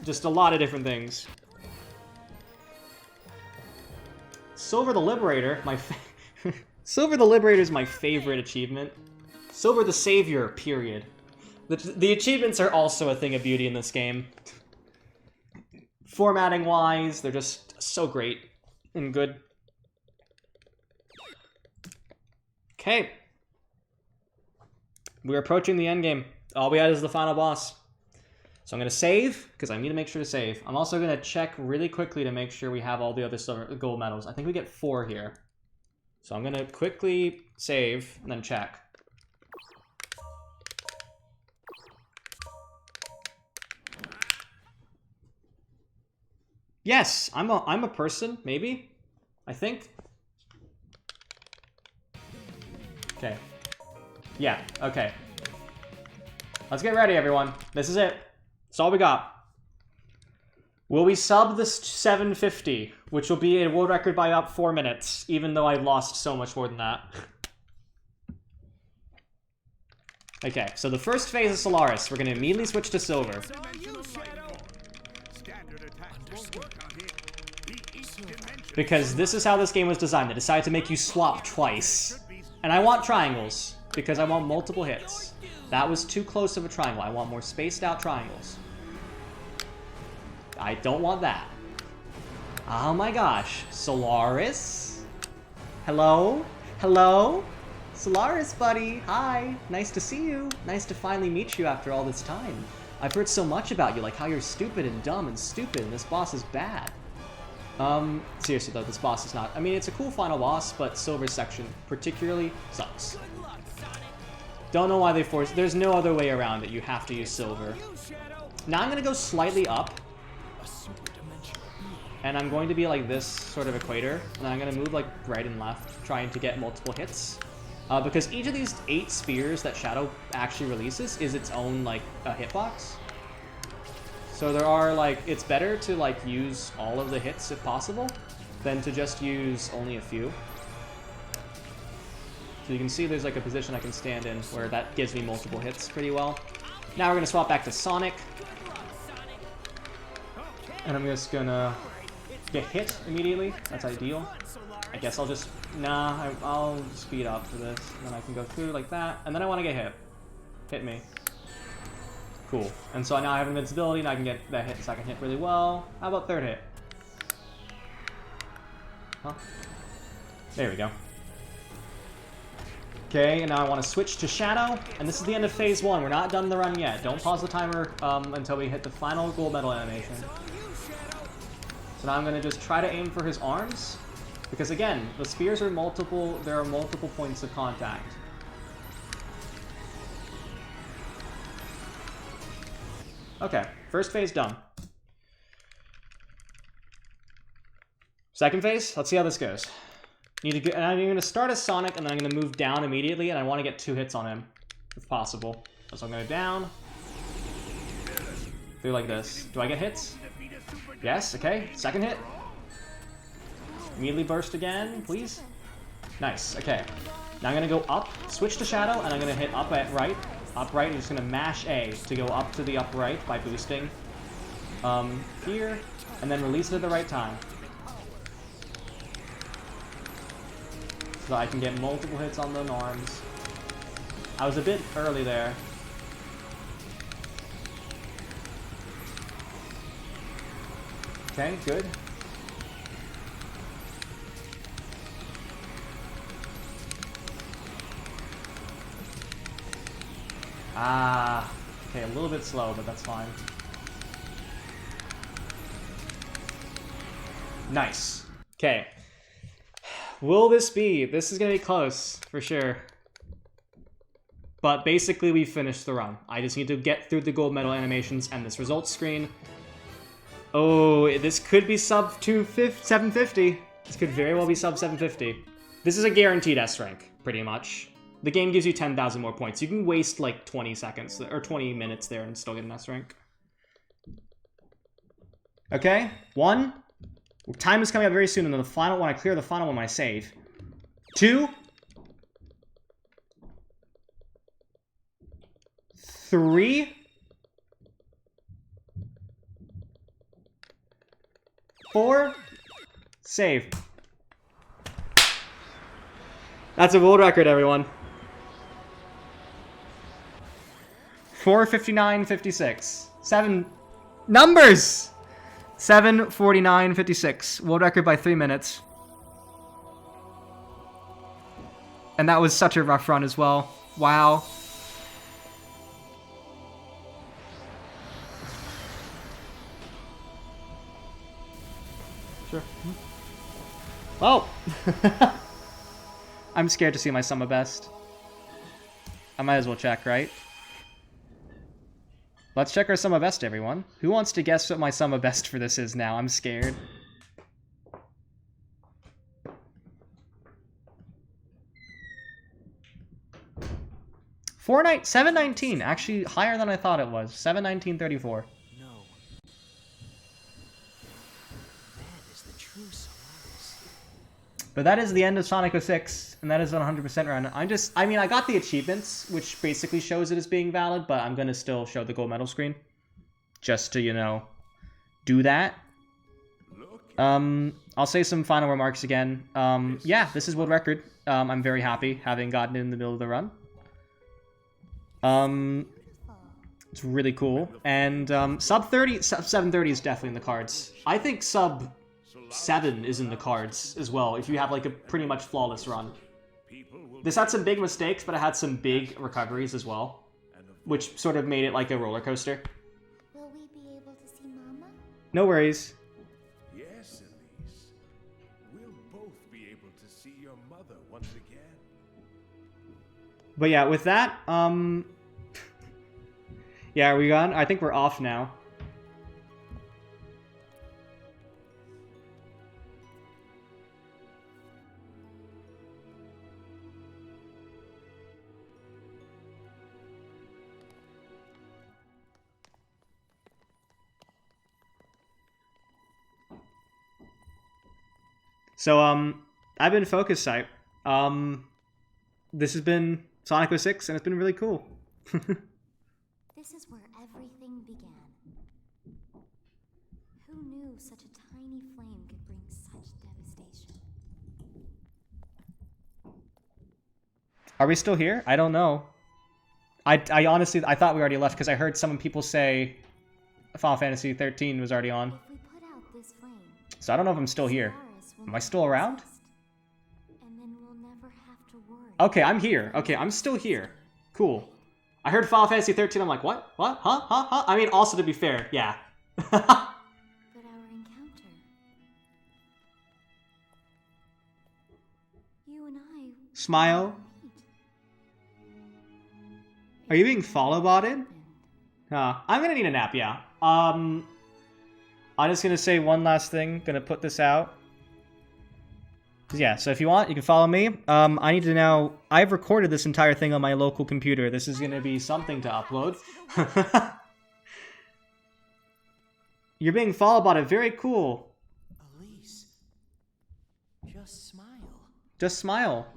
just a lot of different things. Silver the Liberator, Silver the Liberator is my favorite achievement. Silver the Savior, period. The achievements are also a thing of beauty in this game. Formatting-wise, they're just so great and good. Okay. We're approaching the end game. All we had is the final boss. So I'm going to save, because I need to make sure to save. I'm also going to check really quickly to make sure we have all the other silver, gold medals. I think we get 4 here. So I'm gonna quickly save and then check. Yes, I'm a person, maybe? I think. Okay. Yeah, okay. Let's get ready, everyone. This is it. That's all we got. Will we sub this 750, which will be a world record by about 4 minutes, even though I lost so much more than that. Okay, so the first phase of Solaris, we're going to immediately switch to silver. Because this is how this game was designed. They decided to make you swap twice. And I want triangles, because I want multiple hits. That was too close of a triangle. I want more spaced out triangles. I don't want that. Oh my gosh. Solaris? Hello? Hello? Solaris, buddy. Hi. Nice to see you. Nice to finally meet you after all this time. I've heard so much about you, like how you're stupid and dumb and stupid, and this boss is bad. Seriously though, this boss is not. I mean, it's a cool final boss, but Silver section particularly sucks. Don't know why they forced. There's no other way around it. You have to use Silver. Now I'm gonna go slightly up. And I'm going to be like this sort of equator, and I'm going to move like right and left, trying to get multiple hits. Because each of these 8 spheres that Shadow actually releases is its own like a hitbox. So there are like, it's better to like use all of the hits if possible, than to just use only a few. So you can see there's like a position I can stand in where that gives me multiple hits pretty well. Now we're going to swap back to Sonic. And I'm just gonna get hit immediately. That's ideal. I guess I'll just... Nah, I'll speed up for this. And then I can go through like that. And then I want to get hit. Hit me. Cool. And so now I have invincibility and I can get that hit, second hit really well. How about third hit? Huh? There we go. Okay, and now I want to switch to Shadow. And this is the end of phase 1. We're not done the run yet. Don't pause the timer until we hit the final gold medal animation. So now I'm going to just try to aim for his arms, because again, the spears are multiple, there are multiple points of contact. Okay, first phase done. Second phase, let's see how this goes. Need to get, and I'm going to start as Sonic, and then I'm going to move down immediately, and I want to get 2 hits on him, if possible. So I'm going to go down, do like this. Do I get hits? Yes, okay. Second hit. Immediately burst again, please. Nice, okay. Now I'm going to go up, switch to Shadow, and I'm going to hit up at right. Up right, I'm just going to mash A to go up to the up right by boosting here, and then release it at the right time. So I can get multiple hits on the arms. I was a bit early there. Okay, good. Ah, okay, a little bit slow, but that's fine. Nice. Okay. Will this be? This is gonna be close, for sure. But basically, we finished the run. I just need to get through the gold medal animations and this results screen. Oh, this could be sub 750. This could very well be sub 750. This is a guaranteed S rank, pretty much. The game gives you 10,000 more points. You can waste like 20 seconds or 20 minutes there and still get an S rank. Okay, 1. Time is coming up very soon, and then the final one, I clear the final one when I save. 2. 3. 4. Save. That's a world record, everyone. 4:59:56. 7 numbers. 7:49:56. World record by 3 minutes. And that was such a rough run as well. Wow. Sure. Oh! I'm scared to see my summer best. I might as well check, right? Let's check our summer best, everyone. Who wants to guess what my summer best for this is now? I'm scared. Fortnite 719, actually higher than I thought it was. 719.34. No. That is the true Solaris. But that is the end of Sonic 06, and that is 100% run. I mean, I got the achievements, which basically shows it as being valid, but I'm gonna still show the gold medal screen. Just to, you know, do that. I'll say some final remarks again. Yeah, this is world record. I'm very happy having gotten in the middle of the run. It's really cool. And sub 730 is definitely in the cards. I think sub 7 is in the cards as well, if you have like a pretty much flawless run. This had some big mistakes, but it had some big recoveries as well, which sort of made it like a roller coaster. Will we be able to see Mama? No worries. Yes, Elise. We'll both be able to see your mother once again. But yeah, with that, yeah, are we gone? I think we're off now. So, I've been Focus Sight. This has been Sonic 06, and it's been really cool. This is where everything began. Who knew such a tiny flame could bring such devastation? Are we still here? I don't know. I honestly, I thought we already left because I heard some people say Final Fantasy 13 was already on. If we put out this flame, So I don't know if I'm still here. Solaris will Am I still around? exist, and then we'll never have to worry. Okay, I'm here. Okay, I'm still here. Cool. I heard Final Fantasy 13, I'm like, what? What? Huh? Huh? Huh? I mean, also to be fair, yeah. But our encounter... You and I... Smile. Are you being follow-botted? I'm gonna need a nap, yeah. I'm just gonna say one last thing. Gonna put this out. Yeah, so if you want, you can follow me. I need to now... I've recorded this entire thing on my local computer. This is gonna be something to upload. You're being follow-botted. Very cool. Elise, just smile. Just smile.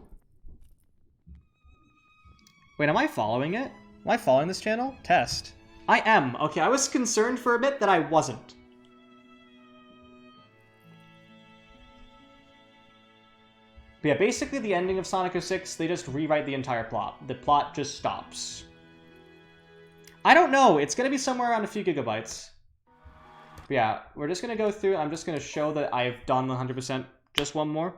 Wait, am I following it? Am I following this channel? Test. I am. Okay, I was concerned for a bit that I wasn't. But yeah, basically the ending of Sonic 06, they just rewrite the entire plot. The plot just stops. I don't know. It's going to be somewhere around a few gigabytes. But yeah, we're just going to go through. I'm just going to show that I've done 100% just one more.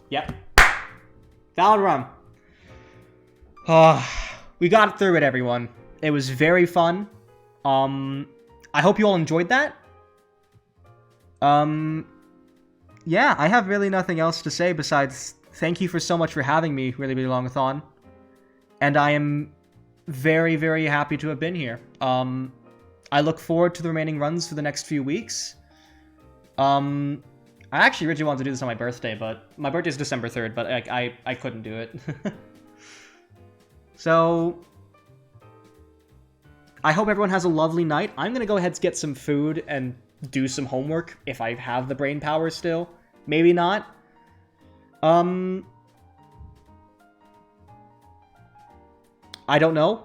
Yep. Valid run. We got through it, everyone. It was very fun. I hope you all enjoyed that. Yeah, I have really nothing else to say besides thank you for so much for having me, Really Really Long-A-Thon. And I am very, very happy to have been here. I look forward to the remaining runs for the next few weeks. I actually originally wanted to do this on my birthday, but my birthday is December 3rd, but I couldn't do it. So, I hope everyone has a lovely night. I'm going to go ahead and get some food and do some homework if I have the brain power still. Maybe not. I don't know.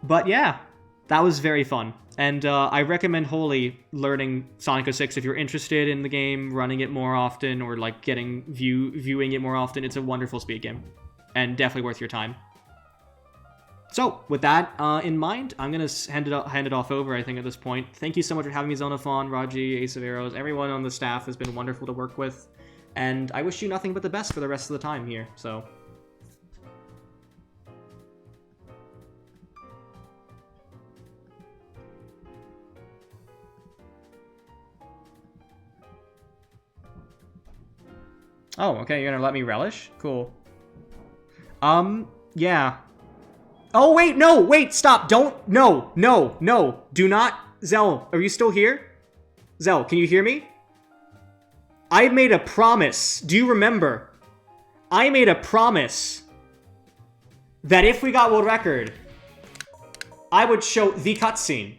But yeah, that was very fun. And I recommend wholly learning Sonic 06 if you're interested in the game, running it more often, or like viewing it more often. It's a wonderful speed game, and definitely worth your time. So, with that in mind, I'm going to hand it off over, I think, at this point. Thank you so much for having me, Zonafon, Raji, Ace of Arrows. Everyone on the staff has been wonderful to work with. And I wish you nothing but the best for the rest of the time here, so... Oh, okay, you're gonna let me relish? Cool. Yeah. Oh, wait, no, wait, stop, don't, no, no, no, do not, Zell, are you still here? Zell, can you hear me? I made a promise, do you remember? I made a promise that if we got world record, I would show the cutscene.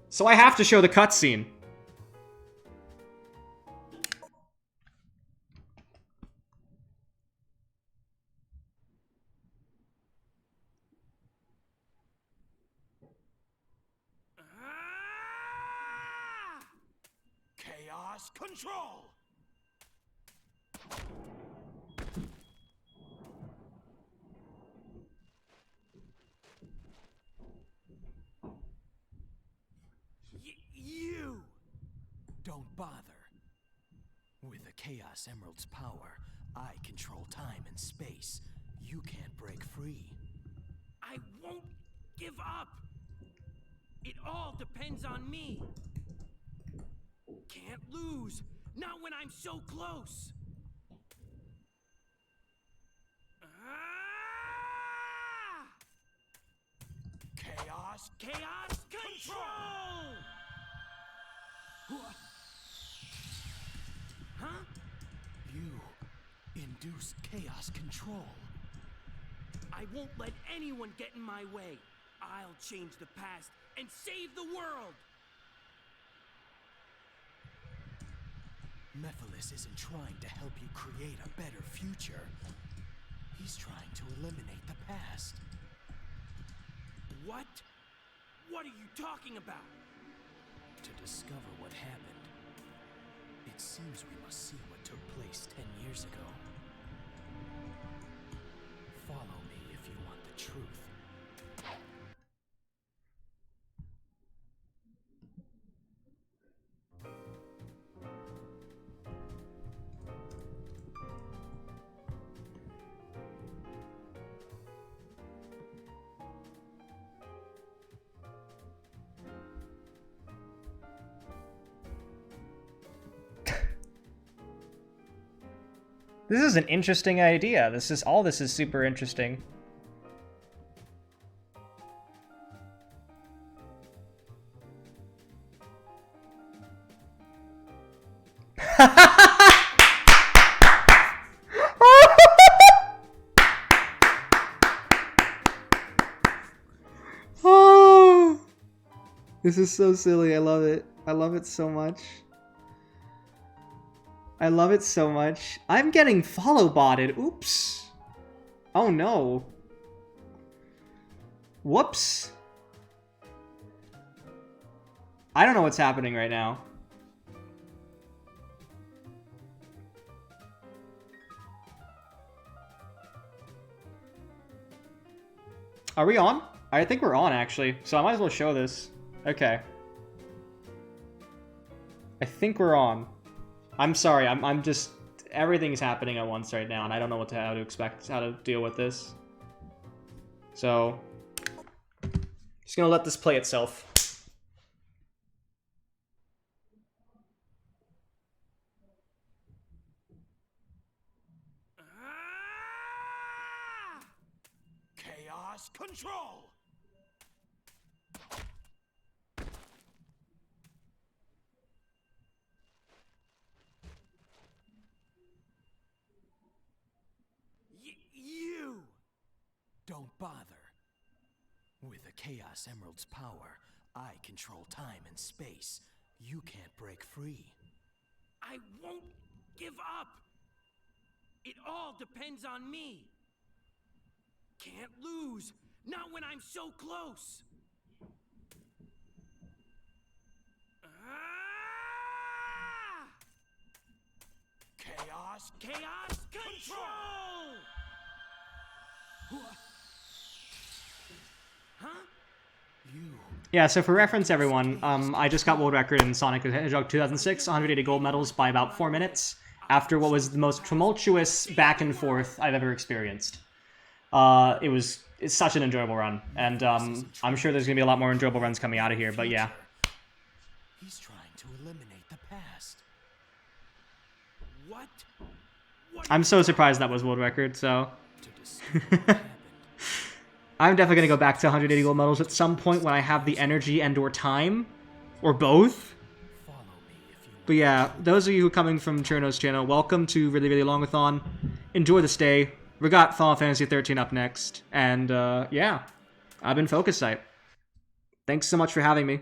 So I have to show the cutscene. Chaos control! You! Don't bother. With the Chaos Emerald's power, I control time and space. You can't break free. I won't give up. It all depends on me. Can't lose. Not when I'm so close. Ah! Chaos Chaos control! Huh? You induced chaos control. I won't let anyone get in my way. I'll change the past and save the world. Mephiles isn't trying to help you create a better future. He's trying to eliminate the past. What? What are you talking about? To discover what happened, it seems we must see what took place 10 years ago. Follow me if you want the truth. This is an interesting idea. This is super interesting. Oh, this is so silly. I love it. I love it so much. I love it so much. I'm getting follow-botted. Oops. Oh no. Whoops. I don't know what's happening right now. Are we on? I think we're on, actually. So I might as well show this. Okay. I think we're on. I'm sorry, I'm just... Everything's happening at once right now, and I don't know how to deal with this. So... Just gonna let this play itself. Ah! Chaos control! You! Don't bother. With the Chaos Emerald's power, I control time and space. You can't break free. I won't give up. It all depends on me. Can't lose. Not when I'm so close. Ah! Chaos Chaos control! Huh? You. Yeah, so for reference, everyone, I just got world record in Sonic the Hedgehog 2006, 180 gold medals by about 4 minutes, after what was the most tumultuous back and forth I've ever experienced. It's such an enjoyable run, and I'm sure there's going to be a lot more enjoyable runs coming out of here, but yeah. He's trying to eliminate the past. I'm so surprised that was world record, so... To dispute what happened. I'm definitely going to go back to 180 gold medals at some point when I have the energy and or time. Or both. Follow me if you But yeah, those of you who are coming from Cherno's channel, welcome to Really Really Long-A-Thon. Enjoy the stay. We got Final Fantasy 13 up next. And yeah, I've been Focus Sight. Thanks so much for having me.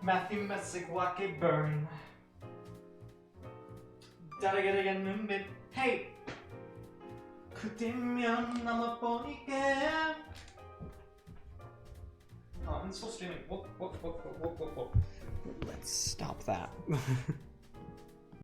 Matthew Messick Wacky Burn. Hey! 그때면 아마 보니까. Oh, I'm still streaming. Whoop. Let's stop that.